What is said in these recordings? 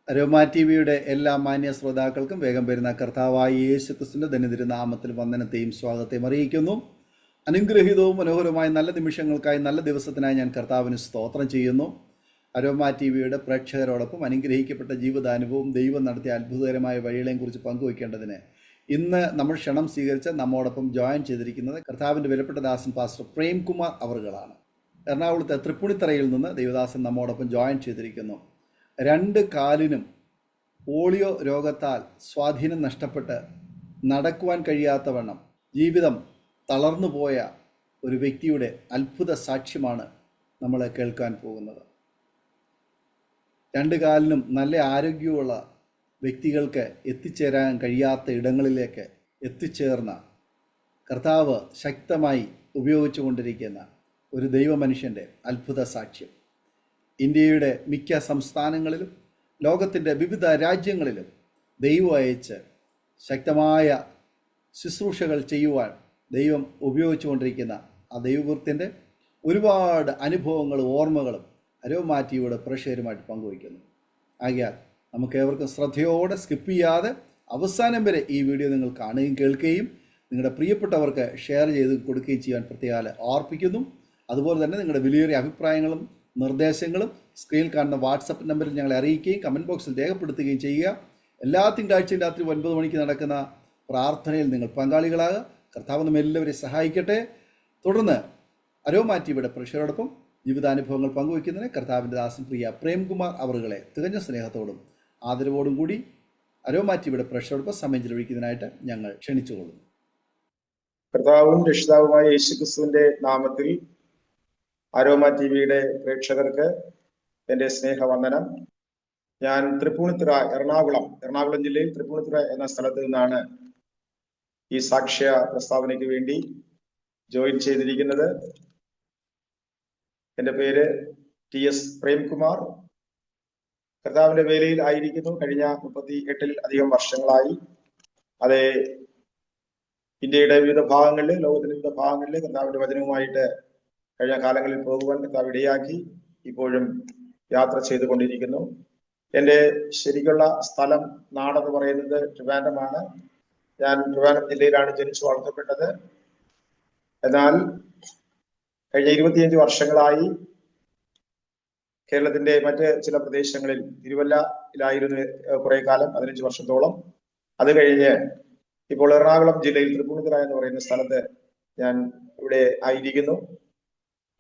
Aroma T വിയുടെ എല്ലാ മാന്യ ശ്രോതാക്കൾക്കും വേഗം വരുന്ന കർത്താവായ യേശു ക്രിസ്തുവിന്റെ ധന്യതിരുനാമത്തിൽ വന്ദനത്തെയും സ്വാഗതത്തെയും അറിയിക്കുന്നു. അനുഗ്രഹീതവും മനോഹരമായ നല്ല നിമിഷങ്ങൾക്കായി, നല്ല ദിവസത്തിനായി ഞാൻ കർത്താവിന് സ്തോത്രം ചെയ്യുന്നു. അരോമ ടി വിയുടെ പ്രേക്ഷകരോടൊപ്പം അനുഗ്രഹിക്കപ്പെട്ട ജീവിതാനുഭവം, ദൈവം നടത്തിയ അത്ഭുതകരമായ വഴികളെയും കുറിച്ച് പങ്കുവയ്ക്കേണ്ടതിന് ഇന്ന് നമ്മൾ ക്ഷണം സ്വീകരിച്ച് നമ്മോടൊപ്പം ജോയിൻ ചെയ്തിരിക്കുന്നത് കർത്താവിൻ്റെ വിലപ്പെട്ട ദാസൻ പാസ്റ്റർ പ്രേംകുമാർ അവറുകളാണ്. എറണാകുളത്തെ തൃപ്പൂണിത്തറയിൽ നിന്ന് ദൈവദാസൻ നമ്മോടൊപ്പം ജോയിൻ ചെയ്തിരിക്കുന്നു. 2 കാലിനും പോളിയോ രോഗത്താൽ സ്വാധീനം നഷ്ടപ്പെട്ട് നടക്കുവാൻ കഴിയാത്തവണ്ണം ജീവിതം തളർന്നു പോയ ഒരു വ്യക്തിയുടെ അത്ഭുത സാക്ഷ്യമാണ് നമ്മൾ കേൾക്കാൻ പോകുന്നത്. 2 കാലിനും നല്ല ആരോഗ്യമുള്ള വ്യക്തികൾക്ക് എത്തിച്ചേരാൻ കഴിയാത്ത ഇടങ്ങളിലേക്ക് എത്തിച്ചേർന്ന കർത്താവ് ശക്തമായി ഉപയോഗിച്ചുകൊണ്ടിരിക്കുന്ന ഒരു ദൈവമനുഷ്യൻ്റെ അത്ഭുത സാക്ഷ്യം. ഇന്ത്യയുടെ മിക്ക സംസ്ഥാനങ്ങളിലും ലോകത്തിൻ്റെ വിവിധ രാജ്യങ്ങളിലും ദൈവം അയച്ച് ശക്തമായ ശുശ്രൂഷകൾ ചെയ്യുവാൻ ദൈവം ഉപയോഗിച്ചുകൊണ്ടിരിക്കുന്ന ആ ദൈവവൃത്തിൻ്റെ ഒരുപാട് അനുഭവങ്ങളും ഓർമ്മകളും അരോമ ടി വിയുടെ പ്രേക്ഷകരുമായിട്ട് പങ്കുവയ്ക്കുന്നു. ആകയാൽ നമുക്ക് ഏവർക്കും ശ്രദ്ധയോടെ സ്കിപ്പ് ചെയ്യാതെ അവസാനം വരെ ഈ വീഡിയോ നിങ്ങൾ കാണുകയും കേൾക്കുകയും നിങ്ങളുടെ പ്രിയപ്പെട്ടവർക്ക് ഷെയർ ചെയ്ത് കൊടുക്കുകയും ചെയ്യാൻ പ്രത്യേകം ഓർപ്പിക്കുന്നു. അതുപോലെ തന്നെ നിങ്ങളുടെ വിലയേറിയ അഭിപ്രായങ്ങളും നിർദ്ദേശങ്ങളും സ്ക്രീനിൽ കാണുന്ന വാട്സപ്പ് നമ്പറിൽ ഞങ്ങളെ അറിയിക്കുകയും കമൻറ്റ് ബോക്സിൽ രേഖപ്പെടുത്തുകയും ചെയ്യുക. എല്ലാ തിങ്കളാഴ്ചയും രാത്രി 9 മണിക്ക് നടക്കുന്ന പ്രാർത്ഥനയിൽ നിങ്ങൾ പങ്കാളികളാകുക. കർത്താവ് നമ്മെ എല്ലാവരെയും സഹായിക്കട്ടെ. തുടർന്ന് അരോമ ടി വിയുടെ പ്രേക്ഷകരോടൊപ്പം ജീവിതാനുഭവങ്ങൾ പങ്കുവയ്ക്കുന്നതിന് കർത്താവിൻ്റെ ദാസൻ പ്രിയ പ്രേംകുമാർ അവറുകളെ തികഞ്ഞ സ്നേഹത്തോടും ആദരവോടും കൂടി അരോമ ടി വിയുടെ പ്രേക്ഷകരോടൊപ്പം സമയം ചെലവഴിക്കുന്നതിനായിട്ട് ഞങ്ങൾ ക്ഷണിച്ചുകൊള്ളുന്നു. കർത്താവും രക്ഷിതാവുമായ യേശുക്രിസ്തുവിന്റെ നാമത്തിൽ അരോമ ടി വിയുടെ പ്രേക്ഷകർക്ക് എൻ്റെ സ്നേഹവന്ദനം. ഞാൻ തൃപ്പൂണിത്തുറ എറണാകുളം ജില്ലയിൽ തൃപ്പൂണിത്തുറ എന്ന സ്ഥലത്ത് നിന്നാണ് ഈ സാക്ഷ്യ പ്രസ്താവനയ്ക്ക് വേണ്ടി ജോയിൻ ചെയ്തിരിക്കുന്നത്. എൻ്റെ പേര് TS പ്രേംകുമാർ. കർത്താവിന്റെ വേലയിൽ ആയിരിക്കുന്നു. കഴിഞ്ഞ 38 അധികം വർഷങ്ങളായി. അത് ഇന്ത്യയുടെ വിവിധ ഭാഗങ്ങളിൽ, ലോകത്തിന്റെ വിവിധ ഭാഗങ്ങളിൽ കർത്താവിന്റെ വചനവുമായിട്ട് കഴിഞ്ഞ കാലങ്ങളിൽ പോകുവാൻ കർത്താവ് ഇടയാക്കി. ഇപ്പോഴും യാത്ര ചെയ്തുകൊണ്ടിരിക്കുന്നു. എൻ്റെ ശരിക്കുള്ള സ്ഥലം, നാടെന്ന് പറയുന്നത് ട്രിവാൻഡ്രമാണ്. ഞാൻ ട്രിവാൻഡ്രം ജില്ലയിലാണ് ജനിച്ചു വളർത്തപ്പെട്ടത്. എന്നാൽ കഴിഞ്ഞ 25 വർഷങ്ങളായി കേരളത്തിന്റെ മറ്റ് ചില പ്രദേശങ്ങളിൽ, തിരുവല്ലയിലായിരുന്നു കുറെ കാലം, 15 വർഷത്തോളം. അത് കഴിഞ്ഞ് ഇപ്പോൾ എറണാകുളം ജില്ലയിൽ തൃപ്പൂണിത്തുറ എന്ന് പറയുന്ന സ്ഥലത്ത് ഞാൻ ഇവിടെ ആയിരിക്കുന്നു.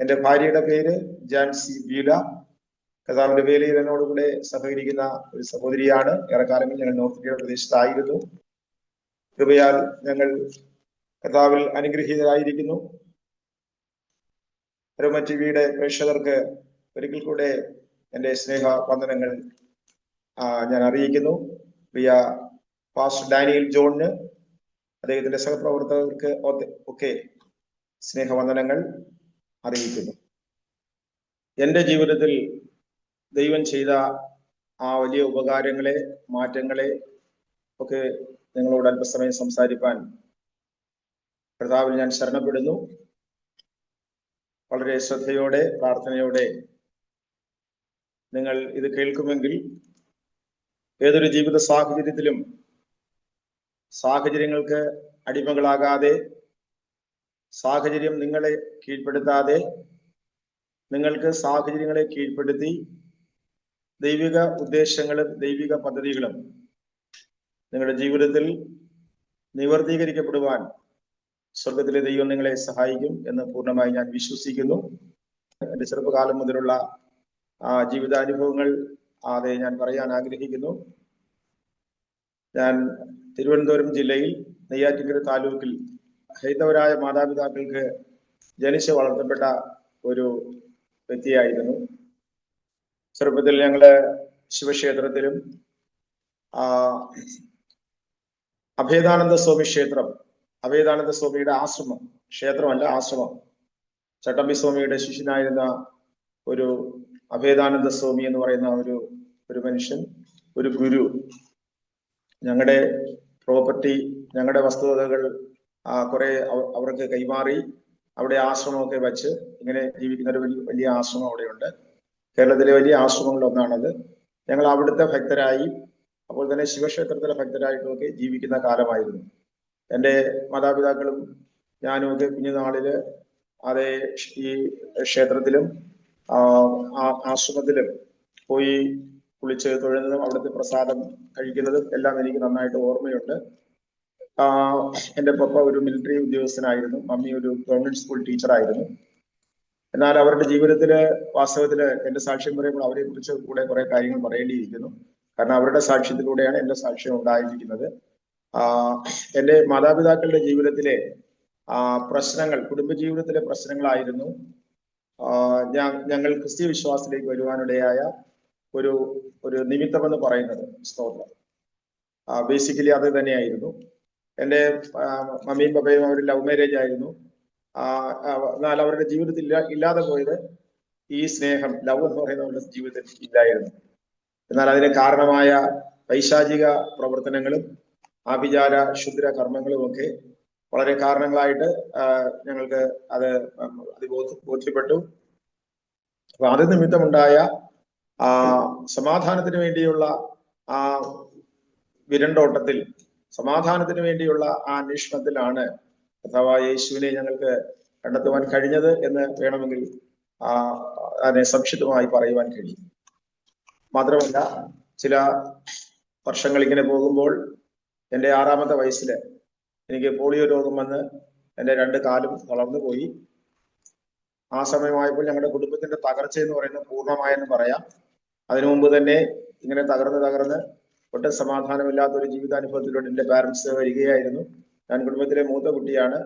എൻ്റെ ഭാര്യയുടെ പേര് ജാൻസി ബീല. കർത്താവിന്റെ വേലയിൽ എന്നോടുകൂടെ സഹകരിക്കുന്ന ഒരു സഹോദരിയാണ്. ഏറെക്കാലങ്ങളിൽ ഞങ്ങൾ നോർത്ത് ഇന്ത്യയുടെ പ്രദേശത്തായിരുന്നു. കൃപയാൽ ഞങ്ങൾ കർത്താവിൽ അനുഗ്രഹീതരായിരിക്കുന്നു. അരോമ ടി വിയുടെ പ്രേക്ഷകർക്ക് ഒരിക്കൽ കൂടെ എൻ്റെ സ്നേഹ വന്ദനങ്ങൾ ഞാൻ അറിയിക്കുന്നു. പ്രിയ പാസ്റ്റർ ഡാനിയൽ ജോണിന്, അദ്ദേഹത്തിന്റെ സഹപ്രവർത്തകർക്ക് ഒക്കെ സ്നേഹവന്ദനങ്ങൾ അറിയിക്കുന്നു. എൻ്റെ ജീവിതത്തിൽ ദൈവം ചെയ്ത ആ വലിയ ഉപകാരങ്ങളെ, മാറ്റങ്ങളെ ഒക്കെ നിങ്ങളോട് അല്പസമയം സംസാരിപ്പാൻ കർത്താവിൽ ഞാൻ ശരണപ്പെടുന്നു. വളരെ ശ്രദ്ധയോടെ, പ്രാർത്ഥനയോടെ നിങ്ങൾ ഇത് കേൾക്കുമെങ്കിൽ ഏതൊരു ജീവിത സാഹചര്യത്തിലും സാഹചര്യങ്ങൾക്ക് അടിമകളാകാതെ, സാഹചര്യം നിങ്ങളെ കീഴ്പ്പെടുത്താതെ, നിങ്ങൾക്ക് സാഹചര്യങ്ങളെ കീഴ്പ്പെടുത്തി ദൈവിക ഉദ്ദേശങ്ങളും ദൈവിക പദ്ധതികളും നിങ്ങളുടെ ജീവിതത്തിൽ നിവർത്തീകരിക്കപ്പെടുവാൻ സ്വർഗത്തിലെ ദൈവം നിങ്ങളെ സഹായിക്കും എന്ന് പൂർണ്ണമായി ഞാൻ വിശ്വസിക്കുന്നു. എൻ്റെ ചെറുപ്പകാലം മുതലുള്ള ജീവിതാനുഭവങ്ങൾ അത് ഞാൻ പറയാൻ ആഗ്രഹിക്കുന്നു. ഞാൻ തിരുവനന്തപുരം ജില്ലയിൽ നെയ്യാറ്റിൻകര താലൂക്കിൽ ഹൈന്ദവരായ മാതാപിതാക്കൾക്ക് ജനിച്ച് വളർത്തപ്പെട്ട ഒരു വ്യക്തിയായിരുന്നു. ചെറുപ്പത്തിൽ ഞങ്ങള് ശിവക്ഷേത്രത്തിലും അഭേദാനന്ദ സ്വാമി ക്ഷേത്രം, അഭേദാനന്ദ സ്വാമിയുടെ ആശ്രമം, ക്ഷേത്രമല്ല ആശ്രമം, ചട്ടമ്പി സ്വാമിയുടെ ശിഷ്യനായിരുന്ന ഒരു അഭേദാനന്ദ സ്വാമി എന്ന് പറയുന്ന ഒരു മനുഷ്യൻ, ഒരു ഗുരു, ഞങ്ങളുടെ പ്രോപ്പർട്ടി, ഞങ്ങളുടെ വസ്തുവകകൾ കുറെ അവർക്ക് കൈമാറി അവിടെ ആശ്രമമൊക്കെ വെച്ച് ഇങ്ങനെ ജീവിക്കുന്ന ഒരു വലിയ ആശ്രമം അവിടെയുണ്ട്. കേരളത്തിലെ വലിയ ആശ്രമങ്ങളിൽ ഒന്നാണത്. ഞങ്ങൾ അവിടുത്തെ ഭക്തരായി, അപ്പോൾ തന്നെ ശിവക്ഷേത്രത്തിലെ ഭക്തരായിട്ടുമൊക്കെ ജീവിക്കുന്ന കാലമായിരുന്നു. എൻ്റെ മാതാപിതാക്കളും ഞാനും ഒക്കെ കുഞ്ഞുനാളില് അതേ ഈ ക്ഷേത്രത്തിലും ആശ്രമത്തിലും പോയി കുളിച്ച് തൊഴുന്നതും അവിടുത്തെ പ്രസാദം കഴിക്കുന്നതും എല്ലാം എനിക്ക് നന്നായിട്ട് ഓർമ്മയുണ്ട്. എൻ്റെ പപ്പ ഒരു മിലിറ്ററി ഉദ്യോഗസ്ഥനായിരുന്നു, മമ്മി ഒരു ഗവൺമെന്റ് സ്കൂൾ ടീച്ചറായിരുന്നു. എന്നാൽ അവരുടെ ജീവിതത്തില് വാസ്തവത്തില് എന്റെ സാക്ഷ്യം പറയുമ്പോൾ അവരെ കുറിച്ച് കൂടെ കുറെ കാര്യങ്ങൾ പറയേണ്ടിയിരിക്കുന്നു. കാരണം അവരുടെ സാക്ഷ്യത്തിലൂടെയാണ് എന്റെ സാക്ഷ്യം ഉണ്ടായിരിക്കുന്നത്. എന്റെ മാതാപിതാക്കളുടെ ജീവിതത്തിലെ പ്രശ്നങ്ങൾ, കുടുംബജീവിതത്തിലെ പ്രശ്നങ്ങളായിരുന്നു ഞങ്ങൾ ക്രിസ്തീയ വിശ്വാസത്തിലേക്ക് വരുവാനിടയായ ഒരു ഒരു നിമിത്തമെന്ന് പറയുന്നത്. സ്തോത്രം. ബേസിക്കലി അത് തന്നെയായിരുന്നു. എൻ്റെ മമ്മിയും പപ്പയും അവർ ലവ് മാരേജ് ആയിരുന്നു. എന്നാൽ അവരുടെ ജീവിതത്തിൽ ഇല്ലാതെ പോയത് ഈ സ്നേഹം, ലവ് എന്ന് പറയുന്ന അവരുടെ ജീവിതത്തിൽ ഇല്ലായിരുന്നു. എന്നാൽ അതിന് കാരണമായ പൈശാചിക പ്രവർത്തനങ്ങളും ആഭിചാര ക്ഷുദ്ര കർമ്മങ്ങളും ഒക്കെ വളരെ കാരണങ്ങളായിട്ട് ഞങ്ങൾക്ക് അത് ബോധ്യപ്പെട്ടു. അപ്പൊ അത് നിമിത്തമുണ്ടായ സമാധാനത്തിന് വേണ്ടിയുള്ള ആ വിരണ്ടോട്ടത്തിൽ, സമാധാനത്തിന് വേണ്ടിയുള്ള ആ അന്വേഷണത്തിലാണ് അഥവാ യേശുവിനെ ഞങ്ങൾക്ക് കണ്ടെത്തുവാൻ കഴിഞ്ഞത് എന്ന് വേണമെങ്കിൽ അതിനെ സംക്ഷിപ്തമായി പറയുവാൻ കഴിയും. മാത്രമല്ല, ചില വർഷങ്ങൾ ഇങ്ങനെ പോകുമ്പോൾ എൻ്റെ 6-ാമത്തെ വയസ്സിൽ എനിക്ക് പോളിയോ രോഗം വന്ന് എൻ്റെ 2 കാലും തളർന്നു പോയി. ആ സമയമായപ്പോൾ ഞങ്ങളുടെ കുടുംബത്തിന്റെ തകർച്ച എന്ന് പറയുന്നത് പൂർണ്ണമായെന്ന് പറയാം. അതിനു മുമ്പ് തന്നെ ഇങ്ങനെ തകർന്ന് ഒട്ടും സമാധാനമില്ലാത്ത ഒരു ജീവിതാനുഭവത്തിലൂടെ എൻ്റെ പാരന്റ്സ് വരികയായിരുന്നു. ഞാൻ കുടുംബത്തിലെ മൂത്ത കുട്ടിയാണ്.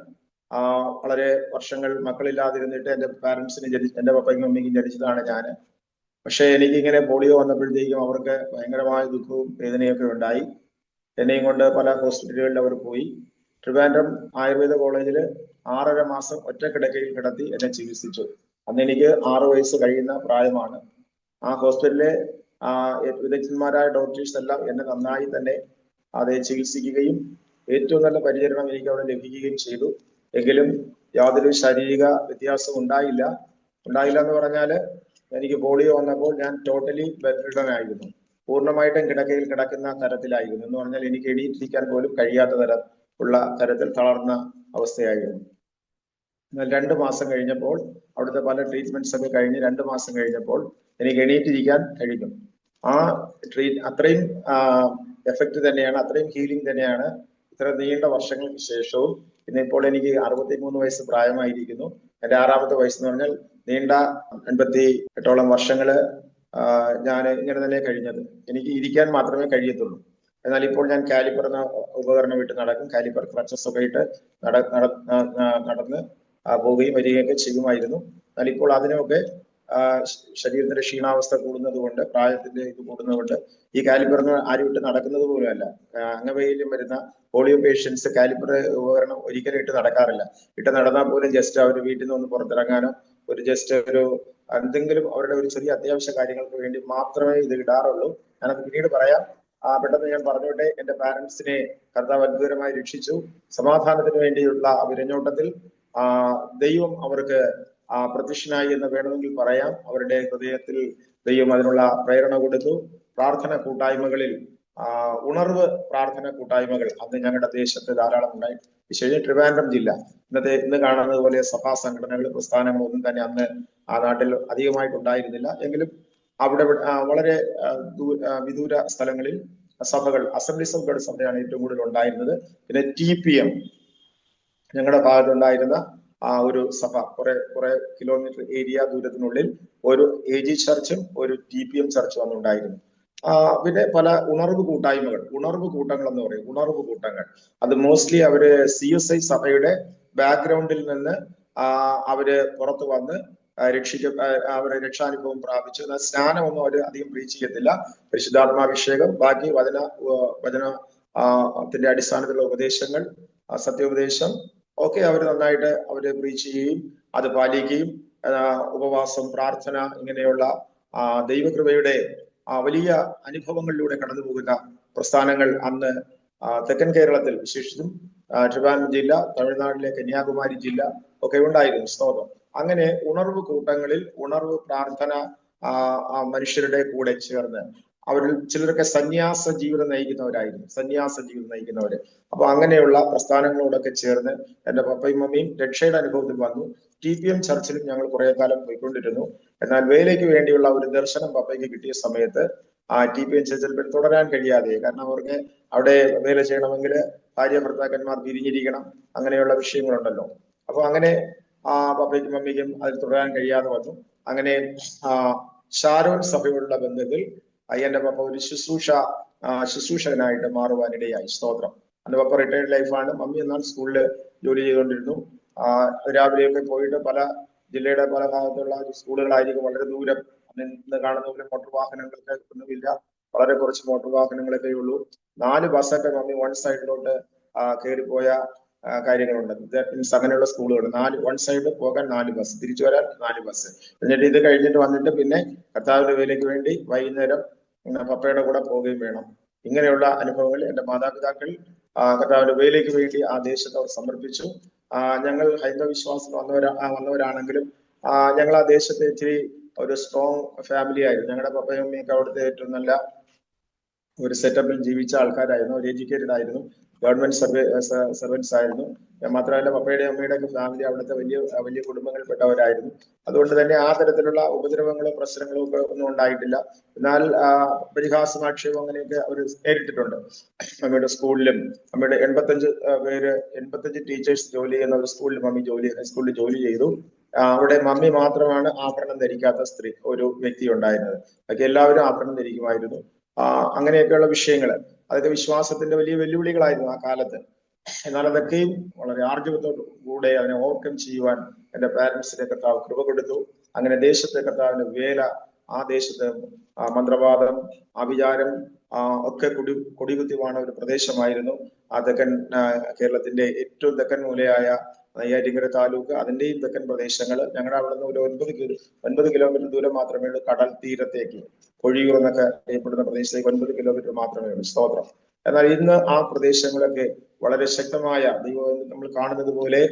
വളരെ വർഷങ്ങൾ മക്കളില്ലാതിരുന്നിട്ട് എൻ്റെ പാരന്റ്സിന് എൻ്റെ പപ്പയ്ക്കും മമ്മിക്കും ജനിച്ചതാണ് ഞാൻ. പക്ഷെ എനിക്കിങ്ങനെ പോളിയോ വന്നപ്പോഴത്തേക്കും അവർക്ക് ഭയങ്കരമായ ദുഃഖവും വേദനയൊക്കെ ഉണ്ടായി. എന്നെയും കൊണ്ട് പല ഹോസ്പിറ്റലുകളിൽ അവർ പോയി. ട്രിവാൻഡ്രം ആയുർവേദ കോളേജിൽ 6.5 മാസം ഒറ്റ കിടക്കയിൽ കിടത്തി എന്നെ ചികിത്സിച്ചു. അന്ന് എനിക്ക് 6 വയസ്സ് കഴിയുന്ന പ്രായമാണ്. ആ ഹോസ്പിറ്റലിലെ വിദഗ്ധന്മാരായ ഡോക്ടേഴ്സ് എല്ലാം എന്നെ നന്നായി തന്നെ അത് ചികിത്സിക്കുകയും ഏറ്റവും നല്ല പരിചരണം എനിക്ക് അവിടെ ലഭിക്കുകയും ചെയ്തു. എങ്കിലും യാതൊരു ശാരീരിക വ്യത്യാസവും ഉണ്ടായില്ല എന്ന് പറഞ്ഞാൽ എനിക്ക് പോളിയോ വന്നപ്പോൾ ഞാൻ ടോട്ടലി ബെഡ് റിഡൻ ആയിരുന്നു. പൂർണ്ണമായിട്ടും കിടക്കയിൽ കിടക്കുന്ന തരത്തിലായിരുന്നു. എന്ന് പറഞ്ഞാൽ എനിക്ക് എണീറ്റിരിക്കാൻ പോലും കഴിയാത്ത തരത്തിൽ തളർന്ന അവസ്ഥയായിരുന്നു. എന്നാൽ 2 മാസം കഴിഞ്ഞപ്പോൾ, അവിടുത്തെ പല ട്രീറ്റ്മെന്റ്സ് ഒക്കെ കഴിഞ്ഞ് 2 മാസം കഴിഞ്ഞപ്പോൾ എനിക്ക് എണീറ്റിരിക്കാൻ കഴിഞ്ഞു. ആ അത്രയും എഫക്റ്റ് തന്നെയാണ്, അത്രയും ഹീലിംഗ് തന്നെയാണ് ഇത്ര നീണ്ട വർഷങ്ങൾക്ക് ശേഷവും. ഇന്നിപ്പോൾ എനിക്ക് 63 വയസ്സ് പ്രായമായിരിക്കുന്നു. എൻ്റെ 6-ാമത്തെ വയസ്സ് എന്ന് പറഞ്ഞാൽ നീണ്ട 88ഓളം വർഷങ്ങള് ഞാൻ ഇങ്ങനെ തന്നെ കഴിഞ്ഞത്. എനിക്ക് ഇരിക്കാൻ മാത്രമേ കഴിയത്തുള്ളൂ. എന്നാൽ ഇപ്പോൾ ഞാൻ കാലിപ്പർ എന്ന ഉപകരണം ഇട്ട് നടക്കും. കാലിപ്പർ ക്രച്ചസ് ഒക്കെ ഇട്ട് നടന്ന് പോവുകയും വരികയൊക്കെ ചെയ്യുമായിരുന്നു. എന്നാൽ ഇപ്പോൾ അതിനൊക്കെ ശരീരത്തിന്റെ ക്ഷീണാവസ്ഥ കൂടുന്നത് കൊണ്ട്, പ്രായത്തിന്റെ ഇത് കൂടുന്നത് കൊണ്ട് ഈ കാലിപ്പറിന് ആരും ഇട്ട് നടക്കുന്നത് പോലുമല്ല. അംഗവൈകല്യം വരുന്ന പോളിയോ പേഷ്യൻസ് കാലിപ്പർ ഉപകരണം ഒരിക്കലും ഇട്ട് നടക്കാറില്ല. ഇട്ട് നടന്നാൽ പോലും ജസ്റ്റ് അവർ വീട്ടിൽ നിന്ന് പുറത്തിറങ്ങാനോ ജസ്റ്റ് ഒരു എന്തെങ്കിലും അവരുടെ ഒരു ചെറിയ അത്യാവശ്യ കാര്യങ്ങൾക്ക് വേണ്ടി മാത്രമേ ഇത് ഇടാറുള്ളൂ. ഞാനത് പിന്നീട് പറയാം. പെട്ടെന്ന് ഞാൻ പറഞ്ഞോട്ടെ. എന്റെ പാരന്റ്സിനെ കർത്താവ് അത്ഭുതകരമായി രക്ഷിച്ചു. സമാധാനത്തിന് വേണ്ടിയുള്ള വിരഞ്ഞോട്ടത്തിൽ ദൈവം അവർക്ക് പ്രത്യക്ഷനായി എന്ന് വേണമെങ്കിൽ പറയാം. അവരുടെ ഹൃദയത്തിൽ ദൈവം അതിനുള്ള പ്രേരണ കൊടുത്തു. പ്രാർത്ഥന കൂട്ടായ്മകളിൽ ഉണർവ് പ്രാർത്ഥന കൂട്ടായ്മകൾ അന്ന് ഞങ്ങളുടെ ദേശത്ത് ധാരാളം ഉണ്ടായി. വിശേഷിച്ച് ട്രിവാൻഡ്രം ജില്ല ഇന്ന് കാണുന്നത് പോലെ സഭാ സംഘടനകൾ, പ്രസ്ഥാനങ്ങളും ഒന്നും തന്നെ അന്ന് ആ നാട്ടിൽ അധികമായിട്ടുണ്ടായിരുന്നില്ല. എങ്കിലും അവിടെ വളരെ വിദൂര സ്ഥലങ്ങളിൽ സഭകൾ, അസംബ്ലീസ് ഓഫ് ഗോഡ് സഭയാണ് ഏറ്റവും കൂടുതൽ ഉണ്ടായിരുന്നത്. പിന്നെ TPM ഞങ്ങളുടെ ഭാഗത്തുണ്ടായിരുന്ന ഒരു സഭ, കുറെ കിലോമീറ്റർ ഏരിയ ദൂരത്തിനുള്ളിൽ ഒരു AG ചർച്ചും ഒരു TPM ചർച്ചും അന്നുണ്ടായിരുന്നു. പിന്നെ പല ഉണർവ് കൂട്ടങ്ങൾ എന്ന് പറയും. ഉണർവ് കൂട്ടങ്ങൾ അത് മോസ്റ്റ്ലി അവര് CSI സഭയുടെ ബാക്ക്ഗ്രൗണ്ടിൽ നിന്ന് അവര് പുറത്തു വന്ന് അവരെ രക്ഷാനുഭവം പ്രാപിച്ചു. എന്നാൽ സ്നാനമൊന്നും അവർ അധികം പ്രീച്ച് ചെയ്യത്തില്ല. പരിശുദ്ധാത്മാഭിഷേകം, ബാക്കി വചനത്തിന്റെ അടിസ്ഥാനത്തിലുള്ള ഉപദേശങ്ങൾ, സത്യോപദേശം ഒക്കെ അവർ നന്നായിട്ട് അവര് പ്രീച്ച് ചെയ്യുകയും അത് പാലിക്കുകയും ഉപവാസം, പ്രാർത്ഥന ഇങ്ങനെയുള്ള ദൈവകൃപയുടെ വലിയ അനുഭവങ്ങളിലൂടെ കടന്നു പോകുന്ന പ്രസ്ഥാനങ്ങൾ അന്ന് തെക്കൻ കേരളത്തിൽ, വിശേഷിച്ചും ട്രിവാൻഡ്രം ജില്ല, തമിഴ്നാട്ടിലെ കന്യാകുമാരി ജില്ല ഒക്കെ ഉണ്ടായിരുന്നു. സ്തോത്രം. അങ്ങനെ ഉണർവ് കൂട്ടങ്ങളിൽ ഉണർവ് പ്രാർത്ഥന മനുഷ്യരുടെ കൂടെ ചേർന്ന് അവരിൽ ചിലരൊക്കെ സന്യാസ ജീവിതം നയിക്കുന്നവര്. അപ്പൊ അങ്ങനെയുള്ള പ്രസ്ഥാനങ്ങളോടൊക്കെ ചേർന്ന് എന്റെ പപ്പയും മമ്മിയും രക്ഷയുടെ അനുഭവത്തിൽ വന്നു. TPM ചർച്ചിലും ഞങ്ങൾ കുറെ കാലം പോയിക്കൊണ്ടിരുന്നു. എന്നാൽ വേലയ്ക്ക് വേണ്ടിയുള്ള ഒരു ദർശനം പപ്പയ്ക്ക് കിട്ടിയ സമയത്ത് TPM ചർച്ചിൽ തുടരാൻ കഴിയാതെ, കാരണം അവർക്ക് അവിടെ വേല ചെയ്യണമെങ്കിൽ ഭാര്യ ഭർത്താക്കന്മാർ പിരിഞ്ഞിരിക്കണം, അങ്ങനെയുള്ള വിഷയങ്ങളുണ്ടല്ലോ. അപ്പൊ അങ്ങനെ പപ്പയ്ക്കും മമ്മിക്കും അതിൽ തുടരാൻ കഴിയാതെ വന്നു. അങ്ങനെ ഷാരോൺ സഭയോടുള്ള ബന്ധത്തിൽ എന്റെ പപ്പ ഒരു ശുശ്രൂഷകനായിട്ട് മാറുവാനിടയായി. സ്തോത്രം. എന്റെ പപ്പ റിട്ടയർഡ് ലൈഫാണ്. മമ്മി എന്നാൽ സ്കൂളിൽ ജോലി ചെയ്തുകൊണ്ടിരുന്നു. രാവിലെയൊക്കെ പോയിട്ട് പല ജില്ലയുടെ പല ഭാഗത്തുള്ള സ്കൂളുകളായിരിക്കും, വളരെ ദൂരം. ഇന്ന് കാണുന്ന പോലെ മോട്ടോർ വാഹനങ്ങളൊക്കെ ഒന്നുമില്ല, വളരെ കുറച്ച് മോട്ടോർ വാഹനങ്ങളൊക്കെ ഉള്ളൂ. 4 ബസ്സൊക്കെ മമ്മി വൺ സൈഡിലോട്ട് കയറിപ്പോയ കാര്യങ്ങളുണ്ട്. മീൻസ് അങ്ങനെയുള്ള സ്കൂളുകൾ 4 വൺ സൈഡ് പോകാൻ 4 ബസ്, തിരിച്ചു വരാൻ 4 ബസ്. എന്നിട്ട് ഇത് കഴിഞ്ഞിട്ട് വന്നിട്ട് പിന്നെ കർത്താവിന്റെ വേലയ്ക്ക് വേണ്ടി വൈകുന്നേരം പപ്പയുടെ കൂടെ പോവുകയും വേണം. ഇങ്ങനെയുള്ള അനുഭവങ്ങൾ എന്റെ മാതാപിതാക്കൾ കർത്താവിന്റെ വേലയ്ക്ക് വേണ്ടി ആ ദേശത്ത് അവർ സമർപ്പിച്ചു. ഞങ്ങൾ ഹൈന്ദവ വിശ്വാസത്തിൽ വന്നവരാണെങ്കിലും ഞങ്ങൾ ആ ദേശത്തെ ഇച്ചിരി ഒരു സ്ട്രോങ് ഫാമിലി ആയിരുന്നു. ഞങ്ങളുടെ പപ്പയും അമ്മയൊക്കെ അവിടുത്തെ ഏറ്റവും നല്ല ഒരു സെറ്റപ്പിൽ ജീവിച്ച ആൾക്കാരായിരുന്നു. അവർ എഡ്യൂക്കേറ്റഡ് ആയിരുന്നു, ഗവൺമെന്റ് സർവൻസ് ആയിരുന്നു. മാത്രമല്ല പപ്പയുടെ അമ്മയുടെ ഒക്കെ ഫാമിലി അവിടുത്തെ വലിയ കുടുംബങ്ങളിൽപ്പെട്ടവരായിരുന്നു. അതുകൊണ്ട് തന്നെ ആ തരത്തിലുള്ള ഉപദ്രവങ്ങളോ പ്രശ്നങ്ങളോ ഒക്കെ ഒന്നും ഉണ്ടായിട്ടില്ല. എന്നാൽ പരിഹാസം, ആക്ഷേപം അങ്ങനെയൊക്കെ അവർ നേരിട്ടിട്ടുണ്ട്. അമ്മയുടെ സ്കൂളിലും അമ്മയുടെ 85 ടീച്ചേഴ്സ് ജോലി ചെയ്യുന്ന ഒരു സ്കൂളിൽ ഹൈസ്കൂളിൽ ജോലി ചെയ്തു. അവിടെ മമ്മി മാത്രമാണ് ആഭരണം ധരിക്കാത്ത ഒരു വ്യക്തി ഉണ്ടായിരുന്നത്. ബാക്കി എല്ലാവരും ആഭരണം ധരിക്കുമായിരുന്നു. അങ്ങനെയൊക്കെയുള്ള വിഷയങ്ങൾ, അതൊക്കെ വിശ്വാസത്തിന്റെ വലിയ വെല്ലുവിളികളായിരുന്നു ആ കാലത്ത്. എന്നാൽ അതൊക്കെയും വളരെ ആർജവത്തോടു കൂടെ അതിനെ ഓവർകം ചെയ്യുവാൻ എന്റെ പാരന്റ്സിനെ കർത്താവ് കൃപ കൊടുത്തു. അങ്ങനെ ദേശത്തെ കർത്താവിന്റെ വേല, ആ ദേശത്ത് മന്ത്രവാദം, ആഭിചാരം ഒക്കെ കൊടികുത്തിവാണ ഒരു പ്രദേശമായിരുന്നു. കേരളത്തിന്റെ ഏറ്റവും തെക്കൻ മൂലയായ നെയ്യാറ്റിൻകര താലൂക്ക്, അതിന്റെയും തെക്കൻ പ്രദേശങ്ങൾ. ഞങ്ങളുടെ അവിടെ നിന്ന് ഒരു 9 കിലോമീറ്റർ ദൂരം മാത്രമേ ഉള്ളൂ കടൽ തീരത്തേക്ക്. കൊഴിയൂർ എന്നൊക്കെ അറിയപ്പെടുന്ന പ്രദേശത്തേക്ക് 9 കിലോമീറ്റർ മാത്രമേ ഉള്ളൂ. സ്തോത്രം. എന്നാൽ ഇന്ന് ആ പ്രദേശങ്ങളൊക്കെ വളരെ ശക്തമായ നമ്മൾ കാണുന്നത് പോലെ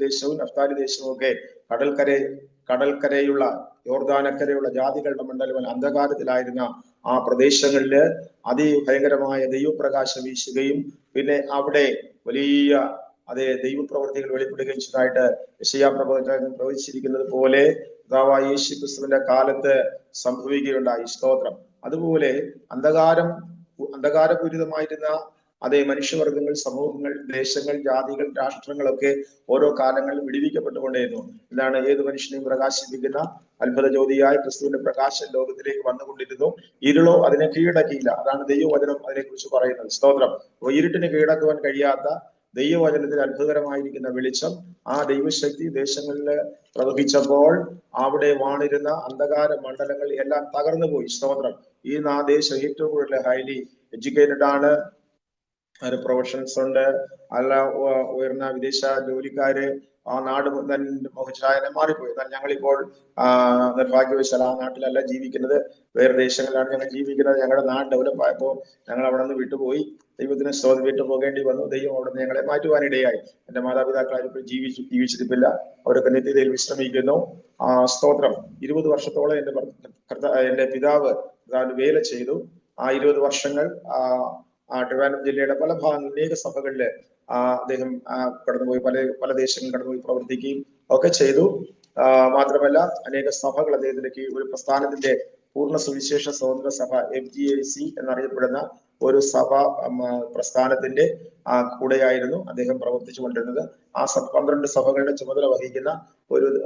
ദേശവും നഫ്താലി ദേശവും ഒക്കെ കടൽക്കരയുള്ള യോർദാനക്കരയുള്ള ജാതികളുടെ മണ്ഡലം അന്ധകാരത്തിലായിരുന്ന ആ പ്രദേശങ്ങളില് അതിഭയങ്കരമായ ദൈവപ്രകാശം വീശുകയും പിന്നെ അവിടെ വലിയ ദൈവപ്രവർത്തികൾ വെളിപ്പെടുകയും ചെയ്തതായിട്ട് യെശയ്യാ പ്രവചനം പ്രവചിച്ചിരിക്കുന്നത് പോലെ യേശു ക്രിസ്തുവിന്റെ കാലത്ത് സംഭവിക്കുകയുണ്ടായി. സ്തോത്രം. അതുപോലെ അന്ധകാരപൂരിതമായിരുന്ന മനുഷ്യവർഗങ്ങൾ, സമൂഹങ്ങൾ, ദേശങ്ങൾ, ജാതികൾ, രാഷ്ട്രങ്ങളൊക്കെ ഓരോ കാലങ്ങളിൽ വിടിവിക്കപ്പെട്ടുകൊണ്ടേയിരുന്നു. ഇതാണ് ഏത് മനുഷ്യനെയും പ്രകാശിപ്പിക്കുന്ന അത്ഭുത ജ്യോതിയായി ക്രിസ്തുവിന്റെ പ്രകാശം ലോകത്തിലേക്ക് വന്നുകൊണ്ടിരുന്നു. ഇരുളോ അതിനെ കീഴടക്കിയില്ല. അതാണ് ദൈവവചനം അതിനെക്കുറിച്ച് പറയുന്നത്. സ്തോത്രം. ഇരുട്ടിന് കീഴടക്കുവാൻ കഴിയാത്ത ദൈവവചനത്തിൽ അത്ഭുതകരമായിരിക്കുന്ന വെളിച്ചം, ആ ദൈവശക്തി ദേശങ്ങളിൽ പ്രവഹിച്ചപ്പോൾ അവിടെ വാണിരുന്ന അന്ധകാര മണ്ഡലങ്ങൾ എല്ലാം തകർന്നു പോയി. സ്തോത്രം. ഈ ദേശം ഏറ്റവും കൂടുതൽ ഹൈലി എഡ്യൂക്കേറ്റഡ് ആണ്, പ്രൊഫഷണൽസ് ഉണ്ട്, അല്ല ഉയർന്ന വിദേശ ജോലിക്കാര്. ആ നാട് മോഹചായനെ മാറിപ്പോയി. എന്നാൽ ഞങ്ങളിപ്പോൾ നിർഭാഗ്യവശാൽ ആ നാട്ടിലല്ല ജീവിക്കുന്നത്, വേറെ ദേശങ്ങളിലാണ് ഞങ്ങൾ ജീവിക്കുന്നത്. ഞങ്ങളുടെ നാട് ഡെവലപ്പ് ആയപ്പോൾ ഞങ്ങൾ അവിടെ നിന്ന് വിട്ടുപോയി. ദൈവത്തിന് വിട്ടു പോകേണ്ടി വന്നു. ദൈവം അവിടെ നിന്ന് ഞങ്ങളെ മാറ്റുവാനിടയായി. എന്റെ മാതാപിതാക്കളായിരിക്കും ജീവിച്ചിരിപ്പില്ല, അവരൊക്കെ നിത്യതയിൽ വിശ്രമിക്കുന്നു. സ്തോത്രം. 20 വർഷത്തോളം എന്റെ പിതാവ് വേല ചെയ്തു. ആ 20 വർഷങ്ങൾ ട്രിവാൻഡ്രം ജില്ലയുടെ പല ഭാഗങ്ങളിൽ അനേക സഭകളില് അദ്ദേഹം കടന്നുപോയി, പല ദേശങ്ങളിൽ കടന്നുപോയി പ്രവർത്തിക്കുകയും ഒക്കെ ചെയ്തു. മാത്രമല്ല അനേക സഭകൾ അദ്ദേഹത്തിന്റെ കീഴിൽ, ഒരു പ്രസ്ഥാനത്തിന്റെ പൂർണ്ണ സുവിശേഷ സ്വതന്ത്ര സഭ FGAC എന്നറിയപ്പെടുന്ന ഒരു സഭ പ്രസ്ഥാനത്തിന്റെ കൂടെയായിരുന്നു അദ്ദേഹം പ്രവർത്തിച്ചു കൊണ്ടിരുന്നത്. ആ 12 സഭകളുടെ ചുമതല വഹിക്കുന്ന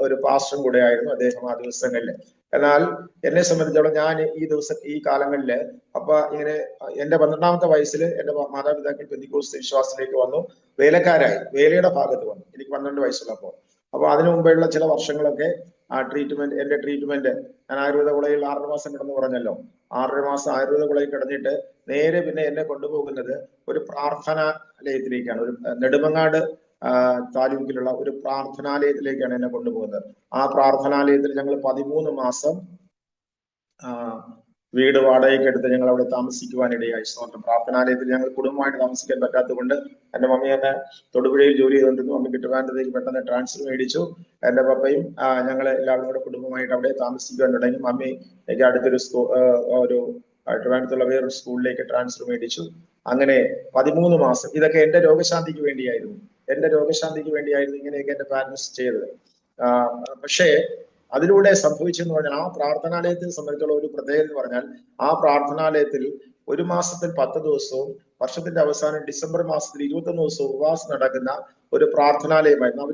ഒരു പാസ്റ്ററും കൂടെയായിരുന്നു അദ്ദേഹം ആ ദിവസങ്ങളിൽ. എന്നാൽ എന്നെ സംബന്ധിച്ചോളം ഞാൻ ഈ കാലങ്ങളില് ഇങ്ങനെ എന്റെ 12ാമത്തെ വയസ്സിൽ എന്റെ മാതാപിതാക്കൾ പെന്തിക്കോസ്ത് വിശ്വാസത്തിലേക്ക് വന്നു, വേലക്കാരായി, വേലയുടെ ഭാഗത്ത് വന്നു. എനിക്ക് 12 വയസ്സുള്ളപ്പോൾ. അപ്പൊ അതിനു മുമ്പുള്ള ചില വർഷങ്ങളൊക്കെ എന്റെ ട്രീറ്റ്മെന്റ്, ഞാൻ ആയുർവേദ കോളേജിൽ 6 മാസം കിടന്നു പറഞ്ഞല്ലോ. 6 മാസം ആയുർവേദ കോളേജിൽ കിടന്നിട്ട് നേരെ പിന്നെ എന്നെ കൊണ്ടുപോകുന്നത് ഒരു പ്രാർത്ഥനാലയത്തിലേക്കാണ്. ഒരു നെടുമങ്ങാട് താലൂക്കിലുള്ള ഒരു പ്രാർത്ഥനാലയത്തിലേക്കാണ് എന്നെ കൊണ്ടുപോകുന്നത്. ആ പ്രാർത്ഥനാലയത്തിൽ ഞങ്ങൾ 13 മാസം വീട് വാടകയ്ക്ക് എടുത്ത് ഞങ്ങൾ അവിടെ താമസിക്കുവാനിടയായി. പ്രാർത്ഥനാലയത്തിൽ ഞങ്ങൾ കുടുംബമായിട്ട് താമസിക്കാൻ പറ്റാത്തത് കൊണ്ട് എന്റെ മമ്മി എന്നെ തൊടുപുഴയിൽ ജോലി ചെയ്തുകൊണ്ടിരുന്നു. മമ്മി ട്രിവാൻഡ്രത്തേക്ക് പെട്ടെന്ന് ട്രാൻസ്ഫർ മേടിച്ചു. എന്റെ പപ്പയും ഞങ്ങളെ എല്ലാവരും കൂടെ കുടുംബമായിട്ട് അവിടെ താമസിക്കുവാൻ തുടങ്ങി. മമ്മി എനിക്ക് അടുത്തൊരു ട്രിവാൻഡ്രത്തുള്ള വേറൊരു സ്കൂളിലേക്ക് ട്രാൻസ്ഫർ മേടിച്ചു. അങ്ങനെ 13 മാസം ഇതൊക്കെ എന്റെ രോഗശാന്തിക്ക് വേണ്ടിയായിരുന്നു. ഇങ്ങനെയൊക്കെ എന്റെ പാരന്റ്സ് ചെയ്തത്. പക്ഷേ അതിലൂടെ സംഭവിച്ചെന്ന് പറഞ്ഞാൽ ആ പ്രാർത്ഥനാലയത്തെ സംബന്ധിച്ചുള്ള ഒരു പ്രത്യേകത എന്ന് പറഞ്ഞാൽ ആ പ്രാർത്ഥനാലയത്തിൽ ഒരു മാസത്തിൽ 10 ദിവസവും വർഷത്തിന്റെ അവസാനം ഡിസംബർ മാസത്തിൽ 21 ദിവസവും ഉപവാസം നടക്കുന്ന ഒരു പ്രാർത്ഥനാലയമായിരുന്നു.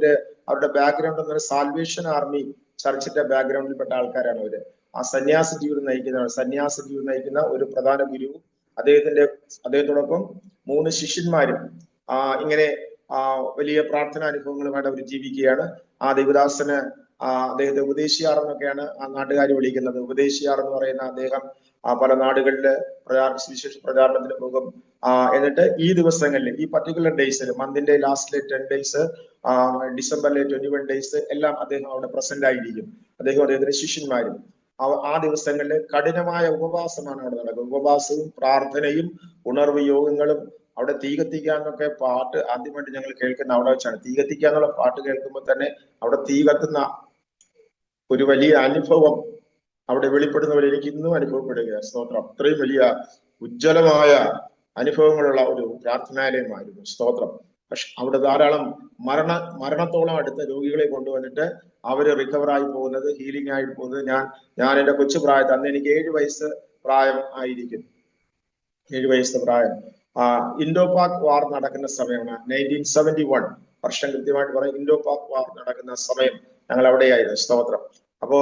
അവരുടെ ബാക്ക്ഗ്രൗണ്ട് എന്ന് പറഞ്ഞാൽ സാൽവേഷൻ ആർമി ചർച്ചിന്റെ ബാക്ക്ഗ്രൗണ്ടിൽപ്പെട്ട ആൾക്കാരാണ് അവര്. ആ സന്യാസ ജീവിതം നയിക്കുന്ന ഒരു പ്രധാന ഗുരു, അദ്ദേഹത്തോടൊപ്പം 3 ശിഷ്യന്മാരും ഇങ്ങനെ വലിയ പ്രാർത്ഥനാ അനുഭവങ്ങളുമായിട്ട് അവർ ജീവിക്കുകയാണ്. ആ ദേവദാസന് അദ്ദേഹത്തെ ഉപദേശിയാർ എന്നൊക്കെയാണ് ആ നാട്ടുകാർ വിളിക്കുന്നത്. ഉപദേശിയാർ എന്ന് പറയുന്ന അദ്ദേഹം പല നാടുകളില് സുവിശേഷ പ്രചാരണത്തിന് പോകും. എന്നിട്ട് ഈ ദിവസങ്ങളിൽ, ഈ പർട്ടിക്കുലർ ഡേയ്സിൽ, മന്തിന്റെ ലാസ്റ്റിലെ 10 ഡേയ്സ്, ഡിസംബറിലെ 21 ഡേയ്സ് എല്ലാം അദ്ദേഹം അവിടെ പ്രസന്റ് ആയിരിക്കും. അദ്ദേഹത്തിന്റെ ശിഷ്യന്മാരും ആ ദിവസങ്ങളിൽ കഠിനമായ ഉപവാസമാണ് അവിടെ നടക്കുന്നത്. ഉപവാസവും പ്രാർത്ഥനയും ഉണർവ് യോഗങ്ങളും. അവിടെ തീ കത്തിക്കാന്നൊക്കെ പാട്ട് ആദ്യമായിട്ട് ഞങ്ങൾ കേൾക്കുന്ന അവിടെ വെച്ചാണ്. തീ കത്തിക്കാന്നുള്ള പാട്ട് കേൾക്കുമ്പോൾ തന്നെ അവിടെ തീ കത്തുന്ന ഒരു വലിയ അനുഭവം അവിടെ വെളിപ്പെടുന്നവർ എനിക്ക് ഇന്നും അനുഭവപ്പെടുകയാണ്. സ്തോത്രം. അത്രയും വലിയ ഉജ്ജ്വലമായ അനുഭവങ്ങളുള്ള ഒരു പ്രാർത്ഥനാലയമായിരുന്നു. സ്തോത്രം. പക്ഷെ അവിടെ ധാരാളം മരണത്തോളം അടുത്ത രോഗികളെ കൊണ്ടുവന്നിട്ട് അവര് റിക്കവറായി പോകുന്നത്, ഹീലിംഗ് ആയി പോകുന്നത്. ഞാൻ എന്റെ കൊച്ചു പ്രായത്തിൽ, അന്ന് എനിക്ക് 7 വയസ്സ് പ്രായം ആയിരിക്കും. 7 വയസ്സ് പ്രായം. ഇൻഡോ പാക് വാർ നടക്കുന്ന സമയമാണ് 1971 വർഷം കൃത്യമായിട്ട് പറയും. ഇൻഡോ പാക് വാർ നടക്കുന്ന സമയം ഞങ്ങൾ അവിടെയായിരുന്നു. സ്തോത്രം. അപ്പോ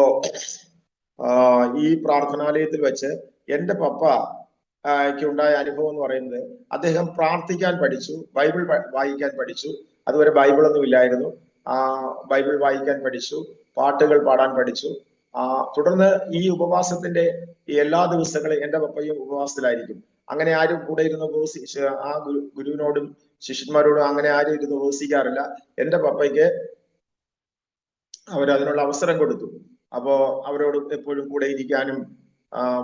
ഈ പ്രാർത്ഥനാലയത്തിൽ വെച്ച് എന്റെ പപ്പയ്ക്ക് ഉണ്ടായ അനുഭവം എന്ന് പറയുന്നത്, അദ്ദേഹം പ്രാർത്ഥിക്കാൻ പഠിച്ചു, ബൈബിൾ വായിക്കാൻ പഠിച്ചു. അതുവരെ ബൈബിളൊന്നും ഇല്ലായിരുന്നു. ബൈബിൾ വായിക്കാൻ പഠിച്ചു, പാട്ടുകൾ പാടാൻ പഠിച്ചു. തുടർന്ന് ഈ ഉപവാസത്തിന്റെ എല്ലാ ദിവസങ്ങളും എന്റെ പപ്പയും ഉപവാസത്തിലായിരിക്കും. അങ്ങനെ ആരും കൂടെ ഇരുന്ന് ആ ഗുരുവിനോടും ശിഷ്യന്മാരോടും അങ്ങനെ ആരും ഇരുന്ന് ഉപവസിക്കാറില്ല. എന്റെ പപ്പയ്ക്ക് അവരതിനുള്ള അവസരം കൊടുത്തു. അപ്പോ അവരോട് എപ്പോഴും കൂടെ ഇരിക്കാനും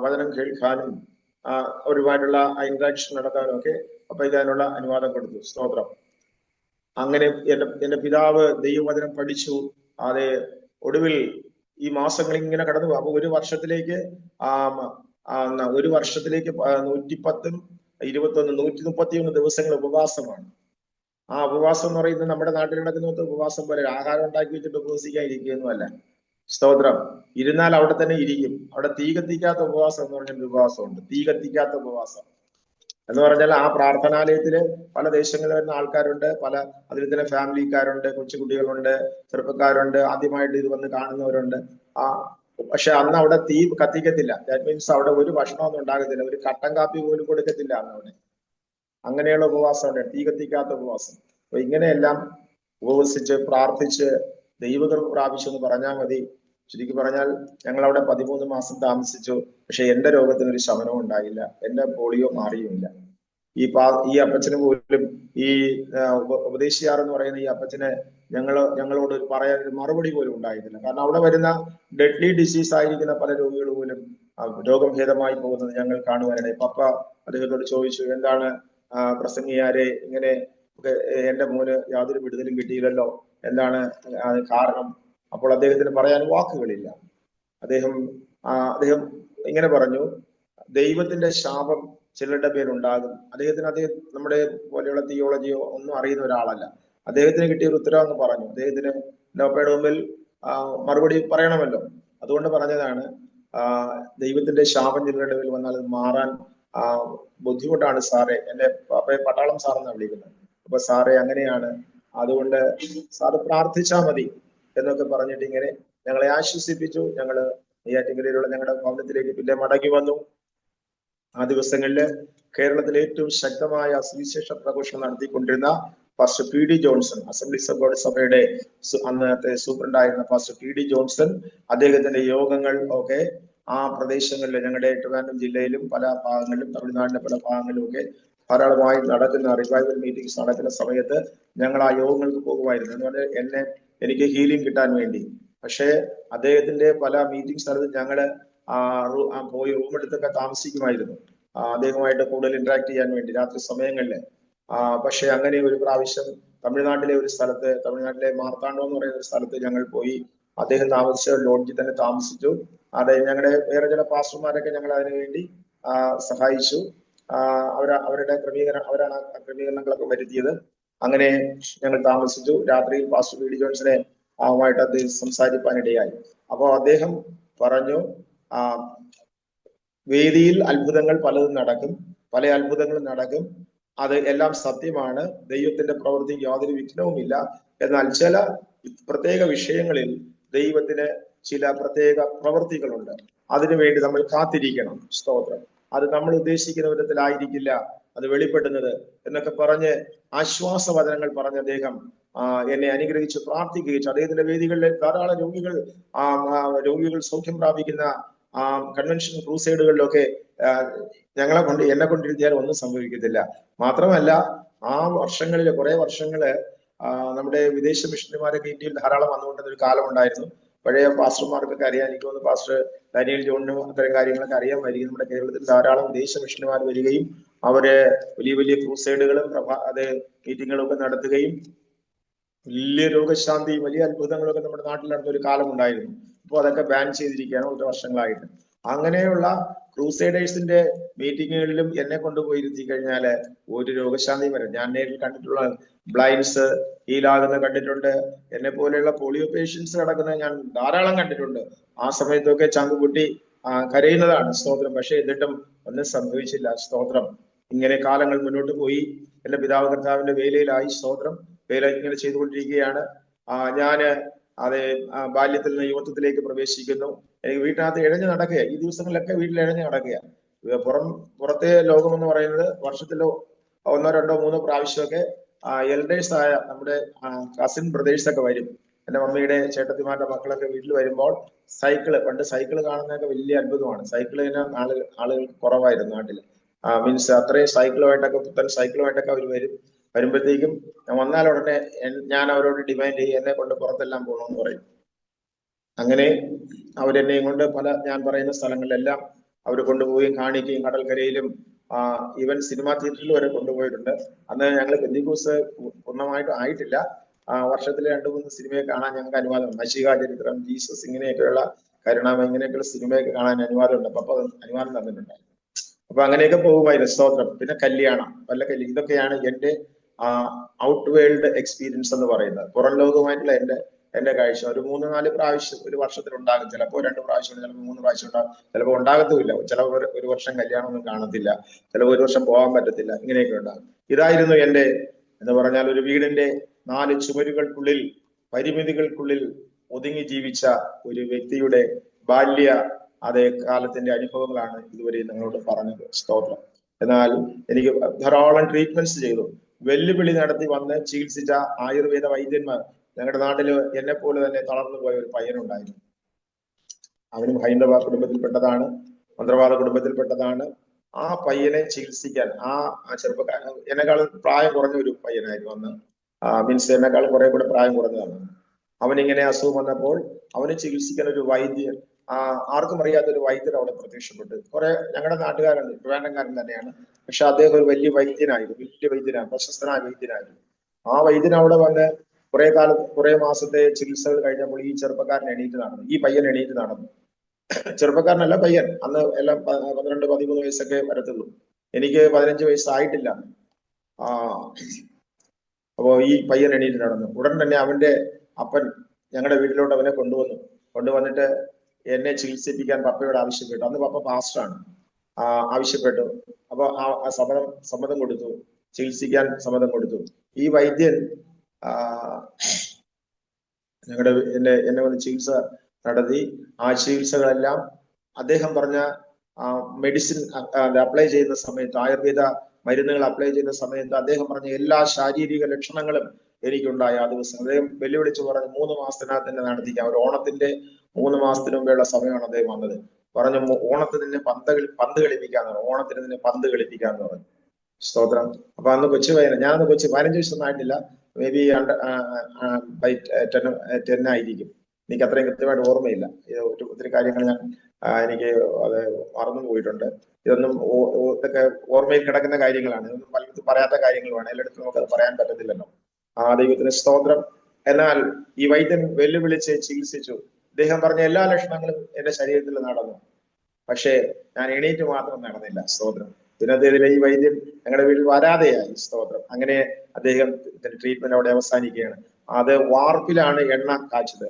വചനം കേൾക്കാനും അവരുമായിട്ടുള്ള ഇന്ററാക്ഷൻ നടത്താനും ഒക്കെ പപ്പയ്ക്ക് അതിനുള്ള അനുവാദം കൊടുത്തു. സ്തോത്രം. അങ്ങനെ എന്റെ പിതാവ് ദൈവവചനം പഠിച്ചു. അത് ഒടുവിൽ ഈ മാസങ്ങൾ ഇങ്ങനെ കടന്നു പോകും. അപ്പൊ ഒരു വർഷത്തിലേക്ക് 110, 21, 131 ദിവസങ്ങൾ ഉപവാസമാണ്. ആ ഉപവാസം എന്ന് പറയുന്നത് നമ്മുടെ നാട്ടിൽ നടക്കുന്ന ഉപവാസം പോലെ ആഹാരം ഉണ്ടാക്കി വെച്ചിട്ട് ഉപവസിക്കാൻ ഇരിക്കുകയൊന്നുമല്ല. സ്തോത്രം. ഇരുന്നാൽ അവിടെ തന്നെ ഇരിക്കും. അവിടെ തീ കത്തിക്കാത്ത ഉപവാസം എന്ന് പറഞ്ഞൊരു ഉപവാസമുണ്ട്. തീ കത്തിക്കാത്ത ഉപവാസം എന്ന് പറഞ്ഞാൽ ആ പ്രാർത്ഥനാലയത്തില് പല ദേശങ്ങളിൽ വരുന്ന ആൾക്കാരുണ്ട്, അതിൽ തന്നെ ഫാമിലിക്കാരുണ്ട്, കൊച്ചുകുട്ടികളുണ്ട്, ചെറുപ്പക്കാരുണ്ട്, ആദ്യമായിട്ട് ഇത് വന്ന് കാണുന്നവരുണ്ട്. പക്ഷെ അന്ന് അവിടെ തീ കത്തിക്കത്തില്ല. ദാറ്റ് മീൻസ് അവിടെ ഒരു ഭക്ഷണമൊന്നും ഉണ്ടാകത്തില്ല, ഒരു കട്ടൻ കാപ്പി പോലും കൊടുക്കത്തില്ല അന്ന് അവിടെ. അങ്ങനെയുള്ള ഉപവാസമുണ്ട്, തീ കത്തിക്കാത്ത ഉപവാസം. അപ്പൊ ഇങ്ങനെയെല്ലാം ഉപവസിച്ച് പ്രാർത്ഥിച്ച് ദൈവകൃപ പ്രാപിച്ചു എന്ന് പറഞ്ഞാൽ മതി. ശരിക്കും പറഞ്ഞാൽ ഞങ്ങൾ അവിടെ 13 മാസം താമസിച്ചു. പക്ഷെ എന്റെ രോഗത്തിന് ഒരു ശമനവും ഉണ്ടായില്ല, എന്റെ പോളിയോ മാറിയുമില്ല. ഈ അപ്പച്ചന് പോലും, ഈ ഉപദേശിയാർ എന്ന് പറയുന്ന ഈ അപ്പച്ചന് ഞങ്ങളോട് പറയാൻ ഒരു മറുപടി പോലും ഉണ്ടായിരുന്നില്ല. കാരണം അവിടെ വരുന്ന ഡെഡ്ലി ഡിസീസ് ആയിരിക്കുന്ന പല രോഗികൾ പോലും രോഗം ഭേദമായി പോകുന്നത് ഞങ്ങൾ കാണുവാനിടയായി. പപ്പ അദ്ദേഹത്തോട് ചോദിച്ചു, എന്താണ് പ്രസംഗിയാരെ ഇങ്ങനെ എന്റെ മോന് യാതൊരു വിടുതലും കിട്ടിയില്ലല്ലോ, എന്താണ് കാരണം? അപ്പോൾ അദ്ദേഹത്തിന് പറയാൻ വാക്കുകളില്ല. അദ്ദേഹം ഇങ്ങനെ പറഞ്ഞു, ദൈവത്തിന്റെ ശാപം ചിലരുടെ പേരുണ്ടാകും. അദ്ദേഹം നമ്മുടെ പോലെയുള്ള തിയോളജിയോ ഒന്നും അറിയുന്ന ഒരാളല്ല. അദ്ദേഹത്തിന് കിട്ടിയ ഒരു ഉത്തരം എന്ന് പറഞ്ഞു. അദ്ദേഹത്തിന് ലോപ്പയുടെ മുമ്പിൽ മറുപടി പറയണമല്ലോ, അതുകൊണ്ട് പറഞ്ഞതാണ്, ദൈവത്തിന്റെ ശാപം ചിലരുടെ പേരിൽ വന്നാൽ അത് മാറാൻ ബുദ്ധിമുട്ടാണ് സാറേ. എന്നെ പട്ടാളം സാറെന്നാണ് വിളിക്കുന്നത്. അപ്പൊ സാറേ അങ്ങനെയാണ്, അതുകൊണ്ട് സാറ് പ്രാർത്ഥിച്ചാൽ മതി എന്നൊക്കെ പറഞ്ഞിട്ട് ഇങ്ങനെ ഞങ്ങളെ ആശ്വസിപ്പിച്ചു. ഞങ്ങള് നെയ്യാറ്റിൻകരയിലുള്ള ഞങ്ങളുടെ ഭവനത്തിലേക്ക് പിന്നെ മടങ്ങി വന്നു. ആ ദിവസങ്ങളില് കേരളത്തിലെ ഏറ്റവും ശക്തമായ സുവിശേഷ പ്രഘോഷണം നടത്തിക്കൊണ്ടിരുന്ന pastor P D. Johnson, Assemblies of God സഭയുടെ അന്നത്തെ സൂപ്രണ്ടായിരുന്ന പാസ്റ്റർ പി.ഡി. ജോൺസൺ, അദ്ദേഹത്തിന്റെ യോഗങ്ങൾ ഒക്കെ ആ പ്രദേശങ്ങളിൽ, ഞങ്ങളുടെ ട്രിവാൻഡ്രം ജില്ലയിലും പല ഭാഗങ്ങളിലും തമിഴ്നാടിന്റെ പല ഭാഗങ്ങളിലും ഒക്കെ ധാരാളമായി നടക്കുന്ന റിവൈവൽ മീറ്റിംഗ്സ് നടക്കുന്ന സമയത്ത് ഞങ്ങൾ ആ യോഗങ്ങൾക്ക് പോകുമായിരുന്നു. എന്ന് പറഞ്ഞാൽ എനിക്ക് ഹീലിംഗ് കിട്ടാൻ വേണ്ടി. പക്ഷേ അദ്ദേഹത്തിന്റെ പല മീറ്റിംഗ്സ് നടത്തി ഞങ്ങള് പോയി റൂം എടുത്തൊക്കെ താമസിക്കുമായിരുന്നു, അദ്ദേഹവുമായിട്ട് കൂടുതൽ ഇന്ററാക്ട് ചെയ്യാൻ വേണ്ടി രാത്രി സമയങ്ങളിൽ. പക്ഷെ അങ്ങനെ ഒരു പ്രാവശ്യം തമിഴ്നാട്ടിലെ ഒരു സ്ഥലത്ത്, തമിഴ്നാട്ടിലെ മാർത്താണ്ഡം എന്ന് പറയുന്ന ഒരു സ്ഥലത്ത് ഞങ്ങൾ പോയി. അദ്ദേഹം താമസിച്ച ലോഡ്ജിൽ തന്നെ താമസിച്ചു. ഞങ്ങളുടെ വേറെ ചില പാസ്റ്റർമാരൊക്കെ ഞങ്ങൾ അതിനു വേണ്ടി സഹായിച്ചു. അവരുടെ അവരാണ് ആ ക്രമീകരണങ്ങളൊക്കെ വരുത്തിയത്. അങ്ങനെ ഞങ്ങൾ താമസിച്ചു. രാത്രിയിൽ പാസ്റ്റർ പി ഡി ജോൺസിനെ ആവുമായിട്ട് അദ്ദേഹം സംസാരിപ്പാനിടയായി. അപ്പോൾ അദ്ദേഹം പറഞ്ഞു, വേദിയിൽ അത്ഭുതങ്ങൾ പലതും നടക്കും, പല അത്ഭുതങ്ങളും നടക്കും, അത് എല്ലാം സത്യമാണ്, ദൈവത്തിന്റെ പ്രവൃത്തിക്ക് യാതൊരു വിഘ്നവുമില്ല. എന്നാൽ ചില പ്രത്യേക വിഷയങ്ങളിൽ ദൈവത്തിന് ചില പ്രത്യേക പ്രവൃത്തികളുണ്ട്, അതിനുവേണ്ടി നമ്മൾ കാത്തിരിക്കണം. സ്തോത്രം. അത് നമ്മൾ ഉദ്ദേശിക്കുന്ന വിധത്തിലായിരിക്കില്ല അത് വെളിപ്പെടുന്നത് എന്നൊക്കെ പറഞ്ഞ് ആശ്വാസവചനങ്ങൾ പറഞ്ഞ അദ്ദേഹം എന്നെ അനുഗ്രഹിച്ച് പ്രാർത്ഥിക്കുകയും അദ്ദേഹത്തിന്റെ വേദികളിലെ ധാരാളം രോഗികൾ സൗഖ്യം പ്രാപിക്കുന്ന കൺവെൻഷൻ ക്രൂസൈഡുകളിലൊക്കെ എന്നെ കൊണ്ടിരുത്തിയാൽ ഒന്നും സംഭവിക്കത്തില്ല. മാത്രമല്ല, ആ കുറെ വർഷങ്ങള് നമ്മുടെ വിദേശ മിഷണറിമാരൊക്കെ ഇന്ത്യയിൽ ധാരാളം വന്നുകൊണ്ടിരുന്ന ഒരു കാലം ഉണ്ടായിരുന്നു. പഴയ പാസ്റ്റർമാർക്കൊക്കെ അറിയാൻ, എനിക്ക് തോന്നുന്നു പാസ്റ്റർ ഡാനിയൽ ജോണിനും അത്തരം കാര്യങ്ങളൊക്കെ അറിയാമായിരിക്കും. നമ്മുടെ കേരളത്തിൽ ധാരാളം വിദേശ മിഷണറിമാർ വരികയും അവര് വലിയ വലിയ ക്രൂസൈഡുകളും മീറ്റിങ്ങുകളും ഒക്കെ നടത്തുകയും വലിയ രോഗശാന്തിയും വലിയ അത്ഭുതങ്ങളൊക്കെ നമ്മുടെ നാട്ടിൽ നടന്ന ഒരു കാലം ഉണ്ടായിരുന്നു. അപ്പോൾ അതൊക്കെ ബാൻ ചെയ്തിരിക്കുകയാണ് ഒരു വർഷങ്ങളായിട്ട്. അങ്ങനെയുള്ള ക്രൂസൈഡേഴ്സിന്റെ മീറ്റിങ്ങുകളിലും എന്നെ കൊണ്ടുപോയിരുത്തി കഴിഞ്ഞാല് ഒരു രോഗശാന്തിയും വരും. ഞാൻ നേരിൽ കണ്ടിട്ടുള്ള ബ്ലൈൻഡ്സ് ഹീലാകുന്ന കണ്ടിട്ടുണ്ട്. എന്നെ പോലെയുള്ള പോളിയോ പേഷ്യൻസ് കിടക്കുന്നത് ഞാൻ ധാരാളം കണ്ടിട്ടുണ്ട്. ആ സമയത്തൊക്കെ ചങ്കുകുട്ടി കരയുന്നതാണ്. സ്തോത്രം. പക്ഷെ എന്നിട്ടും ഒന്നും സംഭവിച്ചില്ല. സ്തോത്രം. ഇങ്ങനെ കാലങ്ങൾ മുന്നോട്ട് പോയി. എന്റെ പിതാവ് കർത്താവിന്റെ വേലയിലായി. സ്തോത്രം. വേല ഇങ്ങനെ ചെയ്തുകൊണ്ടിരിക്കുകയാണ്. ഞാന് ബാല്യത്തിൽ നിന്ന് യുവത്വത്തിലേക്ക് പ്രവേശിക്കുന്നു. എനിക്ക് വീട്ടിനകത്ത് ഇഴഞ്ഞു നടക്കുക. ഈ ദിവസങ്ങളിലൊക്കെ വീട്ടിൽ ഇഴഞ്ഞു നടക്കുക. പുറത്തെ ലോകം എന്ന് പറയുന്നത് വർഷത്തിലോ 1, 2, 3 പ്രാവശ്യമൊക്കെ എൽഡേഴ്സ് ആയ നമ്മുടെ കസിൻ ബ്രദേഴ്സ് ഒക്കെ വരും. എന്റെ മമ്മിയുടെ ചേട്ടത്തിമാരുടെ മക്കളൊക്കെ വീട്ടിൽ വരുമ്പോൾ പണ്ട് സൈക്കിള് കാണുന്നതൊക്കെ വലിയ അത്ഭുതമാണ്. സൈക്കിളിന് ആളുകൾ കുറവായിരുന്നു നാട്ടിൽ. മീൻസ് അത്രയും സൈക്കിളുമായിട്ടൊക്കെ, പുത്തൻ സൈക്കിളുമായിട്ടൊക്കെ അവർ വരുമ്പോഴത്തേക്കും വന്നാൽ ഉടനെ ഞാൻ അവരോട് ഡിമാൻഡ് ചെയ്യും, എന്നെ കൊണ്ട് പുറത്തെല്ലാം പോകണമെന്ന് പറയും. അങ്ങനെ അവരെന്നെയും കൊണ്ട് ഞാൻ പറയുന്ന സ്ഥലങ്ങളിലെല്ലാം അവർ കൊണ്ടുപോവുകയും കാണിക്കുകയും കടൽക്കരയിലും ഈവൻ സിനിമാ തിയേറ്ററിൽ വരെ കൊണ്ടുപോയിട്ടുണ്ട്. അന്ന് ഞങ്ങൾ പെന്തിക്കോസ് പൂർണ്ണമായിട്ടും ആയിട്ടില്ല. വർഷത്തിലെ 2-3 സിനിമയെ കാണാൻ ഞങ്ങൾക്ക് അനുവാദം. മശിഹ ചരിത്രം, ജീസസ്, ഇങ്ങനെയൊക്കെയുള്ള കരുണാമ, ഇങ്ങനെയൊക്കെയുള്ള സിനിമയൊക്കെ കാണാൻ അനുവാദമുണ്ട്. അപ്പൊ അനുവാദം തന്നിട്ടുണ്ടായിരുന്നു. അപ്പൊ അങ്ങനെയൊക്കെ പോകുമായിരുന്നു. സ്തോത്രം. പിന്നെ കല്യാണം, ഇതൊക്കെയാണ് എന്റെ ഔട്ട് വേൾഡ് എക്സ്പീരിയൻസ് എന്ന് പറയുന്നത്. പുറം ലോകവുമായിട്ടുള്ള എന്റെ കാഴ്ച. ഒരു 3-4 പ്രാവശ്യം ഒരു വർഷത്തിൽ ഉണ്ടാകും. ചിലപ്പോൾ 2 പ്രാവശ്യം, ചിലപ്പോൾ 3 പ്രാവശ്യം ഉണ്ടാകും. ചിലപ്പോൾ ഉണ്ടാകത്തുമില്ല. ചിലപ്പോൾ ഒരു വർഷം കല്യാണമൊന്നും കാണത്തില്ല. ചിലപ്പോൾ ഒരു വർഷം പോകാൻ പറ്റത്തില്ല. ഇങ്ങനെയൊക്കെ ഉണ്ടാകും. ഇതായിരുന്നു എന്റെ എന്ന് പറഞ്ഞാൽ ഒരു വീടിന്റെ 4 ചുമരുകൾക്കുള്ളിൽ, പരിമിതികൾക്കുള്ളിൽ ഒതുങ്ങി ജീവിച്ച ഒരു വ്യക്തിയുടെ കാലത്തിന്റെ അനുഭവങ്ങളാണ് ഇതുവരെ നിങ്ങളോട് പറഞ്ഞത്. സ്തോത്രം. എന്നാൽ എനിക്ക് ധാരാളം ട്രീറ്റ്മെന്റ്സ് ചെയ്തു, വെല്ലുവിളി നടത്തി വന്ന് ചികിത്സിച്ച ആയുർവേദ വൈദ്യന്മാർ. ഞങ്ങളുടെ നാട്ടില് എന്നെ പോലെ തന്നെ തളർന്നു പോയ ഒരു പയ്യനുണ്ടായിരുന്നു. അവനും ഹൈന്ദവ കുടുംബത്തിൽപ്പെട്ടതാണ്, മന്ത്രവാദ കുടുംബത്തിൽപ്പെട്ടതാണ്. ആ പയ്യനെ ചികിത്സിക്കാൻ ചെറുപ്പക്കാരൻ, എന്നെക്കാളും പ്രായം കുറഞ്ഞ ഒരു പയ്യനായിരുന്നു അന്ന്. മീൻസ് എന്നെക്കാൾ കുറെ കൂടെ പ്രായം കുറഞ്ഞതാണ്. അവനിങ്ങനെ അസുഖം വന്നപ്പോൾ അവനെ ചികിത്സിക്കാൻ ഒരു വൈദ്യൻ, ആർക്കും അറിയാത്ത ഒരു വൈദ്യൻ അവിടെ പ്രത്യക്ഷപ്പെട്ടു. ഞങ്ങളുടെ നാട്ടുകാരുണ്ട്, ട്രിവാൻഡ്രംകാരൻ തന്നെയാണ്. പക്ഷെ അദ്ദേഹം ഒരു വലിയ വൈദ്യനാണ്, പ്രശസ്തനായ വൈദ്യനായിരുന്നു. ആ വൈദ്യൻ അവിടെ വന്ന് കുറെ മാസത്തെ ചികിത്സകൾ കഴിഞ്ഞപ്പോൾ ഈ പയ്യൻ എണീറ്റ് നടന്നു. ചെറുപ്പക്കാരനല്ല, പയ്യൻ. അന്ന് എല്ലാം 12-13 വയസ്സൊക്കെ വരത്തുള്ളൂ. എനിക്ക് 15 വയസ്സായിട്ടില്ല. അപ്പോ ഈ പയ്യൻ എണീറ്റ് നടന്നു. ഉടൻ തന്നെ അവന്റെ അപ്പൻ ഞങ്ങളുടെ വീട്ടിലോട്ട് അവനെ കൊണ്ടുവന്നിട്ട് എന്നെ ചികിത്സിപ്പിക്കാൻ പപ്പയോട് ആവശ്യപ്പെട്ടു. അന്ന് പപ്പ പാസ്റ്ററാണ്. ആവശ്യപ്പെട്ടു. അപ്പൊ സമ്മതം കൊടുത്തു, ചികിത്സിക്കാൻ സമ്മതം കൊടുത്തു. ഈ വൈദ്യൻ എന്നെ വന്ന് ചികിത്സ നടത്തി. ആ ചികിത്സകളെല്ലാം അദ്ദേഹം പറഞ്ഞ മെഡിസിൻ അപ്ലൈ ചെയ്യുന്ന സമയത്ത്, ആയുർവേദ മരുന്നുകൾ അപ്ലൈ ചെയ്യുന്ന സമയത്ത് അദ്ദേഹം പറഞ്ഞ എല്ലാ ശാരീരിക ലക്ഷണങ്ങളും എനിക്കുണ്ടായ ആ ദിവസം. അദ്ദേഹം വെല്ലുവിളിച്ച് പറഞ്ഞു 3 മാസത്തിനകത്ത് തന്നെ നടത്തിക്കാം. ഒരു ഓണത്തിന്റെ 3 മാസത്തിന് മുമ്പേയുള്ള സമയമാണ് അദ്ദേഹം വന്നത്. പറഞ്ഞു ഓണത്തിന് തന്നെ പന്ത് കളിപ്പിക്കാന്ന് പറഞ്ഞു. ഓണത്തിന് തന്നെ പന്ത് കളിപ്പിക്കാന്ന് പറഞ്ഞു. സ്തോത്രം. അപ്പൊ അന്ന് ഞാനന്ന് 15 വയസ്സൊന്നും ആയിട്ടില്ല. മേ ബി 10 ആയിരിക്കും. എനിക്ക് അത്രയും കൃത്യമായിട്ട് ഓർമ്മയില്ല. ഒത്തിരി കാര്യങ്ങൾ എനിക്ക് അത് മറന്നു പോയിട്ടുണ്ട്. ഇതൊക്കെ ഓർമ്മയിൽ കിടക്കുന്ന കാര്യങ്ങളാണ്. ഇതൊന്നും പലയിടത്തും പറയാത്ത കാര്യങ്ങളുമാണ്. എല്ലായിടത്തും നമുക്ക് അത് പറയാൻ പറ്റത്തില്ലല്ലോ. ദൈവത്തിന് സ്തോത്രം. എന്നാൽ ഈ വൈദ്യൻ വെല്ലുവിളിച്ച് ചികിത്സിച്ചു. അദ്ദേഹം പറഞ്ഞ എല്ലാ ലക്ഷണങ്ങളും എന്റെ ശരീരത്തിൽ നടന്നു. പക്ഷേ ഞാൻ എണീറ്റ് മാത്രം നടന്നില്ല. സ്തോത്രം. ദിനത്തേതിലെ ഈ വൈദ്യൻ ഞങ്ങളുടെ വീട്ടിൽ വരാതെയായി. സ്തോത്രം. അങ്ങനെ അദ്ദേഹം ട്രീറ്റ്മെന്റ് അവിടെ അവസാനിക്കുകയാണ്. അത് വാർപ്പിലാണ് എണ്ണ കാച്ചത്.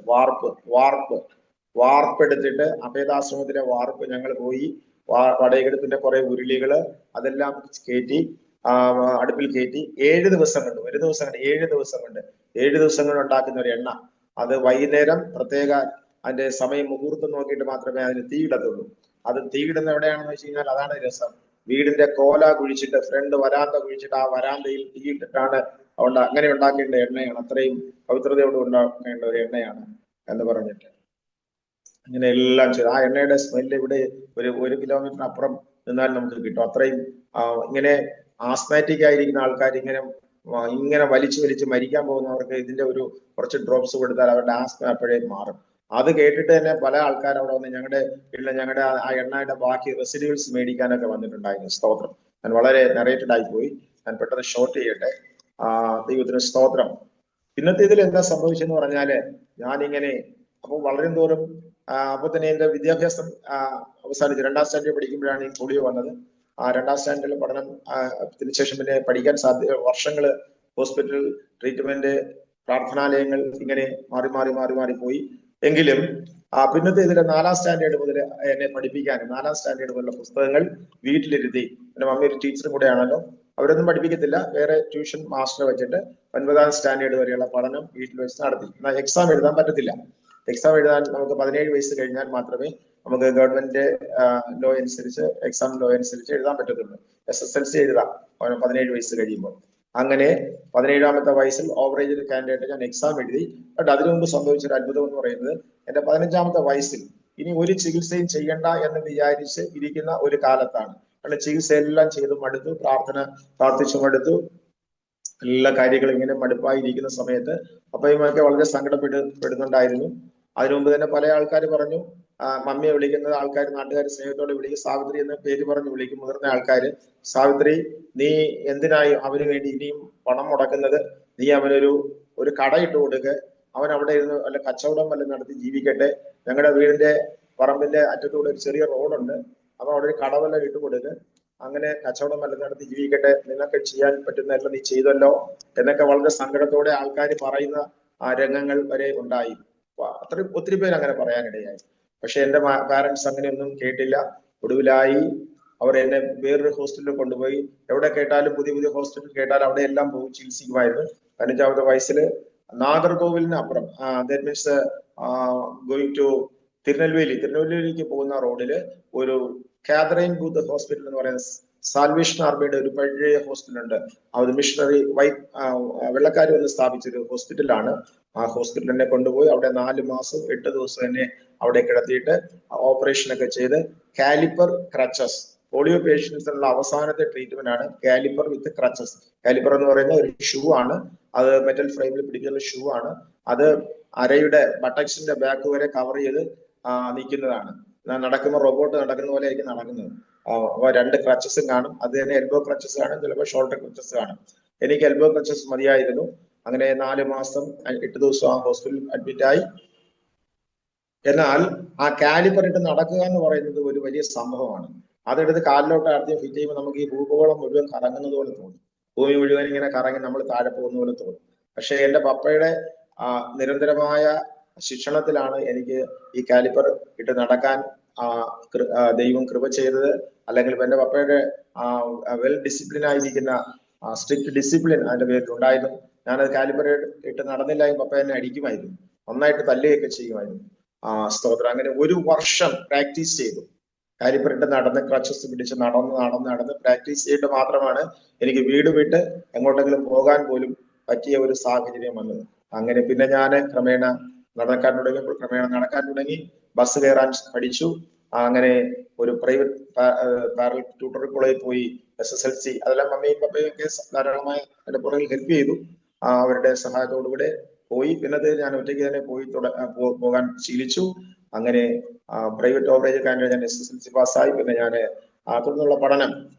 വാർപ്പ് എടുത്തിട്ട് അഭേദാശ്രമത്തിലെ വാർപ്പ് ഞങ്ങൾ പോയി വടയകെടുപ്പിന്റെ കുറെ ഉരുളികള് അതെല്ലാം കയറ്റി അടുപ്പിൽ കയറ്റി 7 ദിവസം കൊണ്ട്, ഒരു ദിവസം കൊണ്ട് 7 ദിവസം കൊണ്ട് ഉണ്ടാക്കുന്ന ഒരു എണ്ണ. അത് വൈകുന്നേരം പ്രത്യേക അതിന്റെ സമയം മുഹൂർത്തം നോക്കിയിട്ട് മാത്രമേ അതിന് തീയിടത്തുള്ളൂ. അത് തീയിടുന്ന എവിടെയാണെന്ന് വെച്ച് കഴിഞ്ഞാൽ അതാണ് രസം. വീടിന്റെ കോല കുഴിച്ചിട്ട്, ഫ്രണ്ട് വരാന്ത കുഴിച്ചിട്ട് ആ വരാന്തയിൽ തീയിട്ടിട്ടാണ് അങ്ങനെ ഉണ്ടാക്കേണ്ട എണ്ണയാണ്. അത്രയും പവിത്രതയോട് ഉണ്ടാക്കേണ്ട ഒരു എണ്ണയാണ് എന്ന് പറഞ്ഞിട്ട് അങ്ങനെ എല്ലാം ചെയ്തു. ആ എണ്ണയുടെ സ്മെല്ല് ഇവിടെ ഒരു കിലോമീറ്റർ അപ്പുറം നിന്നാൽ നമുക്ക് കിട്ടും. അത്രയും ഇങ്ങനെ ആസ്മാറ്റിക് ആയിരിക്കുന്ന ആൾക്കാർ ഇങ്ങനെ വലിച്ചു മരിക്കാൻ പോകുന്നവർക്ക് ഇതിന്റെ കുറച്ച് ഡ്രോപ്സ് കൊടുത്താൽ അവരുടെ ആസ്മ അപ്പോഴേ മാറും. അത് കേട്ടിട്ട് തന്നെ പല ആൾക്കാർ അവിടെ വന്ന് ഞങ്ങളുടെ ആ എണ്ണയുടെ ബാക്കി റെസിഡ്യൂൾസ് മേടിക്കാനൊക്കെ വന്നിട്ടുണ്ടായിരുന്നു. സ്തോത്രം. ഞാൻ വളരെ നറേറ്റഡ് ആയി പോയി. ഞാൻ പെട്ടെന്ന് ഷോർട്ട് ചെയ്യട്ടെ. ദൈവത്തിന് സ്തോത്രം. ഇന്നത്തെ ഇതിൽ എന്താ സംഭവിച്ചെന്ന് പറഞ്ഞാല് ഞാനിങ്ങനെ അപ്പൊ വളരെ തോറും അപ്പൊ തന്നെ എന്റെ വിദ്യാഭ്യാസം അവസാനിച്ചു. 2ാം സ്റ്റാൻഡേർഡ് പഠിക്കുമ്പോഴാണ് ഈ പോളിയോ വന്നത്. ആ 2ാം സ്റ്റാൻഡേർഡിൽ പഠനം ശേഷം പിന്നെ പഠിക്കാൻ വർഷങ്ങള് ഹോസ്പിറ്റൽ ട്രീറ്റ്മെന്റ്, പ്രാർത്ഥനാലയങ്ങൾ ഇങ്ങനെ മാറി പോയി. എങ്കിലും പിന്നത്തെ ഇതിലെ 4ാം സ്റ്റാൻഡേർഡ് മുതൽ എന്നെ പഠിപ്പിക്കാനും 4ാം സ്റ്റാൻഡേർഡ് മുതലുള്ള പുസ്തകങ്ങൾ വീട്ടിലിരുത്തി. എന്റെ മമ്മി ഒരു ടീച്ചറും കൂടെയാണല്ലോ. അവരൊന്നും പഠിപ്പിക്കത്തില്ല, വേറെ ട്യൂഷൻ മാസ്റ്ററെ വെച്ചിട്ട് 9ാം സ്റ്റാൻഡേർഡ് വരെയുള്ള പഠനം വീട്ടിൽ വെച്ച് നടത്തി. എന്നാൽ എക്സാം എഴുതാൻ പറ്റത്തില്ല. എക്സാം എഴുതാൻ നമുക്ക് 17 വയസ്സ് കഴിഞ്ഞാൽ മാത്രമേ നമുക്ക് ഗവൺമെന്റ് ലോ അനുസരിച്ച്, എക്സാം ലോ അനുസരിച്ച് എഴുതാൻ പറ്റത്തുള്ളൂ. SSLC എഴുതാം 17 വയസ്സ് കഴിയുമ്പോൾ. അങ്ങനെ 17ാമത്തെ വയസ്സിൽ ഓവറേജ് കാൻഡിഡേറ്റ് ഞാൻ എക്സാം എഴുതി. ബട്ട് അതിനു മുമ്പ് സംഭവിച്ചൊരു അത്ഭുതം എന്ന് പറയുന്നത്, എന്റെ 15ാമത്തെ വയസ്സിൽ ഇനി ഒരു ചികിത്സയും ചെയ്യണ്ട എന്ന് വിചാരിച്ച് ഇരിക്കുന്ന ഒരു കാലത്താണ്. കാരണം ചികിത്സ എല്ലാം ചെയ്തു മടുത്തു, പ്രാർത്ഥിച്ചു മടുത്തു, എല്ലാ കാര്യങ്ങളും ഇങ്ങനെ മടുപ്പായിരിക്കുന്ന സമയത്ത് അപ്പയുമൊക്കെ വളരെ സങ്കടപ്പെടുന്നുണ്ടായിരുന്നു. അതിനു മുമ്പ് തന്നെ പല ആൾക്കാർ പറഞ്ഞു, മമ്മിയെ വിളിക്കുന്നത് ആൾക്കാർ, നാട്ടുകാർ സ്നേഹത്തോടെ വിളിക്കും, സാവിത്രി എന്ന പേര് പറഞ്ഞ് വിളിക്കും. മുതിർന്ന ആൾക്കാര്, സാവിത്രി നീ എന്തിനായി അവന് വേണ്ടി ഇനിയും പണം മുടക്കുന്നത്? നീ അവനൊരു കട ഇട്ട് കൊടുക്ക്, അവൻ അവിടെ ഇരുന്ന് വല്ല കച്ചവടം വല്ലതും നടത്തി ജീവിക്കട്ടെ. ഞങ്ങളുടെ വീടിന്റെ പറമ്പിന്റെ അറ്റത്തൂടെ ഒരു ചെറിയ റോഡുണ്ട്, അപ്പൊ അവിടെ ഒരു കട വല്ലതും ഇട്ട് കൊടുക്ക്, അങ്ങനെ കച്ചവടം വല്ലതും നടത്തി ജീവിക്കട്ടെ, നിനക്ക് ചെയ്യാൻ പറ്റുന്നതെല്ലാം നീ ചെയ്തല്ലോ എന്നൊക്കെ വളരെ സങ്കടത്തോടെ ആൾക്കാർ പറയുന്ന രംഗങ്ങൾ വരെ ഉണ്ടായി. അത്രയും ഒത്തിരി പേര് അങ്ങനെ പറയാനിടയായി. പക്ഷെ എന്റെ പാരന്റ്സ് അങ്ങനെയൊന്നും കേട്ടില്ല. ഒടുവിലായി അവർ എന്നെ വേറൊരു ഹോസ്പിറ്റലിൽ കൊണ്ടുപോയി. എവിടെ കേട്ടാലും, പുതിയ ഹോസ്പിറ്റൽ കേട്ടാൽ അവിടെ എല്ലാം പോയി ചികിത്സിക്കുമായിരുന്നു. 15ാമത്തെ വയസ്സിൽ നാഗർകോവിലിന് അപ്പുറം, ദാറ്റ് മീൻസ് ഗോയിങ് ടു തിരുനെൽവേലിക്ക് പോകുന്ന റോഡില് ഒരു കാതറൈൻ ബൂത്ത് ഹോസ്പിറ്റൽ എന്ന് പറയുന്ന സാൽവേഷൻ ആർമിയുടെ ഒരു പഴയ ഹോസ്പിറ്റൽ ഉണ്ട്. അത് മിഷണറി വെള്ളക്കാർ വന്ന് സ്ഥാപിച്ചൊരു ഹോസ്പിറ്റലാണ്. ആ ഹോസ്പിറ്റലിനെ കൊണ്ടുപോയി അവിടെ 4 മാസം 8 ദിവസം എന്നെ അവിടെ കിടത്തിയിട്ട് ഓപ്പറേഷൻ ഒക്കെ ചെയ്ത് കാലിപ്പർ ക്രച്ചസ്, പോളിയോ പേഷ്യൻസിനുള്ള അവസാനത്തെ ട്രീറ്റ്മെന്റ് ആണ് കാലിപ്പർ വിത്ത് ക്രച്ചസ്. കാലിപ്പർ എന്ന് പറയുന്ന ഒരു ഷൂ ആണ്. അത് മെറ്റൽ ഫ്രെയിമിൽ പിടിക്കുന്ന ഷൂ ആണ്. അത് അരയുടെ ബട്ടക്സിന്റെ ബാക്ക് വരെ കവർ ചെയ്ത് നിൽക്കുന്നതാണ്. നടക്കുമ്പോൾ റോബോട്ട് നടക്കുന്ന പോലെ ആയിരിക്കും നടക്കുന്നത്. 2 ക്രച്ചസും കാണും. അത് തന്നെ എൽബോ ക്രച്ചസ് കാണും, ചിലപ്പോൾ ഷോൾഡർ ക്രച്ചസ് കാണും. എനിക്ക് എൽബോ ക്രച്ചസ് മതിയായിരുന്നു. അങ്ങനെ 4 മാസം 8 ദിവസം ആ ഹോസ്പിറ്റലിൽ അഡ്മിറ്റ് ആയി. എന്നാൽ ആ കാലിപ്പർ ഇട്ട് നടക്കുക എന്ന് പറയുന്നത് ഒരു വലിയ സംഭവമാണ്. അതെടുത്ത് കാലിലോട്ട് ആദ്യം ഫിറ്റ് ചെയ്യുമ്പോൾ നമുക്ക് ഈ ഭൂഗോളം മുഴുവൻ കറങ്ങുന്നത് പോലെ തോന്നും. ഭൂമി മുഴുവൻ ഇങ്ങനെ കറങ്ങി നമ്മൾ താഴെ പോകുന്ന പോലെ തോന്നും. പക്ഷെ എന്റെ പപ്പയുടെ നിരന്തരമായ ശിക്ഷണത്തിലാണ് എനിക്ക് ഈ കാലിപ്പർ ഇട്ട് നടക്കാൻ ദൈവം കൃപ ചെയ്തത്. അല്ലെങ്കിൽ എന്റെ പപ്പയുടെ വെൽ ഡിസിപ്ലിൻ ആയിരിക്കുന്ന സ്ട്രിക്റ്റ് ഡിസിപ്ലിൻ അതിന്റെ പേരിൽ ഉണ്ടായിരുന്നു. ഞാനത് കാലിപ്പർ ഇട്ട് നടന്നില്ല എങ്കിൽ പപ്പ എന്നെ അടിക്കുമായിരുന്നു, നന്നായിട്ട് തല്ലുകയൊക്കെ ചെയ്യുമായിരുന്നു. സ്തോത്രം. അങ്ങനെ 1 വർഷം പ്രാക്ടീസ് ചെയ്തു. കാലിപ്പർ ഇട്ട് നടന്ന് ക്രച്ചസ് പിടിച്ച് നടന്ന് പ്രാക്ടീസ് ചെയ്തിട്ട് മാത്രമാണ് എനിക്ക് വീട് വിട്ട് എങ്ങോട്ടെങ്കിലും പോകാൻ പോലും പറ്റിയ ഒരു സാഹചര്യം വന്നത്. അങ്ങനെ പിന്നെ ഞാൻ ക്രമേണ നടക്കാൻ തുടങ്ങി, ബസ് കയറാൻ പഠിച്ചു. അങ്ങനെ ഒരു പ്രൈവറ്റ് പാരലൽ ട്യൂട്ടർ കോളേജിൽ പോയി SSLC. അതെല്ലാം മമ്മിയും പപ്പയും ഒക്കെ ധാരാളമായി എന്റെ പുറകിൽ ഹെൽപ്പ് ചെയ്തു. അവരുടെ സഹായത്തോടുകൂടെ പോയി. പിന്നത് ഞാൻ ഒറ്റയ്ക്ക് തന്നെ പോകാൻ ശീലിച്ചു. അങ്ങനെ പ്രൈവറ്റ് ഓവറേജ് കാൻഡിഡേറ്റ് ഞാൻ SSLC പാസ്സായി. പിന്നെ ഞാൻ തുടർന്നുള്ള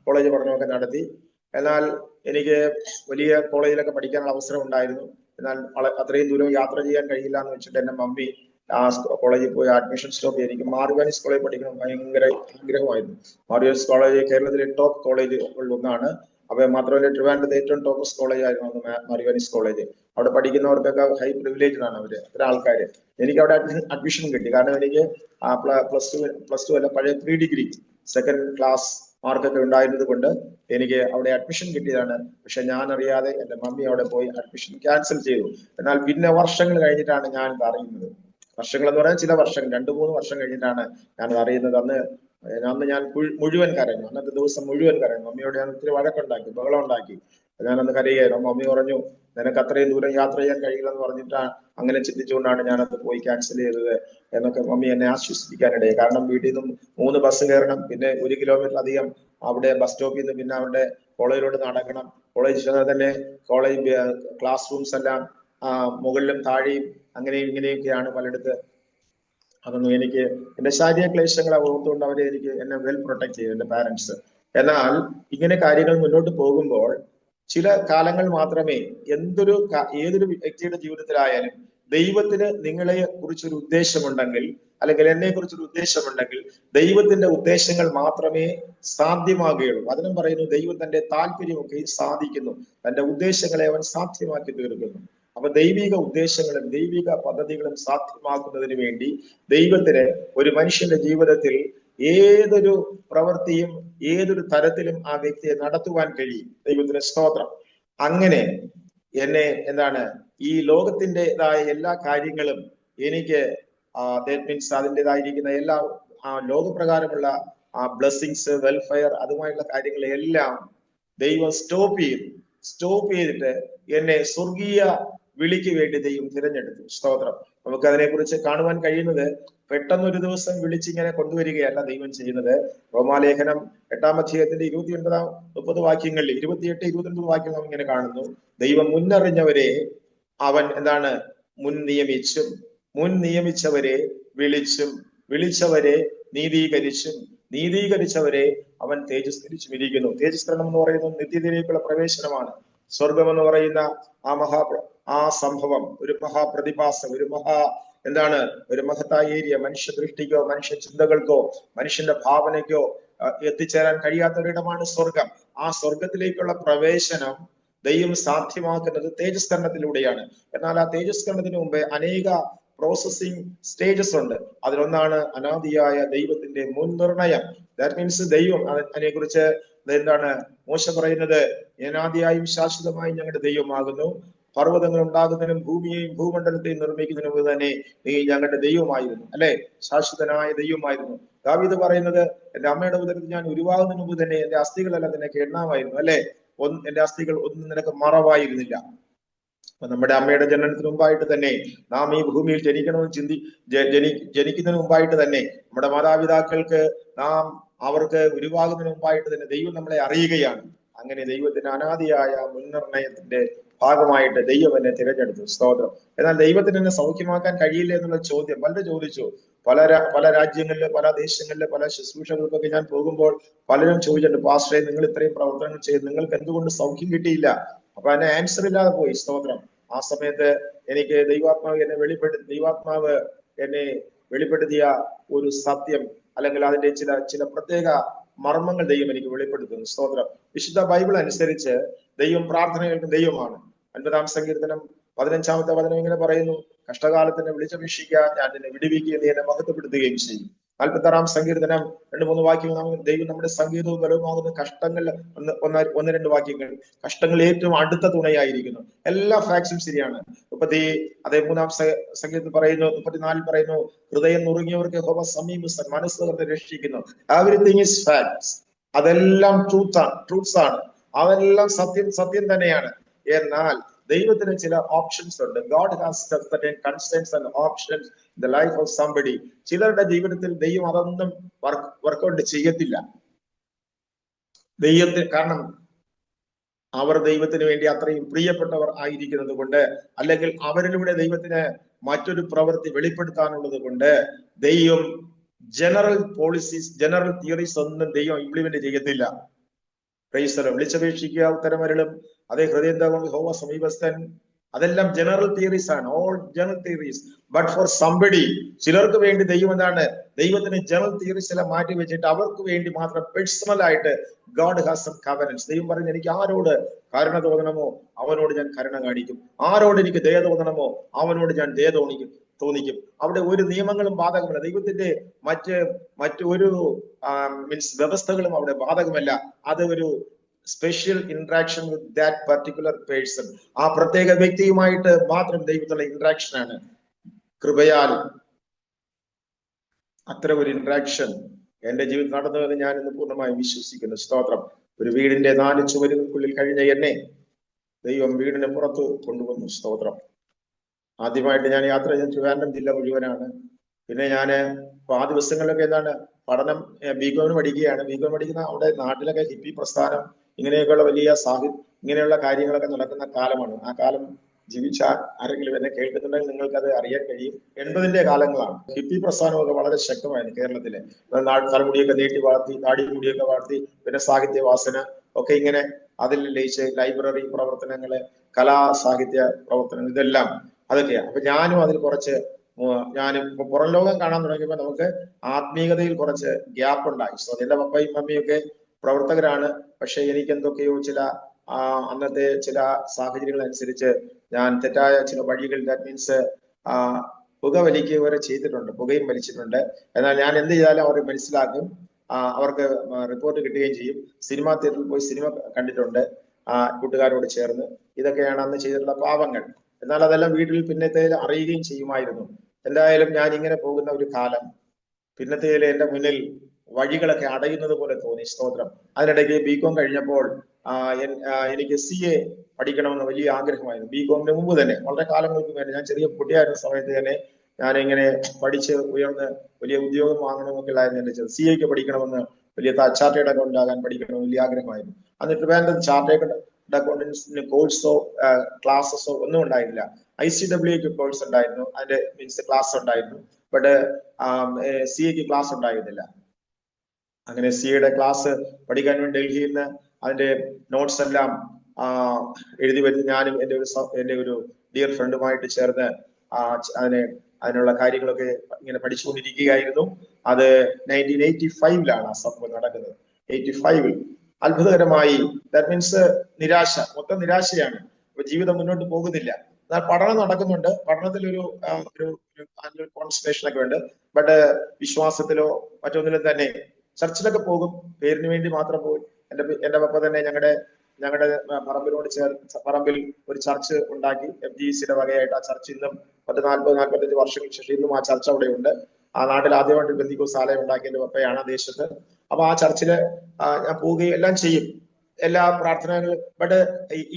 കോളേജ് പഠനമൊക്കെ നടത്തി. എന്നാൽ എനിക്ക് വലിയ കോളേജിലൊക്കെ പഠിക്കാനുള്ള അവസരം ഉണ്ടായിരുന്നു. എന്നാൽ അത്രയും ദൂരം യാത്ര ചെയ്യാൻ കഴിയില്ല എന്ന് വെച്ചിട്ട് എന്റെ മമ്മി ആ കോളേജിൽ പോയി അഡ്മിഷൻ സ്റ്റോപ്പ് ചെയ്ത് എനിക്ക് മാർഗാനിസ് കോളേജ് പഠിക്കണം ഭയങ്കര ആഗ്രഹമായിരുന്നു. മാർഗാനിസ് കോളേജ് കേരളത്തിലെ ടോപ്പ് കോളേജുകളിൽ ഒന്നാണ്. അപ്പൊ മാത്രമല്ല ട്രിവാൻഡ്രത്തെ ഏറ്റവും ടോപ്പസ്റ്റ് കോളേജ് ആയിരുന്നു അന്ന് മാർഗാനിസ് കോളേജ്. അവിടെ പഠിക്കുന്നവർക്കൊക്കെ ഹൈ പ്രിവിലേജ്ഡ് ആണ് അവര്, അത്ര ആൾക്കാര്. എനിക്ക് അവിടെ അഡ്മിഷൻ കിട്ടി. കാരണം എനിക്ക് പ്ലസ് ടു അല്ല, പഴയ പ്രീ ഡിഗ്രി സെക്കൻഡ് ക്ലാസ് മാർക്കൊക്കെ ഉണ്ടായിരുന്നത് കൊണ്ട് എനിക്ക് അവിടെ അഡ്മിഷൻ കിട്ടിയതാണ്. പക്ഷെ ഞാൻ അറിയാതെ എന്റെ മമ്മി അവിടെ പോയി അഡ്മിഷൻ ക്യാൻസൽ ചെയ്തു. എന്നാൽ പിന്നെ വർഷങ്ങൾ കഴിഞ്ഞിട്ടാണ് ഞാൻ ഇത് അറിയുന്നത്. വർഷങ്ങൾ എന്ന് പറയാൻ ചില വർഷങ്ങൾ, 2-3 വർഷം കഴിഞ്ഞിട്ടാണ് ഞാനത് അറിയുന്നത്. അന്ന് ഞാൻ മുഴുവൻ കരഞ്ഞു. അന്നത്തെ ദിവസം മുഴുവൻ കരഞ്ഞു. മമ്മിയോട് ഞാൻ ഒത്തിരി വഴക്കുണ്ടാക്കി, ബഹളം ഉണ്ടാക്കി. ഞാനന്ന് കരയുകയായിരുന്നു. മമ്മി പറഞ്ഞു, നിനക്ക് അത്രയും ദൂരം യാത്ര ചെയ്യാൻ കഴിയില്ലെന്ന് പറഞ്ഞിട്ടാണ്, അങ്ങനെ ചിന്തിച്ചുകൊണ്ടാണ് ഞാനത് പോയി ക്യാൻസൽ ചെയ്തത് എന്നൊക്കെ മമ്മി എന്നെ ആശ്വസിപ്പിക്കാനിടയായി. കാരണം വീട്ടിൽ നിന്നും 3 ബസ് കയറണം, പിന്നെ 1 കിലോമീറ്റർ അധികം അവിടെ ബസ് സ്റ്റോപ്പിൽ നിന്ന് പിന്നെ അവിടെ കോളേജിലോട്ട് നടക്കണം. കോളേജ് തന്നെ കോളേജ് ക്ലാസ് റൂംസ് എല്ലാം മുകളിലും താഴെയും അങ്ങനെയും ഇങ്ങനെയൊക്കെയാണ് പലയിടത്ത്. അതൊന്നും എനിക്ക് എന്റെ ശാരീരിക ക്ലേശങ്ങളെ ഓർത്തുകൊണ്ട് അവരെ എന്നെ വെൽ പ്രൊട്ടക്ട് ചെയ്തു എന്റെ പാരന്റ്സ്. എന്നാൽ ഇങ്ങനെ കാര്യങ്ങൾ മുന്നോട്ട് പോകുമ്പോൾ ചില കാലങ്ങൾ മാത്രമേ ഏതൊരു വ്യക്തിയുടെ ജീവിതത്തിലായാലും ദൈവത്തിന് നിങ്ങളെ കുറിച്ചൊരു ഉദ്ദേശമുണ്ടെങ്കിൽ, അല്ലെങ്കിൽ എന്നെ കുറിച്ചൊരു ഉദ്ദേശമുണ്ടെങ്കിൽ ദൈവത്തിന്റെ ഉദ്ദേശങ്ങൾ മാത്രമേ സാധ്യമാകുകയുള്ളൂ. അതിനും പറയുന്നു, ദൈവം തന്റെ താല്പര്യമൊക്കെ സാധിക്കുന്നു, തന്റെ ഉദ്ദേശങ്ങളെ അവൻ സാധ്യമാക്കി തീർക്കുന്നു. അപ്പൊ ദൈവിക ഉദ്ദേശങ്ങളും ദൈവിക പദ്ധതികളും സാധ്യമാക്കുന്നതിന് വേണ്ടി ദൈവത്തിന് ഒരു മനുഷ്യന്റെ ജീവിതത്തിൽ ഏതൊരു പ്രവൃത്തിയും ഏതൊരു തരത്തിലും ആ വ്യക്തിയെ നടത്തുവാൻ കഴിയും. ദൈവത്തിന് സ്തോത്രം. അങ്ങനെ എന്നെ ഈ ലോകത്തിൻ്റെതായ എല്ലാ കാര്യങ്ങളും എനിക്ക് ദാറ്റ് മീൻസ് അതിൻ്റെതായിരിക്കുന്ന എല്ലാ ലോകപ്രകാരമുള്ള ബ്ലെസ്സിങ്സ്, വെൽഫെയർ, അതുമായുള്ള കാര്യങ്ങളെല്ലാം ദൈവം സ്റ്റോപ്പ് ചെയ്തിട്ട് എന്നെ സ്വർഗീയ വിളിക്ക് വേണ്ടി ദൈവം തിരഞ്ഞെടുത്തു. സ്തോത്രം. നമുക്ക് അതിനെക്കുറിച്ച് കാണുവാൻ കഴിയുന്നത്, പെട്ടെന്നൊരു ദിവസം വിളിച്ചിങ്ങനെ കൊണ്ടുവരികയല്ല ദൈവം ചെയ്യുന്നത്. റോമാലേഖനം 8-ാം അധ്യായത്തിന്റെ 29-30 വാക്യങ്ങളിൽ 28-29 വാക്യം നാം ഇങ്ങനെ കാണുന്നു. ദൈവം മുന്നറിഞ്ഞവരെ അവൻ മുൻ നിയമിച്ചവരെ വിളിച്ചവരെ നീതീകരിച്ചവരെ അവൻ തേജസ്കരിച്ചും ഇരിക്കുന്നു. തേജസ്കരണം എന്ന് പറയുന്നത് നിത്യതയിലേക്കുള്ള പ്രവേശനമാണ്. സ്വർഗം എന്ന് പറയുന്ന ആ സംഭവം, ഒരു മഹാപ്രതിഭാസം, ഒരു മഹത്തായ ഏരിയ, മനുഷ്യ ദൃഷ്ടിക്കോ മനുഷ്യ ചിന്തകൾക്കോ മനുഷ്യന്റെ ഭാവനയ്ക്കോ എത്തിച്ചേരാൻ കഴിയാത്തൊരിടമാണ് സ്വർഗം. ആ സ്വർഗത്തിലേക്കുള്ള പ്രവേശനം ദൈവം സാധ്യമാക്കുന്നത് തേജസ്കരണത്തിലൂടെയാണ്. എന്നാൽ ആ തേജസ്കരണത്തിന് മുമ്പേ അനേക പ്രോസസ്സിംഗ് സ്റ്റേജസ് ഉണ്ട്. അതിലൊന്നാണ് അനാദിയായ ദൈവത്തിന്റെ മുൻനിർണയം. ദാറ്റ് മീൻസ് ദൈവം അതിനെക്കുറിച്ച് മോശ പറയുന്നത്, അനാദിയായും ശാശ്വതമായും ഞങ്ങളുടെ ദൈവമാകുന്നു. പർവ്വതങ്ങൾ ഉണ്ടാകുന്നതിനും ഭൂമിയെയും ഭൂമണ്ഡലത്തെയും നിർമ്മിക്കുന്നതിന് മുമ്പ് തന്നെ നീ ഞങ്ങളുടെ ദൈവമായിരുന്നു, അല്ലെ? ശാശ്വതനായ ദൈവമായിരുന്നു. ദാവീദ് പറയുന്നത്, എന്റെ അമ്മയുടെ ഉദരത്തിൽ ഞാൻ ഉരുവാകുന്നതിന് മുമ്പ് തന്നെ എന്റെ അസ്ഥികളെല്ലാം നിനക്ക് എണ്ണാമായിരുന്നു, അല്ലെ? എന്റെ അസ്ഥികൾ ഒന്നും നിനക്ക് മറവായിരുന്നില്ല. അപ്പൊ നമ്മുടെ അമ്മയുടെ ജനനത്തിന് മുമ്പായിട്ട് തന്നെ, നാം ഈ ഭൂമിയിൽ ജനിക്കുന്നതിന് മുമ്പായിട്ട് തന്നെ, നമ്മുടെ മാതാപിതാക്കൾക്ക് അവർക്ക് ഉരുവാകുന്നതിന് മുമ്പായിട്ട് തന്നെ ദൈവം നമ്മളെ അറിയുകയാണ്. അങ്ങനെ ദൈവത്തിന്റെ അനാദിയായ മുൻനിർണയത്തിന്റെ ഭാഗമായിട്ട് ദൈവം എന്നെ തിരഞ്ഞെടുത്തു. സ്തോത്രം. എന്നാൽ ദൈവത്തിന് എന്നെ സൗഖ്യമാക്കാൻ കഴിയില്ല എന്നുള്ള ചോദ്യം പലരും ചോദിച്ചു. പല രാജ്യങ്ങളില്, പല ദേശങ്ങളില്, പല ശുശ്രൂഷകൾക്കൊക്കെ ഞാൻ പോകുമ്പോൾ പലരും ചോദിച്ചിട്ടുണ്ട്, പാസ്റ്ററെ നിങ്ങൾ ഇത്രയും പ്രവർത്തനങ്ങൾ ചെയ്ത് നിങ്ങൾക്ക് എന്തുകൊണ്ട് സൗഖ്യം കിട്ടിയില്ല? അപ്പൊ അതിന് ആൻസർ ഇല്ലാതെ പോയി. സ്തോത്രം. ആ സമയത്ത് എനിക്ക് ദൈവാത്മാവ് എന്നെ വെളിപ്പെടുത്തിയ ഒരു സത്യം, അല്ലെങ്കിൽ അതിന്റെ ചില പ്രത്യേക മർമ്മങ്ങൾ ദൈവം എനിക്ക് വെളിപ്പെടുത്തുന്നു. സ്തോത്രം. വിശുദ്ധ ബൈബിൾ അനുസരിച്ച് ദൈവം പ്രാർത്ഥനകൾക്ക് ദൈവമാണ്. 50-ാം സങ്കീർത്തനം 15-ാമത്തെ വചനം ഇങ്ങനെ പറയുന്നു, കഷ്ടകാലത്തിന് വിളിച്ചപേക്ഷിക്കുക, ഞാൻ നിന്നെ വിടുവിക്കുകയും നീ എന്നെ മഹത്വപ്പെടുത്തുകയും ചെയ്യും. 46-ാം സങ്കീർത്തനം 2-3 വാക്യങ്ങൾ ദൈവം നമ്മുടെ സംഗീതവും ബലവുമാകുന്ന കഷ്ടങ്ങളിൽ 1-2 വാക്യങ്ങൾ, കഷ്ടങ്ങൾ ഏറ്റവും അടുത്ത തുണയായിരിക്കുന്നു. എല്ലാ ഫാക്ട്സും ശരിയാണ്. 3-ാം സങ്കീർത്തനം പറയുന്നു, 34 പറയുന്നു, ഹൃദയം നുറുങ്ങിയവർക്ക് യഹോവ സമീപസ്ഥൻ, മനസ്സ് രക്ഷിക്കുന്നു. Everything is facts. അതെല്ലാം ട്രൂത്ത്സ് ആണ്. അതെല്ലാം സത്യം തന്നെയാണ്. എന്നാൽ ദൈവത്തിന് ചില ഓപ്ഷൻസ് ഉണ്ട്. God has certain constraints and options in the life of somebody. ചിലരുടെ ജീവിതത്തിൽ ദൈവം അതൊന്നും വർക്കൗട്ട് ചെയ്യത്തില്ല. കാരണം അവർ ദൈവത്തിന് വേണ്ടി അത്രയും പ്രിയപ്പെട്ടവർ ആയിരിക്കുന്നത് കൊണ്ട്, അല്ലെങ്കിൽ അവരിലൂടെ ദൈവത്തിന് മറ്റൊരു പ്രവൃത്തി വെളിപ്പെടുത്താനുള്ളത് കൊണ്ട് ദൈവം ജനറൽ തിയറീസ് ഒന്നും ദൈവം ഇംപ്ലിമെന്റ് ചെയ്യത്തില്ല. വിളിച്ചപേക്ഷിക്കുക, ഉത്തരമരുളും. അതേ ഹൃദയം യഹോവ സമീപസ്ഥൻ, അതെല്ലാം ജനറൽ തിയറീസ് ആണ്, all general theories. But for somebody, ചിലർക്ക് വേണ്ടി ദൈവം എന്താണ്, ദൈവത്തിന് ജനറൽ തിയറീസ് എല്ലാം മാറ്റി വെച്ചിട്ട് അവർക്ക് വേണ്ടി മാത്രം പേഴ്സണൽ ആയിട്ട് ഗോഡ് ഹാസ് സം കവനൻസ്. ദൈവം പറയുന്നത്, എനിക്ക് ആരോട് കരുണ തോന്നണമോ അവനോട് ഞാൻ കരുണ കാണിക്കും, ആരോട് എനിക്ക് ദയ തോന്നണമോ അവനോട് ഞാൻ ദയ തോന്നിക്കും. അവിടെ ഒരു നിയമങ്ങളും ബാധകമല്ല. ദൈവത്തിന്റെ മറ്റ് ഒരു മീൻസ് വ്യവസ്ഥകളും അവിടെ ബാധകമല്ല. അത് ഒരു special interaction with that particular person. ആ പ്രത്യേക വ്യക്തിയുമായിട്ട് മാത്രം ദൈവത്തിലുള്ള ഇന്ററാക്ഷൻ ആണ്. കൃപയാൽ അത്ര ഒരു ഇന്ററാക്ഷൻ എന്റെ ജീവിതത്തിൽ നടന്നുവെന്ന് ഞാൻ ഇന്ന് പൂർണ്ണമായി വിശ്വസിക്കുന്നു. സ്തോത്രം. ഒരു വീടിന്റെ 4 ചുവരുകൾക്കുള്ളിൽ കഴിഞ്ഞ എന്നെ ദൈവം വീടിന് പുറത്ത് കൊണ്ടുവന്നു. സ്തോത്രം. ആദ്യമായിട്ട് ഞാൻ യാത്ര ചെയ്ത ട്രിവാൻഡ്രം ജില്ല മുഴുവനാണ്. പിന്നെ ഞാന് ആ ദിവസങ്ങളിലൊക്കെ എന്താണ് പഠനം, ബികോമിന് പഠിക്കുകയാണ്. ബികോം പഠിക്കുന്ന അവിടെ നാട്ടിലൊക്കെ ഹിപ്പി പ്രസ്ഥാനം, ഇങ്ങനെയൊക്കെയുള്ള വലിയ ഇങ്ങനെയുള്ള കാര്യങ്ങളൊക്കെ നടക്കുന്ന കാലമാണ്. ആ കാലം ജീവിച്ച ആരെങ്കിലും എന്നെ കേൾക്കുന്നുണ്ടെങ്കിൽ നിങ്ങൾക്ക് അത് അറിയാൻ കഴിയും. 80ന്റെ കാലങ്ങളാണ്. ഹിപ്പി പ്രസ്ഥാനമൊക്കെ വളരെ ശക്തമായിരുന്നു കേരളത്തില്. തലമുടിയൊക്കെ നീട്ടി വളർത്തി, താടിമുടിയൊക്കെ വളർത്തി, പിന്നെ സാഹിത്യവാസന ഒക്കെ ഇങ്ങനെ അതിൽ ലയിച്ച് ലൈബ്രറി പ്രവർത്തനങ്ങള്, കലാ സാഹിത്യ പ്രവർത്തനങ്ങൾ, ഇതെല്ലാം അതൊക്കെയാണ്. അപ്പൊ ഞാനും അതിൽ കുറച്ച് ഞാനും പുറം ലോകം കാണാൻ തുടങ്ങിയപ്പോൾ നമുക്ക് ആത്മീയതയിൽ കുറച്ച് ഗ്യാപ്പ് ഉണ്ടായി. സോ എന്റെ പപ്പയും മമ്മിയൊക്കെ പ്രവർത്തകരാണ്. പക്ഷെ എനിക്ക് എന്തൊക്കെയോ ചില അന്നത്തെ ചില സാഹചര്യങ്ങൾ അനുസരിച്ച് ഞാൻ തെറ്റായ ചില വഴികൾ, ദാറ്റ് മീൻസ് പുക വലിക്കുക വരെ ചെയ്തിട്ടുണ്ട്, പുകയും വലിച്ചിട്ടുണ്ട്. എന്നാൽ ഞാൻ എന്ത് ചെയ്താലും അവർ മനസ്സിലാക്കും, അവർക്ക് റിപ്പോർട്ട് കിട്ടുകയും ചെയ്യും. സിനിമാ തിയേറ്ററിൽ പോയി സിനിമ കണ്ടിട്ടുണ്ട് കൂട്ടുകാരോട് ചേർന്ന്. ഇതൊക്കെയാണ് അന്ന് ചെയ്തിട്ടുള്ള പാപങ്ങൾ. എന്നാൽ അതെല്ലാം വീട്ടിൽ പിന്നത്തെ അറിയുകയും ചെയ്യുമായിരുന്നു. എന്തായാലും ഞാൻ ഇങ്ങനെ പോകുന്ന ഒരു കാലം പിന്നത്തേല് എന്റെ മുന്നിൽ വഴികളൊക്കെ അടയുന്നത് പോലെ തോന്നി. സ്തോത്രം. അതിനിടയ്ക്ക് ബികോം കഴിഞ്ഞപ്പോൾ എനിക്ക് CA പഠിക്കണമെന്ന് വലിയ ആഗ്രഹമായിരുന്നു. ബികോമിന് മുമ്പ് തന്നെ, വളരെ കാലങ്ങൾക്ക് വേണ്ടി, ഞാൻ ചെറിയ കുട്ടിയായിരുന്ന സമയത്ത് തന്നെ ഞാനിങ്ങനെ പഠിച്ച് ഉയർന്ന് വലിയ ഉദ്യോഗം വാങ്ങണമെന്നൊക്കെ ഉള്ളായിരുന്നു എന്റെ ചിന്ത. CA പഠിക്കണമെന്ന്, വലിയ ചാർട്ടേഡ് അക്കൗണ്ട് ആകാൻ പഠിക്കണമെന്ന് വലിയ ആഗ്രഹമായിരുന്നു. എന്നിട്ട് വേണ്ട ചാർട്ടേഡ് അക്കൗണ്ടൻസിന് കോഴ്സോ ക്ലാസ്സസോ ഒന്നും ഉണ്ടായിരുന്നില്ല. ICWA കോഴ്സ് ഉണ്ടായിരുന്നു, അതിന്റെ മീൻസ് ക്ലാസ് ഉണ്ടായിരുന്നു. ബട്ട് CA ക്ലാസ് ഉണ്ടായിരുന്നില്ല. അങ്ങനെ CA ക്ലാസ് പഠിക്കാൻ വേണ്ടി ഡൽഹിയിൽ നിന്ന് അതിന്റെ നോട്ട്സ് എല്ലാം എഴുതി വരുന്ന ഞാനും എന്റെ ഒരു ഡിയർ ഫ്രണ്ടുമായിട്ട് ചേർന്ന് അതിനുള്ള കാര്യങ്ങളൊക്കെ ഇങ്ങനെ പഠിച്ചുകൊണ്ടിരിക്കുകയായിരുന്നു. അത് 1985 ആ സംഭവം നടക്കുന്നത്. 85 അത്ഭുതകരമായി, ദാറ്റ് മീൻസ് നിരാശ, മൊത്തം നിരാശയാണ്. അപ്പൊ ജീവിതം മുന്നോട്ട് പോകുന്നില്ല. എന്നാൽ പഠനം നടക്കുന്നുണ്ട്. പഠനത്തിൽ ഒരു കോൺസെൻട്രേഷൻ ഒക്കെ ഉണ്ട്. ബട്ട് വിശ്വാസത്തിലോ മറ്റൊന്നിലും തന്നെ ചർച്ചിലൊക്കെ പോകും, പേരിന് വേണ്ടി മാത്രം പോയി. എന്റെ പപ്പ തന്നെ ഞങ്ങളുടെ പറമ്പിനോട് പറമ്പിൽ ഒരു ചർച്ച് ഉണ്ടാക്കി, FGCയുടെ വകയായിട്ട്. ആ ചർച്ച് ഇന്നും 40-45 വർഷങ്ങൾക്ക് ശേഷം ഇന്നും ആ ചർച്ച് അവിടെ ഉണ്ട്. ആ നാട്ടിൽ ആദ്യമായിട്ട് പെന്തിക്കോസ് ആലയം ഉണ്ടാക്കിയ എന്റെ പപ്പയാണ് ആ ദേശത്ത്. അപ്പൊ ആ ചർച്ചില് ഞാൻ പോവുകയും എല്ലാം ചെയ്യും, എല്ലാ പ്രാർത്ഥനകളും. ബട്ട്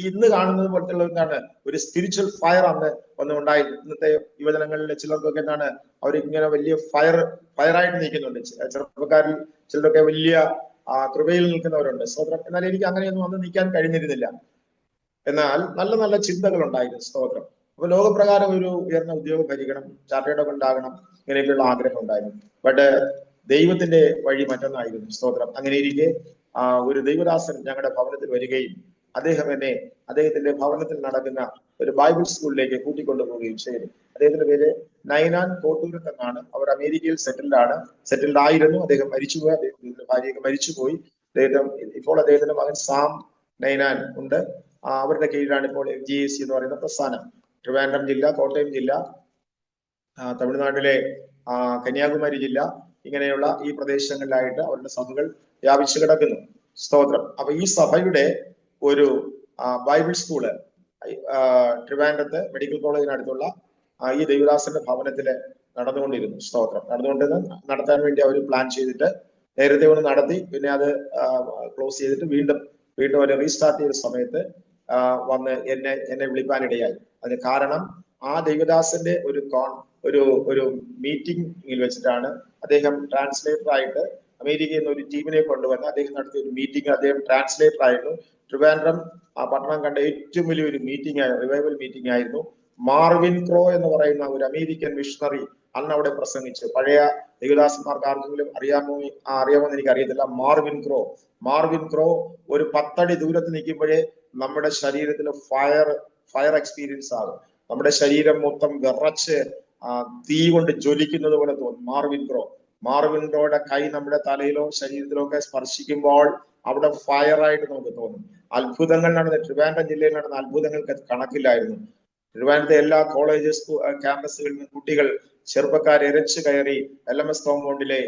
ഇന്ന് കാണുന്നത് പോലത്തെ എന്താണ് ഒരു സ്പിരിച്വൽ ഫയർ അന്ന് ഒന്നും ഉണ്ടായി. ഇന്നത്തെ യുവജനങ്ങളിൽ ചിലർക്കൊക്കെ എന്താണ്, അവർ ഇങ്ങനെ വലിയ ഫയറായിട്ട് നിൽക്കുന്നുണ്ട്. ചെറുപ്പക്കാരിൽ ചിലരൊക്കെ വലിയ കൃപയിൽ നിൽക്കുന്നവരുണ്ട്. സ്തോത്രം. എന്നാൽ എനിക്ക് അങ്ങനെയൊന്നും അന്ന് നിൽക്കാൻ കഴിഞ്ഞിരുന്നില്ല. എന്നാൽ നല്ല നല്ല ചിന്തകൾ ഉണ്ടായിരുന്നു. സ്തോത്രം. അപ്പൊ ലോകപ്രകാരം ഒരു ഉയർന്ന ഉദ്യോഗം ഭരിക്കണം, ചാർട്ടേഡ് ഒക്കെ ഉണ്ടാകണം, ഇങ്ങനെയൊക്കെയുള്ള ആഗ്രഹം ഉണ്ടായിരുന്നു. ബട്ട് ദൈവത്തിന്റെ വഴി മറ്റൊന്നായിരുന്നു. സ്തോത്രം. അങ്ങനെ ഇരിക്കെ ഒരു ദൈവദാസൻ ഞങ്ങളുടെ ഭവനത്തിൽ വരികയും അദ്ദേഹത്തിന്റെ ഭവനത്തിൽ നടക്കുന്ന ഒരു ബൈബിൾ സ്കൂളിലേക്ക് കൂട്ടിക്കൊണ്ടുപോവുകയും ചെയ്തു. അദ്ദേഹത്തിന്റെ പേര് നൈനാൻ കോട്ടൂരത്ത് എന്നാണ്. അവർ അമേരിക്കയിൽ സെറ്റിൽഡ് ആയിരുന്നു. അദ്ദേഹം മരിച്ചുപോയി. അദ്ദേഹത്തിന്റെ ഭാര്യയൊക്കെ മരിച്ചുപോയി. ഇപ്പോൾ അദ്ദേഹത്തിന്റെ മകൻ സാം നൈനാൻ ഉണ്ട്. അവരുടെ കീഴിലാണ് ഇപ്പോൾ FGAC എന്ന് പറയുന്ന പ്രസ്ഥാനം. ട്രിവാൻഡ്രം ജില്ല, കോട്ടയം ജില്ല, തമിഴ്നാട്ടിലെ കന്യാകുമാരി ജില്ല, ഇങ്ങനെയുള്ള ഈ പ്രദേശങ്ങളിലായിട്ട് അവരുടെ സഭകൾ വ്യാപിച്ചു കിടക്കുന്നു. സ്തോത്രം. അപ്പൊ ഈ സഭയുടെ ഒരു ബൈബിൾ സ്കൂള് ട്രിവാൻഡ്രത്ത് മെഡിക്കൽ കോളേജിനടുത്തുള്ള ഈ ദേവദാസന്റെ ഭവനത്തില് നടന്നുകൊണ്ടിരുന്നു. സ്തോത്രം. നടത്താൻ വേണ്ടി അവർ പ്ലാൻ ചെയ്തിട്ട് നേരത്തെ ഒന്ന് നടത്തി, പിന്നെ അത് ക്ലോസ് ചെയ്തിട്ട് വീണ്ടും അവർ റീസ്റ്റാർട്ട് ചെയ്ത സമയത്ത് വന്ന് എന്നെ വിളിക്കാനിടയായി. അതിന് കാരണം ആ ദേവദാസന്റെ ഒരു മീറ്റിംഗിൽ വെച്ചിട്ടാണ് അദ്ദേഹം ട്രാൻസ്ലേറ്റർ ആയിട്ട് അമേരിക്കയിൽ നിന്ന് ഒരു ടീമിനെ കൊണ്ടുവന്ന് അദ്ദേഹം നടത്തിയ ഒരു മീറ്റിംഗ്. അദ്ദേഹം ട്രാൻസ്ലേറ്റർ ആയിരുന്നു. ട്രിവാൻഡ്രം പട്ടണം കണ്ട ഏറ്റവും വലിയൊരു റിവൈവൽ മീറ്റിംഗ് ആയിരുന്നു. മാർവിൻ ക്രോ എന്ന് പറയുന്ന ഒരു അമേരിക്കൻ മിഷണറി അന്ന് അവിടെ പ്രസംഗിച്ചു. പഴയ ദേവദാസന്മാർക്ക് ആർക്കെങ്കിലും അറിയാമോന്ന് എനിക്ക് അറിയത്തില്ല. മാർവിൻ ക്രോ ഒരു 10 അടി ദൂരത്ത് നിൽക്കുമ്പോഴേ നമ്മുടെ ശരീരത്തിൽ ഫയർ ഫയർ എക്സ്പീരിയൻസ് ആകും. നമ്മുടെ ശരീരം മൊത്തം വിറച്ച് തീ കൊണ്ട് ജ്വലിക്കുന്നത് പോലെ തോന്നും. മാർവിൻ ബ്രോയുടെ കൈ നമ്മുടെ തലയിലോ ശരീരത്തിലോ ഒക്കെ സ്പർശിക്കുമ്പോൾ അവിടെ ഫയറായിട്ട് നമുക്ക് തോന്നും. അത്ഭുതങ്ങൾ നടന്ന ട്രിവാൻഡ്രം ജില്ലയിൽ നടന്ന അത്ഭുതങ്ങൾക്ക് കണക്കില്ലായിരുന്നു. ട്രിവാൻഡ്രത്തെ എല്ലാ കോളേജസ് ക്യാമ്പസുകളിൽ നിന്ന് കുട്ടികൾ ചെറുപ്പക്കാർ ഇരച്ചു കയറി LMS കോമ്പൗണ്ടിലെ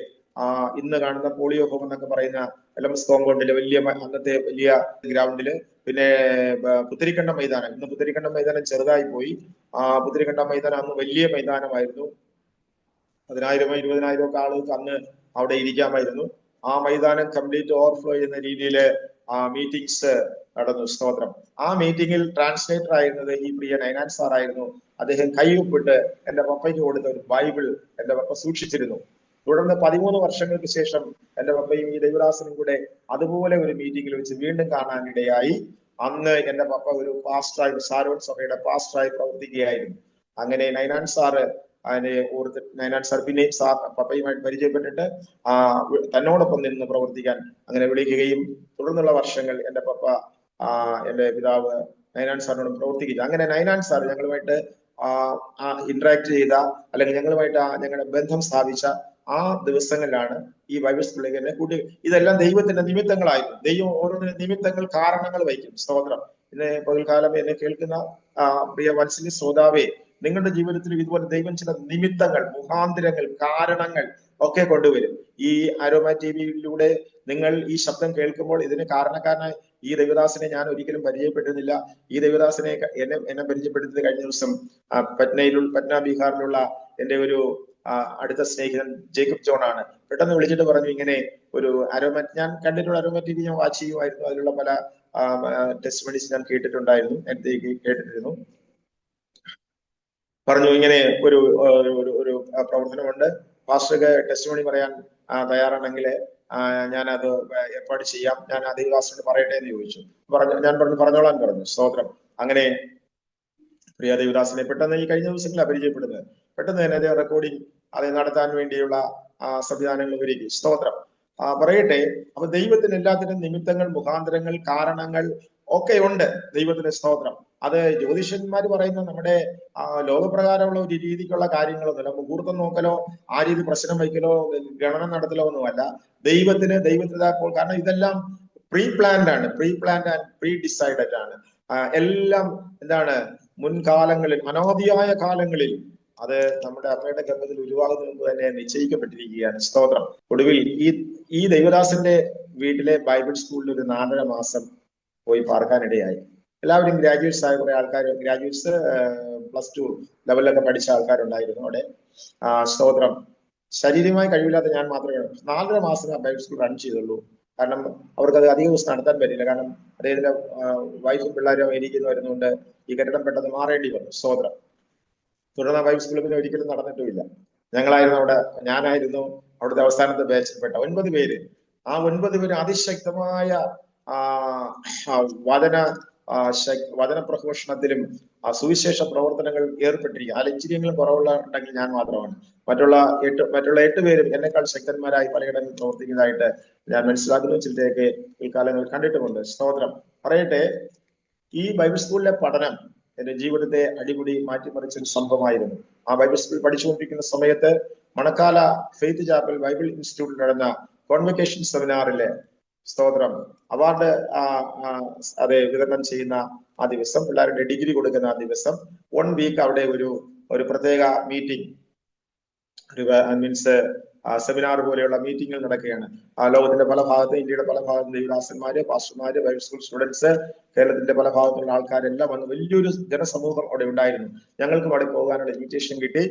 ഇന്ന് കാണുന്ന പോളിയോ ഹോം എന്നൊക്കെ പറയുന്ന LMS കോമ്പൗണ്ടിലെ അന്നത്തെ വലിയ ഗ്രൗണ്ടില്, പിന്നെ പുത്തരിക്കണ്ടം മൈതാനം, ഇന്ന് പുത്തരിക്കണ്ടം മൈതാനം ചെറുതായി പോയി. പുത്തരിക്കണ്ടം മൈതാനം അന്ന് വലിയ മൈതാനമായിരുന്നു. 10,000 20,000 ഒക്കെ ആളുകൾക്ക് അന്ന് അവിടെ ഇരിക്കാമായിരുന്നു. ആ മൈതാനം കംപ്ലീറ്റ് ഓവർഫ്ലോ ചെയ്യുന്ന രീതിയിൽ മീറ്റിംഗ്സ് നടന്നു. സ്തോത്രം. ആ മീറ്റിംഗിൽ ട്രാൻസ്ലേറ്റർ ആയിരുന്നത് ഈ പ്രിയ നൈനാൻ സാർ ആയിരുന്നു. അദ്ദേഹം കൈയൊപ്പിട്ട് എന്റെ പപ്പയ്ക്ക് കൊടുത്ത ഒരു ബൈബിൾ എന്റെ പപ്പ സൂക്ഷിച്ചിരുന്നു. തുടർന്ന് 13 വർഷങ്ങൾക്ക് ശേഷം എന്റെ പപ്പയും ഈ ദൈവദാസനും കൂടെ അതുപോലെ ഒരു മീറ്റിംഗിൽ വെച്ച് വീണ്ടും കാണാനിടയായി. അന്ന് എന്റെ പപ്പ ഒരു പാസ്റ്ററായി, സാരോൺ സഭയുടെ പാസ്റ്ററായി പ്രവർത്തിക്കുകയായിരുന്നു. അങ്ങനെ നൈനാൻ സാറ് അതിനെ ഓർത്ത് നൈനാൻ സാർ പിന്നെയും പപ്പയുമായിട്ട് പരിചയപ്പെട്ടിട്ട് തന്നോടൊപ്പം നിന്ന് പ്രവർത്തിക്കാൻ അങ്ങനെ വിളിക്കുകയും തുടർന്നുള്ള വർഷങ്ങൾ എന്റെ പപ്പ എന്റെ പിതാവ് നൈനാൻ സാറിനോട് പ്രവർത്തിക്കുക. അങ്ങനെ നൈനാൻ സാർ ഞങ്ങളുമായിട്ട് ഇന്ററാക്ട് ചെയ്ത, അല്ലെങ്കിൽ ഞങ്ങളുമായിട്ട് ഞങ്ങളുടെ ബന്ധം സ്ഥാപിച്ച ആ ദിവസങ്ങളിലാണ് ഈ ബൈബിൾ സ്കൂളിലേക്ക് എന്നെ കൂട്ടി. ഇതെല്ലാം ദൈവത്തിന്റെ നിമിത്തങ്ങളായിരുന്നു. ദൈവം ഓരോന്നിനും നിമിത്തങ്ങൾ, കാരണങ്ങൾ വയ്ക്കും. സ്തോത്രം. ഇന്ന് പകൽക്കാലം എന്നെ കേൾക്കുന്ന പ്രിയ വത്സല്യ ശ്രോതാവേ, നിങ്ങളുടെ ജീവിതത്തിൽ ഇതുപോലെ ദൈവം ചില നിമിത്തങ്ങൾ, മുഖാന്തരങ്ങൾ, കാരണങ്ങൾ ഒക്കെ കൊണ്ടുവരും. ഈ അരോമ TV-യിലൂടെ നിങ്ങൾ ഈ ശബ്ദം കേൾക്കുമ്പോൾ ഇതിന് കാരണക്കാരനായി ഈ ദൈവദാസനെ ഞാൻ ഒരിക്കലും പരിചയപ്പെട്ടിരുന്നില്ല. ഈ ദൈവദാസനെ എന്നെ പരിചയപ്പെടുത്തിയത് കഴിഞ്ഞ ദിവസം പറ്റ്ന ബീഹാറിലുള്ള എന്റെ ഒരു അടുത്ത സ്നേഹിതൻ ജേക്കബ് ജോൺ ആണ്. പെട്ടെന്ന് വിളിച്ചിട്ട് പറഞ്ഞു, ഇങ്ങനെ ഒരു ഞാൻ കണ്ടിട്ടുള്ള അരോമ TV ഞാൻ വാച്ച് ചെയ്യുമായിരുന്നു. അതിലുള്ള പല ടെസ്റ്റിമണീസ് ഞാൻ കേട്ടിട്ടുണ്ടായിരുന്നു, കേട്ടിരുന്നു. പറഞ്ഞു, ഇങ്ങനെ ഒരു പ്രവർത്തനമുണ്ട്, പാസ്റ്റർക്ക് ടെസ്റ്റിമണി പറയാൻ തയ്യാറാണെങ്കിൽ ഞാൻ അത് ഏർപ്പാട് ചെയ്യാം, ഞാൻ ആ ദൈവദാസനോട് പറയട്ടെ എന്ന് ചോദിച്ചു. ഞാൻ പറഞ്ഞോളാൻ പറഞ്ഞു. സ്തോത്രം. അങ്ങനെ പ്രിയ ദൈവദാസനെ പെട്ടെന്ന് ഈ കഴിഞ്ഞ ദിവസങ്ങളിലാണ് പരിചയപ്പെടുന്നത്. പെട്ടെന്ന് തന്നെ അതേ റെക്കോർഡിങ് അത് നടത്താൻ വേണ്ടിയുള്ള സംവിധാനങ്ങൾ ഒരുക്കി. സ്തോത്രം. പറയട്ടെ. അപ്പൊ ദൈവത്തിന് എല്ലാത്തിനും നിമിത്തങ്ങൾ, മുഖാന്തരങ്ങൾ, കാരണങ്ങൾ ഒക്കെ ഉണ്ട്. ദൈവത്തിന്റെ സ്തോത്രം. അത് ജ്യോതിഷന്മാർ പറയുന്ന നമ്മുടെ ലോകപ്രകാരമുള്ള ഒരു രീതിക്കുള്ള കാര്യങ്ങളൊന്നുമല്ല. മുഹൂർത്തം നോക്കലോ ആ രീതി പ്രശ്നം വയ്ക്കലോ ഗണനം നടത്തലോ ഒന്നുമല്ല. ദൈവത്തിനാപ്പോൾ, കാരണം ഇതെല്ലാം പ്രീ പ്ലാൻഡ് ആണ്, ആൻഡ് പ്രീ ഡിസൈഡഡ് ആണ്. എല്ലാം എന്താണ്, മുൻകാലങ്ങളിൽ, അനാദിയായ കാലങ്ങളിൽ അത് നമ്മുടെ അമ്മയുടെ ഗർഭത്തിൽ ഉരുവാകുന്നതിന് മുമ്പ് തന്നെ നിശ്ചയിക്കപ്പെട്ടിരിക്കുകയാണ്. സ്തോത്രം. ഒടുവിൽ ഈ ദൈവദാസന്റെ വീട്ടിലെ ബൈബിൾ സ്കൂളിൽ ഒരു 4.5 മാസം പോയി പാർക്കാനിടയായി. എല്ലാവരും ഗ്രാജുവേറ്റ്സ് ആയ കുറെ ആൾക്കാർ, ഗ്രാജുവേറ്റ്സ് +2 ലെവലിലൊക്കെ പഠിച്ച ആൾക്കാരുണ്ടായിരുന്നു അവിടെ. സ്തോത്രം. ശാരീരികമായി കഴിവില്ലാത്ത ഞാൻ മാത്രമേ 4.5 മാസം ആ ബൈബിൾ സ്കൂൾ റൺ ചെയ്തുള്ളൂ. കാരണം അവർക്കത് അധിക ദിവസം നടത്താൻ പറ്റില്ല. കാരണം അദ്ദേഹത്തിന്റെ വൈഫും പിള്ളേരും അമേരിക്കയിൽ വരുന്നതുകൊണ്ട് ഈ കെട്ടിടം പെട്ടെന്ന് മാറേണ്ടി വന്നു. സ്തോത്രം. തുടർന്ന് ബൈബിൾ സ്കൂളിൽ പിന്നെ ഒരിക്കലും നടന്നിട്ടുമില്ല. ഞാനായിരുന്നു അവിടുത്തെ അവസാനത്തെ ബാച്ചിൽപ്പെട്ട 9 പേര്. ആ 9 പേര് അതിശക്തമായ വചന പ്രഘോഷണത്തിലും സുവിശേഷ പ്രവർത്തനങ്ങൾ ഏർപ്പെട്ടിരിക്കുക. ഇച്ചിരിയെങ്കിലും കുറവുണ്ടെങ്കിൽ ഞാൻ മാത്രമാണ്. മറ്റുള്ള 8 പേരും എന്നെക്കാൾ ശക്തന്മാരായി പലയിടങ്ങളിൽ പ്രവർത്തിക്കുന്നതായിട്ട് ഞാൻ മനസ്സിലാക്കുന്നു. ചിലരെയൊക്കെ ഈ കാലങ്ങളിൽ കണ്ടിട്ടുമുണ്ട്. സ്തോത്രം. പറയട്ടെ, ഈ ബൈബിൾ സ്കൂളിലെ പഠനം എന്റെ ജീവിതത്തെ അടിമുടി മാറ്റിമറിച്ചൊരു സംഭവമായിരുന്നു. ആ ബൈബിൾ സ്കൂൾ പഠിച്ചുകൊണ്ടിരിക്കുന്ന സമയത്ത് മണക്കാല ഫെയ്ത്ത് ചാപ്പൽ ബൈബിൾ ഇൻസ്റ്റിറ്റ്യൂട്ടിൽ നടന്ന കോൺവെക്കേഷൻ സെമിനാറിലെ സ്തോത്രം അവാർഡ് വിതരണം ചെയ്യുന്ന ആ ദിവസം, പിള്ളേരുടെ ഡിഗ്രി കൊടുക്കുന്ന ആ ദിവസം 1 വീക്ക് അവിടെ ഒരു പ്രത്യേക മീറ്റിംഗ്, മീൻസ് സെമിനാർ പോലെയുള്ള മീറ്റിംഗുകൾ നടക്കുകയാണ്. ലോകത്തിന്റെ പല ഭാഗത്തും, ഇന്ത്യയുടെ പല ഭാഗത്തും ദൈവദാസന്മാര്, പാസ്റ്റർമാര്, ബൈബിൾ സ്കൂൾ സ്റ്റുഡൻസ്, കേരളത്തിന്റെ പല ഭാഗത്തുള്ള ആൾക്കാരെല്ലാം വന്ന് വലിയൊരു ജനസമൂഹം അവിടെ ഉണ്ടായിരുന്നു. ഞങ്ങൾക്കും അവിടെ പോകാനുള്ള ഇൻവിറ്റേഷൻ കിട്ടി.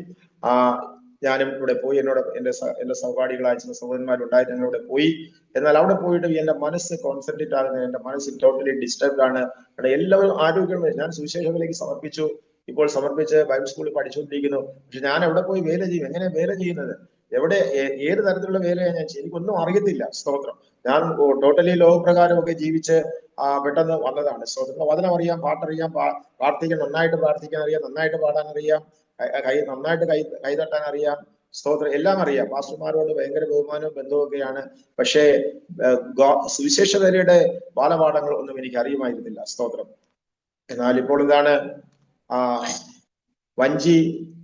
ഞാനും ഇവിടെ പോയി. എന്റെ സഹപാഠികളായ ചില സഹോദരന്മാരുണ്ടായി. ഞങ്ങളിവിടെ പോയി. എന്നാൽ അവിടെ പോയിട്ട് എന്റെ മനസ്സ് കോൺസെൻട്രേറ്റ് ആകുന്നത്, എന്റെ മനസ്സ് ടോട്ടലി ഡിസ്റ്റർബ്ഡ് ആണ്. അവിടെ എല്ലാവരും ആരോഗ്യമായി. ഞാൻ സുവിശേഷത്തിലേക്ക് സമർപ്പിച്ചു, ഇപ്പോൾ സമർപ്പിച്ച് ബൈബിൾ സ്കൂളിൽ പഠിച്ചുകൊണ്ടിരിക്കുന്നു. പക്ഷെ ഞാൻ എവിടെ പോയി വേല ചെയ്യും? എങ്ങനെ വേല ചെയ്യുന്നത്? എവിടെ, ഏത് തരത്തിലുള്ള വേലയാണ് ഞാൻ ചെയ്യുന്നത്? എനിക്കൊന്നും അറിയത്തില്ല. സ്തോത്രം. ഞാൻ ടോട്ടലി ലോകപ്രകാരമൊക്കെ ജീവിച്ച് പെട്ടെന്ന് വന്നതാണ്. സ്തോത്രം. വചനം അറിയാം, പാട്ടറിയാം, പ്രാർത്ഥിക്കാൻ നന്നായിട്ട് പ്രാർത്ഥിക്കാൻ അറിയാം, നന്നായിട്ട് പാടാൻ അറിയാം, നന്നായിട്ട് കൈതട്ടാൻ അറിയാം. സ്തോത്രം. എല്ലാം അറിയാം. പാസ്റ്റർമാരോട് ഭയങ്കര ബഹുമാനവും ബന്ധവുമൊക്കെയാണ്. പക്ഷേ സുവിശേഷ വേലയുടെ ബാലപാഠങ്ങൾ ഒന്നും എനിക്ക് അറിയുമായിരുന്നില്ല. സ്തോത്രം. എന്നാൽ ഇപ്പോൾ എന്താണ്, ആ വഞ്ചി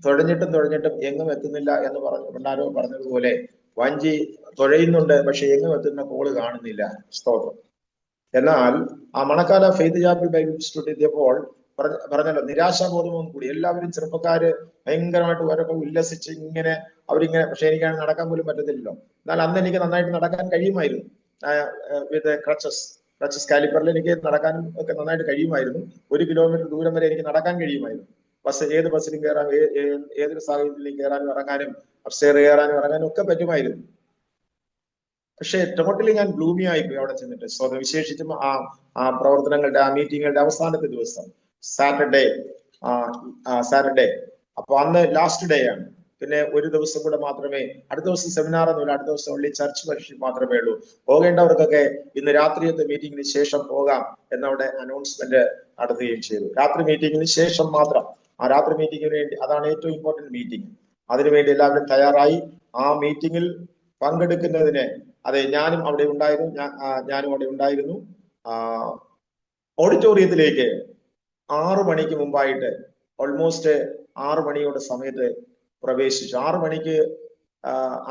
തുഴഞ്ഞിട്ടും എങ്ങും എത്തുന്നില്ല എന്ന് പണ്ടാരോ പറഞ്ഞതുപോലെ വഞ്ചി തുഴയുന്നുണ്ട്, പക്ഷെ എങ്ങും എത്തുന്ന കോള് കാണുന്നില്ല. സ്തോത്രം. എന്നാൽ ആ Manakkala faith chapel Bible institute എത്തിയപ്പോൾ പറഞ്ഞല്ലോ, നിരാശാബോധവും കൂടി എല്ലാവരും ചെറുപ്പക്കാര് ഭയങ്കരമായിട്ട് ഓരൊക്കെ ഉല്ലസിച്ച് ഇങ്ങനെ അവരിങ്ങനെ, പക്ഷെ എനിക്കാണ് നടക്കാൻ പോലും പറ്റത്തില്ലല്ലോ. എന്നാൽ അന്ന് എനിക്ക് നന്നായിട്ട് നടക്കാൻ കഴിയുമായിരുന്നു. വിത്ത് ക്രച്ചസ് കാലിപ്പറിൽ എനിക്ക് നടക്കാനും ഒക്കെ നന്നായിട്ട് കഴിയുമായിരുന്നു. 1 കിലോമീറ്റർ ദൂരം വരെ എനിക്ക് നടക്കാൻ കഴിയുമായിരുന്നു. ഏത് ബസ്സിലും കയറാൻ, ഏതൊരു സാഹചര്യത്തിലും കയറാനും ഇറങ്ങാനും, അപ്സ്റ്റെയർ കയറാനും ഇറങ്ങാനും ഒക്കെ പറ്റുമായിരുന്നു. പക്ഷെ ടോട്ടലി ഞാൻ ഗ്ലൂമി ആയിപ്പോയി അവിടെ ചെന്നിട്ട്. വിശേഷിച്ചും ആ പ്രവർത്തനങ്ങളുടെ, ആ മീറ്റിങ്ങുകളുടെ അവസാനത്തെ ദിവസം സാറ്റർഡേ. അപ്പൊ അന്ന് ലാസ്റ്റ് ഡേ ആണ്. പിന്നെ ഒരു ദിവസം കൂടെ മാത്രമേ, അടുത്ത ദിവസം സെമിനാർ ഒന്നുമില്ല, അടുത്ത ദിവസം ഉള്ളി ചർച്ച് പരീക്ഷ മാത്രമേ ഉള്ളൂ. പോകേണ്ടവർക്കൊക്കെ ഇന്ന് രാത്രിയത്തെ മീറ്റിംഗിന് ശേഷം പോകാം എന്നവിടെ അനൗൺസ്മെന്റ് നടത്തുകയും ചെയ്തു. രാത്രി മീറ്റിംഗിന് ശേഷം മാത്രം. ആ രാത്രി മീറ്റിംഗിന് വേണ്ടി, അതാണ് ഏറ്റവും ഇമ്പോർട്ടന്റ് മീറ്റിംഗ്. അതിനുവേണ്ടി എല്ലാവരും തയ്യാറായി. ആ മീറ്റിംഗിൽ പങ്കെടുക്കുന്നതിന്, അതെ, ഞാനും അവിടെ ഉണ്ടായിരുന്നു. ഓഡിറ്റോറിയത്തിലേക്ക് 6 മണിക്ക് മുമ്പായിട്ട്, ഓൾമോസ്റ്റ് 6 മണിയുടെ സമയത്ത് പ്രവേശിച്ചു. 6 മണിക്ക്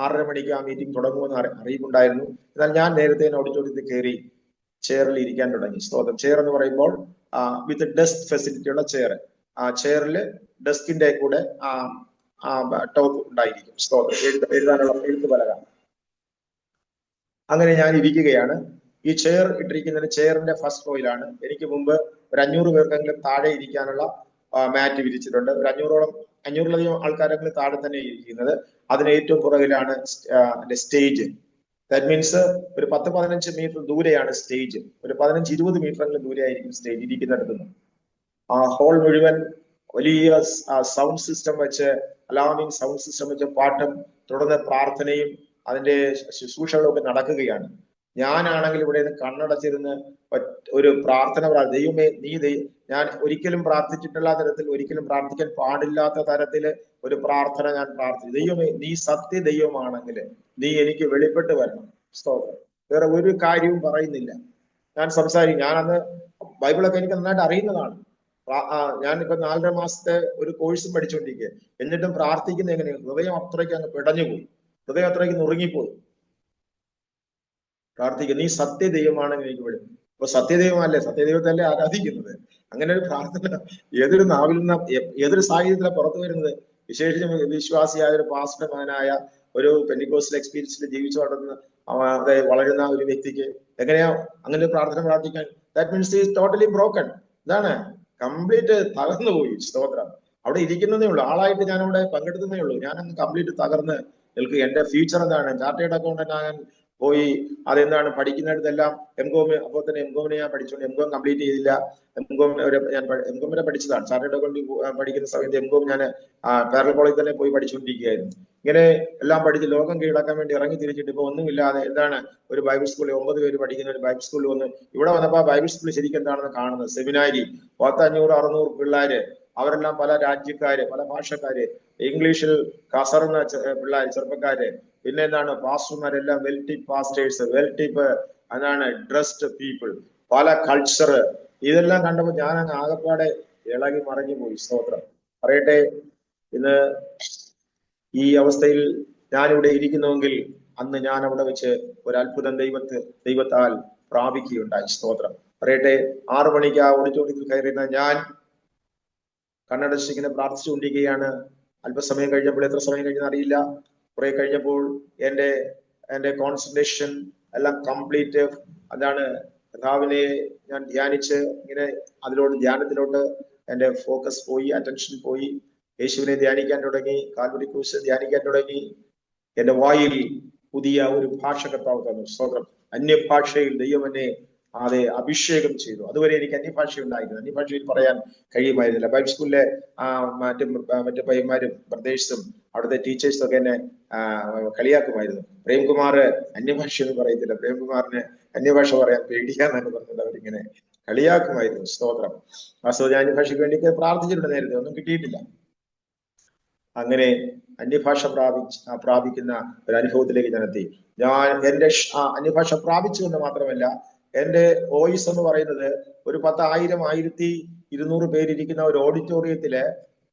6:30 മണിക്ക് ആ മീറ്റിംഗ് തുടങ്ങുമെന്ന് അറിയിപ്പുണ്ടായിരുന്നു. എന്നാൽ ഞാൻ നേരത്തെ ഓഡിറ്റോറിയത്തിൽ കയറി ചെയറിൽ ഇരിക്കാൻ തുടങ്ങി. സ്തോത്രം. ചെയർ എന്ന് പറയുമ്പോൾ വിത്ത് ഡെസ്ക് ഫെസിലിറ്റി ഉള്ള ചെയർ. ആ ചെയറിൽ ഡെസ്കിന്റെ കൂടെ ടോപ്പ് ഉണ്ടായിരിക്കും. സ്തോത്രം. എഴുതാനുള്ള എഴുത്തുപലക. അങ്ങനെ ഞാൻ ഇരിക്കുകയാണ്. ഈ ചെയർ ഇട്ടിരിക്കുന്നതിന് ചെയറിന്റെ ഫസ്റ്റ് റോയിലാണ്. എനിക്ക് മുമ്പ് ഒരു 500 പേർക്കെങ്കിലും താഴെ ഇരിക്കാനുള്ള മാറ്റ് വിരിച്ചിട്ടുണ്ട്. ഒരു 500-ലധികം ആൾക്കാരെങ്കിലും താഴെ തന്നെ ഇരിക്കുന്നത്. അതിന് ഏറ്റവും പുറകിലാണ് സ്റ്റേജ്. ദാറ്റ് മീൻസ് ഒരു 10-15 മീറ്റർ ദൂരെയാണ് സ്റ്റേജ്. ഒരു 15-20 മീറ്ററെങ്കിലും ദൂരെയായിരിക്കും സ്റ്റേജ് ഇരിക്കുന്നിടത്ത് നിന്ന്. ആ ഹോൾ മുഴുവൻ വലിയ സൗണ്ട് സിസ്റ്റം വെച്ച്, അലാമിങ് സൗണ്ട് സിസ്റ്റം വെച്ച് പാട്ടും തുടർന്ന് പ്രാർത്ഥനയും അതിന്റെ ശുശ്രൂഷകളൊക്കെ നടക്കുകയാണ്. ഞാനാണെങ്കിൽ ഇവിടെ നിന്ന് കണ്ണടച്ചിരുന്ന് ഒരു പ്രാർത്ഥന, ദൈവമേ ഞാൻ ഒരിക്കലും പ്രാർത്ഥിച്ചിട്ടുള്ള തരത്തിൽ, ഒരിക്കലും പ്രാർത്ഥിക്കാൻ പാടില്ലാത്ത തരത്തില് ഒരു പ്രാർത്ഥന ഞാൻ പ്രാർത്ഥിച്ചു. ദൈവമേ, നീ സത്യ ദൈവമാണെങ്കിൽ നീ എനിക്ക് വെളിപ്പെട്ട് വരണം. സ്തോത്രം. വേറെ ഒരു കാര്യവും പറയുന്നില്ല. ഞാൻ സംസാരിക്കും. ഞാനന്ന് ബൈബിളൊക്കെ എനിക്ക് നന്നായിട്ട് അറിയുന്നതാണ്. ഞാനിപ്പോ 4.5 മാസത്തെ ഒരു കോഴ്സും പഠിച്ചുകൊണ്ടിരിക്കുക. എന്നിട്ടും പ്രാർത്ഥിക്കുന്ന എങ്ങനെയാണ്? ഹൃദയം അത്രയ്ക്ക് അങ്ങ് പിടഞ്ഞുപോയി, ഹൃദയം അത്രയ്ക്ക് നുറുങ്ങിപ്പോയി. പ്രാർത്ഥിക്കുക, നീ സത്യദൈവമാണെങ്കിൽ എനിക്ക് വിടും. അപ്പൊ സത്യദൈവമല്ലേ, സത്യദൈവത്തല്ലേ ആരാധിക്കുന്നത്. അങ്ങനെ ഒരു പ്രാർത്ഥന ഏതൊരു നാവിൽ നിന്ന്, ഏതൊരു സാഹചര്യത്തിലാണ് പുറത്തു വരുന്നത്? വിശേഷിച്ചും വിശ്വാസിയായ ഒരു പാസ്റ്റർ മകനായ, ഒരു പെന്റിക്കോസ്റ്റൽ എക്സ്പീരിയൻസിൽ ജീവിച്ചു വളരുന്ന ഒരു വ്യക്തിക്ക് എങ്ങനെയാ അങ്ങനെ ഒരു പ്രാർത്ഥന പ്രാർത്ഥിക്കാൻ? That means is totally broken. ഇതാണ്, കംപ്ലീറ്റ് തകർന്നു പോയി. സ്തോത്രം. അവിടെ ഇരിക്കുന്നതേ ഉള്ളൂ, ആളായിട്ട് ഞാൻ അവിടെ പങ്കെടുക്കുന്നേ ഉള്ളൂ. ഞാനങ്ങ് കംപ്ലീറ്റ് തകർന്ന് നിൽക്കുക. എന്റെ ഫ്യൂച്ചർ എന്താണ്? ചാർട്ടേഡ് അക്കൗണ്ടന്റ് ആകാൻ പോയി. അതെന്താണ് പഠിക്കുന്നിടത്തെല്ലാം എംകോം. അപ്പോൾ തന്നെ എംകോമിനെ ഞാൻ പഠിച്ചുകൊണ്ട് എംകോം കംപ്ലീറ്റ് ചെയ്തില്ല. ഞാൻ എംകോം വരെ പഠിച്ചതാണ്. ചാർട്ടേഡ് അക്കൗണ്ടിൽ പഠിക്കുന്ന സമയത്ത് എംകോം ഞാൻ പാരലൽ കോളേജിൽ തന്നെ പോയി പഠിച്ചുകൊണ്ടിരിക്കുകയായിരുന്നു. ഇങ്ങനെ എല്ലാം പഠിച്ച് ലോകം കീഴടക്കാൻ വേണ്ടി ഇറങ്ങി തിരിച്ചിട്ട് ഇപ്പൊ ഒന്നുമില്ലാതെ എന്താണ്, ഒരു ബൈബിൾ സ്കൂളിൽ 9 പേര് പഠിക്കുന്ന ഒരു ബൈബിൾ സ്കൂളിൽ വന്ന് ഇവിടെ വന്നപ്പോ ബൈബിൾ സ്കൂളിൽ ശരിക്കും എന്താണെന്ന് കാണുന്നത്, സെമിനാരി 500-600 പിള്ളേര്, അവരെല്ലാം പല രാജ്യക്കാര്, പല ഭാഷക്കാര്, ഇംഗ്ലീഷിൽ കസറുന്ന പിള്ളേർ, ചെറുപ്പക്കാര്, പിന്നെ എന്താണ് പാസ്റ്റർമാരെല്ലാം well tip pastors, well tip അതാണ് ഡ്രസ്ഡ് പീപ്പിൾ, പല കൾച്ചർ. ഇതെല്ലാം കണ്ടപ്പോൾ ഞാൻ അങ്ങ് ആകപ്പാടെ ഇളകി മറിഞ്ഞു പോയി. സ്തോത്രം. പറയട്ടെ, ഇന്ന് ഈ അവസ്ഥയിൽ ഞാനിവിടെ ഇരിക്കുന്നുവെങ്കിൽ അന്ന് ഞാൻ അവിടെ വെച്ച് ഒരു അത്ഭുതം ദൈവത്താൽ പ്രാപിക്കുകയുണ്ടായി. സ്തോത്രം. പറയട്ടെ, 6 മണിക്ക് ആ ഓഡിറ്റോറിയത്തിൽ കയറിയിരുന്ന ഞാൻ കണ്ണടച്ചിങ്ങനെ പ്രാർത്ഥിച്ചുകൊണ്ടിരിക്കുകയാണ്. അല്പസമയം കഴിഞ്ഞപ്പോൾ, എത്ര സമയം കഴിഞ്ഞെന്ന് അറിയില്ല, കുറെ കഴിഞ്ഞപ്പോൾ എന്റെ കോൺസെൻട്രേഷൻ എല്ലാം കംപ്ലീറ്റ് അതാണ്, കർത്താവിനെ ഞാൻ ധ്യാനിച്ച് ഇങ്ങനെ ധ്യാനത്തിലോട്ട് എന്റെ ഫോക്കസ് പോയി, അറ്റൻഷൻ പോയി. യേശുവിനെ ധ്യാനിക്കാൻ തുടങ്ങി, കാൽവരി ക്രൂശ് ധ്യാനിക്കാൻ തുടങ്ങി. എന്റെ വായിൽ പുതിയ ഒരു ഭാഷ കർത്താവ് തന്നു. സ്തോത്രം. അന്യഭാഷയിൽ ദൈവം എന്നെ അഭിഷേകം ചെയ്തു. അതുവരെ എനിക്ക് അന്യഭാഷ ഉണ്ടായിരുന്നു, അന്യഭാഷയിൽ പറയാൻ കഴിയുമായിരുന്നില്ല. ബൈബിൾ സ്കൂളിലെ മറ്റു പയ്യന്മാരും ബ്രദേഴ്സും അവിടുത്തെ ടീച്ചേഴ്സും ഒക്കെ എന്നെ കളിയാക്കുമായിരുന്നു. പ്രേംകുമാർ അന്യഭാഷ എന്ന് പറയത്തില്ല, പ്രേംകുമാറിന് അന്യഭാഷ പറയാൻ പേടിക്കാന്നാണ് പറഞ്ഞത്. അവരിങ്ങനെ കളിയാക്കുമായിരുന്നു. സ്തോത്രം. ഞാൻ അന്യഭാഷയ്ക്ക് വേണ്ടി പ്രാർത്ഥിച്ചിട്ടുണ്ട് നേരത്തെ, ഒന്നും കിട്ടിയിട്ടില്ല. അങ്ങനെ അന്യഭാഷ പ്രാപിക്കുന്ന ഒരു അനുഭവത്തിലേക്ക് ഞാൻ എത്തി. ഞാൻ എന്റെ അന്യഭാഷ പ്രാപിച്ചു എന്ന് മാത്രമല്ല, എന്റെ വോയിസ് എന്ന് പറയുന്നത് ഒരു 10,000 1200 പേരിരിക്കുന്ന ഒരു ഓഡിറ്റോറിയത്തില്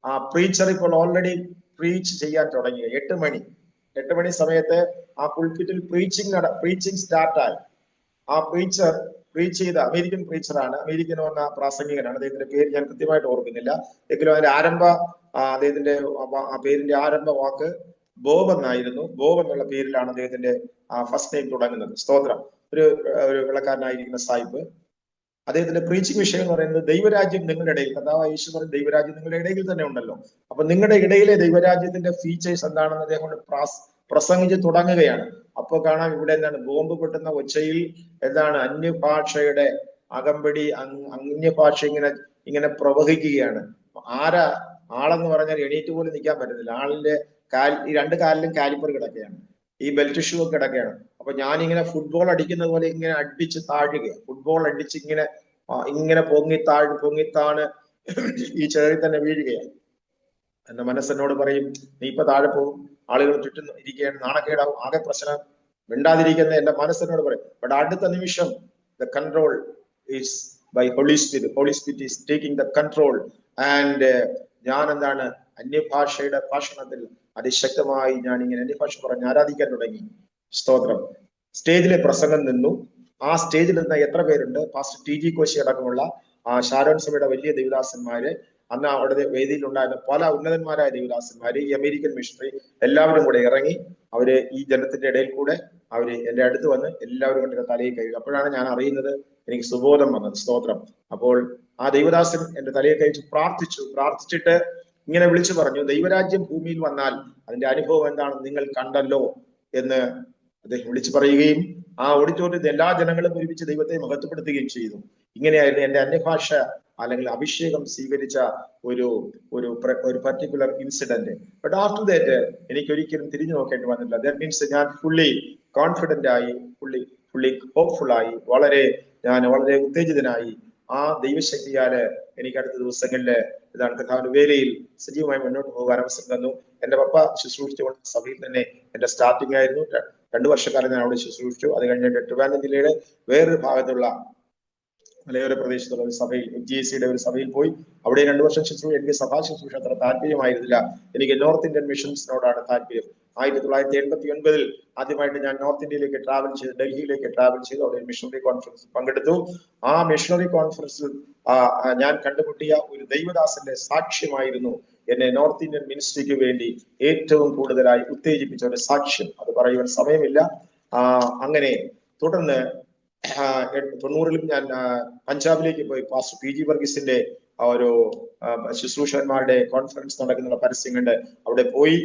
ആ പ്രീച്ചർ ഇപ്പോൾ ഓൾറെഡി പ്രീച്ച് ചെയ്യാൻ തുടങ്ങി. 8 മണി സമയത്ത് ആ പുൾപിറ്റിൽ പ്രീച്ചിങ് സ്റ്റാർട്ടായി. ആ പ്രീച്ചർ പ്രീച്ച് ചെയ്ത അമേരിക്കൻ പ്രീച്ചറാണ്, അമേരിക്കൻ എന്ന പ്രാസംഗികനാണ്. അദ്ദേഹത്തിന്റെ പേര് ഞാൻ കൃത്യമായിട്ട് ഓർക്കുന്നില്ല, എങ്കിലും അതിന്റെ അദ്ദേഹത്തിന്റെ ആ പേരിന്റെ ആരംഭ വാക്ക് ബോബ് എന്നായിരുന്നു. ബോബ് എന്നുള്ള പേരിലാണ് അദ്ദേഹത്തിന്റെ ഫസ്റ്റ് നെയിം തുടങ്ങുന്നത്. സ്തോത്രം. ഒരു വെള്ളക്കാരനായിരിക്കുന്ന സായിപ്പ്. അദ്ദേഹത്തിന്റെ പ്രീച്ചിങ് വിഷയം എന്ന് പറയുന്നത് ദൈവരാജ്യം നിങ്ങളുടെ ഇടയിൽ. കർത്താവായ യേശു പറഞ്ഞ ദൈവരാജ്യം നിങ്ങളുടെ ഇടയിൽ തന്നെ ഉണ്ടല്ലോ. അപ്പൊ നിങ്ങളുടെ ഇടയിലെ ദൈവരാജ്യത്തിന്റെ ഫീച്ചേഴ്സ് എന്താണെന്ന് അദ്ദേഹം കൊണ്ട് പ്രസംഗിച്ച് തുടങ്ങുകയാണ്. അപ്പൊ കാണാം ഇവിടെ എന്താണ് ബോംബ് പൊട്ടുന്ന ഒച്ചയിൽ എന്താണ് അന്യഭാഷയുടെ അകമ്പടി, അന്യഭാഷ ഇങ്ങനെ പ്രവഹിക്കുകയാണ്. ആളെന്ന് പറഞ്ഞാൽ എണീറ്റ് പോലും നിൽക്കാൻ പറ്റുന്നില്ല. ആളിന്റെ ഈ 2 കാലിലും കാലിപ്പർ കിടക്കുകയാണ്, ഈ ബെൽറ്റ് ഷൂ ഒക്കെ കിടക്കുകയാണ്. അപ്പൊ ഞാനിങ്ങനെ ഫുട്ബോൾ അടിക്കുന്നത് പോലെ ഇങ്ങനെ അടിച്ച് താഴുകയാണ്. ഫുട്ബോൾ അടിച്ച് ഇങ്ങനെ പൊങ്ങിത്താണ് ഈ ചേറിൽ തന്നെ വീഴുകയാണ്. എന്റെ മനസ്സെന്നോട് പറയും, നീ ഇപ്പൊ താഴെ പോകും, ആളുകൾ ചുറ്റും ഇരിക്കുകയാണ്, നാണക്കേടാവും, ആകെ പ്രശ്നം, മിണ്ടാതിരിക്കുന്ന എന്റെ മനസ്സെന്നോട് പറയും. ബട്ട് അടുത്ത നിമിഷം the control is by Holy Spirit. Holy Spirit is taking the control. And ഞാൻ എന്താണ് അന്യഭാഷയുടെ ഭാഷണത്തിൽ അതിശക്തമായി ഞാൻ ഇങ്ങനെ അന്യഭാഷ പറഞ്ഞ് ആരാധിക്കാൻ തുടങ്ങി. സ്തോത്രം. സ്റ്റേജിലെ പ്രസംഗം നിന്നു. ആ സ്റ്റേജിൽ നിന്ന് എത്ര പേരുണ്ട്? പാസ്റ്റർ TG കോശി അടക്കമുള്ള ഷാരോൺ സഭയുടെ വലിയ ദേവദാസന്മാര്, അന്ന് അവിടെ വേദിയിൽ ഉണ്ടായിരുന്ന പല ഉന്നതന്മാരായ ദേവദാസന്മാര്, ഈ അമേരിക്കൻ മിഷണറി എല്ലാവരും കൂടെ ഇറങ്ങി അവര് ഈ ജനത്തിന്റെ ഇടയിൽ കൂടെ അവര് എന്റെ അടുത്ത് വന്ന് എല്ലാവരും കൊണ്ട് തലയിൽ കഴിയും. അപ്പോഴാണ് ഞാൻ അറിയുന്നത് എനിക്ക് സുബോധം വന്നത്. സ്തോത്രം. അപ്പോൾ ആ ദൈവദാസൻ എന്റെ തലയിൽ കഴിച്ച് പ്രാർത്ഥിച്ചിട്ട് ഇങ്ങനെ വിളിച്ചു പറഞ്ഞു, ദൈവരാജ്യം ഭൂമിയിൽ വന്നാൽ അതിന്റെ അനുഭവം എന്താണെന്ന് നിങ്ങൾ കണ്ടല്ലോ എന്ന് അദ്ദേഹം വിളിച്ചു പറയുകയും ആ ഓഡിറ്റോറിയത്തിൽ എല്ലാ ജനങ്ങളും ഒരുമിച്ച് ദൈവത്തെ മഹത്വപ്പെടുത്തുകയും ചെയ്തു. ഇങ്ങനെയായിരുന്നു എന്റെ അന്യഭാഷ അല്ലെങ്കിൽ അഭിഷേകം സ്വീകരിച്ച ഒരു particular incident. But after that എനിക്ക് ഒരിക്കലും തിരിഞ്ഞു നോക്കേണ്ടി വന്നില്ല. ദാറ്റ് മീൻസ് ഞാൻ ഫുള്ളി കോൺഫിഡന്റ് ആയി, ഫുള്ളി ഹോപ്പ്ഫുൾ ആയി, വളരെ ഉത്തേജിതനായി. ആ ദൈവശക്തിയാല് എനിക്ക് അടുത്ത ദിവസങ്ങളില് ഇതാണ് കർത്താവിന്റെ വേലയിൽ സജീവമായി മുന്നോട്ട് പോകാൻ അവസരം തന്നു. എന്റെ പപ്പ ശുശ്രൂഷിച്ചുകൊണ്ട് സഭയിൽ തന്നെ എന്റെ സ്റ്റാർട്ടിംഗ് ആയിരുന്നു. 2 വർഷക്കാലം ഞാൻ അവിടെ ശുശ്രൂഷിച്ചു. അത് കഴിഞ്ഞിട്ട് ട്രിവാൻഡ്രം ജില്ലയുടെ വേറൊരു ഭാഗത്തുള്ള മലയോര പ്രദേശത്തുള്ള ഒരു സഭയിൽ, FGACയുടെ ഒരു സഭയിൽ പോയി അവിടെ 2 വർഷം ശുശ്രൂഷ. എനിക്ക് സഭാ ശുശ്രൂഷ അത്ര താല്പര്യമായിരുന്നില്ല. എനിക്ക് നോർത്ത് ഇന്ത്യൻ മിഷൻസിനോടാണ് താല്പര്യം. 1989 ആദ്യമായിട്ട് ഞാൻ നോർത്ത് ഇന്ത്യയിലേക്ക് ട്രാവൽ ചെയ്ത്, ഡൽഹിയിലേക്ക് ട്രാവൽ ചെയ്തു. അവിടെ മിഷണറി കോൺഫറൻസിൽ പങ്കെടുത്തു. ആ മിഷണറി കോൺഫറൻസിൽ ഞാൻ കണ്ടുമുട്ടിയ ഒരു ദൈവദാസന്റെ സാക്ഷ്യമായിരുന്നു എന്നെ നോർത്ത് ഇന്ത്യൻ മിനിസ്ട്രിക്ക് വേണ്ടി ഏറ്റവും കൂടുതലായി ഉത്തേജിപ്പിച്ച ഒരു സാക്ഷ്യം. അത് പറയുവാൻ സമയമില്ല. അങ്ങനെ തുടർന്ന് 90-ലും ഞാൻ പഞ്ചാബിലേക്ക് പോയി. പാസ്റ്റർ PG വർഗീസിന്റെ ഒരു ശുശ്രൂഷന്മാരുടെ കോൺഫറൻസ് നടക്കുന്ന പരസ്യങ്ങളുണ്ട്, അവിടെ പോയി.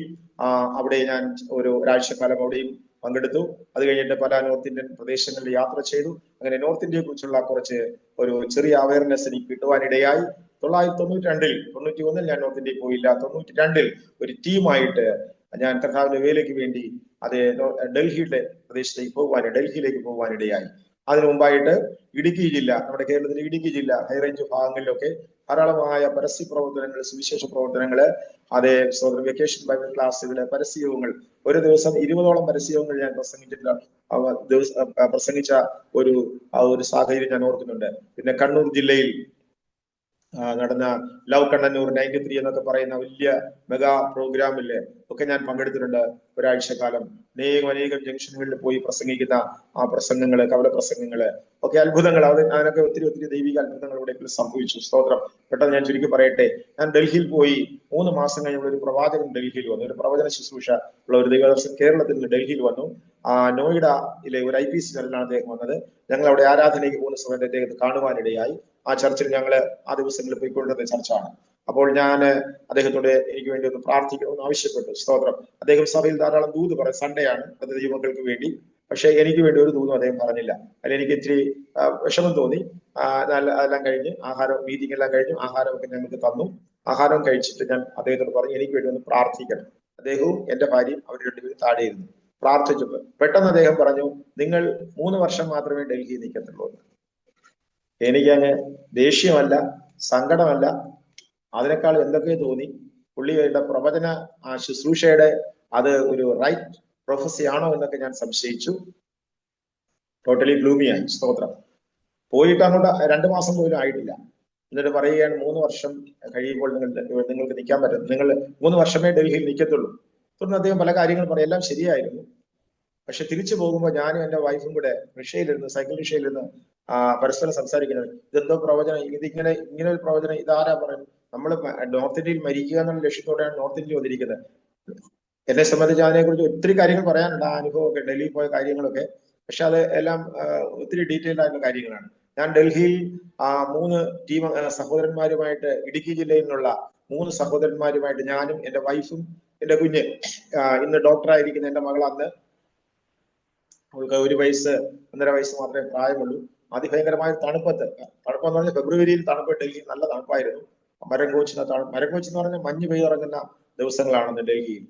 അവിടെ ഞാൻ ഒരാഴ്ചക്കാലം അവിടെയും പങ്കെടുത്തു. അത് കഴിഞ്ഞിട്ട് പല നോർത്ത് ഇന്ത്യൻ പ്രദേശങ്ങളിൽ യാത്ര ചെയ്തു. അങ്ങനെ നോർത്ത് ഇന്ത്യയെ കുറിച്ചുള്ള ഒരു ചെറിയ അവയർനെസ് എനിക്ക് കിട്ടുവാനിടയായി. 1991 ഞാൻ നോർത്ത് ഇന്ത്യയിൽ പോയില്ല. 92 ഒരു ടീമായിട്ട് ഞാൻ കർത്താവിന്റെ വേലയ്ക്ക് വേണ്ടി ഡൽഹിയിലേക്ക് പോകാനിടയായി. അതിനു മുമ്പായിട്ട് ഇടുക്കി ജില്ല, നമ്മുടെ കേരളത്തിലെ ഇടുക്കി ജില്ല ഹൈറേഞ്ച് ഭാഗങ്ങളിലൊക്കെ ധാരാളമായ പരസ്യ പ്രവർത്തനങ്ങൾ, സുവിശേഷ പ്രവർത്തനങ്ങള്, അതേ വെക്കേഷൻ ബൈബിൾ ക്ലാസ്സുകള്, പരസ്യങ്ങൾ, ഒരു ദിവസം 20ഓളം പരസ്യങ്ങൾ ഞാൻ പ്രസംഗിച്ച ഒരു സാഹചര്യം ഞാൻ ഓർക്കുന്നുണ്ട്. പിന്നെ കണ്ണൂർ ജില്ലയിൽ നടന്ന ലവ് കണ്ണന്നൂർ 93 എന്നൊക്കെ പറയുന്ന വലിയ മെഗാ പ്രോഗ്രാമില് ഒക്കെ ഞാൻ പങ്കെടുത്തിട്ടുണ്ട്. ഒരാഴ്ചക്കാലം അനേകം ജംഗ്ഷനുകളിൽ പോയി പ്രസംഗിക്കുന്ന ആ പ്രസംഗങ്ങള്, കവല പ്രസംഗങ്ങള് ഒക്കെ അത്ഭുതങ്ങൾ, അതിനൊക്കെ ഒത്തിരി ദൈവിക അത്ഭുതങ്ങൾ ഇവിടെ സംഭവിച്ചു. സ്തോത്രം. പെട്ടെന്ന് ഞാൻ ചുരുക്കി പറയട്ടെ, ഞാൻ ഡൽഹിയിൽ പോയി 3 മാസം കഴിഞ്ഞ ഒരു പ്രവാചകൻ ഡൽഹിയിൽ വന്നു. ഒരു പ്രവചന ശുശ്രൂഷ ഉള്ള ഒരു ദൈവദാസൻ കേരളത്തിൽ നിന്ന് ഡൽഹിയിൽ വന്നു. നോയിഡയിലെ ഒരു IPC ചർച്ചിലാണ് അദ്ദേഹം വന്നത്. ഞങ്ങൾ അവിടെ ആരാധനയ്ക്ക് പോകുന്ന സമയത്ത് അദ്ദേഹത്തെ കാണുവാനിടയായി. ആ ചർച്ചിൽ ഞങ്ങള് ആ ദിവസങ്ങളിൽ പോയിക്കൊണ്ടിരുന്ന ചർച്ചാണ്. അപ്പോൾ ഞാൻ അദ്ദേഹത്തോട് എനിക്ക് വേണ്ടി ഒന്ന് പ്രാർത്ഥിക്കണമെന്ന് ആവശ്യപ്പെട്ടു. സ്തോത്രം. അദ്ദേഹം സഭയിൽ ധാരാളം ദൂത് പറയും. സൺഡേ ആണ്, അത് ദൈവമക്കൾക്ക് വേണ്ടി. പക്ഷെ എനിക്ക് വേണ്ടി ഒരു ദൂതും അദ്ദേഹം പറഞ്ഞില്ല. അതിൽ എനിക്ക് ഇത്തിരി വിഷമം തോന്നി. എല്ലാം കഴിഞ്ഞ് മീറ്റിംഗ് എല്ലാം കഴിഞ്ഞു, ആഹാരമൊക്കെ ഞങ്ങൾക്ക് തന്നു. ആഹാരം കഴിച്ചിട്ട് ഞാൻ അദ്ദേഹത്തോട് പറഞ്ഞു, എനിക്ക് വേണ്ടി ഒന്ന് പ്രാർത്ഥിക്കണം. അദ്ദേഹവും എന്റെ ഭാര്യയും അവർ രണ്ടുപേരും താഴെ ഇരുന്നു പ്രാർത്ഥിച്ചപ്പോൾ പെട്ടെന്ന് അദ്ദേഹം പറഞ്ഞു, നിങ്ങൾ 3 വർഷം മാത്രമേ ഡൽഹിയിൽ നിൽക്കത്തുള്ളൂ. എനിക്കങ്ങ് ദേഷ്യമല്ല, സങ്കടമല്ല, അതിനേക്കാൾ എന്തൊക്കെ തോന്നി. പുള്ളിയുടെ പ്രവചന ശുശ്രൂഷയുടെ അത് ഒരു റൈറ്റ് പ്രൊഫസി ആണോ എന്നൊക്കെ ഞാൻ സംശയിച്ചു. ടോട്ടലി ഗ്ലൂമിയായി. സ്തോത്രം. പോയിട്ട് അങ്ങോട്ട് 2 മാസം പോലും ആയിട്ടില്ല. എന്നിട്ട് പറയുകയാണ് 3 വർഷം കഴിയുമ്പോൾ നിങ്ങൾക്ക് നിൽക്കാൻ പറ്റും, നിങ്ങൾ 3 വർഷമേ ഡൽഹിയിൽ നിൽക്കത്തുള്ളൂ. തുടർന്ന് അദ്ദേഹം പല കാര്യങ്ങൾ പറയും, എല്ലാം ശരിയായിരുന്നു. പക്ഷെ തിരിച്ചു പോകുമ്പോൾ ഞാനും എന്റെ വൈഫും കൂടെ റിക്ഷയിലിരുന്ന്, സൈക്കിൾ റിക്ഷയിലിരുന്ന് പരസ്പരം സംസാരിക്കുന്നത്, ഇതെന്തോ പ്രവചനം, ഇങ്ങനെ ഒരു പ്രവചനം ഇതാരാ പറയുന്നത്? നമ്മൾ നോർത്ത് ഇന്ത്യയിൽ മരിക്കുക എന്നുള്ള ലക്ഷ്യത്തോടെയാണ് നോർത്ത് ഇന്ത്യ വന്നിരിക്കുന്നത്. എന്നെ സംബന്ധിച്ച് അതിനെക്കുറിച്ച് ഒത്തിരി കാര്യങ്ങൾ പറയാനുണ്ട്, ആ അനുഭവമൊക്കെ, ഡൽഹിയിൽ പോയ കാര്യങ്ങളൊക്കെ. പക്ഷെ അത് എല്ലാം ഒത്തിരി ഡീറ്റെയിൽഡ് ആയിട്ടുള്ള കാര്യങ്ങളാണ്. ഞാൻ ഡൽഹിയിൽ 3 ടീം സഹോദരന്മാരുമായിട്ട്, ഇടുക്കി ജില്ലയിൽ നിന്നുള്ള 3 സഹോദരന്മാരുമായിട്ട്, ഞാനും എന്റെ വൈഫും എന്റെ കുഞ്ഞ്, ഇന്ന് ഡോക്ടറായിരിക്കുന്ന എന്റെ മകൾ, അന്ന് അവൾക്ക് 1 വയസ്സ് 1.5 വയസ്സ് മാത്രമേ പ്രായമുള്ളൂ. അതിഭയങ്കരമായ തണുപ്പത്ത്, തണുപ്പെന്ന് പറഞ്ഞാൽ ഫെബ്രുവരിയിൽ തണുപ്പ് ഡൽഹി നല്ല തണുപ്പായിരുന്നു. മരം കോച്ചെന്ന് പറഞ്ഞാൽ മഞ്ഞ് പെയ്തിറങ്ങുന്ന ദിവസങ്ങളാണെന്ന് ഡൽഹിയിൽ.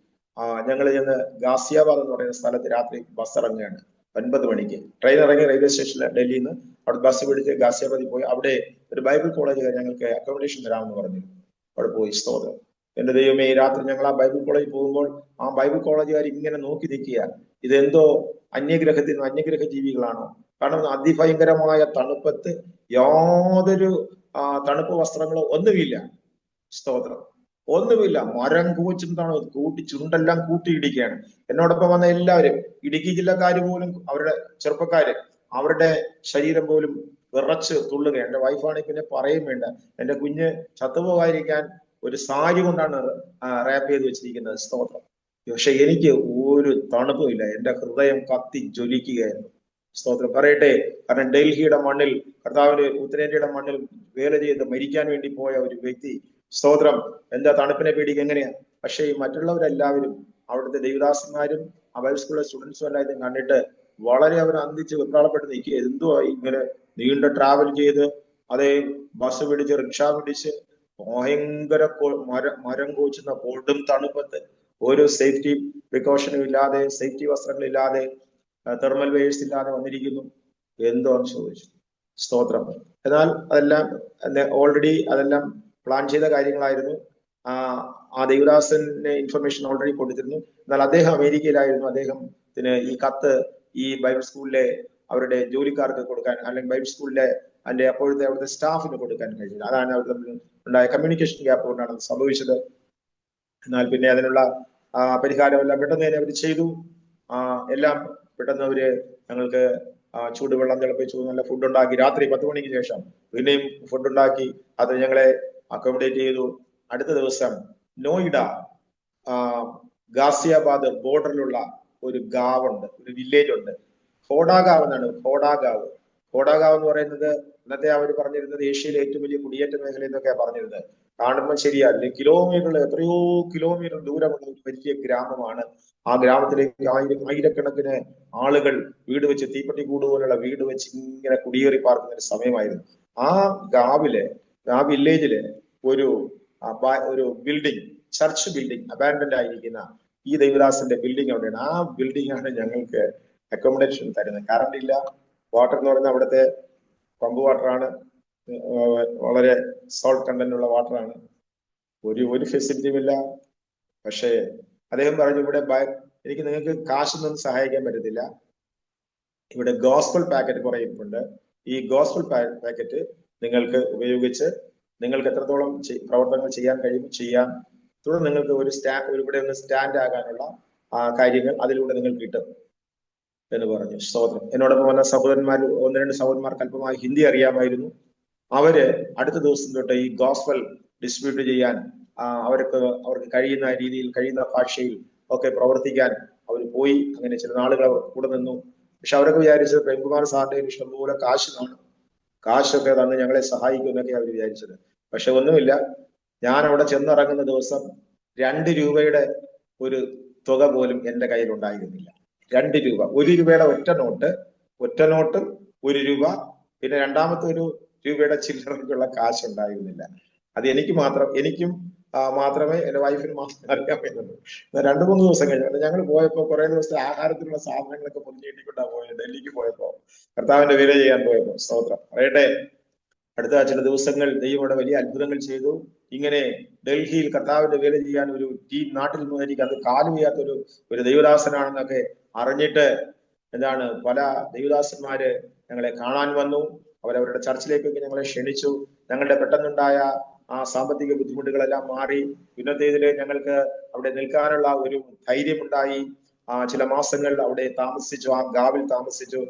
ഞങ്ങൾ ചെന്ന് ഗാസിയാബാദ് എന്ന് പറയുന്ന സ്ഥലത്ത് രാത്രി ബസ് ഇറങ്ങുകയാണ് 9 മണിക്ക്. ട്രെയിൻ ഇറങ്ങി റെയിൽവേ സ്റ്റേഷനിൽ ഡൽഹിയിൽ നിന്ന് അവിടെ ബസ് പിടിച്ച് ഗാസിയാബാദിൽ പോയി. അവിടെ ഒരു ബൈബിൾ കോളേജുകാർ ഞങ്ങൾക്ക് അക്കോമഡേഷൻ തരാമെന്ന് പറഞ്ഞു. അവിടെ പോയി. സ്തോത്രം. എന്റെ ദൈവമേ, ഈ രാത്രി ഞങ്ങൾ ആ ബൈബിൾ കോളേജിൽ പോകുമ്പോൾ ആ ബൈബിൾ കോളേജുകാർ ഇങ്ങനെ നോക്കി നിൽക്കുക, ഇതെന്തോ അന്യഗ്രഹത്തിൽ നിന്ന് അന്യഗ്രഹ ജീവികളാണോ? കാരണം അതിഭയങ്കരമായ തണുപ്പത്ത് യാതൊരു തണുപ്പ് വസ്ത്രങ്ങളോ ഒന്നുമില്ല. സ്തോത്രം. ഒന്നുമില്ല. മരം കൂച്ചുന്നതാണ്, ചുണ്ടെല്ലാം കൂട്ടിയിടിക്കുകയാണ്. എന്നോടൊപ്പം വന്ന എല്ലാവരും, ഇടുക്കി ജില്ലക്കാർ പോലും, അവരുടെ ചെറുപ്പക്കാര്, അവരുടെ ശരീരം പോലും വിറച്ച് തുള്ളുകയാണ്. എന്റെ വൈഫാണെങ്കിൽ പിന്നെ പറയും വേണ്ട. എന്റെ കുഞ്ഞ് ചത്തുപോകാതിരിക്കാൻ ഒരു സാരി കൊണ്ടാണ് റാപ്പ് ചെയ്ത് വെച്ചിരിക്കുന്നത്. സ്തോത്രം. പക്ഷെ എനിക്ക് ഒരു തണുപ്പുമില്ല. എന്റെ ഹൃദയം കത്തി ജ്വലിക്കുകയായിരുന്നു. സ്തോത്രം പറയട്ടെ. കാരണം ഡൽഹിയുടെ മണ്ണിൽ, കർത്താവിന്റെ ഉത്തരേന്ത്യയുടെ മണ്ണിൽ വേല ചെയ്ത് മരിക്കാൻ വേണ്ടി പോയ ഒരു വ്യക്തി, സ്തോത്രം, എന്താ തണുപ്പിനെ പേടിക്കുക എങ്ങനെയാ? പക്ഷെ ഈ മറ്റുള്ളവരെല്ലാവരും, അവിടുത്തെ ദേവദാസന്മാരും ആ ബൈബിൾ സ്കൂളിലെ സ്റ്റുഡൻസും എല്ലാം ഇത് കണ്ടിട്ട് വളരെ അവർ അന്തിച്ച് വെപ്രാളപ്പെട്ട് നിൽക്കുക. എന്തുവാ ഇങ്ങനെ നീണ്ട ട്രാവൽ ചെയ്ത്, അതേ ബസ് പിടിച്ച്, റിക്ഷ പിടിച്ച്, ഭയങ്കര മരം കോച്ചുന്ന കൊടും തണുപ്പത്ത്, ഒരു സേഫ്റ്റി പ്രിക്കോഷനും ഇല്ലാതെ, സേഫ്റ്റി വസ്ത്രങ്ങളില്ലാതെ, തെർമൽ വെയേഴ്സ് ഇല്ലാതെ വന്നിരിക്കുന്നു. എന്തോന്ന് ചോദിച്ചു. സ്തോത്രം. എന്നാൽ അതെല്ലാം ഓൾറെഡി അതെല്ലാം പ്ലാൻ ചെയ്ത കാര്യങ്ങളായിരുന്നു. ആ ദേവദാസന് ഇൻഫർമേഷൻ ഓൾറെഡി കൊടുത്തിരുന്നു. എന്നാൽ അദ്ദേഹം അമേരിക്കയിലായിരുന്നു. അദ്ദേഹത്തിന് ഈ കത്ത് ഈ ബൈബിൾ സ്കൂളിലെ അവരുടെ ജോലിക്കാർക്ക് കൊടുക്കാൻ, അല്ലെങ്കിൽ ബൈബിൾ സ്കൂളിലെ അതിന്റെ അപ്പോഴത്തെ അവിടുത്തെ സ്റ്റാഫിന് കൊടുക്കാൻ കഴിഞ്ഞില്ല. അതാണ് അവർ തമ്മിൽ ഉണ്ടായ കമ്മ്യൂണിക്കേഷൻ ഗ്യാപ്പ് കൊണ്ടാണ് സംഭവിച്ചത്. എന്നാൽ പിന്നെ അതിനുള്ള പരിഹാരമെല്ലാം പെട്ടെന്ന് തന്നെ അവർ ചെയ്തു. എല്ലാം പെട്ടെന്ന് അവര് ഞങ്ങൾക്ക് ചൂടുവെള്ളം തിളപ്പിച്ചു, നല്ല ഫുഡ് ഉണ്ടാക്കി. രാത്രി 10 മണിക്ക് ശേഷം പിന്നെയും ഫുഡ് ഉണ്ടാക്കി അത് ഞങ്ങളെ അക്കോമഡേറ്റ് ചെയ്തു. അടുത്ത ദിവസം നോയിഡ ഗാസിയാബാദ് ബോർഡറിലുള്ള ഒരു ഗാവുണ്ട്, ഒരു വില്ലേജ് ഉണ്ട്. ഫോഡാഗാവ് എന്നാണ്. ഫോഡാഗാവ് എന്ന് പറയുന്നത് ഇന്നത്തെ അവർ പറഞ്ഞിരുന്നത് ഏഷ്യയിലെ ഏറ്റവും വലിയ കുടിയേറ്റ മേഖല എന്നൊക്കെയാണ് പറഞ്ഞിരുന്നത്. കാണുമ്പോൾ ശരിയല്ല, എത്രയോ കിലോമീറ്റർ ദൂരമുള്ള ഒരു വലിയ ഗ്രാമമാണ്. ആ ഗ്രാമത്തിലേക്ക് ആയിരക്കണക്കിന് ആളുകൾ വീട് വെച്ച്, തീപ്പെട്ടി കൂട് പോലുള്ള വീട് വെച്ച് ഇങ്ങനെ കുടിയേറി പാർക്കുന്ന ഒരു സമയമായിരുന്നു. ആ വില്ലേജില് ഒരു ബിൽഡിംഗ്, ചർച്ച് ബിൽഡിംഗ്, അബാൻഡൻഡ് ആയിരിക്കുന്ന ഈ ദേവദാസന്റെ ബിൽഡിംഗ് അവിടെയാണ്. ആ ബിൽഡിംഗ് ആണ് ഞങ്ങൾക്ക് അക്കോമഡേഷൻ തരുന്നത്. കറണ്ട് ഇല്ല. വാട്ടർ എന്ന് പറയുന്നത് അവിടുത്തെ പമ്പ് വാട്ടറാണ്. വളരെ സോൾട്ട് കണ്ടന്റ് ഉള്ള വാട്ടറാണ്. ഒരു ഫെസിലിറ്റിയും ഇല്ല. പക്ഷേ അദ്ദേഹം പറഞ്ഞു, ഇവിടെ എനിക്ക് നിങ്ങൾക്ക് കാശൊന്നും സഹായിക്കാൻ പറ്റത്തില്ല. ഇവിടെ ഗോസ്പൽ പാക്കറ്റ് കുറെ ഇരിപ്പുണ്ട്. ഈ ഗോസ്പൽ പാക്കറ്റ് നിങ്ങൾക്ക് ഉപയോഗിച്ച് നിങ്ങൾക്ക് എത്രത്തോളം പ്രവർത്തനങ്ങൾ ചെയ്യാൻ കഴിയും ചെയ്യാം. തുടർന്ന് നിങ്ങൾക്ക് ഇവിടെ ഒന്ന് സ്റ്റാൻഡ് ആകാനുള്ള കാര്യങ്ങൾ അതിലൂടെ നിങ്ങൾക്ക് കിട്ടും എന്ന് പറഞ്ഞു. സ്തോത്രം. എന്നോടൊപ്പം വന്ന സഹോദരന്മാർ, 1-2 സഹോദരന്മാർക്ക് അല്പമായി ഹിന്ദി അറിയാമായിരുന്നു. അവര് അടുത്ത ദിവസം തൊട്ട് ഈ ഗോസ്പൽ ഡിസ്ട്രിബ്യൂട്ട് ചെയ്യാൻ അവർക്ക് കഴിയുന്ന രീതിയിൽ, കഴിയുന്ന ഭാഷയിൽ ഒക്കെ പ്രവർത്തിക്കാൻ അവർ പോയി. അങ്ങനെ ചില നാളുകൾ അവർ കൂടെ നിന്നു. പക്ഷെ അവരൊക്കെ വിചാരിച്ചത് പ്രേംകുമാർ സാറിന്റെ ഇഷ്ടംപോലെ കാശൊക്കെ തന്ന് ഞങ്ങളെ സഹായിക്കും എന്നൊക്കെ അവർ വിചാരിച്ചത്. പക്ഷെ ഒന്നുമില്ല. ഞാൻ അവിടെ ചെന്നിറങ്ങുന്ന ദിവസം 2 രൂപയുടെ ഒരു തുക പോലും എന്റെ കയ്യിൽ ഉണ്ടായിരുന്നില്ല. 2 രൂപ, 1 രൂപയുടെ ഒറ്റ നോട്ടും 1 രൂപ, പിന്നെ രണ്ടാമത്തെ 1 രൂപയുടെ ചില്ലറയ്ക്കുള്ള കാശ് ഉണ്ടായിരുന്നില്ല. അത് എനിക്കും മാത്രമേ, എന്റെ വൈഫിന് മാത്രമേ അറിയാമെന്നുള്ളൂ. 2-3 ദിവസം കഴിഞ്ഞു ഞങ്ങൾ പോയപ്പോ കുറെ ദിവസത്തെ ആഹാരത്തിനുള്ള സാധനങ്ങളൊക്കെ പൊതിഞ്ഞിട്ടിക്കൊണ്ടാ പോയത്. ഡൽഹിക്ക് പോയപ്പോ, കർത്താവിന്റെ വേല ചെയ്യാൻ പോയപ്പോ. സ്തോത്രം പറയട്ടെ. അടുത്ത ചില ദിവസങ്ങൾ ദൈവം വലിയ അത്ഭുതങ്ങൾ ചെയ്തു. ഇങ്ങനെ ഡൽഹിയിൽ കർത്താവിന്റെ വേല ചെയ്യാൻ ഒരു ടീം നാട്ടിൽ നിന്നായിരിക്കും, അത് കാലു ചെയ്യാത്ത ഒരു ദൈവദാസനാണെന്നൊക്കെ അറിഞ്ഞിട്ട് പല ദൈവദാസന്മാര് ഞങ്ങളെ കാണാൻ വന്നു. അവരവരുടെ ചർച്ചിലേക്കൊക്കെ ഞങ്ങളെ ക്ഷണിച്ചു. ഞങ്ങളുടെ പെട്ടെന്നുണ്ടായ ആ സാമ്പത്തിക ബുദ്ധിമുട്ടുകളെല്ലാം മാറി. ഇന്നത്തേതില് ഞങ്ങൾക്ക് അവിടെ നിൽക്കാനുള്ള ഒരു ധൈര്യമുണ്ടായി. ചില മാസങ്ങൾ അവിടെ താമസിച്ചു, ആ ഗാവിൽ താമസിച്ചു.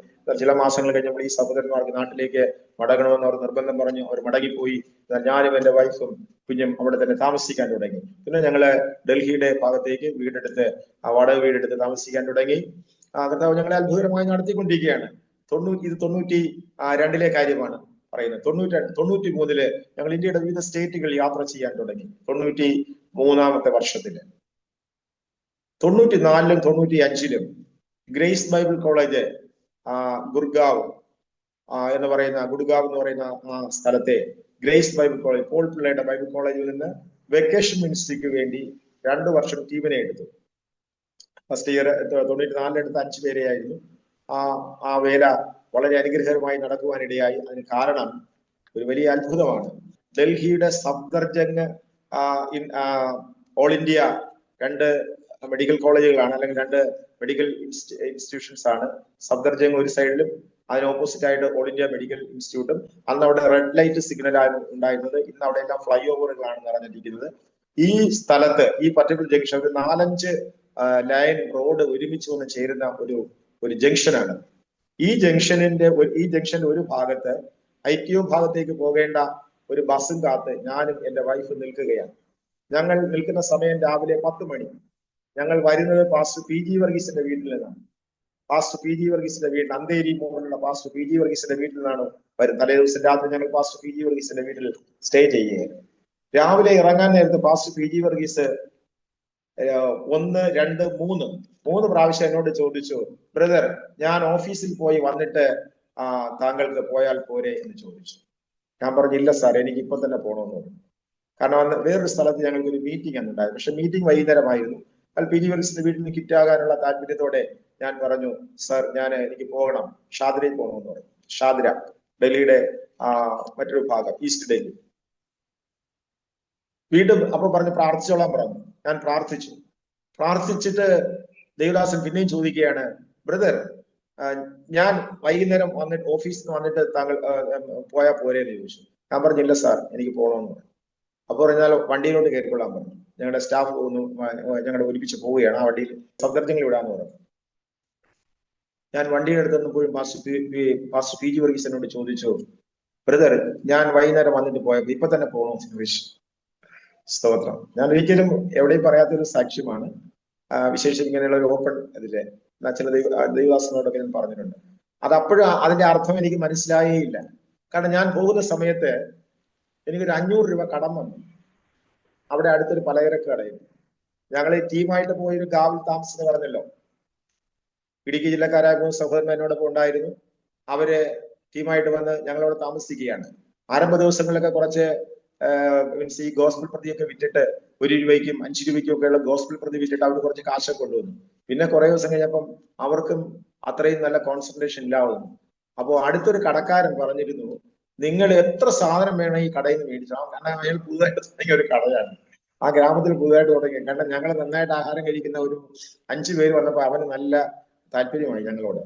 ചില മാസങ്ങൾ കഴിഞ്ഞപ്പോൾ ഈ സഹോദരന്മാർക്ക് നാട്ടിലേക്ക് മടങ്ങണമെന്ന് അവർ നിർബന്ധം പറഞ്ഞു. അവർ മടങ്ങിപ്പോയി. ഞാനും എന്റെ വൈഫും കുഞ്ഞും അവിടെ തന്നെ താമസിക്കാൻ തുടങ്ങി. പിന്നെ ഞങ്ങള് ഡൽഹിയുടെ ഭാഗത്തേക്ക് വീടെടുത്ത്, വാടക വീടെടുത്ത് താമസിക്കാൻ തുടങ്ങി. കർത്താവ് ഞങ്ങളെ അത്ഭുതകരമായി നടത്തിക്കൊണ്ടിരിക്കുകയാണ്. ഇത് 92 കാര്യമാണ് പറയുന്നത്. 93 ഞങ്ങൾ ഇന്ത്യയുടെ വിവിധ സ്റ്റേറ്റുകൾ യാത്ര ചെയ്യാൻ തുടങ്ങി. 93 വർഷത്തില് 94 95 ഗ്രേസ് ബൈബിൾ കോളേജ് ഗുഡ്ഗാവ് എന്ന് പറയുന്ന ആ സ്ഥലത്തെ ഗ്രേസ് ബൈബിൾ കോളേജ്, പോൾ പിള്ളയുടെ ബൈബിൾ കോളേജിൽ നിന്ന് വെക്കേഷൻ മിനിസ്ട്രിക്ക് വേണ്ടി 2 വർഷം ടീമിനെ എടുത്തു. ഫസ്റ്റ് ഇയർ 94 എടുത്ത 5 പേരെയായിരുന്നു. ആ വേല വളരെ അനുഗ്രഹകരമായി നടക്കുവാനിടയായി. അതിന് കാരണം ഒരു വലിയ അത്ഭുതമാണ്. ഡൽഹിയുടെ സഫ്ദർജംഗ് ഓൾ ഇന്ത്യ 2 മെഡിക്കൽ കോളേജുകളാണ്, അല്ലെങ്കിൽ 2 മെഡിക്കൽ ഇൻസ്റ്റിറ്റ്യൂഷൻസ് ആണ്. സഫ്ദർജംഗ് ഒരു സൈഡിലും അതിന് ഓപ്പോസിറ്റ് ആയിട്ട് ഓൾ ഇന്ത്യ മെഡിക്കൽ ഇൻസ്റ്റിറ്റ്യൂട്ടും. അന്ന് അവിടെ റെഡ് ലൈറ്റ് സിഗ്നലാണ് ഉണ്ടായിരുന്നത്. ഇന്ന് അവിടെ എല്ലാം ഫ്ലൈ ഓവറുകളാണ് നിറഞ്ഞിരിക്കുന്നത്. ഈ സ്ഥലത്ത്, ഈ പർട്ടിക്കുലർ ജംഗ്ഷൻ, ഒരു 4-5 ലൈൻ റോഡ് ഒരുമിച്ച് വന്ന് ചേരുന്ന ഒരു ജംഗ്ഷനാണ്. ഈ ജംഗ്ഷന്റെ ഒരു ഭാഗത്ത് ഐക്യോ ഭാഗത്തേക്ക് പോകേണ്ട ഒരു ബസ്സും കാത്ത് ഞാനും എന്റെ വൈഫ് നിൽക്കുകയാണ്. ഞങ്ങൾ നിൽക്കുന്ന സമയം രാവിലെ 10 മണി. ഞങ്ങൾ വരുന്നത് പാസ്റ്റർ PG വർഗീസിന്റെ വീട്ടിൽ നിന്നാണ്. പാസ്റ്റർ PG വർഗീസിന്റെ വീട്ടിൽ, അന്തേരി മോഹനുള്ള പാസ്റ്റർ PG വർഗീസിന്റെ വീട്ടിൽ നിന്നാണ് വരുന്നത്. തലേ ദിവസം രാത്രി ഞങ്ങൾ പാസ്റ്റർ PG വർഗീസിന്റെ വീട്ടിൽ സ്റ്റേ ചെയ്യുകയാണ്. രാവിലെ ഇറങ്ങാൻ നേരത്ത് പാസ്റ്റർ PG വർഗീസ് 1, 2, 3 പ്രാവശ്യം എന്നോട് ചോദിച്ചു, ബ്രദർ, ഞാൻ ഓഫീസിൽ പോയി വന്നിട്ട് താങ്കൾക്ക് പോയാൽ പോരെ എന്ന് ചോദിച്ചു. ഞാൻ പറഞ്ഞു, ഇല്ല സാർ, എനിക്ക് ഇപ്പൊ തന്നെ പോകണമെന്ന് പറഞ്ഞു. കാരണം അന്ന് വേറൊരു സ്ഥലത്ത് ഞങ്ങൾക്ക് ഒരു മീറ്റിംഗ് അന്നുണ്ടായിരുന്നു. പക്ഷെ മീറ്റിംഗ് വൈകുന്നേരമായിരുന്നു. PG വർഗീസിന്റെ വീട്ടിൽ നിന്ന് കിറ്റാകാനുള്ള താല്പര്യത്തോടെ ഞാൻ പറഞ്ഞു, സാർ, എനിക്ക് പോകണം, ഷാദിരയിൽ പോകണമെന്ന് പറഞ്ഞു. ഷാദിര, ഡൽഹിയുടെ മറ്റൊരു ഭാഗം, ഈസ്റ്റ് ഡൽഹി. വീണ്ടും അപ്പൊ പറഞ്ഞു പ്രാർത്ഥിച്ചോളാൻ പറഞ്ഞു. ഞാൻ പ്രാർത്ഥിച്ചിട്ട് ദേവദാസൻ പിന്നെയും ചോദിക്കുകയാണ്, ബ്രദർ, ഞാൻ വൈകുന്നേരം വന്നിട്ട് ഓഫീസിൽ നിന്ന് വന്നിട്ട് താങ്കൾ പോയാൽ പോരേന്ന് ചോദിച്ചു. ഞാൻ പറഞ്ഞില്ല സാർ, എനിക്ക് പോകണമെന്ന് പറഞ്ഞു. അപ്പൊ പറഞ്ഞാൽ വണ്ടിയിലോട്ട് കയറിക്കൊള്ളാൻ പറഞ്ഞു. ഞങ്ങളുടെ സ്റ്റാഫ് ഞങ്ങളുടെ ഒരുമിച്ച് പോവുകയാണ്. ആ വണ്ടിയിൽ സന്ദർശങ്ങൾ വിടാന്ന് പറഞ്ഞു. ഞാൻ വണ്ടിയുടെ അടുത്ത് നിന്നപ്പോഴും പാസ്റ്റർ PG വർഗീസ് എന്നോട് ചോദിച്ചു, ബ്രദർ, ഞാൻ വൈകുന്നേരം വന്നിട്ട് പോയപ്പോ ഇപ്പൊ തന്നെ പോകണമെന്ന് ചോദിച്ചു. സ്തോത്രം. ഞാൻ ഒരിക്കലും എവിടെയും പറയാത്തൊരു സാക്ഷ്യമാണ്. വിശേഷം ഇങ്ങനെയുള്ള ഒരു ഓപ്പൺ ഇതില് ചില ദൈവദാസനോടൊക്കെ ഞാൻ പറഞ്ഞിട്ടുണ്ട്. അത് അപ്പോഴും അതിന്റെ അർത്ഥം എനിക്ക് മനസ്സിലായേ ഇല്ല. കാരണം ഞാൻ പോകുന്ന സമയത്ത് എനിക്കൊരു 500 രൂപ കടം വന്നു. അവിടെ അടുത്തൊരു പലചരക്ക് കടയിൽ ഞങ്ങൾ ഈ ടീമായിട്ട് പോയൊരു ഗാവിൽ താമസിച്ചെന്ന് പറഞ്ഞല്ലോ. ഇടുക്കി ജില്ലക്കാരായ 3 സഹോദരന്മാർ എന്നോടൊപ്പം ഉണ്ടായിരുന്നു. അവര് ടീമായിട്ട് വന്ന് ഞങ്ങളവിടെ താമസിക്കുകയാണ്. ആരംഭ ദിവസങ്ങളിലൊക്കെ കുറച്ച് ഈ ഗോസ്പിൾ പ്രതിയൊക്കെ വിറ്റിട്ട് 1 രൂപയ്ക്കും 5 രൂപയ്ക്കും ഒക്കെയുള്ള ഗോസ്പിൾ പ്രതി വിറ്റിട്ട് അവർ കുറച്ച് കാശൊക്കെ കൊണ്ടുവന്നു. പിന്നെ കുറെ ദിവസം കഴിഞ്ഞപ്പം അവർക്കും അത്രയും നല്ല കോൺസെൻട്രേഷൻ ഇല്ലാവുന്നു. അപ്പോൾ അടുത്തൊരു കടക്കാരൻ പറഞ്ഞിരുന്നു, നിങ്ങൾ എത്ര സാധനം വേണം ഈ കടയിൽ നിന്ന് മേടിച്ചോ. കാരണം അയാൾ പുതുതായിട്ട് തുടങ്ങിയ ഒരു കടയാണ്, ആ ഗ്രാമത്തിൽ പുതുതായിട്ട് തുടങ്ങി. കാരണം ഞങ്ങൾ നന്നായിട്ട് ആഹാരം കഴിക്കുന്ന ഒരു 5 പേര് വന്നപ്പോൾ അവന് നല്ല താല്പര്യമായി ഞങ്ങളോട്.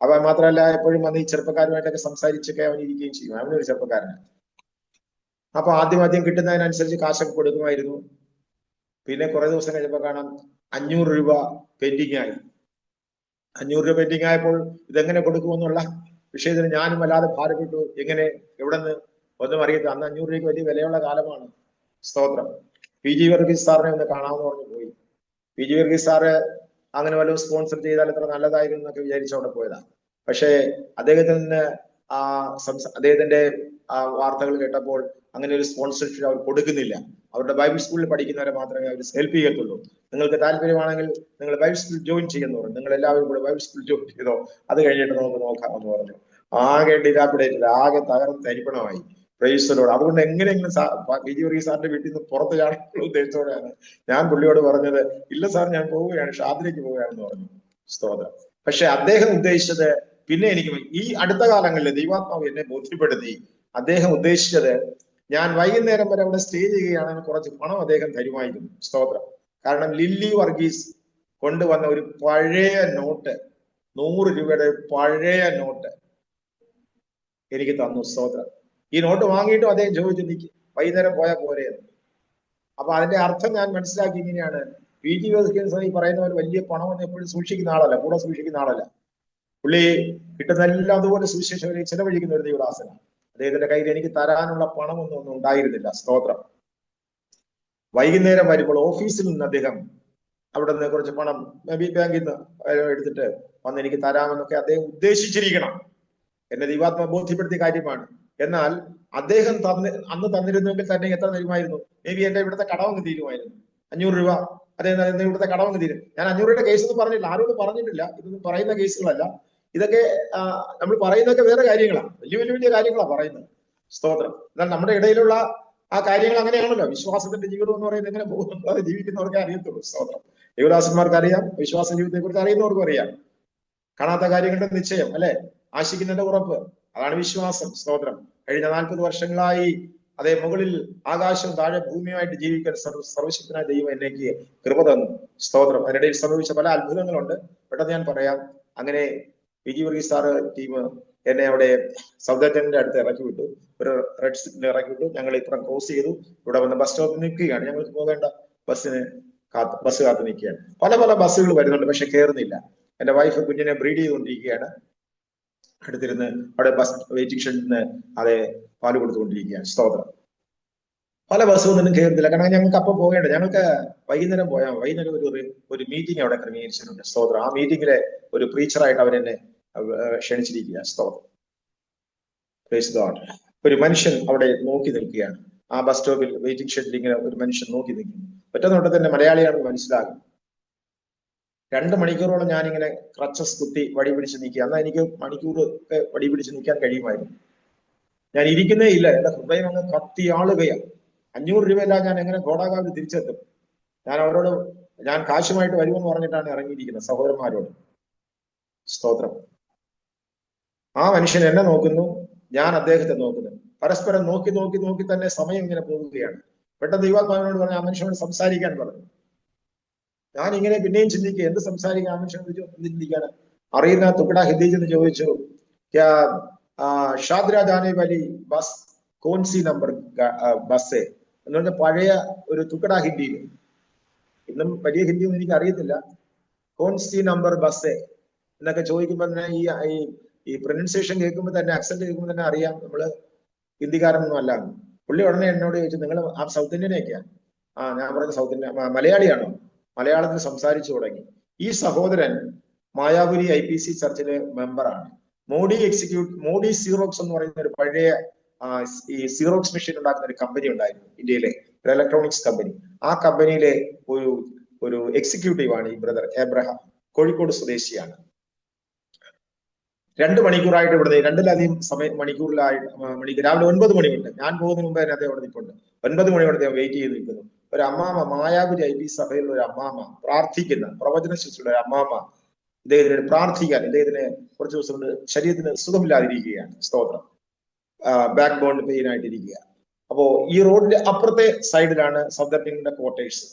അപ്പൊ മാത്രമല്ല എപ്പോഴും വന്ന് ഈ ചെറുപ്പക്കാരുമായിട്ടൊക്കെ സംസാരിച്ചൊക്കെ അവൻ ഇരിക്കുകയും ചെയ്യും. അവനൊരു ചെറുപ്പക്കാരനാണ്. അപ്പൊ ആദ്യം കിട്ടുന്നതിനനുസരിച്ച് കാശൊക്കെ കൊടുക്കുമായിരുന്നു. പിന്നെ കുറെ ദിവസം കഴിഞ്ഞപ്പോൾ കാണാം 500 രൂപ പെൻഡിങ് ആയി. 500 രൂപ പെൻഡിങ് ആയപ്പോൾ ഇതെങ്ങനെ കൊടുക്കുമെന്നുള്ള വിഷയത്തിന് ഞാനും വല്ലാതെ ഭാരപ്പെട്ടു. എവിടെ നിന്ന് ഒന്നും അറിയത്തില്ല. അന്ന് 500 രൂപയ്ക്ക് വലിയ വിലയുള്ള കാലമാണ്. സ്തോത്രം. PG വർഗീസ് സാറിനെ ഒന്ന് കാണാമെന്ന് പറഞ്ഞു പോയി. PG വർഗീസ് സാറ് അങ്ങനെ വല്ലതും സ്പോൺസർ ചെയ്താൽ എത്ര നല്ലതായിരുന്നു എന്നൊക്കെ വിചാരിച്ച് അവിടെ പോയതാണ്. പക്ഷേ അദ്ദേഹത്തിന്റെ വാർത്തകൾ കേട്ടപ്പോൾ അങ്ങനെ ഒരു സ്പോൺസർഷിപ്പ് അവർ കൊടുക്കുന്നില്ല. അവരുടെ ബൈബിൾ സ്കൂളിൽ പഠിക്കുന്നവരെ മാത്രമേ അവർ ഹെൽപ്പ് ചെയ്യത്തുള്ളൂ. നിങ്ങൾക്ക് താല്പര്യമാണെങ്കിൽ നിങ്ങൾ ബൈബിൾ സ്കൂൾ ജോയിൻ ചെയ്യുന്നു പറഞ്ഞു. നിങ്ങൾ എല്ലാവരും കൂടെ ബൈബിൾ സ്കൂൾ ജോയിൻ ചെയ്തോ, അത് കഴിഞ്ഞിട്ട് നമുക്ക് നോക്കാമെന്ന് പറഞ്ഞു. ആകെ ഡിലാപ്പിഡേറ്റഡ്, ആകെ തകർന്ന് തരിപ്പണമായി. പ്രൈസലോട്. അതുകൊണ്ട് എങ്ങനെയെങ്കിലും PG വർഗീസ് സാറിന്റെ വീട്ടിൽ നിന്ന് പുറത്ത് ചാടാനുള്ള ഉദ്ദേശത്തോടെയാണ് ഞാൻ പുള്ളിയോട് പറഞ്ഞത്, ഇല്ല സാർ, ഞാൻ പോവുകയാണ്, ഷാദിലേക്ക് പോവുകയാണെന്ന് പറഞ്ഞു. സ്തോത്രം. പക്ഷെ അദ്ദേഹം ഉദ്ദേശിച്ചത്, പിന്നെ എനിക്ക് ഈ അടുത്ത കാലങ്ങളിൽ ദൈവാത്മാവ് എന്നെ ബോധ്യപ്പെടുത്തി, അദ്ദേഹം ഉദ്ദേശിച്ചത് ഞാൻ വൈകുന്നേരം വരെ അവിടെ സ്റ്റേ ചെയ്യുകയാണെങ്കിൽ കുറച്ച് പണം അദ്ദേഹം തരുമായിരുന്നു. സ്തോത്രം. കാരണം ലില്ലി വർഗീസ് കൊണ്ടുവന്ന ഒരു പഴയ നോട്ട്, 100 രൂപയുടെ പഴയ നോട്ട്, എനിക്ക് തന്നു. സ്തോത്രം. ഈ നോട്ട് വാങ്ങിയിട്ടും അദ്ദേഹം ചോദിച്ചു, എനിക്ക് വൈകുന്നേരം പോയാൽ പോരെ. അപ്പൊ അതിന്റെ അർത്ഥം ഞാൻ മനസ്സിലാക്കി ഇങ്ങനെയാണ്, PG വർഗീസ് ഈ പറയുന്ന പോലെ വലിയ പണമൊന്നും എപ്പോഴും സൂക്ഷിക്കുന്ന ആളല്ല, കൂടെ സൂക്ഷിക്കുന്ന ആളല്ല. പുള്ളി കിട്ടുന്നതെല്ലാം അതുപോലെ സുവിശേഷം ചെലവഴിക്കുന്ന ഒരു ദൈവദാസനാണ്. അദ്ദേഹത്തിന്റെ കയ്യിൽ എനിക്ക് തരാനുള്ള പണമൊന്നും ഉണ്ടായിരുന്നില്ല. സ്തോത്രം. വൈകുന്നേരം വരുമ്പോൾ ഓഫീസിൽ നിന്ന് അദ്ദേഹം അവിടെ നിന്ന് കുറച്ച് പണം ബാങ്കിൽ നിന്ന് എടുത്തിട്ട് വന്ന് എനിക്ക് തരാമെന്നൊക്കെ അദ്ദേഹം ഉദ്ദേശിച്ചിരിക്കണം. എന്നെ ദൈവാത്മ ബോധ്യപ്പെടുത്തിയ കാര്യമാണ്. എന്നാൽ അദ്ദേഹം അന്ന് തന്നിരുന്നെങ്കിൽ തന്നെ എത്ര തരുമായിരുന്നു? എന്റെ ഇവിടുത്തെ കടമങ്ങ് തീരുമായിരുന്നു. 500 രൂപ അദ്ദേഹം ഇവിടുത്തെ കടമങ്ങ് തീരും. ഞാൻ 500 രൂപയുടെ കേസ് ഒന്നും പറഞ്ഞില്ല, ആരോടും പറഞ്ഞിട്ടില്ല. ഇതൊന്നും പറയുന്ന കേസുകളല്ല. ഇതൊക്കെ നമ്മൾ പറയുന്നതൊക്കെ വേറെ കാര്യങ്ങളാണ്, വലിയ വലിയ വലിയ കാര്യങ്ങളാണ് പറയുന്നത്. സ്തോത്രം. എന്നാൽ നമ്മുടെ ഇടയിലുള്ള ആ കാര്യങ്ങൾ അങ്ങനെയാണല്ലോ. വിശ്വാസത്തിന്റെ ജീവിതം എന്ന് പറയുന്നത് എങ്ങനെ പോകുന്നു, അത് ജീവിക്കുന്നവർക്കേ അറിയത്തുള്ളൂ. സ്തോത്രം. ദേവദാസന്മാർക്ക് അറിയാം, വിശ്വാസ ജീവിതത്തെ കുറിച്ച് അറിയുന്നവർക്കും അറിയാം. കാണാത്ത കാര്യങ്ങളുടെ നിശ്ചയം, അല്ലെ, ആശിക്കുന്നതിന്റെ ഉറപ്പ്, അതാണ് വിശ്വാസം. സ്തോത്രം. കഴിഞ്ഞ 40 വർഷങ്ങളായി അതേ മുകളിൽ ആകാശവും താഴെ ഭൂമിയുമായിട്ട് ജീവിക്കാൻ സർവശക്തനായ ദൈവം എന്നേക്ക് കൃപ തന്നു. സ്തോത്രം. അതിനിടയിൽ സംഭവിച്ച പല അത്ഭുതങ്ങളുണ്ട്. പെട്ടെന്ന് ഞാൻ പറയാം. അങ്ങനെ PG വർഗീസ് സാറ് ടീം എന്നെ അവിടെ സൗദർജന്റെ അടുത്ത് ഇറക്കി വിട്ടു, ഒരു റെഡ് സിറ്റിൽ ഇറക്കി വിട്ടു. ഞങ്ങൾ ഇപ്പുറം ക്രോസ് ചെയ്തു. ഇവിടെ വന്ന് ബസ് സ്റ്റോപ്പിൽ നിൽക്കുകയാണ്. ഞങ്ങൾക്ക് പോകേണ്ട ബസ് കാത്തു നിൽക്കുകയാണ്. പല പല ബസ്സുകൾ വരുന്നുണ്ട്, പക്ഷെ കയറുന്നില്ല. എന്റെ വൈഫ് കുഞ്ഞിനെ ബ്രീഡ് ചെയ്തുകൊണ്ടിരിക്കുകയാണ്. അടുത്തിരുന്ന് അവിടെ ബസ് വെയിറ്റിംഗ് ഷെഡിൽ നിന്ന് അതെ പാല് കൊടുത്തുകൊണ്ടിരിക്കുകയാണ്. സ്തോത്രം. പല ബസ്സുകളൊന്നും കയറുന്നില്ല. കാരണം ഞങ്ങൾക്ക് അപ്പം പോകേണ്ട, ഞങ്ങൾക്ക് വൈകുന്നേരം പോയാൽ വൈകുന്നേരം ഒരു മീറ്റിംഗ് അവിടെ ക്രമീകരിച്ചിട്ടുണ്ട്. സ്തോത്രം. ആ മീറ്റിംഗിലെ ഒരു പ്രീച്ചറായിട്ട് അവരെന്നെ ക്ഷണിച്ചിരിക്കുക. സ്തോത്രം. Praise God. ഒരു മനുഷ്യൻ അവിടെ നോക്കി നിൽക്കുകയാണ്. ആ ബസ് സ്റ്റോപ്പിൽ വെയിറ്റിംഗ് ഷെഡിൽ ഇങ്ങനെ ഒരു മനുഷ്യൻ നോക്കി നിൽക്കുന്നു. ഒറ്റ നോട്ടത്തിൽ തന്നെ മലയാളിയാണെന്ന് മനസ്സിലാകും. 2 മണിക്കൂറോളം ഞാനിങ്ങനെ ക്രച്ചസ് കുത്തി വടി പിടിച്ച് നിൽക്കുക. എന്നാൽ എനിക്ക് മണിക്കൂർ ഒക്കെ വടി പിടിച്ച് നിൽക്കാൻ കഴിയുമായിരുന്നു. ഞാൻ ഇരിക്കുന്നേ ഇല്ല, എന്റെ ഹൃദയം അങ്ങ് കത്തിയാളുകയാണ്. 500 രൂപയല്ല, ഞാൻ എങ്ങനെ ഘോടാകാവിൽ തിരിച്ചെത്തും? ഞാൻ അവരോട് ഞാൻ കാശുമായിട്ട് വരുമെന്ന് പറഞ്ഞിട്ടാണ് ഇറങ്ങിയിരിക്കുന്നത്, സഹോദരന്മാരോട്. സ്തോത്രം. ആ മനുഷ്യൻ എന്നെ നോക്കുന്നു, ഞാൻ അദ്ദേഹത്തെ നോക്കുന്നു. പരസ്പരം നോക്കി നോക്കി നോക്കി തന്നെ സമയം ഇങ്ങനെ പോവുകയാണ്. പെട്ടെന്ന് ദൈവാത്മാവിനോട് പറഞ്ഞു, ആ മനുഷ്യനോട് സംസാരിക്കാൻ പറഞ്ഞു. ഞാൻ ഇങ്ങനെ പിന്നെയും ചിന്തിക്കുക, എന്ത് സംസാരിക്കാൻ? ആ മനുഷ്യനോട് ചിന്തിക്കാണ്. അറിയുന്ന തുക്കട ഹിന്ദി എന്ന് ചോദിച്ചു, Shahdara Jane Valley bus കോൺസി number bus എന്ന് പറഞ്ഞ പഴയ ഒരു തുക്കട ഹിന്ദിയിൽ, ഇന്നും വലിയ ഹിന്ദി ഒന്നും എനിക്ക് അറിയത്തില്ല, കോൺസി നമ്പർ ബസ് എന്നൊക്കെ ചോദിക്കുമ്പോൾ തന്നെ ഈ പ്രൊനൗൺസിയേഷൻ കേൾക്കുമ്പോൾ തന്നെ, അക്സെന്റ് കേൾക്കുമ്പോൾ തന്നെ അറിയാം നമ്മള് ഹിന്ദിക്കാരനൊന്നും അല്ല. പുള്ളി ഉടനെ എന്നോട് ചോദിച്ചു, നിങ്ങൾ ആ സൗത്ത് ഇന്ത്യനൊക്കെയാണ്? ഞാൻ പറഞ്ഞ സൗത്ത് ഇന്ത്യ, മലയാളിയാണോ? മലയാളത്തിൽ സംസാരിച്ചു തുടങ്ങി. ഈ സഹോദരൻ മായാപുരി IPC ചർച്ചിലെ മെമ്പറാണ്. മോഡി സീറോക്സ് എന്ന് പറയുന്ന ഒരു പഴയ ഈ സീറോക്സ് മെഷീൻ ഉണ്ടാക്കുന്ന ഒരു കമ്പനി ഉണ്ടായിരുന്നു ഇന്ത്യയിലെ, ഒരു ഇലക്ട്രോണിക്സ് കമ്പനി. ആ കമ്പനിയിലെ ഒരു എക്സിക്യൂട്ടീവ് ആണ് ഈ ബ്രദർ എബ്രഹാം. കോഴിക്കോട് സ്വദേശിയാണ്. 2 മണിക്കൂറായിട്ട് ഇവിടെ 2-ലധികം മണിക്കൂറിലായിട്ട് രാവിലെ 9 മണി തൊട്ട്, ഞാൻ പോകുന്നതിന് മുമ്പ് തന്നെ അദ്ദേഹം അവിടെ നിൽപ്പുണ്ട്. 9 മണി തൊട്ട് വെയിറ്റ് ചെയ്ത് നിൽക്കുന്നു. ഒരു അമ്മാമ, മായാപുരി IPC സഭയിലുള്ള ഒരു അമ്മാമ, പ്രാർത്ഥിക്കുന്ന പ്രവചന ശിശുള്ള ഒരു അമ്മാമ ഇദ്ദേഹത്തിന് പ്രാർത്ഥിക്കാൻ, ഇദ്ദേഹത്തിന് കുറച്ച് ദിവസം കൊണ്ട് ശരീരത്തിന് സുഖമില്ലാതിരിക്കുകയാണ്. സ്തോത്രം. ബാക്ക് ബോൺ പെയിൻ ആയിട്ടിരിക്കുക. അപ്പോ ഈ റോഡിന്റെ അപ്പുറത്തെ സൈഡിലാണ് സഫ്ദർജംഗിന്റെ ക്വാർട്ടേഴ്സ്.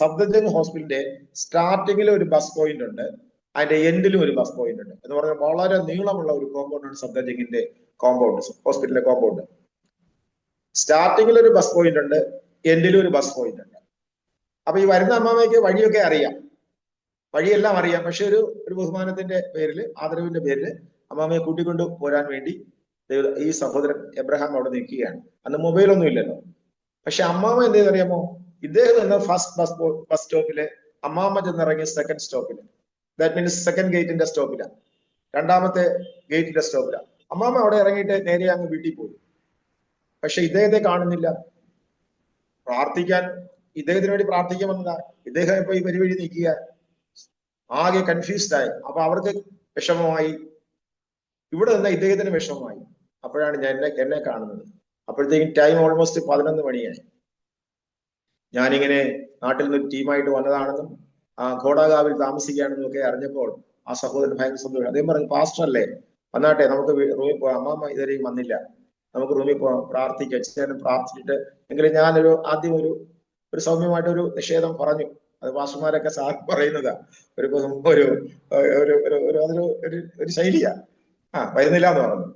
സഫ്ദർജംഗ് ഹോസ്പിറ്റലിന്റെ സ്റ്റാർട്ടിങ്ങിൽ ഒരു ബസ് പോയിന്റ് ഉണ്ട്, അതിന്റെ എൻഡിലും ഒരു ബസ് പോയിന്റ് ഉണ്ട്. എന്ന് പറഞ്ഞാൽ വളരെ നീളമുള്ള ഒരു കോമ്പൗണ്ടാണ് സഫ്ദർജംഗിന്റെ കോമ്പൗണ്ട്, ഹോസ്പിറ്റലിലെ കോമ്പൗണ്ട്. സ്റ്റാർട്ടിങ്ങിൽ ഒരു ബസ് പോയിന്റ് ഉണ്ട്, എൻഡിലും ഒരു ബസ് പോയിന്റ് ഉണ്ട്. അപ്പൊ ഈ വരുന്ന അമ്മാമയ്ക്ക് വഴിയൊക്കെ അറിയാം, വഴിയെല്ലാം അറിയാം. പക്ഷെ ഒരു ബഹുമാനത്തിന്റെ പേരിൽ, ആദരവിന്റെ പേരിൽ അമ്മാമയെ കൂട്ടിക്കൊണ്ട് പോരാൻ വേണ്ടി ഈ സഹോദരൻ എബ്രഹാം അവിടെ നിൽക്കുകയാണ്. അന്ന് മൊബൈലൊന്നും ഇല്ലല്ലോ. പക്ഷെ അമ്മാമ എന്തെന്നറിയാമോ? ഇദ്ദേഹം നിന്ന് ഫസ്റ്റ് ബസ് സ്റ്റോപ്പില്, അമ്മാമ ചെന്നിറങ്ങിയ സെക്കൻഡ് സ്റ്റോപ്പില്, ദാറ്റ് മീൻസ് സെക്കൻഡ് ഗേറ്റിന്റെ സ്റ്റോപ്പിലാണ്, 2ാമത്തെ ഗേറ്റിന്റെ സ്റ്റോപ്പിലാണ്. അമ്മാമ അവിടെ ഇറങ്ങിയിട്ട് നേരെ അങ്ങ് വീട്ടിൽ പോയി. പക്ഷെ ഇദ്ദേഹത്തെ കാണുന്നില്ല. പ്രാർത്ഥിക്കാൻ, ഇദ്ദേഹത്തിന് വേണ്ടി പ്രാർത്ഥിക്കാൻ വന്നതാ. ഇദ്ദേഹം ഇപ്പൊ ഈ വഴി നിൽക്കുക, ആകെ കൺഫ്യൂസ്ഡ് ആയി. അപ്പൊ അവർക്ക് വിഷമമായി, ഇവിടെ നിന്ന് ഇദ്ദേഹത്തിന് വിഷമമായി. അപ്പോഴാണ് എന്നെ കാണുന്നത്. അപ്പോഴത്തേക്കും ടൈം ഓൾമോസ്റ്റ് 11 മണിയായി. ഞാനിങ്ങനെ നാട്ടിൽ നിന്ന് ഒരു ടീമായിട്ട് വന്നതാണെന്നും ഘോടാകാവിൽ താമസിക്കുകയാണെന്നും ഒക്കെ അറിഞ്ഞപ്പോൾ ആ സഹോദരൻ ഭയങ്കര സന്തോഷം. അദ്ദേഹം പറഞ്ഞു, പാസ്റ്റർ അല്ലേ, വന്നാട്ടെ, നമുക്ക് റൂമിൽ പോവാം. അമ്മാമ്മ ഇതുവരെയും വന്നില്ല, നമുക്ക് റൂമിൽ പോവാം, പ്രാർത്ഥിക്കാം. ചേട്ടൻ പ്രാർത്ഥിച്ചിട്ട് എങ്കിലും ഞാനൊരു ആദ്യം ഒരു സൗമ്യമായിട്ടൊരു നിഷേധം പറഞ്ഞു. അത് പാസ്റ്റർമാരൊക്കെ പറയുന്നതാ, ഒരു ശൈലിയാ. വരുന്നില്ല എന്ന് പറഞ്ഞു.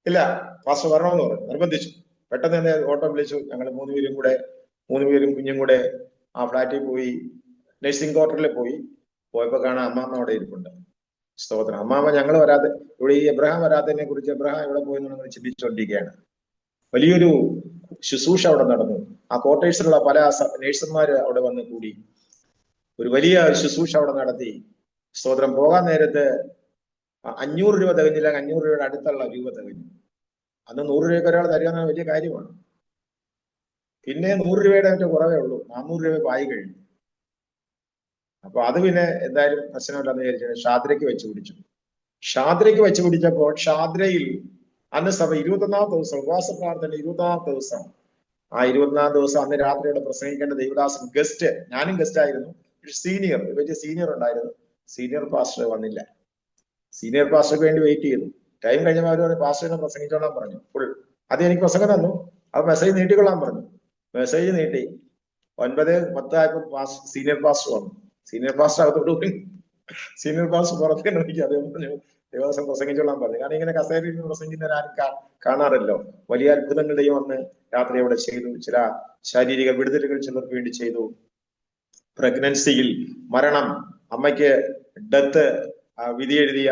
ഇല്ല, പാസ്റ്റർ വരണമെന്ന് പറഞ്ഞു, നിർബന്ധിച്ചു. പെട്ടെന്ന് തന്നെ ഓട്ടോ വിളിച്ചു. ഞങ്ങൾ മൂന്നുപേരും കുഞ്ഞും കൂടെ ആ ഫ്ലാറ്റിൽ പോയി, നഴ്സിംഗ് ക്വാർട്ടറിൽ പോയപ്പോ കാണാൻ അമ്മാമ്മ അവിടെ ഇരിപ്പുണ്ട്. സ്തോത്രം. അമ്മാമ്മ ഞങ്ങൾ വരാതെ, ഇവിടെ ഈ എബ്രഹാം വരാത്തതിനെ കുറിച്ച് എബ്രഹാം എവിടെ പോയി എന്ന് ചിന്തിച്ചുകൊണ്ടിരിക്കുകയാണ്. വലിയൊരു ശുശ്രൂഷ അവിടെ നടന്നു. ആ ക്വാർട്ടേഴ്സിലുള്ള പല നേഴ്സുമാര് അവിടെ വന്ന് കൂടി ഒരു വലിയ ശുശ്രൂഷ അവിടെ നടത്തി. സ്തോത്രം. പോകാൻ നേരത്ത് 500 രൂപ തികഞ്ഞില്ല, 500 രൂപയുടെ അടുത്തുള്ള രൂപ തികഞ്ഞു. അന്ന് 100 രൂപയ്ക്ക് ഒരാൾ തരിക വലിയ കാര്യമാണ്. പിന്നെ 100 രൂപയുടെ മറ്റേ കുറവേ ഉള്ളൂ, 400 രൂപ ആയി കഴിഞ്ഞു. അപ്പൊ അത് പിന്നെ എന്തായാലും പ്രശ്നമില്ലെന്ന് വിചാരിച്ചു ഷാദ്രയ്ക്ക് വെച്ച് പിടിച്ചപ്പോൾ ഷാദ്രയിൽ അന്ന് സഭ 21-ാം ദിവസം ഉപവാസ പ്രാർത്ഥന, 21-ാം ദിവസം, ആ 21-ാം ദിവസം അന്ന് രാത്രിയോടെ പ്രസംഗിക്കേണ്ട ദൈവദാസൻ ഗസ്റ്റ്, ഞാനും ഗസ്റ്റ് ആയിരുന്നു. വലിയ സീനിയർ ഉണ്ടായിരുന്നു. സീനിയർ പാസ്റ്റർ വന്നില്ല. സീനിയർ പാസ്റ്റർക്ക് വേണ്ടി വെയിറ്റ് ചെയ്തു. ടൈം കഴിഞ്ഞപ്പോൾ അവർ പാസ്റ്ററിനെ പ്രസംഗിച്ചോളാൻ പറഞ്ഞു. ഫുൾ അത് എനിക്ക് പ്രസംഗം തന്നു. അപ്പൊ മെസ്സേജ് നീട്ടിക്കൊള്ളാൻ പറഞ്ഞു. മെസ്സേജ് നീട്ടി 9:10 ആയപ്പോൾ സീനിയർ പാസ്റ്റർ വന്നു. സീനിയർ പാസ്റ്റർ അകത്തോട്ട് പോയി. സീനിയർ പാസ്റ്റർ പുറത്തേക്ക് നോക്കി അദ്ദേഹം പറഞ്ഞു, ദേവദാസൻ പ്രസംഗിച്ചോളാൻ പറഞ്ഞു. കാരണം ഇങ്ങനെ കസേരയിൽ നിന്ന് പ്രസംഗിക്കുന്നവരാരും കാണാറല്ലോ. വലിയ അത്ഭുതങ്ങളുടെയും അന്ന് രാത്രി അവിടെ ചെയ്തു. ചില ശാരീരിക വിടുതലുകൾ ചിലർക്ക് വേണ്ടി ചെയ്തു. പ്രഗ്നൻസിയിൽ മരണം, അമ്മയ്ക്ക് ഡെത്ത് വിധി എഴുതിയ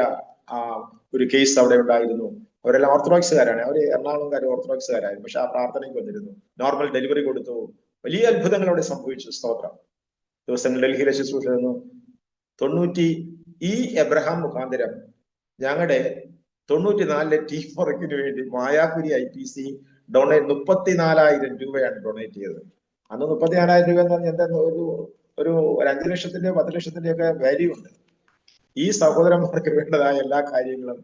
ഒരു കേസ് അവിടെ ഉണ്ടായിരുന്നു. അവരെല്ലാം ഓർത്തഡോക്സുകാരാണ്. അവര് എറണാകുളംകാർ ഓർത്തഡോക്സുകാരായിരുന്നു. പക്ഷെ ആ പ്രാർത്ഥനയ്ക്ക് വന്നിരുന്നു. നോർമൽ ഡെലിവറി കൊടുത്തു. വലിയ അത്ഭുതങ്ങൾ അവിടെ സംഭവിച്ചു. സ്തോത്രം. ദിവസങ്ങൾ ഡൽഹിയിലെ ശുശ്രൂഷ നിന്നു. ഈ എബ്രഹാം മുഖാന്തരം ഞങ്ങളുടെ 94 ടീം വർക്കിന് വേണ്ടി മായാപുരി IPC ഡൊണേറ്റ് 34,000 രൂപയാണ് ഡൊണേറ്റ് ചെയ്തത്. അന്ന് 34,000 രൂപ എന്ന് പറഞ്ഞാൽ എന്താ, ഒരു 5 ലക്ഷത്തിന്റെ 10 ലക്ഷത്തിന്റെ ഒക്കെ വാല്യൂ ഉണ്ട്. ഈ സഹോദരന്മാർക്ക് വേണ്ടതായ എല്ലാ കാര്യങ്ങളും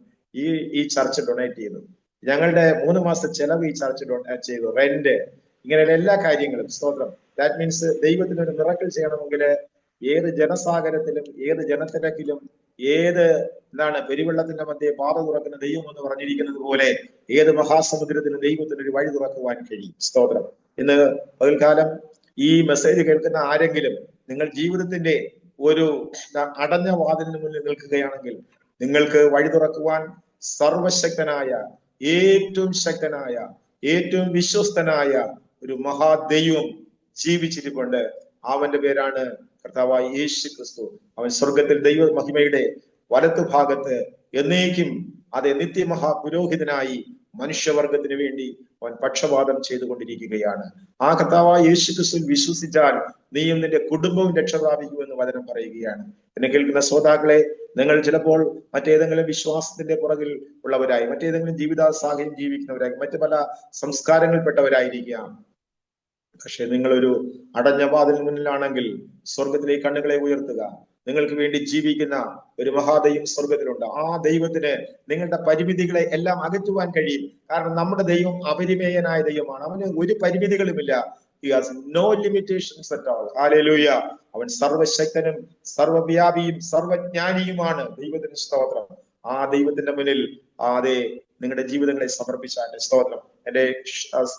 ഈ ചർച്ച് ഡൊണേറ്റ് ചെയ്തു. ഞങ്ങളുടെ 3 മാസത്തെ ചെലവ് ഈ ചർച്ച് ഡൊണേറ്റ് ചെയ്തു. റെന്റ്, ഇങ്ങനെയുള്ള എല്ലാ കാര്യങ്ങളും. സ്തോത്രം. ദാറ്റ് മീൻസ് ദൈവത്തിന് ഒരു മിറക്കിൾ ചെയ്യണമെങ്കിൽ ഏത് ജനസാഗരത്തിലും, ഏത് ജനത്തിരക്കിലും, ഏത് പെരുവെള്ളത്തിന്റെ മധ്യേ പാത തുറക്കുന്ന ദൈവം എന്ന് പറഞ്ഞിരിക്കുന്നത് പോലെ ഏത് മഹാസമുദ്രത്തിലും ദൈവത്തിന് ഒരു വഴി തുറക്കുവാൻ കഴിയും. സ്തോത്രം. ഇന്ന് പകൽക്കാലം ഈ മെസ്സേജ് കേൾക്കുന്ന ആരെങ്കിലും നിങ്ങൾ ജീവിതത്തിന്റെ ഒരു അടഞ്ഞ വാതിലിന് മുന്നിൽ നിൽക്കുകയാണെങ്കിൽ നിങ്ങൾക്ക് വഴി തുറക്കുവാൻ സർവശക്തനായ, ഏറ്റവും ശക്തനായ, ഏറ്റവും വിശ്വസ്തനായ ഒരു മഹാദൈവം ജീവിച്ചിരിപ്പുണ്ട്. അവന്റെ പേരാണ് കർത്താവായ യേശു ക്രിസ്തു. അവൻ സ്വർഗത്തിൽ ദൈവ മഹിമയുടെ വലത്തു ഭാഗത്ത് എന്നേക്കും നിത്യമഹാപുരോഹിതനായി മനുഷ്യവർഗത്തിന് വേണ്ടി അവൻ പക്ഷപാതം ചെയ്തുകൊണ്ടിരിക്കുകയാണ്. ആ കർത്താവായ യേശു ക്രിസ്തുവിൽ വിശ്വസിച്ചാൽ നീയും നിന്റെ കുടുംബവും രക്ഷ പ്രാപിക്കുമെന്ന് വചനം പറയുകയാണ്. എന്നെ കേൾക്കുന്ന ശ്രോതാക്കളെ, നിങ്ങൾ ചിലപ്പോൾ മറ്റേതെങ്കിലും വിശ്വാസത്തിന്റെ പുറകിൽ ഉള്ളവരായി, മറ്റേതെങ്കിലും ജീവിത സാഹചര്യം ജീവിക്കുന്നവരായി, മറ്റു പല സംസ്കാരങ്ങളിൽപ്പെട്ടവരായിരിക്കാം. പക്ഷെ നിങ്ങളൊരു അടഞ്ഞ വാതിലിന് മുന്നിലാണെങ്കിൽ സ്വർഗത്തിലേക്ക് കണ്ണുകളെ ഉയർത്തുക. നിങ്ങൾക്ക് വേണ്ടി ജീവിക്കുന്ന ഒരു മഹാദൈവം സ്വർഗത്തിലുണ്ട്. ആ ദൈവത്തിന് നിങ്ങളുടെ പരിമിതികളെ എല്ലാം അകറ്റുവാൻ കഴിയും. കാരണം നമ്മുടെ ദൈവം അപരിമേയനായ ദൈവമാണ്. അവന് ഒരു പരിമിതികളുമില്ല. He has no limitations at all. Hallelujah. അവൻ സർവശക്തനും സർവവ്യാപിയും സർവജ്ഞാനിയുമാണ്. ദൈവത്തിന് സ്തോത്രം. ആ ദൈവത്തിന്റെ മുന്നിൽ നിങ്ങളുടെ ജീവിതങ്ങളെ സമർപ്പിച്ചാൽ സ്തോത്രം. എന്റെ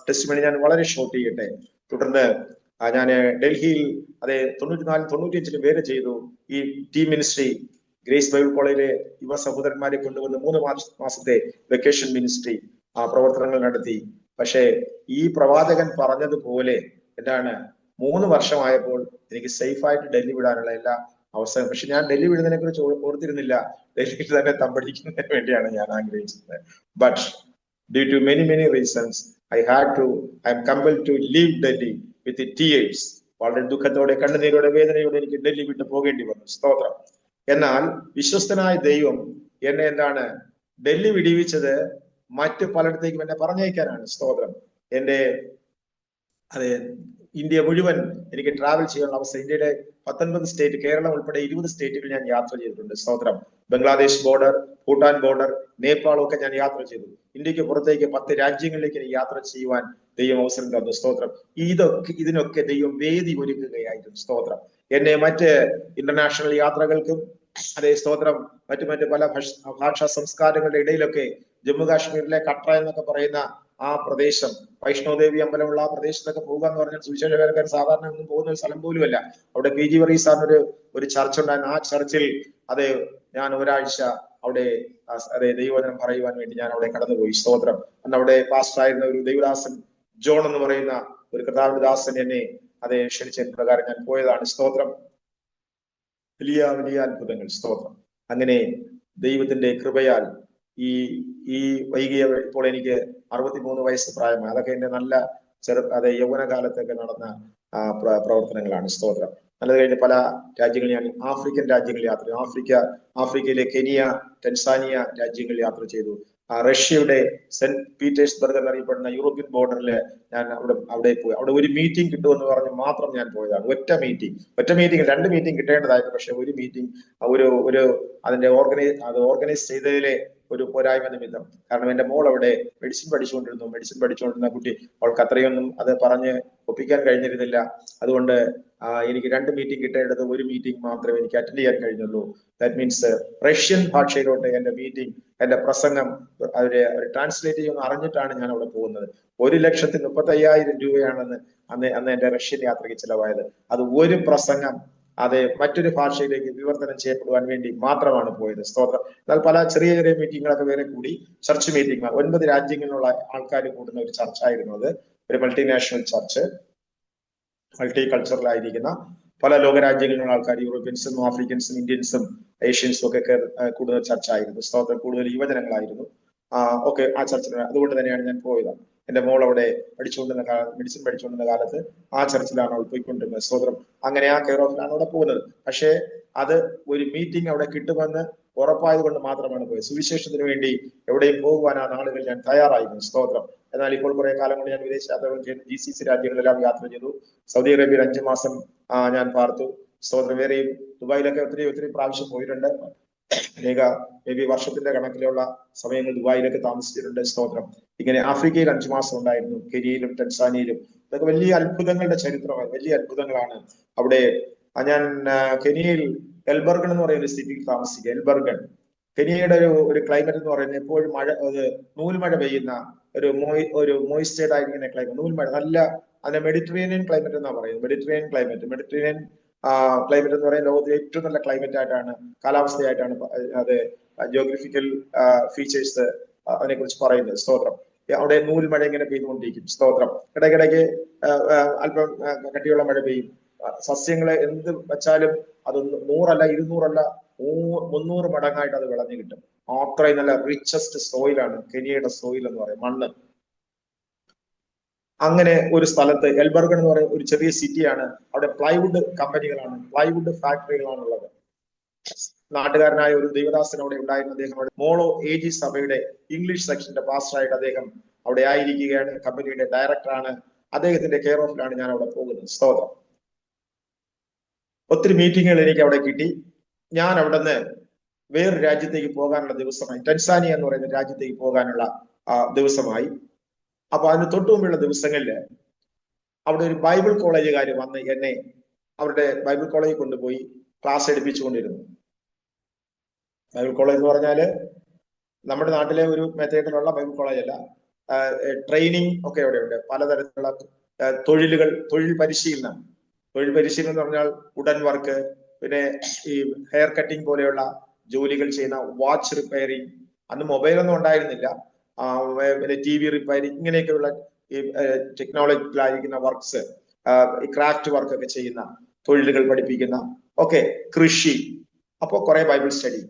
ടെസ്റ്റിമണി ഞാൻ വളരെ ഷോർട്ട് ചെയ്യട്ടെ. തുടർന്ന് ഞാൻ ഡൽഹിയിൽ 94-95 വേല ചെയ്തു. ഈ ടീം മിനിസ്ട്രി ഗ്രേസ് ബൈബിൾ കോളേജിലെ യുവ സഹോദരന്മാരെ കൊണ്ടുവന്ന് 3 മാസത്തെ വെക്കേഷൻ മിനിസ്ട്രി പ്രവർത്തനങ്ങൾ നടത്തി. പക്ഷേ ഈ പ്രവാചകൻ പറഞ്ഞതുപോലെ 3 വർഷമായപ്പോൾ എനിക്ക് സേഫായിട്ട് ഡൽഹി വിടാനുള്ള എല്ലാ അവസരം. പക്ഷെ ഞാൻ ഡൽഹി വിടുന്നതിനെ കുറിച്ച് ഓർത്തിരുന്നില്ല. ഡൽഹിയിൽ തന്നെ തമ്പടിക്കുന്നതിന് വേണ്ടിയാണ് ഞാൻ ആഗ്രഹിച്ചത്. But due to many reasons I am compelled to leave Delhi with tears. വളരെ ദുഃഖത്തോടെ, കണ്ണുനീരോടെ, വേദനയോടെ എനിക്ക് ഡൽഹി വിട്ട് പോകേണ്ടി വന്നു. സ്തോത്രം. എന്നാൽ വിശ്വസ്തനായ ദൈവം എന്നെ ഡൽഹി വിടിവിച്ചത് മറ്റു പലയിടത്തേക്കും എന്നെ പറഞ്ഞയക്കാനാണ്. സ്തോത്രം. ഇന്ത്യ മുഴുവൻ എനിക്ക് ട്രാവൽ ചെയ്യാനുള്ള അവസ്ഥ. ഇന്ത്യയിലെ 19 സ്റ്റേറ്റ്, കേരളം ഉൾപ്പെടെ 20 സ്റ്റേറ്റുകൾ ഞാൻ യാത്ര ചെയ്തിട്ടുണ്ട്. സ്തോത്രം. ബംഗ്ലാദേശ് ബോർഡർ, ഭൂട്ടാൻ ബോർഡർ, നേപ്പാളൊക്കെ ഞാൻ യാത്ര ചെയ്തു. ഇന്ത്യക്ക് പുറത്തേക്ക് 10 രാജ്യങ്ങളിലേക്ക് എനിക്ക് യാത്ര ചെയ്യുവാൻ ദൈവം അവസരം തന്നു. സ്തോത്രം. ഇതിനൊക്കെ ദൈവം വേദി ഒരുക്കുകയായിരുന്നു. സ്തോത്രം. എന്നെ മറ്റ് ഇന്റർനാഷണൽ യാത്രകൾക്കും സ്തോത്രം മറ്റു പല ഭാഷാ സംസ്കാരങ്ങളുടെ ഇടയിലൊക്കെ ജമ്മു കാശ്മീരിലെ കട്ര എന്നൊക്കെ പറയുന്ന ആ പ്രദേശം, വൈഷ്ണോദേവി അമ്പലമുള്ള ആ പ്രദേശത്തൊക്കെ പോകുക എന്ന് പറഞ്ഞാൽ സുവിശേഷകരക്കാർ സാധാരണ ഒന്നും പോകുന്ന ഒരു സ്ഥലം പോലുമല്ല. അവിടെ PG വർഗീസ് സാറിന് ഒരു ചർച്ച ഉണ്ടായിരുന്നു. ആ ചർച്ചിൽ ഞാൻ ഒരാഴ്ച അവിടെ അതെ ദൈവവചനം പറയുവാൻ വേണ്ടി ഞാൻ അവിടെ കടന്നുപോയി. സ്തോത്രം. അന്ന് അവിടെ പാസ്റ്ററായിരുന്ന ഒരു ദൈവദാസൻ ജോൺ എന്ന് പറയുന്ന ഒരു കർത്താവിന്റെ ദാസൻ എന്നെ അതെ ക്ഷണിച്ച പ്രകാരം ഞാൻ പോയതാണ്. സ്തോത്രം. വലിയ വലിയ അത്ഭുതങ്ങൾ. സ്തോത്രം. അങ്ങനെ ദൈവത്തിന്റെ കൃപയാൽ ഈ ഈ വൈകിയ ഇപ്പോൾ എനിക്ക് 63 വയസ്സ് പ്രായമായി. അതൊക്കെ എന്റെ നല്ല അതെ യൗവന കാലത്തൊക്കെ നടന്ന പ്രവർത്തനങ്ങളാണ്. സ്തോത്രം. അത് കഴിഞ്ഞ് പല രാജ്യങ്ങളിൽ ഞാൻ ആഫ്രിക്കൻ രാജ്യങ്ങളിൽ യാത്ര ചെയ്തു. ആഫ്രിക്കയിലെ കെനിയ, ടെൻസാനിയ രാജ്യങ്ങളിൽ യാത്ര ചെയ്തു. റഷ്യയുടെ സെന്റ് പീറ്റേഴ്സ്ബർഗ് എന്നറിയപ്പെടുന്ന യൂറോപ്യൻ ബോർഡറിൽ ഞാൻ അവിടെ പോയി. അവിടെ ഒരു മീറ്റിംഗ് കിട്ടുമെന്ന് പറഞ്ഞ് മാത്രം ഞാൻ പോയതാണ്. ഒറ്റ മീറ്റിംഗ് 2 മീറ്റിംഗ് കിട്ടേണ്ടതായിരുന്നു. പക്ഷെ ഒരു മീറ്റിംഗ് ഒരു അതിന്റെ ഓർഗനൈസ് ചെയ്തതിലെ ഒരു പോരായ്മ നിമിത്തം. കാരണം എന്റെ മോൾ അവിടെ മെഡിസിൻ പഠിച്ചുകൊണ്ടിരുന്ന കുട്ടി, അവൾക്ക് അത്രയൊന്നും അത് പറഞ്ഞ് ഒപ്പിക്കാൻ കഴിഞ്ഞിരുന്നില്ല. അതുകൊണ്ട് എനിക്ക് 2 മീറ്റിംഗ് കിട്ടേണ്ടത് ഒരു മീറ്റിംഗ് മാത്രമേ എനിക്ക് അറ്റൻഡ് ചെയ്യാൻ കഴിഞ്ഞുള്ളൂ. ദാറ്റ് മീൻസ് റഷ്യൻ ഭാഷയിലോട്ട് എന്റെ പ്രസംഗം അവര് ട്രാൻസ്ലേറ്റ് ചെയ്യുമെന്ന് അറിഞ്ഞിട്ടാണ് ഞാൻ അവിടെ പോകുന്നത്. 1,35,000 രൂപയാണെന്ന് അന്ന് എന്റെ റഷ്യൻ യാത്രയ്ക്ക് ചിലവായത്. അത് ഒരു പ്രസംഗം അത് മറ്റൊരു ഭാഷയിലേക്ക് വിവർത്തനം ചെയ്യപ്പെടുവാൻ വേണ്ടി മാത്രമാണ് പോയത്. സ്തോത്രം. എന്നാൽ പല ചെറിയ ചെറിയ മീറ്റിങ്ങുകളൊക്കെ വേറെ കൂടി. ചർച്ച് മീറ്റിംഗ് 9 രാജ്യങ്ങളിലുള്ള ആൾക്കാർ കൂടുന്ന ഒരു ചർച്ചായിരുന്നു അത്. ഒരു മൾട്ടിനാഷണൽ ചർച്ച്, മൾട്ടി കൾച്ചറലായിരിക്കുന്ന പല ലോകരാജ്യങ്ങളിലുള്ള ആൾക്കാർ, യൂറോപ്യൻസും ആഫ്രിക്കൻസും ഇന്ത്യൻസും ഏഷ്യൻസും ഒക്കെ കൂടുന്ന ചർച്ചായിരുന്നു. സ്തോത്രം. കൂടുതൽ യുവജനങ്ങളായിരുന്നു. ഓക്കെ, ആ ചർച്ചിൽ. അതുകൊണ്ട് തന്നെയാണ് ഞാൻ പോയത്. എന്റെ മോൾ അവിടെ മെഡിസിൻ പഠിച്ചുകൊണ്ടിരുന്ന കാലത്ത് ആ ചർച്ചിലാണ് അവൾ പോയിക്കൊണ്ടിരുന്നത്. സ്തോത്രം. അങ്ങനെ ആ കെയർ ഓഫിലാണ് അവിടെ പോകുന്നത്. പക്ഷേ അത് ഒരു മീറ്റിംഗ് അവിടെ കിട്ടുമെന്ന് ഉറപ്പായത് കൊണ്ട് മാത്രമാണ് പോയത്. സുവിശേഷത്തിന് വേണ്ടി എവിടെയും പോകുവാൻ ആ നാളുകൾ ഞാൻ തയ്യാറായിരുന്നു. സ്തോത്രം. എന്നാൽ ഇപ്പോൾ കുറെ കാലം കൊണ്ട് ഞാൻ വിദേശ യാത്രകൾ ചെയ്തു. GCC രാജ്യങ്ങളെല്ലാം യാത്ര ചെയ്തു. സൗദി അറേബ്യയിൽ 5 മാസം ഞാൻ പാർത്തു. സ്തോത്രം. വേറെയും ദുബായിലൊക്കെ ഒത്തിരി പ്രാവശ്യം പോയിട്ടുണ്ട്. മേ ബി വർഷത്തിന്റെ കണക്കിലുള്ള സമയങ്ങൾ ദുബായിലൊക്കെ താമസിച്ചിട്ടുണ്ട്. സ്തോത്രം. ഇങ്ങനെ ആഫ്രിക്കയിൽ 5 മാസം ഉണ്ടായിരുന്നു. കെനിയയിലും ടെൻസാനിയയിലും. ഇതൊക്കെ വലിയ അത്ഭുതങ്ങളുടെ ചരിത്രമാണ്. വലിയ അത്ഭുതങ്ങളാണ്. അവിടെ ഞാൻ കെനിയയിൽ എൽബർഗൺ എന്ന് പറയുന്ന സിറ്റിയിൽ താമസിക്കുക. എൽബർഗൺ കെനിയയുടെ ഒരു ക്ലൈമറ്റ് എന്ന് പറയുന്നത് എപ്പോഴും നൂൽമഴ പെയ്യുന്ന ഒരു മോയിസ്റ്റേഡ് ആയിരിക്കുന്ന ക്ലൈമറ്റ്. നൂൽമഴ നല്ല അതിനെ മെഡിറ്ററേനിയൻ ക്ലൈമറ്റ് എന്നാണ് പറയുന്നത്. മെഡിറ്ററേനിയൻ ക്ലൈമറ്റ് എന്ന് പറയുന്നത് ലോകത്തിലെ ഏറ്റവും നല്ല ക്ലൈമറ്റ് ആയിട്ടാണ്, കാലാവസ്ഥയായിട്ടാണ് അത് ജിയോഗ്രഫിക്കൽ ഫീച്ചേഴ്സ് അതിനെ കുറിച്ച് പറയുന്നത്. സ്തോത്രം. അവിടെ നൂൽമഴ ഇങ്ങനെ പെയ്തുകൊണ്ടിരിക്കും. സ്തോത്രം. ഇടയ്ക്കിടയ്ക്ക് അല്പം കട്ടിയുള്ള മഴ പെയ്യും. സസ്യങ്ങളെ എന്ത് വെച്ചാലും അത് 100 അല്ല 200 അല്ല 300 മടങ്ങായിട്ട് അത് വിളഞ്ഞു കിട്ടും. അത്രയും നല്ല റിച്ചസ്റ്റ് സോയിലാണ് കെനിയയുടെ സോയിൽ എന്ന് പറയും, മണ്ണ്. അങ്ങനെ ഒരു സ്ഥലത്ത് എൽബർഗൺ എന്ന് പറയുന്ന ഒരു ചെറിയ സിറ്റിയാണ്. അവിടെ പ്ലൈവുഡ് കമ്പനികളാണ്, പ്ലൈവുഡ് ഫാക്ടറികളാണ് ഉള്ളത്. നാട്ടുകാരനായ ഒരു ദൈവദാസൻ അവിടെ ഉണ്ടായിരുന്ന അദ്ദേഹം മോളോ AG സഭയുടെ ഇംഗ്ലീഷ് സെക്ഷന്റെ പാസ്റ്ററായിട്ട് അദ്ദേഹം അവിടെ ആയിരിക്കുകയാണ്. കമ്പനിയുടെ ഡയറക്ടറാണ്. അദ്ദേഹത്തിന്റെ കെയർ ഓഫിലാണ് ഞാൻ അവിടെ പോകുന്നത്. സ്തോത്രം. ഒത്തിരി മീറ്റിങ്ങുകൾ എനിക്ക് അവിടെ കിട്ടി. ഞാൻ അവിടെ നിന്ന് വേറൊരു രാജ്യത്തേക്ക് പോകാനുള്ള ദിവസമായി, ടെൻസാനിയ എന്ന് പറയുന്ന രാജ്യത്തേക്ക് പോകാനുള്ള ദിവസമായി. അപ്പൊ അതിന് തൊട്ടു മുമ്പുള്ള ദിവസങ്ങളില് അവിടെ ഒരു ബൈബിൾ കോളേജുകാർ വന്ന് എന്നെ അവരുടെ ബൈബിൾ കോളേജിൽ കൊണ്ടുപോയി ക്ലാസ് എടുപ്പിച്ചുകൊണ്ടിരുന്നു. ബൈബിൾ കോളേജ് എന്ന് പറഞ്ഞാല് നമ്മുടെ നാട്ടിലെ ഒരു മെത്തേഡിലുള്ള ബൈബിൾ കോളേജ് അല്ല. ട്രെയിനിങ് ഒക്കെ അവിടെ ഉണ്ട്. പലതരത്തിലുള്ള തൊഴിൽ പരിശീലനം എന്ന് പറഞ്ഞാൽ വുഡൻ വർക്ക്, പിന്നെ ഈ ഹെയർ കട്ടിങ് പോലെയുള്ള ജോലികൾ ചെയ്യുന്ന, വാച്ച് റിപ്പയറിങ്, അന്ന് മൊബൈലൊന്നും ഉണ്ടായിരുന്നില്ല, പിന്നെ TV റിപ്പയറിങ്, ഇങ്ങനെയൊക്കെയുള്ള ഈ ടെക്നോളജിയിലായിരിക്കുന്ന വർക്ക്സ്, ഈ ക്രാഫ്റ്റ് വർക്ക് ഒക്കെ ചെയ്യുന്ന തൊഴിലുകൾ പഠിപ്പിക്കുന്ന, ഒക്കെ കൃഷി. അപ്പൊ കുറെ ബൈബിൾ സ്റ്റഡി.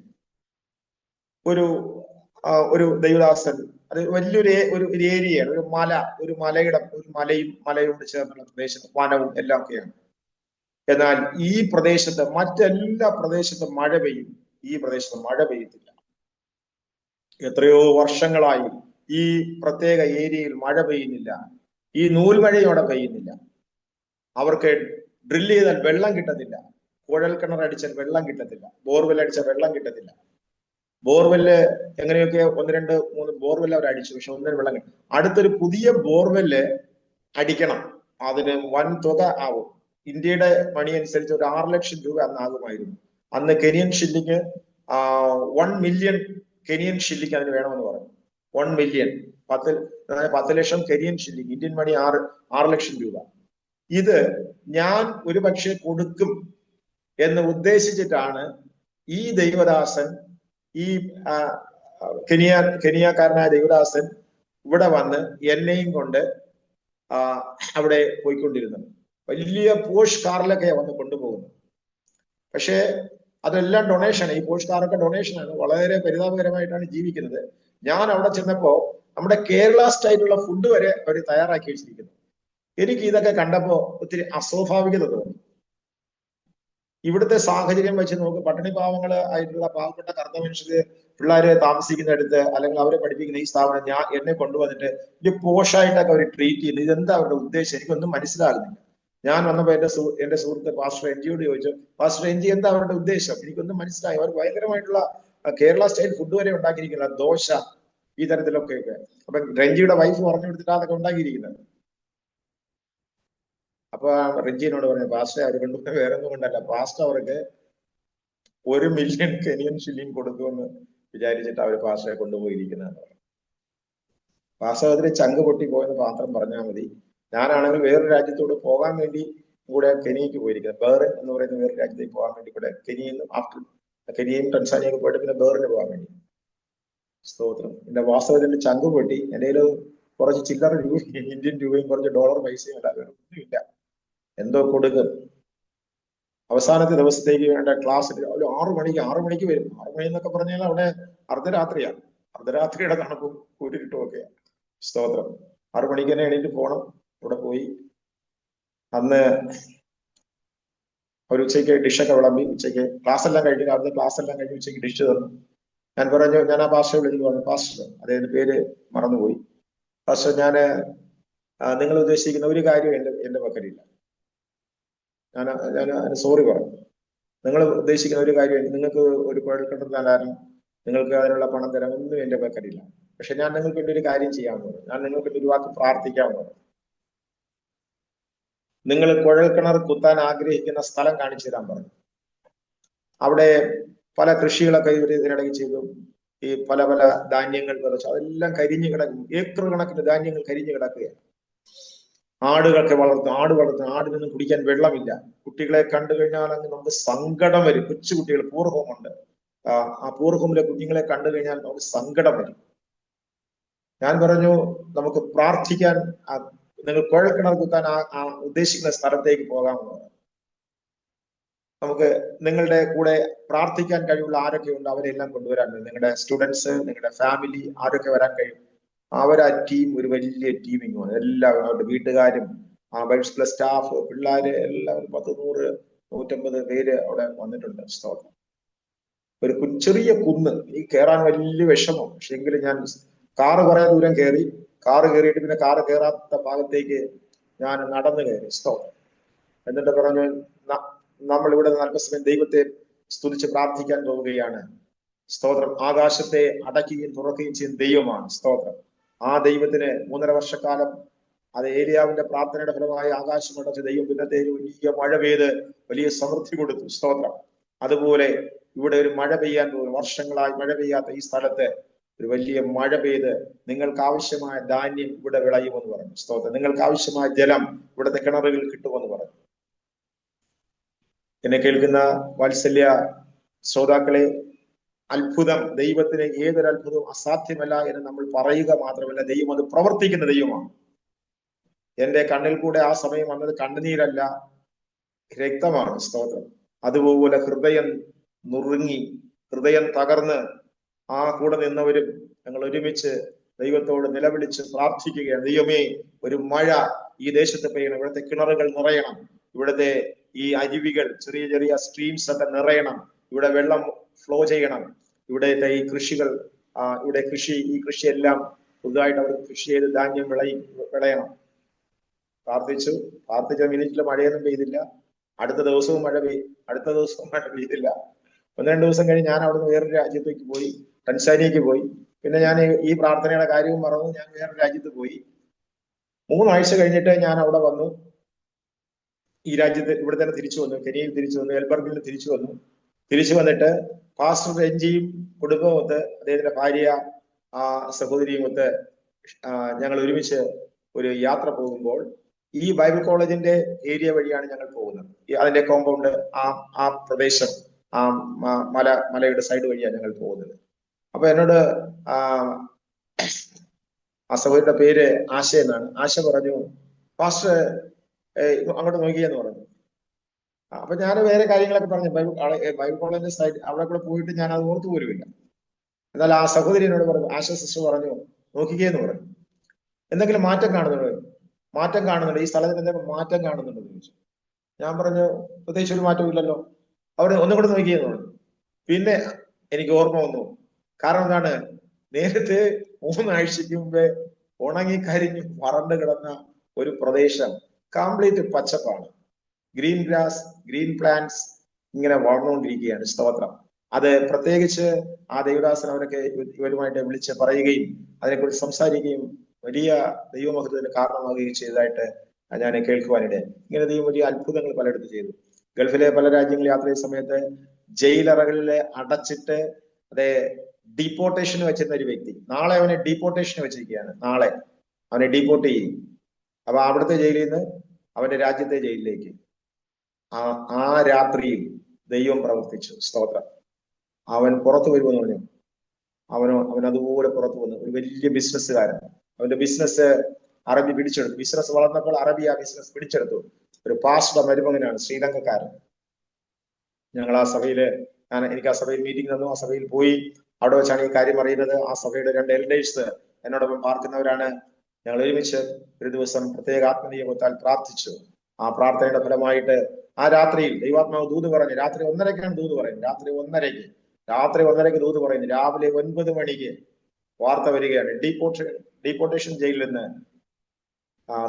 ഒരു ദൈവദാസൻ, അത് വലിയൊരു ഏരിയയാണ്, ഒരു മലയോട് ചേർന്നുള്ള പ്രദേശം, വനവും എല്ലാം ഒക്കെയാണ്. എന്നാൽ ഈ പ്രദേശത്ത് മറ്റെല്ലാ പ്രദേശത്തും മഴ പെയ്യും, ഈ പ്രദേശത്ത് മഴ പെയ്യത്തില്ല. എത്രയോ വർഷങ്ങളായി ഈ പ്രത്യേക ഏരിയയിൽ മഴ പെയ്യുന്നില്ല. ഈ നൂൽമഴയോടെ പെയ്യുന്നില്ല. അവർക്ക് ഡ്രില്ല് ചെയ്താൽ വെള്ളം കിട്ടത്തില്ല, കുഴൽ കിണർ അടിച്ചാൽ വെള്ളം കിട്ടത്തില്ല, ബോർവെൽ അടിച്ചാൽ വെള്ളം കിട്ടത്തില്ല. ബോർവെല്ല് എങ്ങനെയൊക്കെ 1, 2, 3 ബോർവെല്ല് അവർ അടിച്ചു, പക്ഷെ ഒന്നിനും വെള്ളം കിട്ടും. അടുത്തൊരു പുതിയ ബോർവെല്ല് അടിക്കണം, അതിന് വൻ തുക ആവും. ഇന്ത്യയുടെ മണി അനുസരിച്ച് ഒരു 6 ലക്ഷം രൂപ അന്ന് ആകുമായിരുന്നു. അന്ന് Kenyan shilling 1 million Kenyan shilling അതിന് വേണമെന്ന് പറഞ്ഞു. 1 മില്യൺ 10 ലക്ഷം കെനിയൻ ഷില്ലിങ്, ഇന്ത്യൻ മണി 6 ലക്ഷം രൂപ. ഇത് ഞാൻ ഒരു പക്ഷെ കൊടുക്കും എന്ന് ഉദ്ദേശിച്ചിട്ടാണ് ഈ ദൈവദാസൻ ഈ കെനിയക്കാരനായ ദേവദാസൻ ഇവിടെ വന്ന് എന്നെയും കൊണ്ട് അവിടെ പോയിക്കൊണ്ടിരുന്നത്. വലിയ പോഷ് കാറിലൊക്കെയാണ് വന്ന് കൊണ്ടുപോകുന്നത്. പക്ഷേ അതെല്ലാം ഡൊണേഷൻ, ഈ പോഷ് കാറൊക്കെ ഡൊണേഷനാണ്. വളരെ പരിതാപകരമായിട്ടാണ് ജീവിക്കുന്നത്. ഞാൻ അവിടെ ചെന്നപ്പോ നമ്മുടെ കേരള സ്റ്റൈലുള്ള ഫുഡ് വരെ അവർ തയ്യാറാക്കി വെച്ചിരിക്കുന്നു. എനിക്ക് ഇതൊക്കെ കണ്ടപ്പോ ഒത്തിരി അസ്വാഭാവികത തോന്നി. ഇവിടുത്തെ സാഹചര്യം വെച്ച് നോക്ക്, പട്ടിണി പാവങ്ങള് ആയിട്ടുള്ള പാവപ്പെട്ട കറുത്ത മനുഷ്യര് പിള്ളേര് താമസിക്കുന്നിടത്ത് അല്ലെങ്കിൽ അവരെ പഠിപ്പിക്കുന്ന ഈ സ്ഥാപനം എന്നെ കൊണ്ടുവന്നിട്ട് ഇത് പോഷായിട്ടൊക്കെ അവർ ട്രീറ്റ് ചെയ്യുന്നത്, ഇതെന്താ അവരുടെ ഉദ്ദേശം? എനിക്കൊന്നും മനസ്സിലാകുന്നില്ല. ഞാൻ വന്നപ്പോ എന്റെ സുഹൃത്ത് പാസ്റ്റർ എൻജിയോട് ചോദിച്ചു, പാസ്റ്റർ എൻജി എന്താ അവരുടെ ഉദ്ദേശം? എനിക്കൊന്നും മനസ്സിലായി. അവർ ഭയങ്കരമായിട്ടുള്ള കേരള സ്റ്റൈൽ ഫുഡ് വരെ ഉണ്ടാക്കിയിരിക്കുന്ന ദോശ, ഈ തരത്തിലൊക്കെ. അപ്പൊ രഞ്ജിയുടെ വൈഫ് പറഞ്ഞു കൊടുത്തിട്ട് അതൊക്കെ ഉണ്ടാക്കിയിരിക്കുന്നത്. അപ്പൊ റിഞ്ചിനോട് പറഞ്ഞു, പാസ്റ്റർ അവർ കൊണ്ടുപോയി വേറെ ഒന്നും കൊണ്ടല്ല, പാസ്റ്റർ അവർക്ക് 1 മില്യൺ കെനിയൻ ഷില്ലിംഗ് കൊടുക്കുമെന്ന് വിചാരിച്ചിട്ട് അവർ പാസ്റ്ററെ കൊണ്ടുപോയിരിക്കുന്നതെന്ന് പറഞ്ഞു. പാസ്റ്റർ അതിന് ചങ്ക് പൊട്ടി പോയെന്ന് മാത്രം പറഞ്ഞാൽ മതി. ഞാനാണെങ്കിൽ വേറൊരു രാജ്യത്തോട് പോകാൻ വേണ്ടി കൂടെ കെനിയക്ക് പോയിരിക്കുന്നത്. ബേറിൻ എന്ന് പറയുന്ന വേറൊരു രാജ്യത്തേക്ക് പോകാൻ വേണ്ടി കൂടെ കെനിയയും ടൻസാനിയൊക്കെ പോയിട്ട് പിന്നെ ബേറിന് പോകാൻ വേണ്ടി. സ്തോത്രം. എന്റെ വാസ്തവത്തിന്റെ ചങ്ക് പൊട്ടി. എന്റെ കയ്യിൽ കുറച്ച് ചില്ലറ രൂപ, ഇന്ത്യൻ രൂപയും കുറച്ച് ഡോളർ പൈസയും ഒന്നുമില്ല. എന്തോ കൊടുക്കും. അവസാനത്തെ ദിവസത്തേക്ക് വേണ്ട ക്ലാസ് 6 മണിക്ക് വരും. 6 മണി എന്നൊക്കെ പറഞ്ഞാൽ അവിടെ അർദ്ധരാത്രിയാണ്. അർദ്ധരാത്രിയുടെ തണുപ്പും കൂരിട്ടും ഒക്കെയാണ്. സ്തോത്രം. 6 മണിക്ക് തന്നെ എണീറ്റ് പോണം. ഇവിടെ പോയി അന്ന് ഒരു ഉച്ചയ്ക്ക് ഡിഷൊക്കെ വിളമ്പി, ഉച്ചയ്ക്ക് ക്ലാസ് എല്ലാം കഴിഞ്ഞ്, രാവിലെ ക്ലാസ് എല്ലാം കഴിഞ്ഞ് ഉച്ചയ്ക്ക് ഡിഷ് തന്നു. ഞാൻ പറഞ്ഞു, ഞാൻ ആ പാസ്റ്ററെ വിളിച്ചു പറഞ്ഞു, പാസ്റ്റർ, അദ്ദേഹത്തിന്റെ പേര് മറന്നുപോയി, പാസ്റ്റർ നിങ്ങൾ ഉദ്ദേശിക്കുന്ന ഒരു കാര്യം എന്റെ പക്കലില്ല. ഞാൻ സോറി പറഞ്ഞു. നിങ്ങൾ ഉദ്ദേശിക്കുന്ന ഒരു കാര്യം, നിങ്ങൾക്ക് ഒരു കുഴൽക്കിണർ തരാനും നിങ്ങൾക്ക് അതിനുള്ള പണം തരാൻ ഒന്നും എന്റെ പക്കലില്ല. പക്ഷെ ഞാൻ നിങ്ങൾക്ക് വേണ്ടി ഒരു കാര്യം ചെയ്യാമെന്ന് പറഞ്ഞു. ഞാൻ നിങ്ങൾക്ക് വേണ്ടി ഒരു വാക്ക് പ്രാർത്ഥിക്കാമെന്ന് പറഞ്ഞു. നിങ്ങൾ കുഴൽക്കിണർ കുത്താൻ ആഗ്രഹിക്കുന്ന സ്ഥലം കാണിച്ചു തരാൻ പറഞ്ഞു. അവിടെ പല കൃഷികളൊക്കെ ഇതിനിടയ്ക്ക് ചെയ്തു. ഈ പല ധാന്യങ്ങൾ വിതച്ചു. അതെല്ലാം കരിഞ്ഞു കിടക്കും. ഏക്കർ കണക്കിന് ധാന്യങ്ങൾ കരിഞ്ഞു കിടക്കുകയാണ്. ആടുകളൊക്കെ വളർത്തും. ആടിനൊന്നും കുടിക്കാൻ വെള്ളമില്ല. കുട്ടികളെ കണ്ടു കഴിഞ്ഞാൽ അങ്ങ് നമുക്ക് സങ്കടം വരും. കൊച്ചുകുട്ടികൾ, പൂർവ്വമുണ്ട്. ആ പൂർവ്വമിലെ കുഞ്ഞുങ്ങളെ കണ്ടു കഴിഞ്ഞാൽ നമുക്ക് സങ്കടം വരും. ഞാൻ പറഞ്ഞു, നമുക്ക് പ്രാർത്ഥിക്കാൻ, നിങ്ങൾ കുഴൽക്കിണർ കുത്താൻ ഉദ്ദേശിക്കുന്ന സ്ഥലത്തേക്ക് പോകാമെന്ന് പറഞ്ഞു. നമുക്ക് നിങ്ങളുടെ കൂടെ പ്രാർത്ഥിക്കാൻ കഴിവുള്ള ആരൊക്കെ ഉണ്ട് അവരെല്ലാം കൊണ്ടുവരാൻ, നിങ്ങളുടെ സ്റ്റുഡൻസ്, നിങ്ങളുടെ ഫാമിലി, ആരൊക്കെ വരാൻ കഴിയും അവരാ ടീം, ഒരു വലിയ ടീമിങ് ആണ്. എല്ലാവരും അവരുടെ വീട്ടുകാരും, ബൈബിൾ പ്ലസ് സ്റ്റാഫ്, പിള്ളേര്, എല്ലാവരും 10, 100, 150 പേര് അവിടെ വന്നിട്ടുണ്ട്. സ്തോത്രം. ഒരു ചെറിയ കുന്ന്, ഈ കയറാൻ വലിയ വിഷമം. പക്ഷെ എങ്കിലും ഞാൻ കാറ് കുറെ ദൂരം കയറി. കാറ് കയറിയിട്ട് പിന്നെ കാറ് കയറാത്ത ഭാഗത്തേക്ക് ഞാൻ നടന്നു കയറി. സ്തോത്രം. എന്നിട്ട് പറഞ്ഞു, നമ്മൾ ഇവിടെ അല്പസമയം ദൈവത്തെ സ്തുതിച്ച് പ്രാർത്ഥിക്കാൻ പോവുകയാണ്. സ്തോത്രം. ആകാശത്തെ അടയ്ക്കുകയും തുറക്കുകയും ചെയ്യുന്ന ദൈവമാണ്. സ്തോത്രം. ആ ദൈവത്തിന് 3.5 വർഷക്കാലം അത് ഏലിയാവിന്റെ പ്രാർത്ഥനയുടെ ഫലമായി ആകാശം അടച്ച ദൈവം പിന്നത്തെ വലിയ മഴ പെയ്ത് വലിയ സമൃദ്ധി കൊടുത്തു. സ്തോത്രം. അതുപോലെ ഇവിടെ ഒരു മഴ പെയ്യാൻ പോകും. വർഷങ്ങളായി മഴ പെയ്യാത്ത ഈ സ്ഥലത്ത് ഒരു വലിയ മഴ പെയ്ത് നിങ്ങൾക്ക് ആവശ്യമായ ധാന്യം ഇവിടെ വിളയുമെന്ന് പറഞ്ഞു. സ്തോത്രം. നിങ്ങൾക്ക് ആവശ്യമായ ജലം ഇവിടുത്തെ കിണറുകളിൽ കിട്ടുമെന്ന് പറഞ്ഞു. എന്നെ കേൾക്കുന്ന വാത്സല്യ ശ്രോതാക്കളെ, അത്ഭുതം, ദൈവത്തിന് ഏതൊരു അത്ഭുതവും അസാധ്യമല്ല എന്ന് നമ്മൾ പറയുക മാത്രമല്ല, ദൈവം അത് പ്രവർത്തിക്കുന്ന ദൈവമാണ്. എന്റെ കണ്ണിൽ കൂടെ ആ സമയം വന്നത് കണ്ണുനീരല്ല, രക്തമാണ്. സ്തോത്രം. അതുപോലെ ഹൃദയം നുറുങ്ങി, ഹൃദയം തകർന്ന് ആ കൂടെ നിന്നവരും ഞങ്ങൾ ഒരുമിച്ച് ദൈവത്തോട് നിലവിളിച്ച് പ്രാർത്ഥിക്കുകയാണ്. ദൈവമേ, ഒരു മഴ ഈ ദേശത്ത് പെയ്യണം. ഇവിടുത്തെ കിണറുകൾ നിറയണം. ഇവിടുത്തെ ഈ അരുവികൾ, ചെറിയ ചെറിയ സ്ട്രീംസ് ഒക്കെ നിറയണം. ഇവിടെ വെള്ളം ഫ്ലോ ചെയ്യണം. ഇവിടുത്തെ ഈ കൃഷികൾ, ഈ കൃഷിയെല്ലാം പുതുതായിട്ട് അവർ കൃഷി ചെയ്ത് ധാന്യം വിളയണം. പ്രാർത്ഥിച്ച മിനിറ്റില് മഴയൊന്നും പെയ്തില്ല. അടുത്ത ദിവസവും മഴ പെയ്തില്ല. 1-2 ദിവസം കഴിഞ്ഞ് ഞാൻ അവിടുന്ന് വേറൊരു രാജ്യത്തേക്ക് പോയി, ടൻസാനിയക്ക് പോയി. പിന്നെ ഞാൻ ഈ പ്രാർത്ഥനയുടെ കാര്യവും മറന്നു. ഞാൻ വേറൊരു രാജ്യത്ത് പോയി. 3 ആഴ്ച കഴിഞ്ഞിട്ട് ഞാൻ അവിടെ വന്നു. ഈ രാജ്യത്ത് ഇവിടെ തന്നെ തിരിച്ചു വന്നു. കെനിയയിൽ തിരിച്ചു വന്നു. എൽബർഗിൽ തിരിച്ചു വന്നു. തിരിച്ചു വന്നിട്ട് പാസ്റ്റർ എൻജിയും കുടുംബമൊത്ത്, അദ്ദേഹത്തിന്റെ ഭാര്യ, സഹോദരിയുമൊത്ത് ഞങ്ങൾ ഒരുമിച്ച് ഒരു യാത്ര പോകുമ്പോൾ ഈ ബൈബിൾ കോളേജിന്റെ ഏരിയ വഴിയാണ് ഞങ്ങൾ പോകുന്നത്. അതിന്റെ കോമ്പൗണ്ട്, ആ പ്രദേശം, മലയുടെ സൈഡ് വഴിയാണ് ഞങ്ങൾ പോകുന്നത്. അപ്പൊ എന്നോട് ആ ആ സഹോദരിയുടെ പേര് ആശ എന്നാണ്. ആശ പറഞ്ഞു, പാസ്റ്റർ അങ്ങോട്ട് നോക്കിയെന്ന് പറഞ്ഞു. അപ്പൊ ഞാൻ വേറെ കാര്യങ്ങളൊക്കെ പറഞ്ഞു, ബൈബിൾ കോളേജിന്റെ സൈഡ് അവിടെ കൂടെ പോയിട്ട് ഞാൻ അത് ഓർത്തു പോലുമില്ല. എന്നാൽ ആ സഹോദരി എന്നോട് പറഞ്ഞു, ആശ സിസ്റ്റർ പറഞ്ഞു, നോക്കിക്കേന്ന് പറഞ്ഞു, എന്തെങ്കിലും മാറ്റം കാണുന്നുണ്ടോ? മാറ്റം കാണുന്നുണ്ട്, ഈ സ്ഥലത്തിന് എന്തെങ്കിലും മാറ്റം കാണുന്നുണ്ടോ എന്ന് ചോദിച്ചു. ഞാൻ പറഞ്ഞു, പ്രത്യേകിച്ച് ഒരു മാറ്റവും ഇല്ലല്ലോ. അവിടെ ഒന്നും കൂടെ നോക്കിയെന്ന് പറഞ്ഞു. പിന്നെ എനിക്ക് ഓർമ്മ വന്നു. കാരണം എന്താണ്, നേരത്തെ 3 ആഴ്ചക്ക് മുമ്പേ ഉണങ്ങി കരിഞ്ഞ് വരണ്ട് കിടന്ന ഒരു പ്രദേശം കംപ്ലീറ്റ് പച്ചപ്പാണ്. ഗ്രീൻ ഗ്രാസ്, ഗ്രീൻ പ്ലാന്റ്സ് ഇങ്ങനെ വളർന്നുകൊണ്ടിരിക്കുകയാണ്. സ്തോത്രം. അത് പ്രത്യേകിച്ച് ആ ദേവദാസൻ അവരൊക്കെ ഇവരുമായിട്ട് വിളിച്ച് പറയുകയും അതിനെക്കുറിച്ച് സംസാരിക്കുകയും വലിയ ദൈവമഹത്വത്തിന് കാരണമാകുകയും ചെയ്തതായിട്ട് ഞാൻ കേൾക്കുവാനിടയായി. ഇങ്ങനെ ദൈവം വലിയ അത്ഭുതങ്ങൾ പലയിടത്ത് ചെയ്തു. ഗൾഫിലെ പല രാജ്യങ്ങളിൽ യാത്ര ചെയ്യുന്ന സമയത്ത് ജയിലറകളിലെ അടച്ചിട്ട് അതെ ഡീപ്പോർട്ടേഷന് വെച്ചിരുന്ന ഒരു വ്യക്തി, നാളെ അവനെ ഡീപ്പോർട്ടേഷന് വെച്ചിരിക്കുകയാണ്. നാളെ അവനെ ഡീപ്പോർട്ട് ചെയ്യും. അപ്പൊ അവിടുത്തെ ജയിലിൽ നിന്ന് അവന്റെ രാജ്യത്തെ ജയിലിലേക്ക് ആ രാത്രിയിൽ ദൈവം പ്രവർത്തിച്ചു. സ്തോത്രം. അവൻ പുറത്തു വരുമെന്ന് പറഞ്ഞു. അവൻ അതുപോലെ പുറത്തു വന്നു. ഒരു വലിയ ബിസിനസ്സുകാരൻ. അവന്റെ ബിസിനസ് അറബി പിടിച്ചെടുത്തു. ബിസിനസ് വളർന്നപ്പോൾ അറബി ആ ബിസിനസ് പിടിച്ചെടുത്തു. ഒരു പാസ്റ്റർ മരുമകനാണ്, ശ്രീലങ്കക്കാരൻ. ഞങ്ങൾ ആ സഭയില് എനിക്ക് ആ സഭയിൽ മീറ്റിംഗ് തന്നു. ആ സഭയിൽ പോയി. അവിടെ വെച്ചാണ് ഈ കാര്യം അറിയുന്നത്. ആ സഭയുടെ 2 എൽഡേഴ്സ് എന്നോടൊപ്പം പാർക്കുന്നവരാണ്. ഞങ്ങൾ ഒരുമിച്ച് ഒരു ദിവസം പ്രത്യേക ആത്മനിയോഗത്താൽ പ്രാർത്ഥിച്ചു. ആ പ്രാർത്ഥനയുടെ ഫലമായിട്ട് ആ രാത്രിയിൽ ദൈവാത്മാവ് ദൂത് പറഞ്ഞു. രാത്രി 1:30ക്കാണ് ദൂത് പറയുന്നത്. രാത്രി 1:30ക്ക് ദൂത് പറയുന്നു. രാവിലെ 9 മണിക്ക് വാർത്ത വരികയാണ്. ഡീപ്പോർട്ടേഷൻ ജയിലിൽ നിന്ന്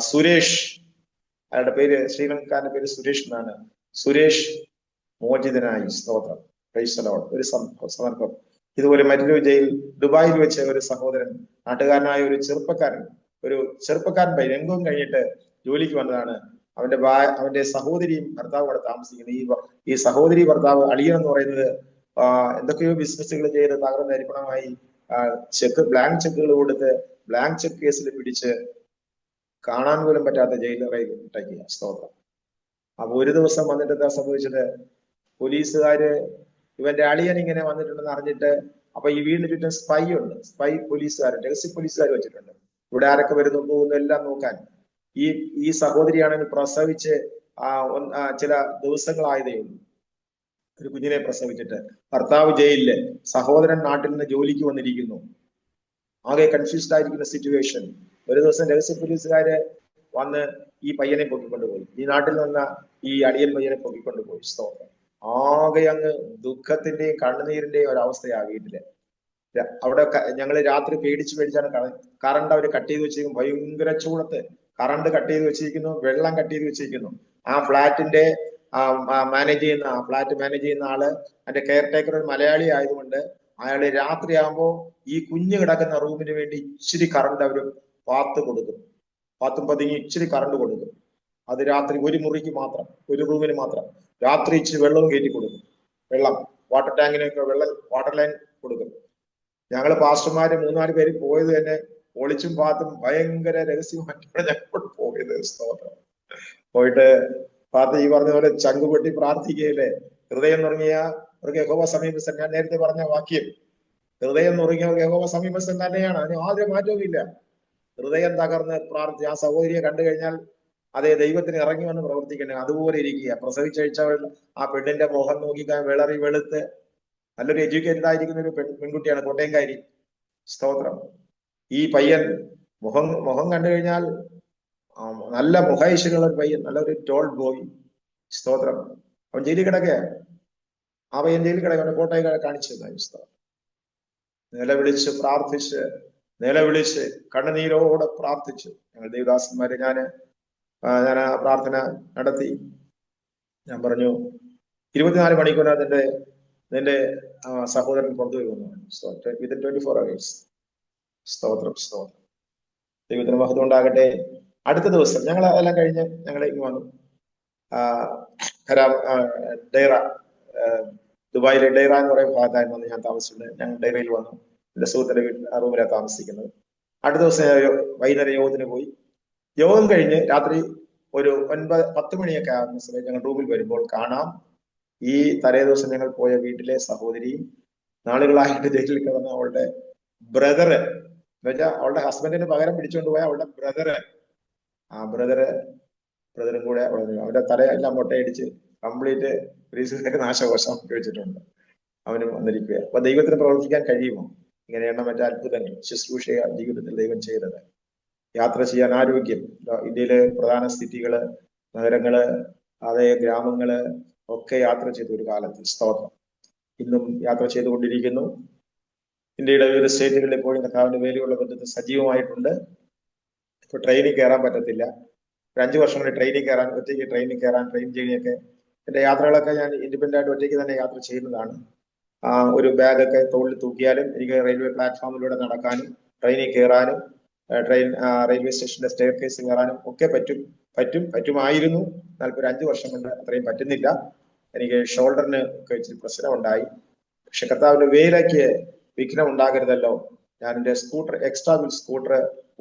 സുരേഷ്, അയാളുടെ പേര്, ശ്രീലങ്കക്കാരന്റെ പേര് സുരേഷ് എന്നാണ്. സുരേഷ് മോചിതനായി. സ്തോത്രം. Price the Lord. ഒരു സന്ദർഭം ഇതുപോലെ മറ്റൊരു ജയിൽ, ദുബായിൽ വെച്ച് ഒരു സഹോദരൻ, നാട്ടുകാരനായ ഒരു ചെറുപ്പക്കാരൻ രംഗവും കഴിഞ്ഞിട്ട് ജോലിക്ക് വന്നതാണ്. അവന്റെ സഹോദരിയും ഭർത്താവും അവിടെ താമസിക്കുന്നത്. ഈ സഹോദരി ഭർത്താവ് അളിയൻ എന്ന് പറയുന്നത് എന്തൊക്കെയോ ബിസിനസ്സുകൾ ചെയ്ത് തകർന്ന അരിപ്പണമായി ബ്ലാങ്ക് ചെക്കുകൾ കൊടുത്ത് ബ്ലാങ്ക് ചെക്ക് കേസിൽ പിടിച്ച് കാണാൻ പോലും പറ്റാത്ത ജയിലറയിൽ ഇട്ടേക്കുക. സ്തോത്രം. അപ്പൊ ഒരു ദിവസം വന്നിട്ട് എന്താ സംഭവിച്ചത്, പോലീസുകാര് ഇവന്റെ അളിയൻ ഇങ്ങനെ വന്നിട്ടുണ്ടെന്ന് അറിഞ്ഞിട്ട്, അപ്പൊ ഈ വീടിന് ചുറ്റും സ്പൈ പോലീസുകാർ, രഹസ്യ പോലീസുകാർ വെച്ചിട്ടുണ്ട്. ഇവിടെ ആരൊക്കെ വരുന്നു പോകുന്നു എല്ലാം നോക്കാൻ. ഈ സഹോദരിയാണെങ്കിൽ പ്രസവിച്ച് ചില ദിവസങ്ങളായതേ ഉള്ളൂ. ഒരു കുഞ്ഞിനെ പ്രസവിച്ചിട്ട് ഭർത്താവ് ജയിലില്, സഹോദരൻ നാട്ടിൽ നിന്ന് ജോലിക്ക് വന്നിരിക്കുന്നു. ആകെ കൺഫ്യൂസ്ഡ് ആയിരിക്കുന്ന സിറ്റുവേഷൻ. ഒരു ദിവസം രഹസ്യ പോലീസുകാര് വന്ന് ഈ പയ്യനെ പൊക്കിക്കൊണ്ടുപോയി. ഈ നാട്ടിൽ നിന്ന ഈ അളിയൻ പയ്യനെ പൊക്കിക്കൊണ്ടുപോയി. സ്തോത്രം. ആകെ അങ്ങ് ദുഃഖത്തിന്റെയും കണ്ണുനീരിന്റെയും ഒരവസ്ഥയാ വീട്ടില്. അവിടെ ഞങ്ങൾ രാത്രി പേടിച്ചാണ് കറണ്ട് അവര് കട്ട് ചെയ്ത് വെച്ചിരിക്കുന്നു. ഭയങ്കര ചൂടത്ത് കറണ്ട് കട്ട് ചെയ്ത് വെച്ചിരിക്കുന്നു, വെള്ളം കട്ട് ചെയ്ത് വെച്ചിരിക്കുന്നു. ആ ഫ്ലാറ്റിന്റെ മാനേജ് ചെയ്യുന്ന ആള്, അതിന്റെ കെയർ ടേക്കർ ഒരു മലയാളി ആയതുകൊണ്ട് അയാള് രാത്രിയാകുമ്പോ ഈ കുഞ്ഞ് കിടക്കുന്ന റൂമിന് വേണ്ടി ഇച്ചിരി കറണ്ട് അവര് പാത്തും പതുങ്ങി ഇച്ചിരി കറണ്ട് കൊടുക്കും. അത് രാത്രി ഒരു മുറിക്ക് മാത്രം, ഒരു റൂമിന് മാത്രം. രാത്രി ഇച്ചിരി വെള്ളവും കയറ്റി കൊടുക്കും. വാട്ടർ ടാങ്കിനൊക്കെ വാട്ടർ ലൈൻ കൊടുക്കും. ഞങ്ങള് പാസ്റ്റർമാര് 3-4 പേര് പോയത് തന്നെ ഒളിച്ചും പാത്തും ഭയങ്കര രഹസ്യമായിട്ടാണ് ഞങ്ങൾ പോയത്. സ്തോത്രം. പോയിട്ട് പാത്ത് ഈ പറഞ്ഞ പോലെ ചങ്കുപൊട്ടി പ്രാർത്ഥിക്കുകയില്ലേ. ഹൃദയം നുറങ്ങിയവർക്ക് യഹോവ സമീപസ്ഥൻ. ഞാൻ നേരത്തെ പറഞ്ഞ വാക്യം, ഹൃദയം നുറങ്ങിയവർക്ക് യഹോവ സമീപസ്ഥൻ തന്നെയാണ്. അതിന് യാതൊരു മാറ്റവും ഇല്ല. ഹൃദയം തകർന്ന് പ്രാർത്ഥി ആ സഹോദരിയെ കണ്ടു കഴിഞ്ഞാൽ അതേ ദൈവത്തിന് ഇറങ്ങി വന്ന് പ്രവർത്തിക്കണേ. അതുപോലെ ഇരിക്കുക. പ്രസവിച്ചഴിച്ചവൾ ആ പെണ്ണിന്റെ മുഖം നോക്കിക്കാൻ വിളറി വെളുത്ത് നല്ലൊരു എഡ്യൂക്കേറ്റഡ് ആയിരിക്കുന്ന ഒരു പെൺകുട്ടിയാണ്, കോട്ടയംകാരി. സ്തോത്രം. ഈ പയ്യൻ മുഖം കണ്ടു കഴിഞ്ഞാൽ നല്ല മുഖൈശ്വര്യമുള്ള ഒരു പയ്യൻ, നല്ലൊരു ടോൾ ബോയ്. സ്തോത്രം. അവൻ ജയിലിൽ കിടക്കുക. ആ പയ്യൻ ജയിലിൽ കിടക്കുക. അവന്റെ കോട്ടയം കാണിച്ചു. നിലവിളിച്ച് പ്രാർത്ഥിച്ച് കണ്ണുനീരോടെ പ്രാർത്ഥിച്ചു. ഞങ്ങൾ ദേവദാസന്മാര് ഞാൻ ആ പ്രാർത്ഥന നടത്തി. ഞാൻ പറഞ്ഞു, 24 മണിക്കൂറിനകത്ത് നിന്റെ സഹോദരൻ പുറത്തു വരുമെന്ന്. Within 24 hours. സ്തോത്രം. ദൈവത്തിന് മഹത്വം ഉണ്ടാകട്ടെ. അടുത്ത ദിവസം ഞങ്ങൾ അതെല്ലാം കഴിഞ്ഞ് ഞങ്ങൾ ഇങ്ങ് വന്നു. ദുബായിലെ ഡെയ്റ എന്ന് പറയുന്ന ഭാഗത്തായിരുന്നു ഞാൻ താമസിച്ചിട്ടുണ്ട്. ഞങ്ങൾ ഡെയ്റയിൽ വന്നു. എന്റെ സുഹൃത്തിന്റെ റൂമിലാണ് താമസിക്കുന്നത്. അടുത്ത ദിവസം വൈകുന്നേരം യോഗത്തിന് പോയി. യോഗം കഴിഞ്ഞ് രാത്രി ഒരു 9-10 മണിയൊക്കെ ആകുന്ന സമയത്ത് ഞങ്ങൾ റൂമിൽ വരുമ്പോൾ കാണാം, ഈ തലേ ദിവസം ഞങ്ങൾ പോയ വീട്ടിലെ സഹോദരിയും നാളുകളായിട്ട് ജയിലിൽ കിടന്ന അവളുടെ ബ്രദറ്, എന്ന് വെച്ചാൽ അവളുടെ ഹസ്ബൻഡിന് പകരം പിടിച്ചുകൊണ്ട് പോയ അവളുടെ ബ്രദറ്, ആ ബ്രദറും കൂടെ അവന്റെ തലയെല്ലാം മൊട്ടയടിച്ച് കംപ്ലീറ്റ് ഗ്രീസിലേക്ക് നാശകോശം വെച്ചിട്ടുണ്ട്. അവനും വന്നിരിക്കുക. അപ്പൊ ദൈവത്തിന് പ്രവർത്തിക്കാൻ കഴിയുമോ? ഇങ്ങനെ എണ്ണമറ്റ അത്ഭുതങ്ങൾ ശുശ്രൂഷ ജീവിതത്തിൽ ദൈവം ചെയ്തത്. യാത്ര ചെയ്യാൻ ആരോഗ്യം, ഇന്ത്യയിലെ പ്രധാന സിറ്റികള്, നഗരങ്ങള്, അതേ ഗ്രാമങ്ങള് ഒക്കെ യാത്ര ചെയ്ത ഒരു കാലത്ത്, സ്തോത്രം, ഇന്നും യാത്ര ചെയ്തുകൊണ്ടിരിക്കുന്നു. ഇന്ത്യയുടെ വിവിധ സ്റ്റേറ്റുകളിൽ ഇപ്പോഴും കർത്താവിന്റെ വേലയുള്ള ബന്ധത്തിൽ സജീവമായിട്ടുണ്ട്. ഇപ്പൊ ട്രെയിനിൽ കയറാൻ പറ്റത്തില്ല. ഒരു 5 വർഷം കൊണ്ട് ഒറ്റയ്ക്ക് ട്രെയിനിൽ കയറാൻ, ട്രെയിൻ ജേണിയൊക്കെ, എന്റെ യാത്രകളൊക്കെ ഞാൻ ഇൻഡിപെൻഡന്റ് ആയിട്ട് ഒറ്റയ്ക്ക് തന്നെ യാത്ര ചെയ്യുന്നതാണ്. ഒരു ബാഗൊക്കെ തോളിൽ തൂക്കിയാലും എനിക്ക് റെയിൽവേ പ്ലാറ്റ്ഫോമിലൂടെ നടക്കാനും, ട്രെയിനിൽ കയറാനും, റെയിൽവേ സ്റ്റേഷന്റെ സ്റ്റെയർ കേസ് കയറാനും ഒക്കെ പറ്റുമായിരുന്നു. എന്നാൽ ഒരു 5 വർഷം കൊണ്ട് അത്രയും പറ്റുന്നില്ല. എനിക്ക് ഷോൾഡറിന് ഒക്കെ ഇച്ചിരി പ്രശ്നമുണ്ടായി. പക്ഷെ കർത്താവിന്റെ വേലയ്ക്ക് വിഘ്നം ഉണ്ടാകരുതല്ലോ. ഞാൻ എന്റെ എക്സ്ട്രാ വീൽ സ്കൂട്ടർ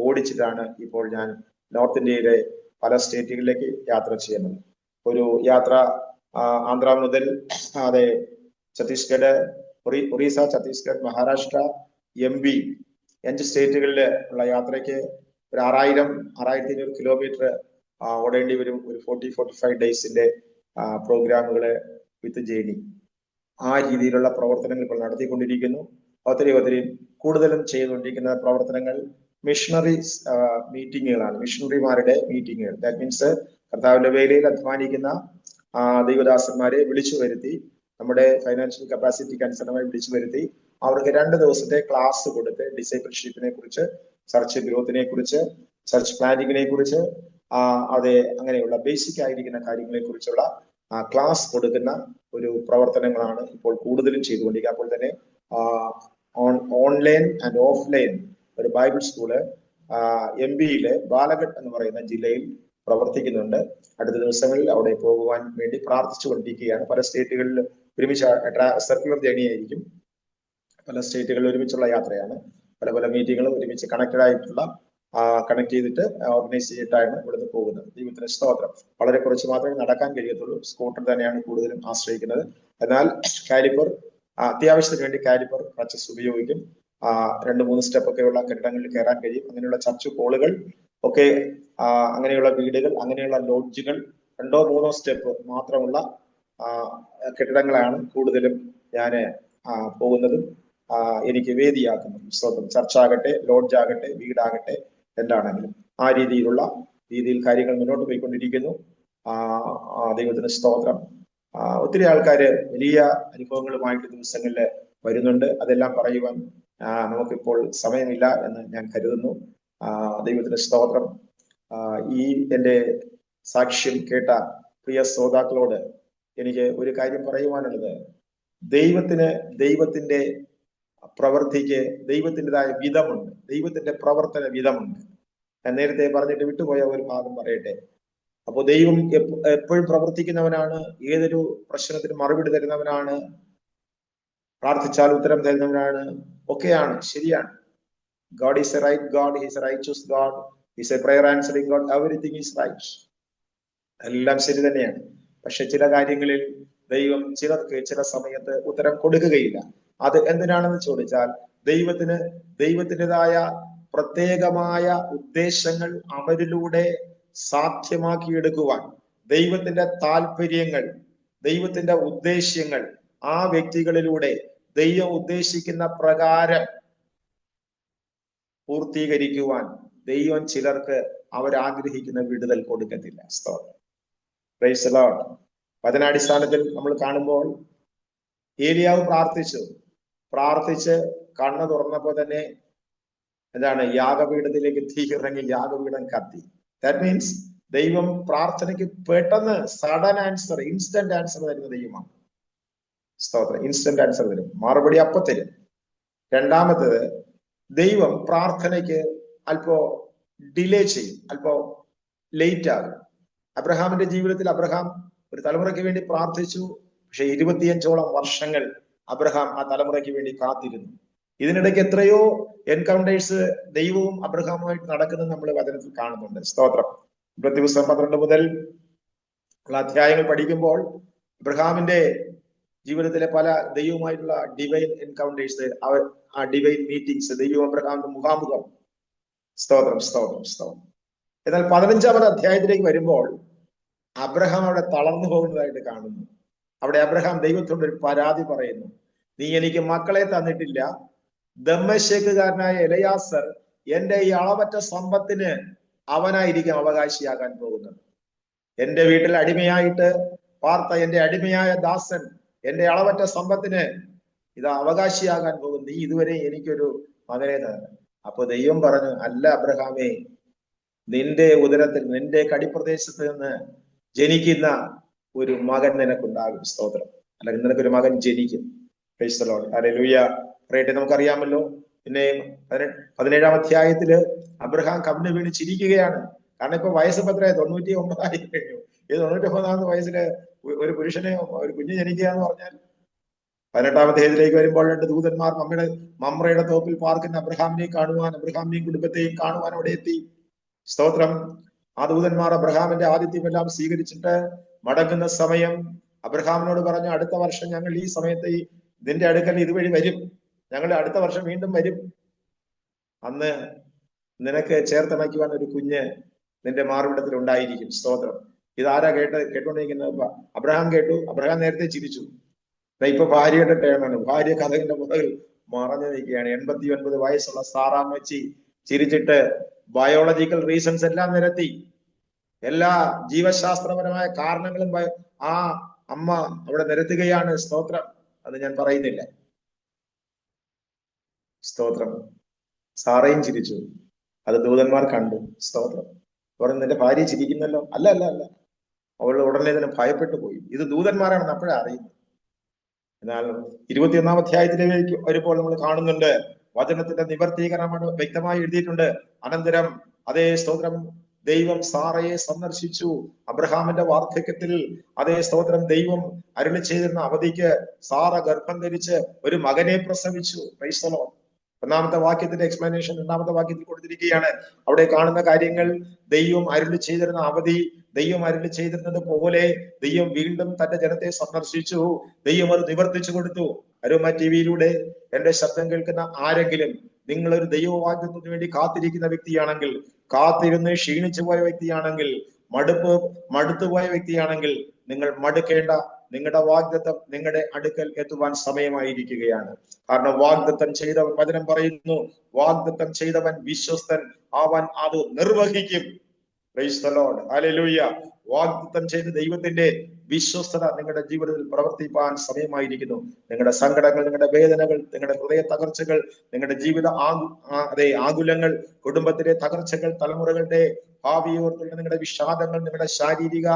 ഓടിച്ചിട്ടാണ് ഇപ്പോൾ ഞാൻ നോർത്ത് ഇന്ത്യയിലെ പല സ്റ്റേറ്റുകളിലേക്ക് യാത്ര ചെയ്യുന്നത്. ഒരു യാത്ര ആന്ധ്ര മുതൽ അതെ ഛത്തീസ്ഗഡ്, ഒറീസ, ഛത്തീസ്ഗഡ്, മഹാരാഷ്ട്ര, MP 5 സ്റ്റേറ്റുകളിൽ ഉള്ള യാത്രയ്ക്ക് ഒരു 6500 കിലോമീറ്റർ ഓടേണ്ടി വരും. ഒരു 40-45 ഡേയ്സിന്റെ പ്രോഗ്രാമുകള് വിത്ത് ജേണി. ആ രീതിയിലുള്ള പ്രവർത്തനങ്ങൾ ഇപ്പോൾ നടത്തിക്കൊണ്ടിരിക്കുന്നു. ഒത്തിരി കൂടുതലും ചെയ്തുകൊണ്ടിരിക്കുന്ന പ്രവർത്തനങ്ങൾ മിഷണറീസ് മീറ്റിങ്ങുകളാണ്, മിഷണറിമാരുടെ മീറ്റിങ്ങുകൾ. ദാറ്റ് മീൻസ് കർത്താവിന്റെ വേലയിൽ അധ്വാനിക്കുന്ന ദൈവദാസന്മാരെ വിളിച്ചു വരുത്തി, നമ്മുടെ ഫൈനാൻഷ്യൽ കപ്പാസിറ്റിക്ക് അനുസൃതമായി വിളിച്ചു വരുത്തി അവർക്ക് 2 ദിവസത്തെ ക്ലാസ് കൊടുത്ത് ഡിസൈപ്പിൾഷിപ്പിനെ കുറിച്ച്, ചർച്ച് ഗ്രോത്തിനെ കുറിച്ച്, ചർച്ച് പ്ലാനിങ്ങിനെ കുറിച്ച്, അതെ അങ്ങനെയുള്ള ബേസിക് ആയിരിക്കുന്ന കാര്യങ്ങളെ കുറിച്ചുള്ള ക്ലാസ് കൊടുക്കുന്ന ഒരു പ്രവർത്തനങ്ങളാണ് ഇപ്പോൾ കൂടുതലും ചെയ്തുകൊണ്ടിരിക്കുക. അപ്പോൾ തന്നെ ഓൺലൈൻ ആൻഡ് ഓഫ്ലൈൻ ഒരു ബൈബിൾ സ്കൂള് MP-യിലെ ബാലഘട്ട് എന്ന് പറയുന്ന ജില്ലയിൽ പ്രവർത്തിക്കുന്നുണ്ട്. അടുത്ത ദിവസങ്ങളിൽ അവിടെ പോകുവാൻ വേണ്ടി പ്രാർത്ഥിച്ചു കൊണ്ടിരിക്കുകയാണ്. പല സ്റ്റേറ്റുകളിൽ ഒരുമിച്ച് സർക്കുലർ ജേണി ആയിരിക്കും. പല സ്റ്റേറ്റുകളിൽ ഒരുമിച്ചുള്ള യാത്രയാണ്. പല മീറ്റിങ്ങുകളും ഒരുമിച്ച് കണക്ട് ചെയ്തിട്ട് ഓർഗനൈസ് ചെയ്തിട്ടാണ് ഇവിടുന്ന് പോകുന്നത്. ദൈവത്തിന് സ്തോത്രം. വളരെ കുറച്ച് മാത്രമേ നടക്കാൻ കഴിയത്തുള്ളൂ. സ്കൂട്ടർ തന്നെയാണ് കൂടുതലും ആശ്രയിക്കുന്നത്. എന്നാൽ കാലിപ്പർ, അത്യാവശ്യത്തിന് വേണ്ടി കാലിപ്പർ ക്രച്ചസ് ഉപയോഗിക്കും. 2-3 സ്റ്റെപ്പ് ഒക്കെയുള്ള കെട്ടിടങ്ങളിൽ കയറാൻ കഴിയും. അങ്ങനെയുള്ള ചർച്ച് ഹോളുകൾ ഒക്കെ, അങ്ങനെയുള്ള വീടുകൾ, അങ്ങനെയുള്ള ലോഡ്ജുകൾ 2-3 സ്റ്റെപ്പ് മാത്രമുള്ള കെട്ടിടങ്ങളാണ് കൂടുതലും ഞാൻ പോകുന്നതും എനിക്ക് വേദിയാക്കുന്നത്. സ്വന്തം ചർച്ചാകട്ടെ, ലോഡ്ജാകട്ടെ, വീടാകട്ടെ, എന്താണെങ്കിലും ആ രീതിയിൽ കാര്യങ്ങൾ മുന്നോട്ട് പോയിക്കൊണ്ടിരിക്കുന്നു. ദൈവത്തിന് സ്തോത്രം. ഒത്തിരി ആൾക്കാര് വലിയ അനുഭവങ്ങളുമായിട്ട് ദിവസങ്ങളിൽ വരുന്നുണ്ട്. അതെല്ലാം പറയുവാൻ നമുക്കിപ്പോൾ സമയമില്ല എന്ന് ഞാൻ കരുതുന്നു. ദൈവത്തിന് സ്തോത്രം. ഈ എന്റെ സാക്ഷ്യം കേട്ട പ്രിയ ശ്രോതാക്കളോട് എനിക്ക് ഒരു കാര്യം പറയുവാനുള്ളത്, ദൈവത്തിന്റെ പ്രവൃത്തിക്ക് ദൈവത്തിൻ്റെതായ വിധമുണ്ട്, ദൈവത്തിന്റെ പ്രവർത്തന വിധമുണ്ട്. ഞാൻ നേരത്തെ പറഞ്ഞിട്ട് വിട്ടുപോയ ഒരു ഭാഗം പറയട്ടെ. അപ്പോ ദൈവം എപ്പോഴും പ്രവർത്തിക്കുന്നവനാണ്, ഏതൊരു പ്രശ്നത്തിന് മറുപടി തരുന്നവനാണ്, പ്രാർത്ഥിച്ചാൽ ഉത്തരം തരുന്നവനാണ്, ഒക്കെയാണ്, ശരിയാണ്. God is a right God, He is a righteous God, He is a prayer answering God, everything is right. എല്ലാം ശരി തന്നെയാണ്. പക്ഷെ ചില കാര്യങ്ങളിൽ ദൈവം ചിലർക്ക് ചില സമയത്ത് ഉത്തരം കൊടുക്കുകയില്ല. അത് എന്തിനാണെന്ന് ചോദിച്ചാൽ, ദൈവത്തിൻ്റെതായ പ്രത്യേകമായ ഉദ്ദേശങ്ങൾ അവരിലൂടെ സാധ്യമാക്കിയെടുക്കുവാൻ, ദൈവത്തിന്റെ താല്പര്യങ്ങൾ, ദൈവത്തിന്റെ ഉദ്ദേശ്യങ്ങൾ ആ വ്യക്തികളിലൂടെ ദൈവം ഉദ്ദേശിക്കുന്ന പ്രകാരം പൂർത്തീകരിക്കുവാൻ ദൈവം ചിലർക്ക് അവരാഗ്രഹിക്കുന്ന വിടുതൽ കൊടുക്കത്തില്ല. സ്തോത്രം. Price the Lord. വചനാടിസ്ഥാനത്തിൽ നമ്മൾ കാണുമ്പോൾ ഏലിയാവ് പ്രാർത്ഥിച്ച് കണ്ണ് തുറന്നപ്പോ തന്നെ എന്താണ്, യാഗപീഠത്തിലേക്ക് തീ ഇറങ്ങി, യാഗപീഠം കത്തി. ദാറ്റ് മീൻസ് ദൈവം പ്രാർത്ഥനയ്ക്ക് പെട്ടെന്ന് സഡൻ ആൻസർ, ഇൻസ്റ്റന്റ് ആൻസർ തരുന്ന ദൈവമാണ്. സ്തോത്രം. ഇൻസ്റ്റന്റ് ആൻസർ തരും, മറുപടി അപ്പൊ തരും. രണ്ടാമത്തേത്, ദൈവം പ്രാർത്ഥനയ്ക്ക് അല്പോ ഡിലേ ചെയ്യും, അല്പോ ലേറ്റ് ആകും. അബ്രഹാമിന്റെ ജീവിതത്തിൽ അബ്രഹാം ഒരു തലമുറയ്ക്ക് വേണ്ടി പ്രാർത്ഥിച്ചു. പക്ഷെ 25ഓളം വർഷങ്ങൾ അബ്രഹാം ആ തലമുറയ്ക്ക് വേണ്ടി കാത്തിരുന്നു. ഇതിനിടയ്ക്ക് എത്രയോ എൻകൗണ്ടേഴ്സ് ദൈവവും അബ്രഹാമുമായിട്ട് നടക്കുന്നത് നമ്മൾ വചനത്തിൽ കാണുന്നുണ്ട്. സ്തോത്രം. ദിവസം 12 മുതൽ ഉള്ള അധ്യായങ്ങൾ പഠിക്കുമ്പോൾ അബ്രഹാമിന്റെ ജീവിതത്തിലെ പല ദൈവവുമായിട്ടുള്ള ഡിവൈൻ എൻകൗണ്ടേഴ്സ്, ആ ഡിവൈൻ മീറ്റിംഗ്സ്, ദൈവം അബ്രഹാമിന്റെ മുഖാമുഖം. സ്തോത്രം, സ്തോത്രം, സ്തോത്രം. എന്നാൽ 15-ാമത് അധ്യായത്തിലേക്ക് വരുമ്പോൾ അബ്രഹാം അവിടെ തളർന്നു പോകുന്നതായിട്ട് കാണുന്നു. അവിടെ അബ്രഹാം ദൈവത്തോട് ഒരു പരാതി പറയുന്നു. നീ എനിക്ക് മക്കളെ തന്നിട്ടില്ല. ദമ്മശേക്കുകാരനായ എലയാസർ എന്റെ ഈ അളവറ്റ സമ്പത്തിന് അവനായിരിക്കും അവകാശിയാകാൻ പോകുന്നത്. എന്റെ വീട്ടിൽ അടിമയായിട്ട് പാർത്ത എന്റെ അടിമയായ ദാസൻ എന്റെ അളവറ്റ സമ്പത്തിന് ഇത് അവകാശിയാകാൻ പോകും. നീ ഇതുവരെ എനിക്കൊരു മകനെ തന്നെ. അപ്പൊ ദൈവം പറഞ്ഞു, അല്ല അബ്രഹാമേ, നിന്റെ ഉദരത്തിൽ നിന്റെ കടിപ്രദേശത്ത് നിന്ന് ജനിക്കുന്ന ഒരു മകൻ നിനക്കുണ്ടാകും. സ്തോത്രം. അല്ലെങ്കിൽ നിനക്കൊരു മകൻ ജനിക്കും. ഹല്ലേലൂയ. പറയട്ടെ. നമുക്കറിയാമല്ലോ. പിന്നെ 17-ാം അധ്യായത്തില് അബ്രഹാം കവിണ് വീണ് ചിരിക്കുകയാണ്. കാരണം ഇപ്പൊ വയസ്സ് എത്രയായി? 99 കഴിഞ്ഞു. ഈ 99 വയസ്സില് ഒരു പുരുഷനെ, ഒരു കുഞ്ഞ് ജനിക്കുക എന്ന് പറഞ്ഞാൽ. 18-ാം അധ്യായത്തിലേക്ക് വരുമ്പോൾ 2 ദൂതന്മാർ മമ്രയുടെ തോപ്പിൽ പാർക്കുന്ന അബ്രഹാമിനെ കാണുവാൻ, അബ്രഹാമിനെയും കുടുംബത്തെയും കാണുവാൻ അവിടെ എത്തി. സ്തോത്രം. ആ ദൂതന്മാർ അബ്രഹാമിന്റെ ആതിഥ്യമെല്ലാം സ്വീകരിച്ചിട്ട് മടങ്ങുന്ന സമയം അബ്രഹാമിനോട് പറഞ്ഞു, അടുത്ത വർഷം ഞങ്ങൾ ഈ സമയത്ത് നിന്റെ അടുക്കൽ ഇതുവഴി വരും. ഞങ്ങൾ അടുത്ത വർഷം വീണ്ടും വരും. അന്ന് നിനക്ക് ചേർത്തണയ്ക്കുവാൻ ഒരു കുഞ്ഞ് നിന്റെ മാർവിടത്തിൽ ഉണ്ടായിരിക്കും. സ്തോത്രം. ഇതാരാ കേട്ടുകൊണ്ടിരിക്കുന്നത്? അബ്രഹാം കേട്ടു. അബ്രഹാം നേരത്തെ ചിരിച്ചു. ഇപ്പൊ ഭാര്യയുടെ ടേണാണ്. ഭാര്യ കഥകിന്റെ മുതൽ മറഞ്ഞു നിൽക്കുകയാണ്. 89 വയസ്സുള്ള സാറാമ്മച്ചി ചിരിച്ചിട്ട് ബയോളജിക്കൽ റീസൺസ് എല്ലാം നിരത്തി. എല്ലാ ജീവശാസ്ത്രപരമായ കാരണങ്ങളും ആ അമ്മ അവിടെ നിരത്തുകയാണ്. സ്തോത്രം. അത് ഞാൻ പറയുന്നില്ല. സ്തോത്രം. സാറയും ചിരിച്ചു. അത് ദൂതന്മാർ കണ്ടു. സ്തോത്രം. പറഞ്ഞു, നിന്റെ ഭാര്യ ചിരിക്കുന്നല്ലോ. അല്ല അല്ല അല്ല. അവൾ ഉടനെ തന്നെ ഭയപ്പെട്ടു പോയി. ഇത് ദൂതന്മാരാണെന്ന് അപ്പോഴാണ് അറിയുന്നത്. എന്നാൽ 21-ാം അധ്യായത്തിലേക്ക് വരുമ്പോൾ നമ്മൾ കാണുന്നുണ്ട്, വചനത്തിന്റെ നിവർത്തീകരണമാണ് വ്യക്തമായി എഴുതിയിട്ടുണ്ട്. അനന്തരം അതേ സ്തോത്രം, ദൈവം സാറയെ സന്ദർശിച്ചു. അബ്രഹാമിന്റെ വാർദ്ധക്യത്തിൽ അതേ സ്തോത്രം ദൈവം അരുളി ചെയ്തിരുന്ന അവധിക്ക് സാറ ഗർഭം ധരിച്ച് ഒരു മകനെ പ്രസവിച്ചു. Price the Lord. 1-ാമത്തെ വാക്യത്തിന്റെ എക്സ്പ്ലനേഷൻ 2-ാമത്തെ വാക്യത്തിൽ കൊടുത്തിരിക്കുകയാണ്. അവിടെ കാണുന്ന കാര്യങ്ങൾ, ദൈവം അരുളി ചെയ്തിരുന്ന അവധി, ദൈവം അരുളി ചെയ്തിരുന്നത് പോലെ ദൈവം വീണ്ടും തന്റെ ജനത്തെ സന്ദർശിച്ചു. ദൈവം അത് നിവർത്തിച്ചു കൊടുത്തു. അരോമ ടിവിയിലൂടെ എന്റെ ശബ്ദം കേൾക്കുന്ന ആരെങ്കിലും നിങ്ങളൊരു ദൈവവാഗ്ദത്തത്തിന് വേണ്ടി കാത്തിരിക്കുന്ന വ്യക്തിയാണെങ്കിൽ, കാത്തിരുന്ന് ക്ഷീണിച്ചു പോയ വ്യക്തിയാണെങ്കിൽ, മടുത്തുപോയ വ്യക്തിയാണെങ്കിൽ, നിങ്ങൾ മടുക്കേണ്ട. നിങ്ങളുടെ വാഗ്ദത്തം നിങ്ങളുടെ അടുക്കൽ എത്തുവാൻ സമയമായിരിക്കുകയാണ്. കാരണം വാഗ്ദത്തം ചെയ്തവൻ, വചനം പറയുന്നു, വാഗ്ദത്തം ചെയ്തവൻ വിശ്വസ്തൻ, അവൻ അത് നിർവഹിക്കും. Price the Lord. ഹല്ലേലൂയ. വാഗ്ദത്തം ചെയ്ത ദൈവത്തിന്റെ വിശ്വസ്തത നിങ്ങളുടെ ജീവിതത്തിൽ പ്രവർത്തിപ്പാൻ സമയമായിരിക്കുന്നു. നിങ്ങളുടെ സങ്കടങ്ങൾ, നിങ്ങളുടെ വേദനകൾ, നിങ്ങളുടെ ഹൃദയ തകർച്ചകൾ, നിങ്ങളുടെ ജീവിത ആകുലങ്ങൾ, കുടുംബത്തിലെ തകർച്ചകൾ, തലമുറകളുടെ ഭാവിയോർത്തുള്ള നിങ്ങളുടെ വിഷാദങ്ങൾ, നിങ്ങളുടെ ശാരീരിക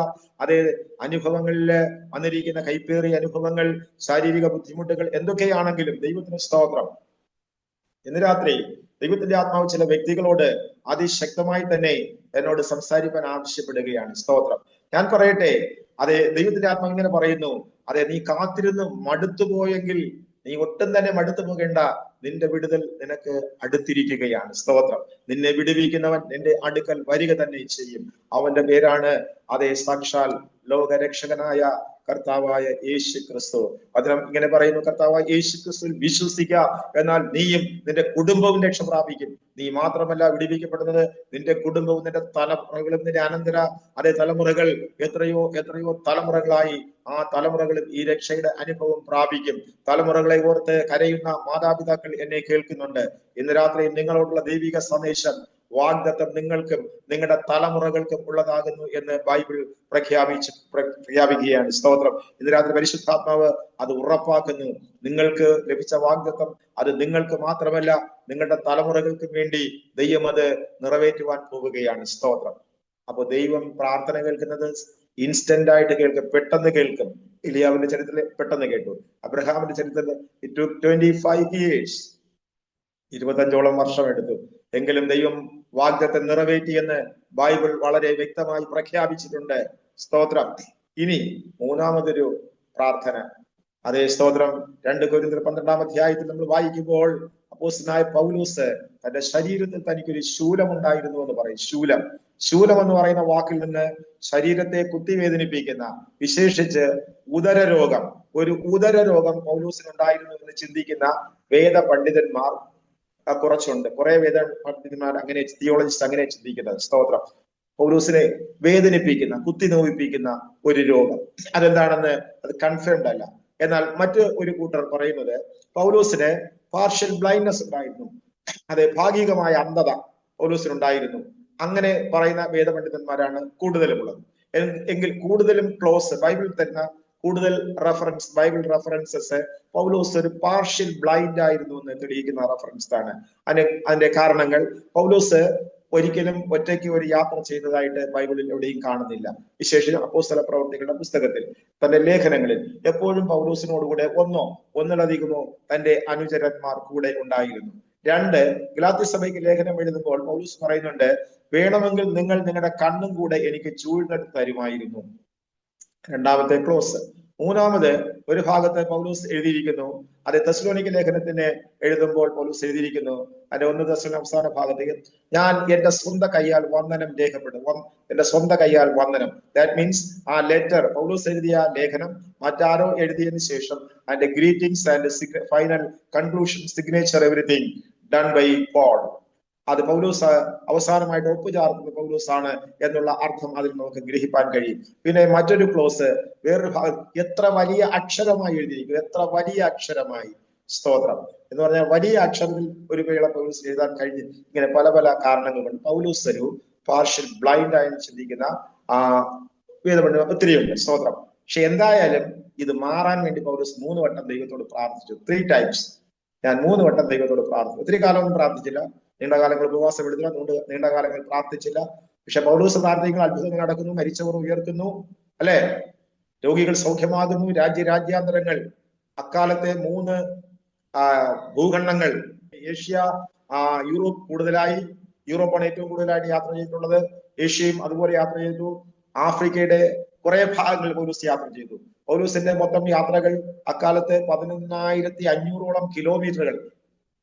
അനുഭവങ്ങളിൽ വന്നിരിക്കുന്ന കൈപ്പേറിയ അനുഭവങ്ങൾ, ശാരീരിക ബുദ്ധിമുട്ടുകൾ എന്തൊക്കെയാണെങ്കിലും ദൈവത്തിന് സ്തോത്രം. ഇന്ന് രാത്രി ദൈവത്തിന്റെ ആത്മാവ് ചില വ്യക്തികളോട് അതിശക്തമായി തന്നെ എന്നോട് സംസാരിക്കാൻ ആവശ്യപ്പെടുകയാണ്. സ്തോത്രം. ഞാൻ പറയട്ടെ, ദൈവത്തിന്റെ ആത്മാവ് ഇങ്ങനെ പറയുന്നു, നീ കാത്തിരുന്ന് മടുത്തുപോയെങ്കിൽ നീ ഒട്ടും തന്നെ മടുത്തു പോകേണ്ട. നിന്റെ വിടുതൽ നിനക്ക് അടുത്തിരിക്കുകയാണ്. സ്തോത്രം. നിന്നെ വിടുവിക്കുന്നവൻ നിന്റെ അടുക്കൽ വരിക തന്നെ ചെയ്യും. അവന്റെ പേരാണ് സാക്ഷാൽ ലോകരക്ഷകനായ കർത്താവായ യേശു ക്രിസ്തു. അതിനും ഇങ്ങനെ പറയുന്നു, കർത്താവായ യേശു ക്രിസ്തുവിൽ വിശ്വസിക്കുക, എന്നാൽ നീയും നിന്റെ കുടുംബവും രക്ഷ പ്രാപിക്കും. നീ മാത്രമല്ല വിടുവിക്കപ്പെടുന്നത്, നിന്റെ കുടുംബവും നിന്റെ തലമുറകളും നിന്റെ അനന്തര തലമുറകൾ എത്രയോ എത്രയോ തലമുറകളായി ആ തലമുറകളിൽ ഈ രക്ഷയുടെ അനുഭവം പ്രാപിക്കും. തലമുറകളെ ഓർത്ത് കരയുന്ന മാതാപിതാക്കൾ എന്നെ കേൾക്കുന്നുണ്ട്. ഇന്ന് രാത്രി നിങ്ങളോടുള്ള ദൈവിക സന്ദേശം, വാഗ്ദത്തം നിങ്ങൾക്കും നിങ്ങളുടെ തലമുറകൾക്കും ഉള്ളതാകുന്നു എന്ന് ബൈബിൾ പ്രഖ്യാപിക്കുകയാണ്. സ്തോത്രം. ഇന്ന് രാത്രി പരിശുദ്ധാത്മാവ് അത് ഉറപ്പാക്കുന്നു. നിങ്ങൾക്ക് ലഭിച്ച വാഗ്ദത്തം അത് നിങ്ങൾക്ക് മാത്രമല്ല, നിങ്ങളുടെ തലമുറകൾക്കും വേണ്ടി ദൈവം അത് നിറവേറ്റുവാൻ പോവുകയാണ്. സ്തോത്രം. അപ്പൊ ദൈവം പ്രാർത്ഥന കേൾക്കുന്നത് ഇൻസ്റ്റന്റ് ആയിട്ട് കേൾക്കും, പെട്ടെന്ന് കേൾക്കും. ഇലിയാവിന്റെ ചരിത്രത്തിൽ പെട്ടെന്ന് കേട്ടു. അബ്രഹാമിന്റെ ചരിത്രത്തിൽ 25 years, 25ഓളം വർഷം എടുത്തു. എങ്കിലും ദൈവം വാഗ്ദത്തം നിറവേറ്റിയെന്ന് ബൈബിൾ വളരെ വ്യക്തമായി പ്രഖ്യാപിച്ചിട്ടുണ്ട്. സ്തോത്രം. ഇനി 3-മതൊരു പ്രാർത്ഥന. സ്തോത്രം. 2 കൊരിന്ത്യർ 12-ാം അധ്യായത്തിൽ നമ്മൾ വായിക്കുമ്പോൾ അപ്പോസ്തലനായ പൗലോസ് തന്റെ ശരീരത്തിൽ തനിക്കൊരു ശൂലം ഉണ്ടായിരുന്നു എന്ന് പറയും. ശൂലം എന്ന് പറയുന്ന വാക്കിൽ നിന്ന് ശരീരത്തെ കുത്തിവേദനിപ്പിക്കുന്ന, വിശേഷിച്ച് ഉദരരോഗം, ഒരു ഉദരരോഗം പൗലോസിനുണ്ടായിരുന്നു എന്ന് ചിന്തിക്കുന്ന വേദ പണ്ഡിതന്മാർ കുറച്ചുണ്ട്. കുറെ വേദ പണ്ഡിതന്മാർ അങ്ങനെ, തിയോളജിസ്റ്റ് അങ്ങനെ ചിന്തിക്കുന്നത്. സ്തോത്രം. പൗലോസിനെ വേദനിപ്പിക്കുന്ന, കുത്തി നോവിപ്പിക്കുന്ന ഒരു രോഗം, അതെന്താണെന്ന് അത് കൺഫേംഡ് അല്ല. എന്നാൽ മറ്റ് ഒരു കൂട്ടർ പറയുന്നത് പൗലോസിന് പാർഷ്യൽ ബ്ലൈൻഡ്നെസ് ഉണ്ടായിരുന്നു, അതെ, ഭാഗികമായ അന്ധത പൗലോസിനുണ്ടായിരുന്നു. അങ്ങനെ പറയുന്ന വേദപണ്ഡിതന്മാരാണ് കൂടുതലുമുള്ളത്. എങ്കിൽ കൂടുതലും ക്ലോസ് ബൈബിൾ തരുന്ന കൂടുതൽ ബൈബിൾ റെഫറൻസസ് പൗലോസ് ഒരു പാർഷ്യൽ ബ്ലൈൻഡ് ആയിരുന്നു എന്ന് തെളിയിക്കുന്ന റെഫറൻസ് ആണ്. അതിന്റെ കാരണങ്ങൾ, പൗലോസ് ഒരിക്കലും ഒറ്റയ്ക്ക് ഒരു യാത്ര ചെയ്തതായിട്ട് ബൈബിളിൽ എവിടെയും കാണുന്നില്ല. വിശേഷിച്ചും അപ്പോസ്തല പ്രവർത്തികളുടെ പുസ്തകത്തിൽ, തന്റെ ലേഖനങ്ങളിൽ എപ്പോഴും പൗലോസിനോടുകൂടെ ഒന്നിലധികമോ തന്റെ അനുചരന്മാർ കൂടെ ഉണ്ടായിരുന്നു. 2, ഗലാത്യ സഭയ്ക്ക് ലേഖനം എഴുതുമ്പോൾ പൗലോസ് പറയുന്നുണ്ട്, വേണമെങ്കിൽ നിങ്ങൾ നിങ്ങളുടെ കണ്ണും കൂടെ എനിക്ക് ചൂഴ്ന്നെടുത്ത് തരുമായിരുന്നു. രണ്ടാമത്തെ ക്ലോസ്. മൂന്നാമത് ഒരു ഭാഗത്ത് പൗലോസ് എഴുതിയിരിക്കുന്നു, അത് തെസ്സലോനിക്ക ലേഖനത്തിന് എഴുതുമ്പോൾ പൗലോസ് എഴുതിയിരിക്കുന്നു, അതിന്റെ 1 തെസ്സലോനിക്ക അവസാന ഭാഗത്തേക്ക്, ഞാൻ എന്റെ സ്വന്തം കയ്യാൽ വന്ദനം രേഖപ്പെടും. എന്റെ സ്വന്തം കയ്യാൽ വന്ദനം. ദാറ്റ് മീൻസ് ആ ലെറ്റർ, പൗലോസ് എഴുതിയ ലേഖനം മറ്റാരോ എഴുതിയതിനു ശേഷം അതിന്റെ greetings and final conclusion, signature, everything done by Paul. അത് പൗലോസ് അവസാനമായിട്ട് ഒപ്പുചാർത്തുന്ന പൗലോസ് ആണ് എന്നുള്ള അർത്ഥം അതിൽ നമുക്ക് ഗ്രഹിക്കാൻ കഴിയും. പിന്നെ മറ്റൊരു ക്ലോസ്, വേറൊരു ഭാഗം, എത്ര വലിയ അക്ഷരമായി എഴുതിയിരിക്കും, എത്ര വലിയ അക്ഷരമായി, സ്തോത്രം, എന്ന് പറഞ്ഞാൽ വലിയ അക്ഷരത്തിൽ ഒരു വേള പൗലോസ് എഴുതാൻ കഴിഞ്ഞ്. ഇങ്ങനെ പല പല കാരണങ്ങളുണ്ട്. പൗലോസ് ഒരു പാർഷ്യൽ ബ്ലൈൻഡ് ആയി ചിന്തിക്കുന്ന വേദപണ്ഡിതർ ഒത്തിരിയുണ്ട്, സ്തോത്രം. പക്ഷെ എന്തായാലും ഇത് മാറാൻ വേണ്ടി പൗലോസ് 3 വട്ടം ദൈവത്തോട് പ്രാർത്ഥിച്ചു. 3 times. ഞാൻ 3 വട്ടം ദൈവത്തോട് പ്രാർത്ഥിച്ചു. ഒത്തിരി കാലമൊന്നും പ്രാർത്ഥിച്ചില്ല, നീണ്ടകാലങ്ങൾ ഉപവാസം എടുത്തില്ല, നീണ്ടകാലങ്ങൾ പ്രാർത്ഥിച്ചില്ല. പക്ഷെ പൗലോസ് പ്രാർത്ഥിക്കുന്ന അത്ഭുതങ്ങൾ നടക്കുന്നു, മരിച്ചവർ ഉയർത്തുന്നു, അല്ലെ, രോഗികൾ സൗഖ്യമാകുന്നു, രാജ്യാന്തരങ്ങൾ. അക്കാലത്തെ 3 ഭൂഖണ്ഡങ്ങൾ, ഏഷ്യ, യൂറോപ്പ് കൂടുതലായി, യൂറോപ്പാണ് ഏറ്റവും കൂടുതലായിട്ട് യാത്ര ചെയ്തിട്ടുള്ളത്. ഏഷ്യയും അതുപോലെ യാത്ര ചെയ്തു. ആഫ്രിക്കയുടെ കുറെ ഭാഗങ്ങൾ പൗലോസ് യാത്ര ചെയ്തു. പൗലോസിന്റെ മൊത്തം യാത്രകൾ അക്കാലത്ത് 11,500ഓളം കിലോമീറ്ററുകൾ,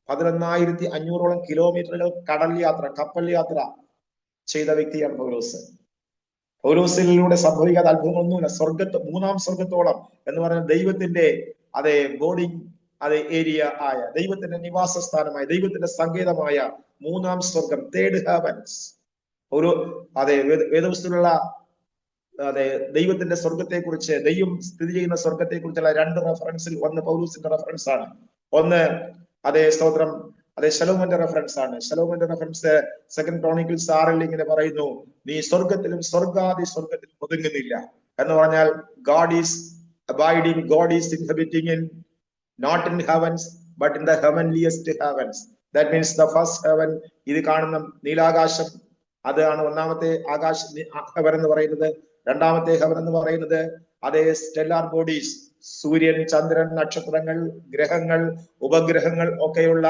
11,500ഓളം കിലോമീറ്ററുകൾ കടൽ യാത്ര, കപ്പൽ യാത്ര ചെയ്ത വ്യക്തിയാണ് പൗലോസ്. പൗലോസിലൂടെ സംഭവിക്കാത്ത അത്ഭുതമൊന്നുമില്ല. 3-ാം സ്വർഗത്തോളം എന്ന് പറയുന്ന ദൈവത്തിന്റെ ബോർഡിംഗ് ഏരിയ ആയ, ദൈവത്തിന്റെ നിവാസ സ്ഥാനമായ, ദൈവത്തിന്റെ സങ്കേതമായ 3-ാം സ്വർഗം, 3rd heavens. വേദപുസ്തകത്തിലുള്ള ദൈവത്തിന്റെ സ്വർഗത്തെ കുറിച്ച്, ദൈവം സ്ഥിതി ചെയ്യുന്ന സ്വർഗത്തെ കുറിച്ചുള്ള 2 റെഫറൻസിൽ ഒന്ന് പൗലോസിന്റെ റെഫറൻസ് ആണ്. ഒന്ന് സ്തോത്രം, ശലോമോന്റെ റെഫറൻസ് ആണ്. ശലോമോന്റെ റെഫറൻസ് 2 Chronicles 6 ഇങ്ങനെ പറയുന്നു, നീ സ്വർഗത്തിലും സ്വർഗാദി സ്വർഗത്തിലും ഒതുങ്ങുന്നില്ല എന്ന് പറഞ്ഞാൽ, God is abiding, God is inhabiting in not in heavens but in the heavenliest heavens. That means the first heaven, ഇത് കാണുന്ന നീലാകാശം, അതാണ് 1-ാമത്തെ ആകാശ ഹെവൻ എന്ന് പറയുന്നത്. 2-ാമത്തെ ഹെവൻ എന്ന് പറയുന്നത് സ്റ്റെല്ലാർ ബോഡീസ്, സൂര്യൻ, ചന്ദ്രൻ, നക്ഷത്രങ്ങൾ, ഗ്രഹങ്ങൾ, ഉപഗ്രഹങ്ങൾ ഒക്കെയുള്ള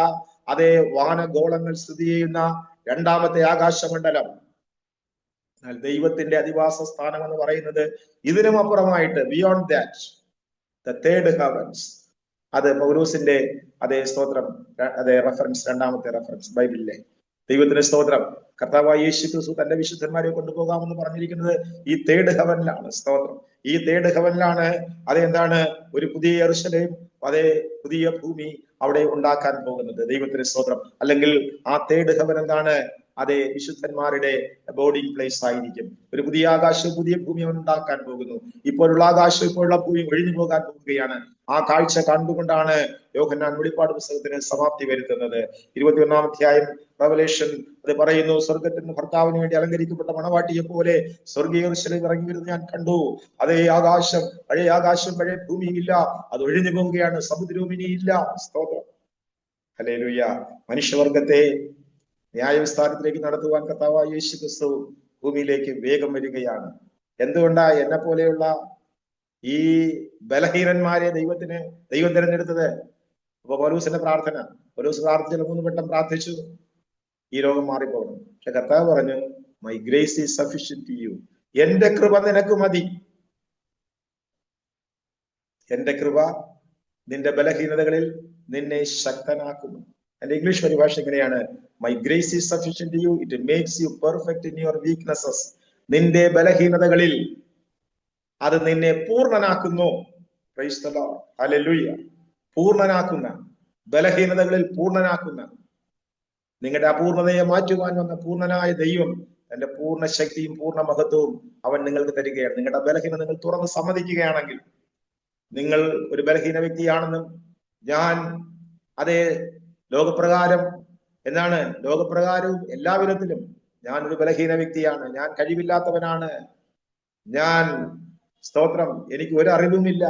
വാനഗോളങ്ങൾ സ്ഥിതി ചെയ്യുന്ന 2-ാമത്തെ ആകാശമണ്ഡലം. എന്നാൽ ദൈവത്തിന്റെ അധിവാസ സ്ഥാനം എന്ന് പറയുന്നത് ഇതിനും അപ്പുറമായിട്ട്, beyond that, the 3rd heavens. അത് പൗലോസിന്റെ സ്തോത്രം, റെഫറൻസ്, 2-ാമത്തെ റെഫറൻസ് ബൈബിളിലെ. ദൈവത്തിന്റെ സ്തോത്രം. കർത്താവായ യേശു ക്രിസ്തു തന്റെ വിശുദ്ധന്മാരെ കൊണ്ടുപോകാമെന്ന് പറഞ്ഞിരിക്കുന്നത് ഈ 3rd heavenലാണ്. സ്തോത്രം. ഈ 3rd heavenലാണ് എന്താണ്, ഒരു പുതിയ യെരൂശലേം, പുതിയ ഭൂമി അവിടെ ഉണ്ടാക്കാൻ പോകുന്നത്. ദൈവത്തിന്റെ സ്തോത്രം. അല്ലെങ്കിൽ ആ 3rd heaven എന്താണ്, വിശുദ്ധന്മാരുടെ ബോർഡിംഗ് പ്ലേസ് ആയിരിക്കും. ഒരു പുതിയ ആകാശവും പുതിയ ഭൂമി അവൻ ഉണ്ടാക്കാൻ പോകുന്നു. ഇപ്പോഴുള്ള ആകാശവും ഇപ്പോഴുള്ള ഭൂമി ഒഴിഞ്ഞു പോകാൻ പോകുകയാണ്. ആ കാഴ്ച കണ്ടുകൊണ്ടാണ് യോഹന്നാൻ വെളിപ്പാട് പുസ്തകത്തിന് സമാപ്തി വരുത്തുന്നത്. 21-ാം അധ്യായം റെവലേഷൻ പറയുന്നു, സ്വർഗത്തിൽ നിന്ന് ഭർത്താവിന് വേണ്ടി അലങ്കരിക്കപ്പെട്ട മണവാട്ടിയെ പോലെ സ്വർഗീയ യെരൂശലേം ഇറങ്ങി വരുന്നത് ഞാൻ കണ്ടു. ആകാശം, പഴയ ആകാശം, പഴയ ഭൂമിയില്ല, അത് ഒഴിഞ്ഞു പോവുകയാണ്, സമുദ്രവും ഇനിയില്ല. സ്തോത്രം. ഹല്ലേലൂയ. മനുഷ്യവർഗത്തെ ന്യായവിസ്താരത്തിലേക്ക് നടത്തുവാൻ കർത്താവായ യേശു ക്രിസ്തു ഭൂമിയിലേക്ക് വേഗം വരികയാണ്. എന്തുകൊണ്ടാ എന്നെ പോലെയുള്ള ഈ ബലഹീനന്മാരെ ദൈവം തിരഞ്ഞെടുത്തത്? അപ്പൊ പൗലോസിന്റെ പ്രാർത്ഥന, പൗലോസ് പ്രാർത്ഥിച്ച 3 വട്ടം പ്രാർത്ഥിച്ചു, ഈ രോഗം മാറിപ്പോകണം. പക്ഷെ കർത്താവ് പറഞ്ഞു, my grace is sufficient to you, എന്റെ കൃപ നിനക്ക് മതി. എന്റെ കൃപ നിന്റെ ബലഹീനതകളിൽ നിന്നെ ശക്തനാക്കുന്നു. എന്റെ ഇംഗ്ലീഷ് പരിഭാഷ ഇങ്ങനെയാണ്: my grace is sufficient you, it makes you perfect in your weaknesses. നിന്റെ ബലഹീനതകളിൽ അത് നിന്നെ പൂർണ്ണനാക്കുന്നു. Praise the Lord, hallelujah. പൂർണ്ണനാക്കുന്ന, ബലഹീനതകളിൽ പൂർണ്ണനാക്കുന്ന, നിങ്ങളുടെ അപൂർണതയെ മാറ്റുവാൻ വന്ന പൂർണ്ണനായ ദൈവം തന്റെ പൂർണ്ണ ശക്തിയും പൂർണ്ണ മഹത്വവും അവൻ നിങ്ങൾക്ക് തരികയാണ്. നിങ്ങളുടെ ബലഹീനത നിങ്ങൾ തുറന്ന് സമ്മതിക്കുകയാണെങ്കിൽ, നിങ്ങൾ ഒരു ബലഹീന വ്യക്തിയാണെന്നും ഞാൻ അതേ ലോകപ്രകാരം എന്താണ്, ലോകപ്രകാരവും എല്ലാ വിധത്തിലും ഞാൻ ഒരു ബലഹീന വ്യക്തിയാണ്, ഞാൻ കഴിവില്ലാത്തവനാണ്, ഞാൻ സ്തോത്രം എനിക്ക് ഒരു അറിവുമില്ല,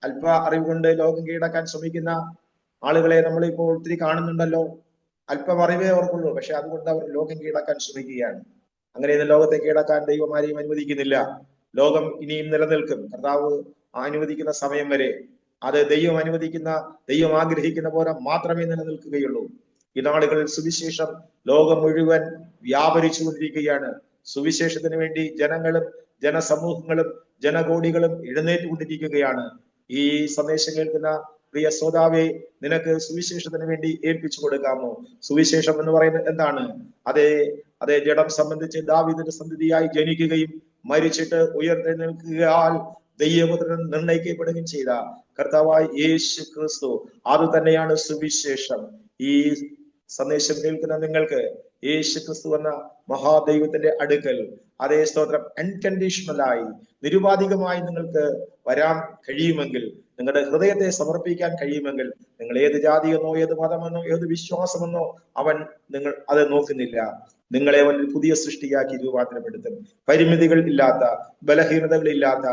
അല്പ അറിവ് കൊണ്ട് ലോകം കീഴടക്കാൻ ശ്രമിക്കുന്ന ആളുകളെ നമ്മളിപ്പോൾ ഒത്തിരി കാണുന്നുണ്ടല്ലോ. അല്പം അറിവേ അവർക്കുള്ളൂ, പക്ഷെ അതുകൊണ്ട് അവർ ലോകം കീഴടക്കാൻ ശ്രമിക്കുകയാണ്. അങ്ങനെയൊന്നും ലോകത്തെ കീഴടക്കാൻ ദൈവം ആരെയും അനുവദിക്കുന്നില്ല. ലോകം ഇനിയും നിലനിൽക്കും. കർത്താവ് അനുവദിക്കുന്ന സമയം വരെ അത് ദൈവം അനുവദിക്കുന്ന, ദൈവം ആഗ്രഹിക്കുന്ന പോലെ മാത്രമേ നിലനിൽക്കുകയുള്ളൂ. ഈ നാളുകളിൽ സുവിശേഷം ലോകം മുഴുവൻ വ്യാപരിച്ചുകൊണ്ടിരിക്കുകയാണ്. സുവിശേഷത്തിന് വേണ്ടി ജനങ്ങളും ജനസമൂഹങ്ങളും ജനകോടികളും എഴുന്നേറ്റുകൊണ്ടിരിക്കുകയാണ്. ഈ സന്ദേശം കേൾക്കുന്ന പ്രിയ ശ്രോതാവേ, നിനക്ക് സുവിശേഷത്തിന് വേണ്ടി ഏൽപ്പിച്ചു കൊടുക്കാമോ? സുവിശേഷം എന്ന് പറയുന്നത് എന്താണ്? അതേ ജഡം സംബന്ധിച്ച് ദാവീദിന്റെ സന്തതിയായി ജനിക്കുകയും മരിച്ചിട്ട് ഉയർത്തെഴുന്നേൽക്കുകയാൽ ദൈവപുത്രൻ നിർണയിക്കപ്പെടുകയും ചെയ്ത കർത്താവായ യേശു ക്രിസ്തു, അത് തന്നെയാണ് സുവിശേഷം. ഈ സന്ദേശം കേൾക്കുന്ന നിങ്ങൾക്ക് യേശു ക്രിസ്തു എന്ന മഹാദൈവത്തിന്റെ അടുക്കൽ അതേ സ്തോത്രം അൺകണ്ടീഷണലായി, നിരുപാധികമായി നിങ്ങൾക്ക് വരാൻ കഴിയുമെങ്കിൽ, നിങ്ങളുടെ ഹൃദയത്തെ സമർപ്പിക്കാൻ കഴിയുമെങ്കിൽ, നിങ്ങൾ ഏത് ജാതിയെന്നോ ഏത് മതമെന്നോ ഏത് വിശ്വാസമെന്നോ അവൻ അത് നോക്കുന്നില്ല. നിങ്ങളെ അവൻ പുതിയ സൃഷ്ടിയാക്കി രൂപാന്തരപ്പെടുത്തും. പരിമിതികൾ ഇല്ലാത്ത, ബലഹീനതകൾ ഇല്ലാത്ത,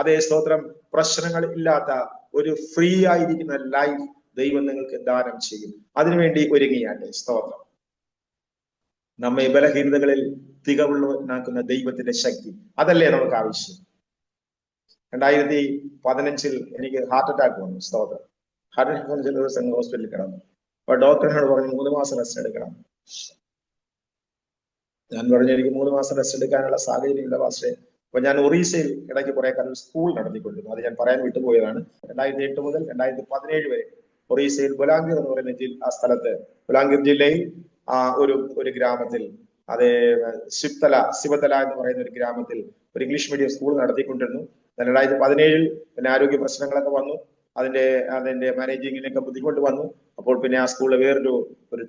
അതേ സ്തോത്രം പ്രശ്നങ്ങൾ ഇല്ലാത്ത ഒരു ഫ്രീ ആയിരിക്കുന്ന ലൈഫ് ദൈവം നിങ്ങൾക്ക് ദാനം ചെയ്യും. അതിനുവേണ്ടി ഒരുങ്ങിയാട്ടെ. സ്തോത്രം. നമ്മെ ബലഹീനതകളിൽ തികവുള്ളവനാക്കുന്ന ദൈവത്തിന്റെ ശക്തി, അതല്ലേ നമുക്ക് ആവശ്യം. 2015 എനിക്ക് ഹാർട്ട് അറ്റാക്ക് വന്നു. സ്തോത്രം. ഹാർട്ട് അറ്റാക്ക് വന്ന ചില ദിവസം ഹോസ്പിറ്റലിൽ കിടന്നു. അപ്പൊ ഡോക്ടറിനോട് പറഞ്ഞു 3 മാസം റെസ്റ്റ് എടുക്കണം. ഞാൻ പറഞ്ഞു എനിക്ക് 3 മാസം റെസ്റ്റ് എടുക്കാനുള്ള സാഹചര്യമില്ല പക്ഷേ. അപ്പൊ ഞാൻ ഒറീസയിൽ ഇടയ്ക്ക് കുറെ കാലം സ്കൂൾ നടത്തിക്കൊണ്ടിരുന്നു. അത് ഞാൻ പറയാൻ വിട്ടുപോയതാണ്. 2008 മുതൽ 2017 വരെ ഒറീസയിൽ ബൊലാംഗീർ എന്ന് പറയുന്ന ആ സ്ഥലത്ത്, ബൊലാംഗീർ ജില്ലയിൽ ഒരു ഗ്രാമത്തിൽ, അതേ ശിവതല എന്ന് പറയുന്ന ഒരു ഗ്രാമത്തിൽ ഒരു ഇംഗ്ലീഷ് മീഡിയം സ്കൂൾ നടത്തിക്കൊണ്ടിരുന്നു. 2017 പിന്നെ ആരോഗ്യ പ്രശ്നങ്ങളൊക്കെ വന്നു. അതിന്റെ മാനേജിങ്ങിനൊക്കെ ബുദ്ധിമുട്ട് വന്നു. അപ്പോൾ പിന്നെ ആ സ്കൂള് വേറൊരു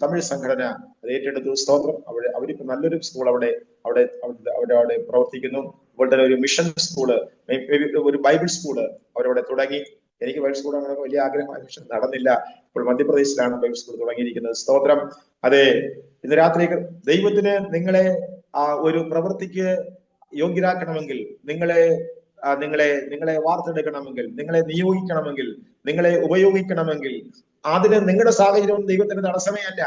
തമിഴ് സംഘടന അത് ഏറ്റെടുത്തു. സ്തോത്രം. അവരിപ്പോ നല്ലൊരു സ്കൂൾ അവിടെ പ്രവർത്തിക്കുന്നു. അതുപോലെ തന്നെ ഒരു മിഷൻ സ്കൂള്, ഒരു ബൈബിൾ സ്കൂള് അവരവിടെ തുടങ്ങി. എനിക്ക് ബൈബിൾ സ്കൂൾ അങ്ങനെ വലിയ ആഗ്രഹമായ, പക്ഷെ നടന്നില്ല. ഇപ്പോൾ മധ്യപ്രദേശിലാണ് ബൈബിൾ സ്കൂൾ തുടങ്ങിയിരിക്കുന്നത്. സ്തോത്രം. അതെ, ഇന്ന് രാത്രി ദൈവത്തിന് നിങ്ങളെ ഒരു പ്രവൃത്തിക്ക് യോഗ്യരാക്കണമെങ്കിൽ, നിങ്ങളെ വാർത്തെടുക്കണമെങ്കിൽ, നിങ്ങളെ നിയോഗിക്കണമെങ്കിൽ, നിങ്ങളെ ഉപയോഗിക്കണമെങ്കിൽ, അതിന് നിങ്ങളുടെ സാഹചര്യവും ദൈവത്തിന് തടസ്സമേ അല്ല.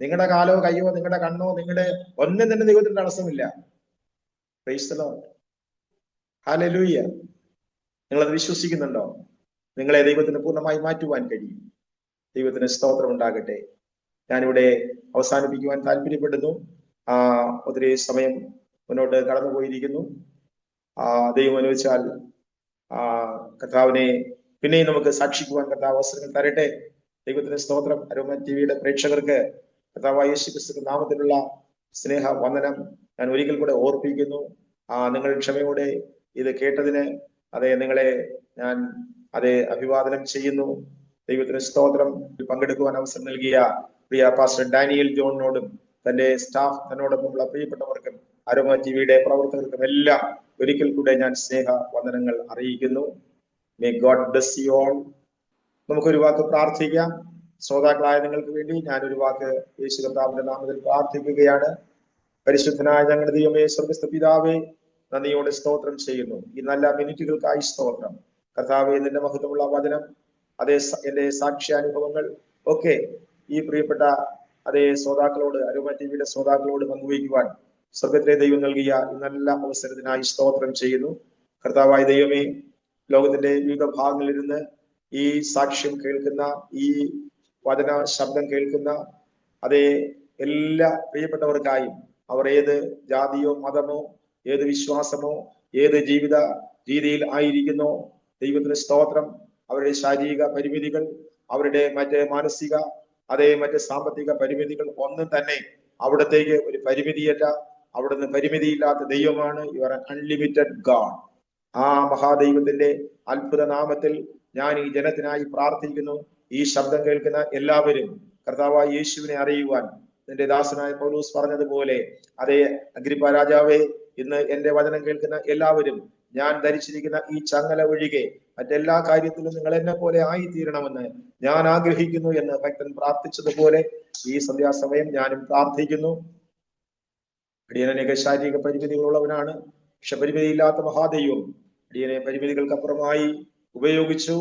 നിങ്ങളുടെ കാലോ കയ്യോ നിങ്ങളുടെ കണ്ണോ നിങ്ങളുടെ ഒന്നും തന്നെ ദൈവത്തിന് തടസ്സമില്ല. Praise the Lord, hallelujah. നിങ്ങളത് വിശ്വസിക്കുന്നുണ്ടോ? നിങ്ങളെ ദൈവത്തിന് പൂർണ്ണമായി മാറ്റുവാൻ കഴിയും. ദൈവത്തിന് സ്തോത്രം ഉണ്ടാകട്ടെ. ഞാനിവിടെ അവസാനിപ്പിക്കുവാൻ താല്പര്യപ്പെടുന്നു. ഒത്തിരി സമയം മുന്നോട്ട് കടന്നുപോയിരിക്കുന്നു. ദൈവം അനുവദിച്ചാൽ കർത്താവിനെ പിന്നെയും നമുക്ക് സാക്ഷിക്കുവാൻ കർത്താവ് അവസരങ്ങൾ തരട്ടെ. ദൈവത്തിന് സ്തോത്രം. അരോമ ടിവിയുടെ പ്രേക്ഷകർക്ക് കർത്താവായ യേശു ക്രിസ്തുവിന്റെ നാമത്തിലുള്ള സ്നേഹ വന്ദനം ഞാൻ ഒരിക്കൽ കൂടെ ഓർപ്പിക്കുന്നു. നിങ്ങൾ ക്ഷമയോടെ ഇത് കേട്ടതിന് നിങ്ങളെ ഞാൻ അഭിവാദനം ചെയ്യുന്നു. ദൈവത്തിന് സ്തോത്രം. പങ്കെടുക്കുവാൻ അവസരം നൽകിയ പ്രിയ പാസ്റ്റർ ഡാനിയൽ ജോണിനോടും തന്റെ സ്റ്റാഫ് തന്നോടൊപ്പമുള്ള പ്രിയപ്പെട്ടവർക്കും അരോമ ടിവിയുടെ പ്രവർത്തകർക്കും എല്ലാം ഒരിക്കൽ കൂടെ ഞാൻ സ്നേഹ വന്ദനങ്ങൾ അറിയിക്കുന്നു. May God bless you all. നമുക്കൊരു വാക്ക് പ്രാർത്ഥിക്കാം. ശ്രോതാക്കളായ നിങ്ങൾക്ക് വേണ്ടി ഞാനൊരു വാക്ക് യേശു കർത്താവിന്റെ നാമത്തിൽ പ്രാർത്ഥിക്കുകയാണ്. പരിശുദ്ധനായ ഞങ്ങളുടെ ദൈവമേ, സ്വർഗ്ഗസ്ഥ പിതാവേ, നന്ദിയോടെ സ്തോത്രം ചെയ്യുന്നു. ഈ നല്ല മിനിറ്റുകൾക്കായി സ്തോത്രം. കർത്താവേ, നിന്റെ മഹത്വമുള്ള വചനം എന്റെ സാക്ഷ്യാനുഭവങ്ങൾ ഒക്കെ ഈ പ്രിയപ്പെട്ട ശ്രോതാക്കളോട്, അരോമ ടിവിയുടെ ശ്രോതാക്കളോട് പങ്കുവയ്ക്കുവാൻ സ്വർഗത്തിലെ ദൈവം നൽകിയ ഈ നല്ല അവസരത്തിനായി സ്തോത്രം ചെയ്യുന്നു. കർത്താവായ ദൈവമേ, ലോകത്തിന്റെ വിവിധ ഭാഗങ്ങളിലിരുന്ന് ഈ സാക്ഷ്യം കേൾക്കുന്ന, ഈ വചന ശബ്ദം കേൾക്കുന്ന എല്ലാ പ്രിയപ്പെട്ടവർക്കായും, അവർ ഏത് ജാതിയോ മതമോ ഏത് വിശ്വാസമോ ഏത് ജീവിത രീതിയിൽ ആയിരിക്കുന്നോ, ദൈവത്തിന് സ്തോത്രം. അവരുടെ ശാരീരിക പരിമിതികൾ, അവരുടെ മാനസിക അതേ മറ്റ് സാമ്പത്തിക പരിമിതികൾ ഒന്നും തന്നെ അവിടത്തേക്ക് ഒരു പരിമിതിയല്ല. അവിടുന്ന് പരിമിതിയില്ലാത്ത ദൈവമാണ്. You are unlimited God. ആ മഹാദൈവത്തിന്റെ അത്ഭുത നാമത്തിൽ ഞാൻ ഈ ജനത്തിനായി പ്രാർത്ഥിക്കുന്നു. ഈ ശബ്ദം കേൾക്കുന്ന എല്ലാവരും കർത്താവായ യേശുവിനെ അറിയുവാൻ നിന്റെ ദാസനായ പൗലോസ് പറഞ്ഞതുപോലെ, അതേ അഗ്രിപ്പാ രാജാവേ, ഇന്ന് എന്റെ വചനം കേൾക്കുന്ന എല്ലാവരും ഞാൻ ധരിച്ചിരിക്കുന്ന ഈ ചങ്ങല ഒഴികെ മറ്റെല്ലാ കാര്യത്തിലും നിങ്ങൾ എന്നെ പോലെ ആയിത്തീരണമെന്ന് ഞാൻ ആഗ്രഹിക്കുന്നു എന്ന് ഭക്തൻ പ്രാർത്ഥിച്ചതുപോലെ ഈ സന്ധ്യാസമയം ഞാനും പ്രാർത്ഥിക്കുന്നു. അടിയനേക ശാരീരിക പരിമിതികളുള്ളവനാണ്. പക്ഷെ പരിമിതിയില്ലാത്ത മഹാദൈവം അടിയനെ പരിമിതികൾക്കപ്പുറമായി ഉപയോഗിച്ചു.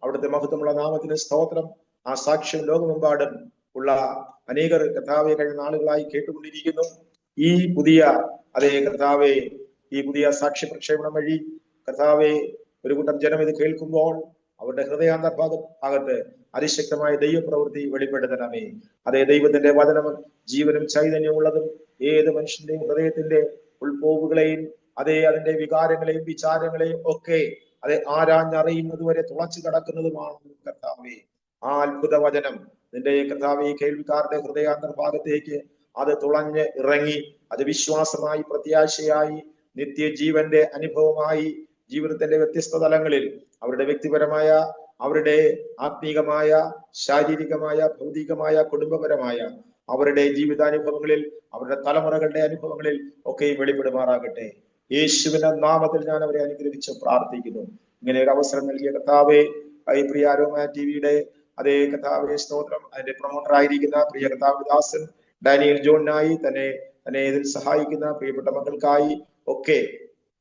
അവിടുത്തെ മഹത്വമുള്ള നാമത്തിന് സ്തോത്രം. ആ സാക്ഷ്യം ലോകമെമ്പാടും ഉള്ള അനേകർ കർത്താവെ കഴിഞ്ഞ നാളുകളായി കേട്ടുകൊണ്ടിരിക്കുന്നു. ഈ പുതിയ അതേ കർത്താവെ, ഈ പുതിയ സാക്ഷ്യ പ്രക്ഷേപണം വഴി കർത്താവെ ഒരു കൂട്ടം ജനം ഇത് കേൾക്കുമ്പോൾ അവരുടെ ഭാഗത്ത് അതിശക്തമായ ദൈവപ്രവൃത്തി വെളിപ്പെടുത്തണമേ. അതേ ദൈവത്തിന്റെ വചനം ജീവനും ചൈതന്യമുള്ളതും ഏത് മനുഷ്യന്റെയും ഹൃദയത്തിന്റെ ഉൾപോവുകളെയും അതേ അതിന്റെ വികാരങ്ങളെയും വിചാരങ്ങളെയും ഒക്കെ അതെ ആരാഞ്ഞറിയുന്നത് വരെ തുളച്ചു കടക്കുന്നതുമാണ് കർത്താവെ. ആ അത്ഭുത വചനം നിന്റെ കർത്താവെ കേൾവിക്കാരുടെ ഹൃദയാന്തർഭാഗത്തേക്ക് അത് തുളഞ്ഞ് ഇറങ്ങി അത് വിശ്വാസമായി, പ്രത്യാശയായി, നിത്യജീവന്റെ അനുഭവമായി ജീവിതത്തിന്റെ വ്യത്യസ്ത തലങ്ങളിൽ അവരുടെ വ്യക്തിപരമായ, അവരുടെ ആത്മീകമായ, ശാരീരികമായ, ഭൗതികമായ, കുടുംബപരമായ അവരുടെ ജീവിതാനുഭവങ്ങളിൽ, അവരുടെ തലമുറകളുടെ അനുഭവങ്ങളിൽ ഒക്കെ വെളിപ്പെടുമാറാകട്ടെ. യേശുവിന്റെ നാമത്തിൽ ഞാൻ അവരെ അനുഗ്രഹിച്ച് പ്രാർത്ഥിക്കുന്നു. ഇങ്ങനെ ഒരു അവസരം നൽകിയ കർത്താവെ, ഈ പ്രിയ അരോമ ടിവിയുടെ അതേ കർത്താവെ സ്തോത്രം. അതിന്റെ പ്രൊമോട്ടർ ആയിരിക്കുന്ന പ്രിയ കർത്താവ് ദാസൻ ഡാനിയൽ ജോണിനായി തന്നെ ഇതിൽ സഹായിക്കുന്ന പ്രിയപ്പെട്ട മക്കൾക്കായി ഒക്കെ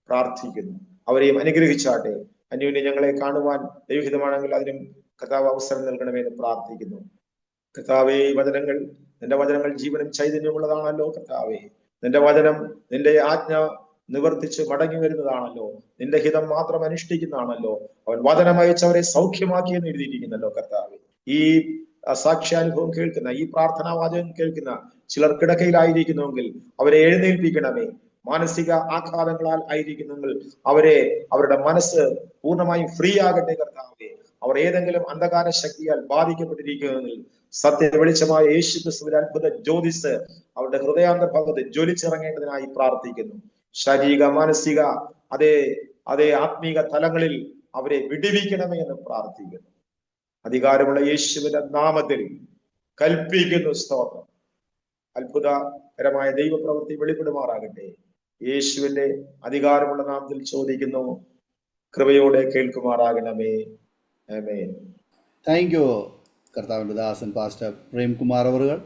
പ്രാർത്ഥിക്കുന്നു. അവരെയും അനുഗ്രഹിച്ചാട്ടെ. അന്യോന്യം ഞങ്ങളെ കാണുവാൻ ദൈവഹിതമാണെങ്കിൽ അതിനും കർത്താവ് അവസരം നൽകണമെന്ന് പ്രാർത്ഥിക്കുന്നു. കർത്താവെ, വചനങ്ങൾ നിന്റെ വചനങ്ങൾ ജീവനും ചൈതന്യമുള്ളതാണല്ലോ കർത്താവെ. നിന്റെ വചനം നിന്റെ ആജ്ഞ നിവർത്തിച്ച് മടങ്ങി വരുന്നതാണല്ലോ. നിന്റെ ഹിതം മാത്രം അനുഷ്ഠിക്കുന്നതാണല്ലോ. അവൻ വചനം അയച്ചവരെ സൗഖ്യമാക്കിയെന്ന് എഴുതിയിരിക്കുന്നല്ലോ കർത്താവെ. ഈ സാക്ഷ്യാനുഭവം കേൾക്കുന്ന, ഈ പ്രാർത്ഥനാ വാചകം കേൾക്കുന്ന ചിലർ കിടക്കയിലായിരിക്കുന്നുവെങ്കിൽ അവരെ എഴുന്നേൽപ്പിക്കണമേ. മാനസിക ആഘാതങ്ങളാൽ ആയിരിക്കുന്നെങ്കിൽ അവരുടെ മനസ്സ് പൂർണ്ണമായും ഫ്രീ ആകട്ടെ കർത്താവേ. അവർ ഏതെങ്കിലും അന്ധകാര ശക്തിയാൽ ബാധിക്കപ്പെട്ടിരിക്കുന്നെങ്കിൽ സത്യ വെളിച്ചമായ യേശു ക്രിസ്തുവിന്റെ അത്ഭുത ജ്യോതിസ് അവരുടെ ഹൃദയാന്തർഭാഗത്ത് ജ്വലിച്ചിറങ്ങേണ്ടതിനായി പ്രാർത്ഥിക്കുന്നു. ശാരീരിക, മാനസിക, അതേ ആത്മീക തലങ്ങളിൽ അവരെ വിടുവിക്കണമേ എന്ന് പ്രാർത്ഥിക്കുന്നു. അധികാരമുള്ള യേശുവിന്റെ നാമത്തിൽ കൽപ്പിക്കുന്നു. സ്തോത്രം. അത്ഭുതകരമായ ദൈവപ്രവൃത്തി വെളിപ്പെടുമാറാകട്ടെ. യേശുവിന്റെ അധികാരമുള്ള നാമത്തിൽ ചോദിക്കുന്നു. കൃപയോടെ കേൾക്കുമാറാകണമേ. ആമേൻ. താങ്ക് യു കർത്താവിൻ്റെ ദാസൻ പാസ്റ്റർ പ്രേംകുമാർ അവറുകൾ.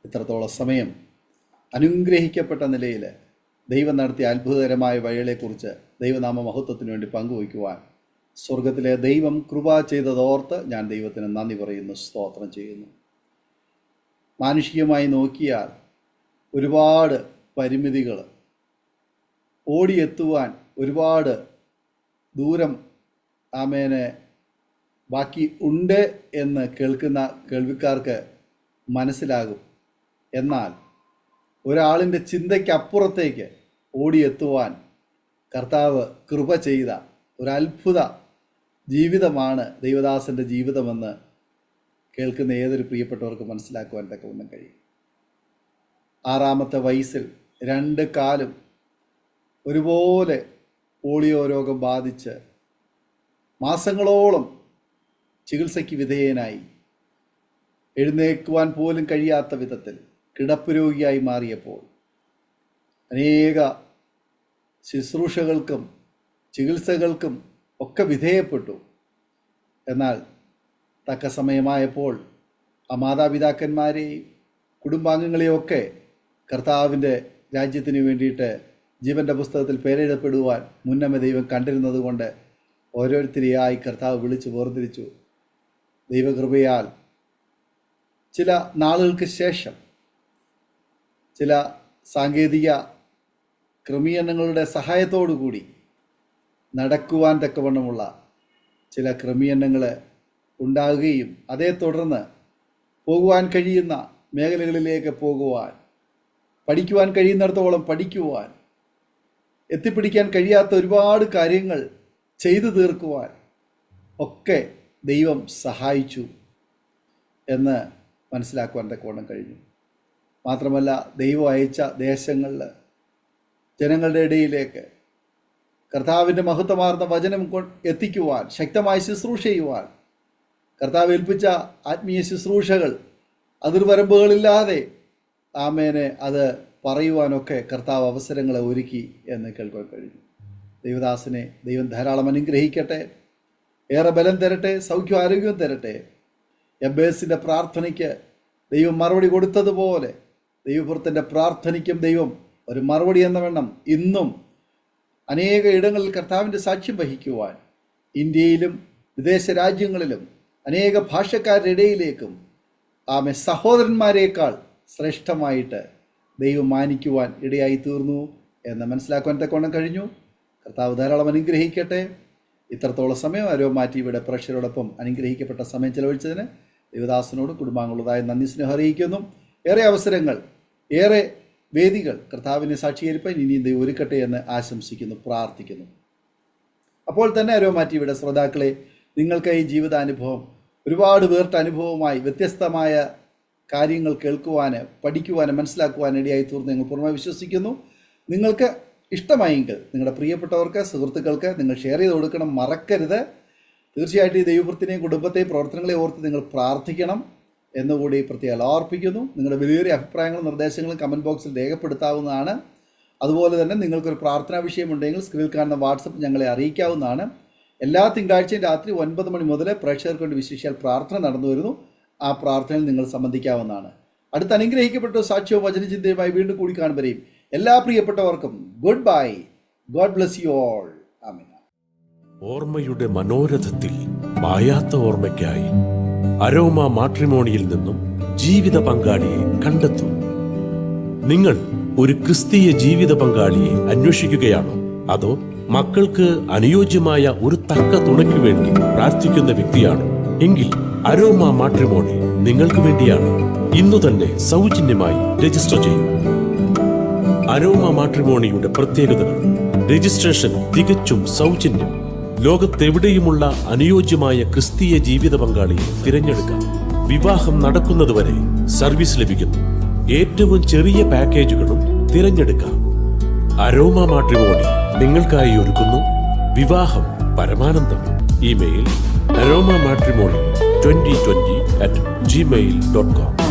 ഇത്രത്തോളം സമയം അനുഗ്രഹിക്കപ്പെട്ട നിലയിൽ ദൈവം നടത്തിയ അത്ഭുതകരമായ വഴികളെക്കുറിച്ച് ദൈവനാമ മഹത്വത്തിന് വേണ്ടി പങ്കുവയ്ക്കുവാൻ സ്വർഗത്തിലെ ദൈവം കൃപ ചെയ്തതോർത്ത് ഞാൻ ദൈവത്തിന് നന്ദി പറയുന്നു, സ്തോത്രം ചെയ്യുന്നു. മാനുഷികമായി നോക്കിയാൽ ഒരുപാട് പരിമിതികൾ, ഓടിയെത്തുവാൻ ഒരുപാട് ദൂരം ആമേനെ ബാക്കി ഉണ്ട് എന്ന് കേൾക്കുന്ന കേൾവിക്കാർക്ക് മനസ്സിലാകും. എന്നാൽ ഒരാളിൻ്റെ ചിന്തയ്ക്കപ്പുറത്തേക്ക് ഓടിയെത്തുവാൻ കർത്താവ് കൃപ ചെയ്ത ഒരത്ഭുത ജീവിതമാണ് ദൈവദാസൻ്റെ ജീവിതമെന്ന് കേൾക്കുന്ന ഏതൊരു പ്രിയപ്പെട്ടവർക്ക് മനസ്സിലാക്കുവാൻ തക്കവണ്ണം കഴിയും. 6-ാമത്തെ വയസ്സിൽ 2 കാലും ഒരുപോലെ പോളിയോ രോഗം ബാധിച്ച് മാസങ്ങളോളം ചികിത്സയ്ക്ക് വിധേയനായി എഴുന്നേൽക്കുവാൻ പോലും കഴിയാത്ത വിധത്തിൽ കിടപ്പ് രോഗിയായി മാറിയപ്പോൾ അനേക ശുശ്രൂഷകൾക്കും ചികിത്സകൾക്കും ഒക്കെ വിധേയപ്പെട്ടു. എന്നാൽ തക്ക സമയമായപ്പോൾ ആ മാതാപിതാക്കന്മാരെയും കുടുംബാംഗങ്ങളെയും ഒക്കെ കർത്താവിൻ്റെ രാജ്യത്തിന് വേണ്ടിയിട്ട് ജീവൻ്റെ പുസ്തകത്തിൽ പേരെഴുതപ്പെടുവാൻ മുന്നമേ ദൈവം കണ്ടിരുന്നത് കൊണ്ട് ഓരോരുത്തരെയായി കർത്താവ് വിളിച്ച് വേർതിരിച്ചു. ദൈവകൃപയാൽ ചില നാളുകൾക്ക് ശേഷം ചില സാങ്കേതിക ക്രമീകരണങ്ങളുടെ സഹായത്തോടു കൂടി നടക്കുവാൻ തക്കവണ്ണമുള്ള ചില ക്രമീകരണങ്ങൾ ഉണ്ടാകുകയും അതേ തുടർന്ന് പോകുവാൻ കഴിയുന്ന മേഖലകളിലേക്ക് പോകുവാൻ, പഠിക്കുവാൻ കഴിയുന്നിടത്തോളം പഠിക്കുവാൻ, എത്തിപ്പിടിക്കാൻ കഴിയാത്ത ഒരുപാട് കാര്യങ്ങൾ ചെയ്തു തീർക്കുവാൻ ഒക്കെ ദൈവം സഹായിച്ചു എന്ന് മനസ്സിലാക്കുവാൻ തക്കവണ്ണം കഴിഞ്ഞു. മാത്രമല്ല, ദൈവം അയച്ച ദേശങ്ങളിൽ ജനങ്ങളുടെ ഇടയിലേക്ക് കർത്താവിൻ്റെ മഹത്വമാർന്ന വചനം എത്തിക്കുവാൻ, ശക്തമായി ശുശ്രൂഷ ചെയ്യുവാൻ, കർത്താവ് ഏൽപ്പിച്ച ആത്മീയ ശുശ്രൂഷകൾ അതിർവരമ്പുകളില്ലാതെ ആമേനെ അത് പറയുവാനൊക്കെ കർത്താവ് അവസരങ്ങളെ ഒരുക്കി എന്ന് കേൾക്കാൻ കഴിഞ്ഞു. ദൈവദാസനെ ദൈവം ധാരാളം അനുഗ്രഹിക്കട്ടെ, ഏറെ ബലം തരട്ടെ, സൗഖ്യം ആരോഗ്യവും തരട്ടെ. എബ്ബേസിൻ്റെ പ്രാർത്ഥനയ്ക്ക് ദൈവം മറുപടി കൊടുത്തതുപോലെ ദൈവപുത്രൻ്റെ പ്രാർത്ഥനയ്ക്കും ദൈവം ഒരു മറുപടി എന്ന വണ്ണം ഇന്നും അനേക ഇടങ്ങളിൽ കർത്താവിൻ്റെ സാക്ഷ്യം വഹിക്കുവാൻ ഇന്ത്യയിലും വിദേശ രാജ്യങ്ങളിലും അനേക ഭാഷക്കാരുടെ ഇടയിലേക്കും സഹോദരന്മാരെക്കാൾ ശ്രേഷ്ഠമായിട്ട് ദൈവം മാനിക്കുവാൻ ഇടയായി തീർന്നു എന്ന് മനസ്സിലാക്കുവാൻ തക്കവണ്ണം കഴിഞ്ഞു. കർത്താവ് ധാരാളം അനുഗ്രഹിക്കട്ടെ. ഇത്രത്തോളം സമയം അരോമ ടിവിയുടെ പ്രേക്ഷകരോടൊപ്പം അനുഗ്രഹിക്കപ്പെട്ട സമയം ചെലവഴിച്ചതിന് ദൈവദാസനോടും കുടുംബാംഗങ്ങളുടേതായ നന്ദി സ്നേഹം അറിയിക്കുന്നു. ഏറെ അവസരങ്ങൾ, ഏറെ വേദികൾ കർത്താവിനെ സാക്ഷീകരിപ്പാൻ ഇനിയും ദൈവം ഒരുക്കട്ടെ എന്ന് ആശംസിക്കുന്നു, പ്രാർത്ഥിക്കുന്നു. അപ്പോൾ തന്നെ അരോമ ടിവിയുടെ ശ്രോതാക്കളെ, നിങ്ങൾക്ക് ഈ ജീവിതാനുഭവം ഒരുപാട് വേറിട്ട അനുഭവമായി വ്യത്യസ്തമായ കാര്യങ്ങൾ കേൾക്കുവാൻ, പഠിക്കുവാൻ, മനസ്സിലാക്കുവാൻ ഇടയായി തീർന്ന് ഞങ്ങൾ പൂർണ്ണമായി വിശ്വസിക്കുന്നു. നിങ്ങൾക്ക് ഇഷ്ടമായെങ്കിൽ നിങ്ങളുടെ പ്രിയപ്പെട്ടവർക്ക്, സുഹൃത്തുക്കൾക്ക് നിങ്ങൾ ഷെയർ ചെയ്ത് കൊടുക്കണം, മറക്കരുത്. തീർച്ചയായിട്ടും ഈ ദൈവവൃത്തിനെയും കുടുംബത്തെയും പ്രവർത്തനങ്ങളെ ഓർത്ത് നിങ്ങൾ പ്രാർത്ഥിക്കണം എന്നുകൂടി പ്രത്യേകം ഓർപ്പിക്കുന്നു. നിങ്ങളുടെ വലിയൊരു അഭിപ്രായങ്ങളും നിർദ്ദേശങ്ങളും കമൻറ്റ് ബോക്സിൽ രേഖപ്പെടുത്താവുന്നതാണ്. അതുപോലെ തന്നെ നിങ്ങൾക്കൊരു പ്രാർത്ഥനാ വിഷയമുണ്ടെങ്കിൽ സ്ക്രീനിൽ കാണുന്ന വാട്സപ്പ് ഞങ്ങളെ അറിയിക്കാവുന്നതാണ്. എല്ലാ തിങ്കളാഴ്ചയും രാത്രി 9 മണി മുതൽ പ്രേക്ഷകർക്ക് വേണ്ടി വിശേഷാൽ പ്രാർത്ഥന നടന്നു വരുന്നു. ആ പ്രാർത്ഥനയിൽ നിങ്ങൾ സംബന്ധിക്കാവുന്നതാണ്. അടുത്ത അനുഗ്രഹിക്കപ്പെട്ട സാക്ഷ്യവും വചനചിന്തയുമായി വീണ്ടും കൂടി കാണുമ്പോഴേയും എല്ലാ പ്രിയപ്പെട്ടവർക്കും goodbye. God bless you all. Amen. ഓർമ്മയുടെ മനോരഥത്തിൽ മായാത്ത ഓർമ്മയ്ക്കായി അരോമ മാട്രിമോണിയിൽ നിന്നും ജീവിത പങ്കാളിയെ കണ്ടെത്തൂ. നിങ്ങൾ ഒരു ക്രിസ്തീയ ജീവിത പങ്കാളിയെ അന്വേഷിക്കുകയാണോ? അതോ മക്കൾക്ക് അനുയോജ്യമായ ഒരു തക്ക തുണയ്ക്ക് വേണ്ടി പ്രാർത്ഥിക്കുന്ന വ്യക്തിയാണോ? എങ്കിൽ അരോമ മാട്രിമോണി നിങ്ങൾക്ക് വേണ്ടിയാണ്. ഇന്നു തന്നെ സൗജന്യമായി രജിസ്റ്റർ ചെയ്യൂ. അരോമ മാട്രിമോണിയുടെ പ്രത്യേകതകൾ: രജിസ്ട്രേഷൻ തികച്ചും സൗജന്യം. ലോകത്തെവിടെയുമുള്ള അനുയോജ്യമായ ക്രിസ്തീയ ജീവിത പങ്കാളിയെ തിരഞ്ഞെടുക്കാം. വിവാഹം നടക്കുന്നതുവരെ സർവീസ് ലഭിക്കുന്നു. ഏറ്റവും ചെറിയ പാക്കേജുകളും തിരഞ്ഞെടുക്കാം. അരോമ മാട്രിമോണി നിങ്ങൾക്കായി ഒരുക്കുന്നു വിവാഹം പരമാനന്ദം. Email aroma matrimony2020@gmail.com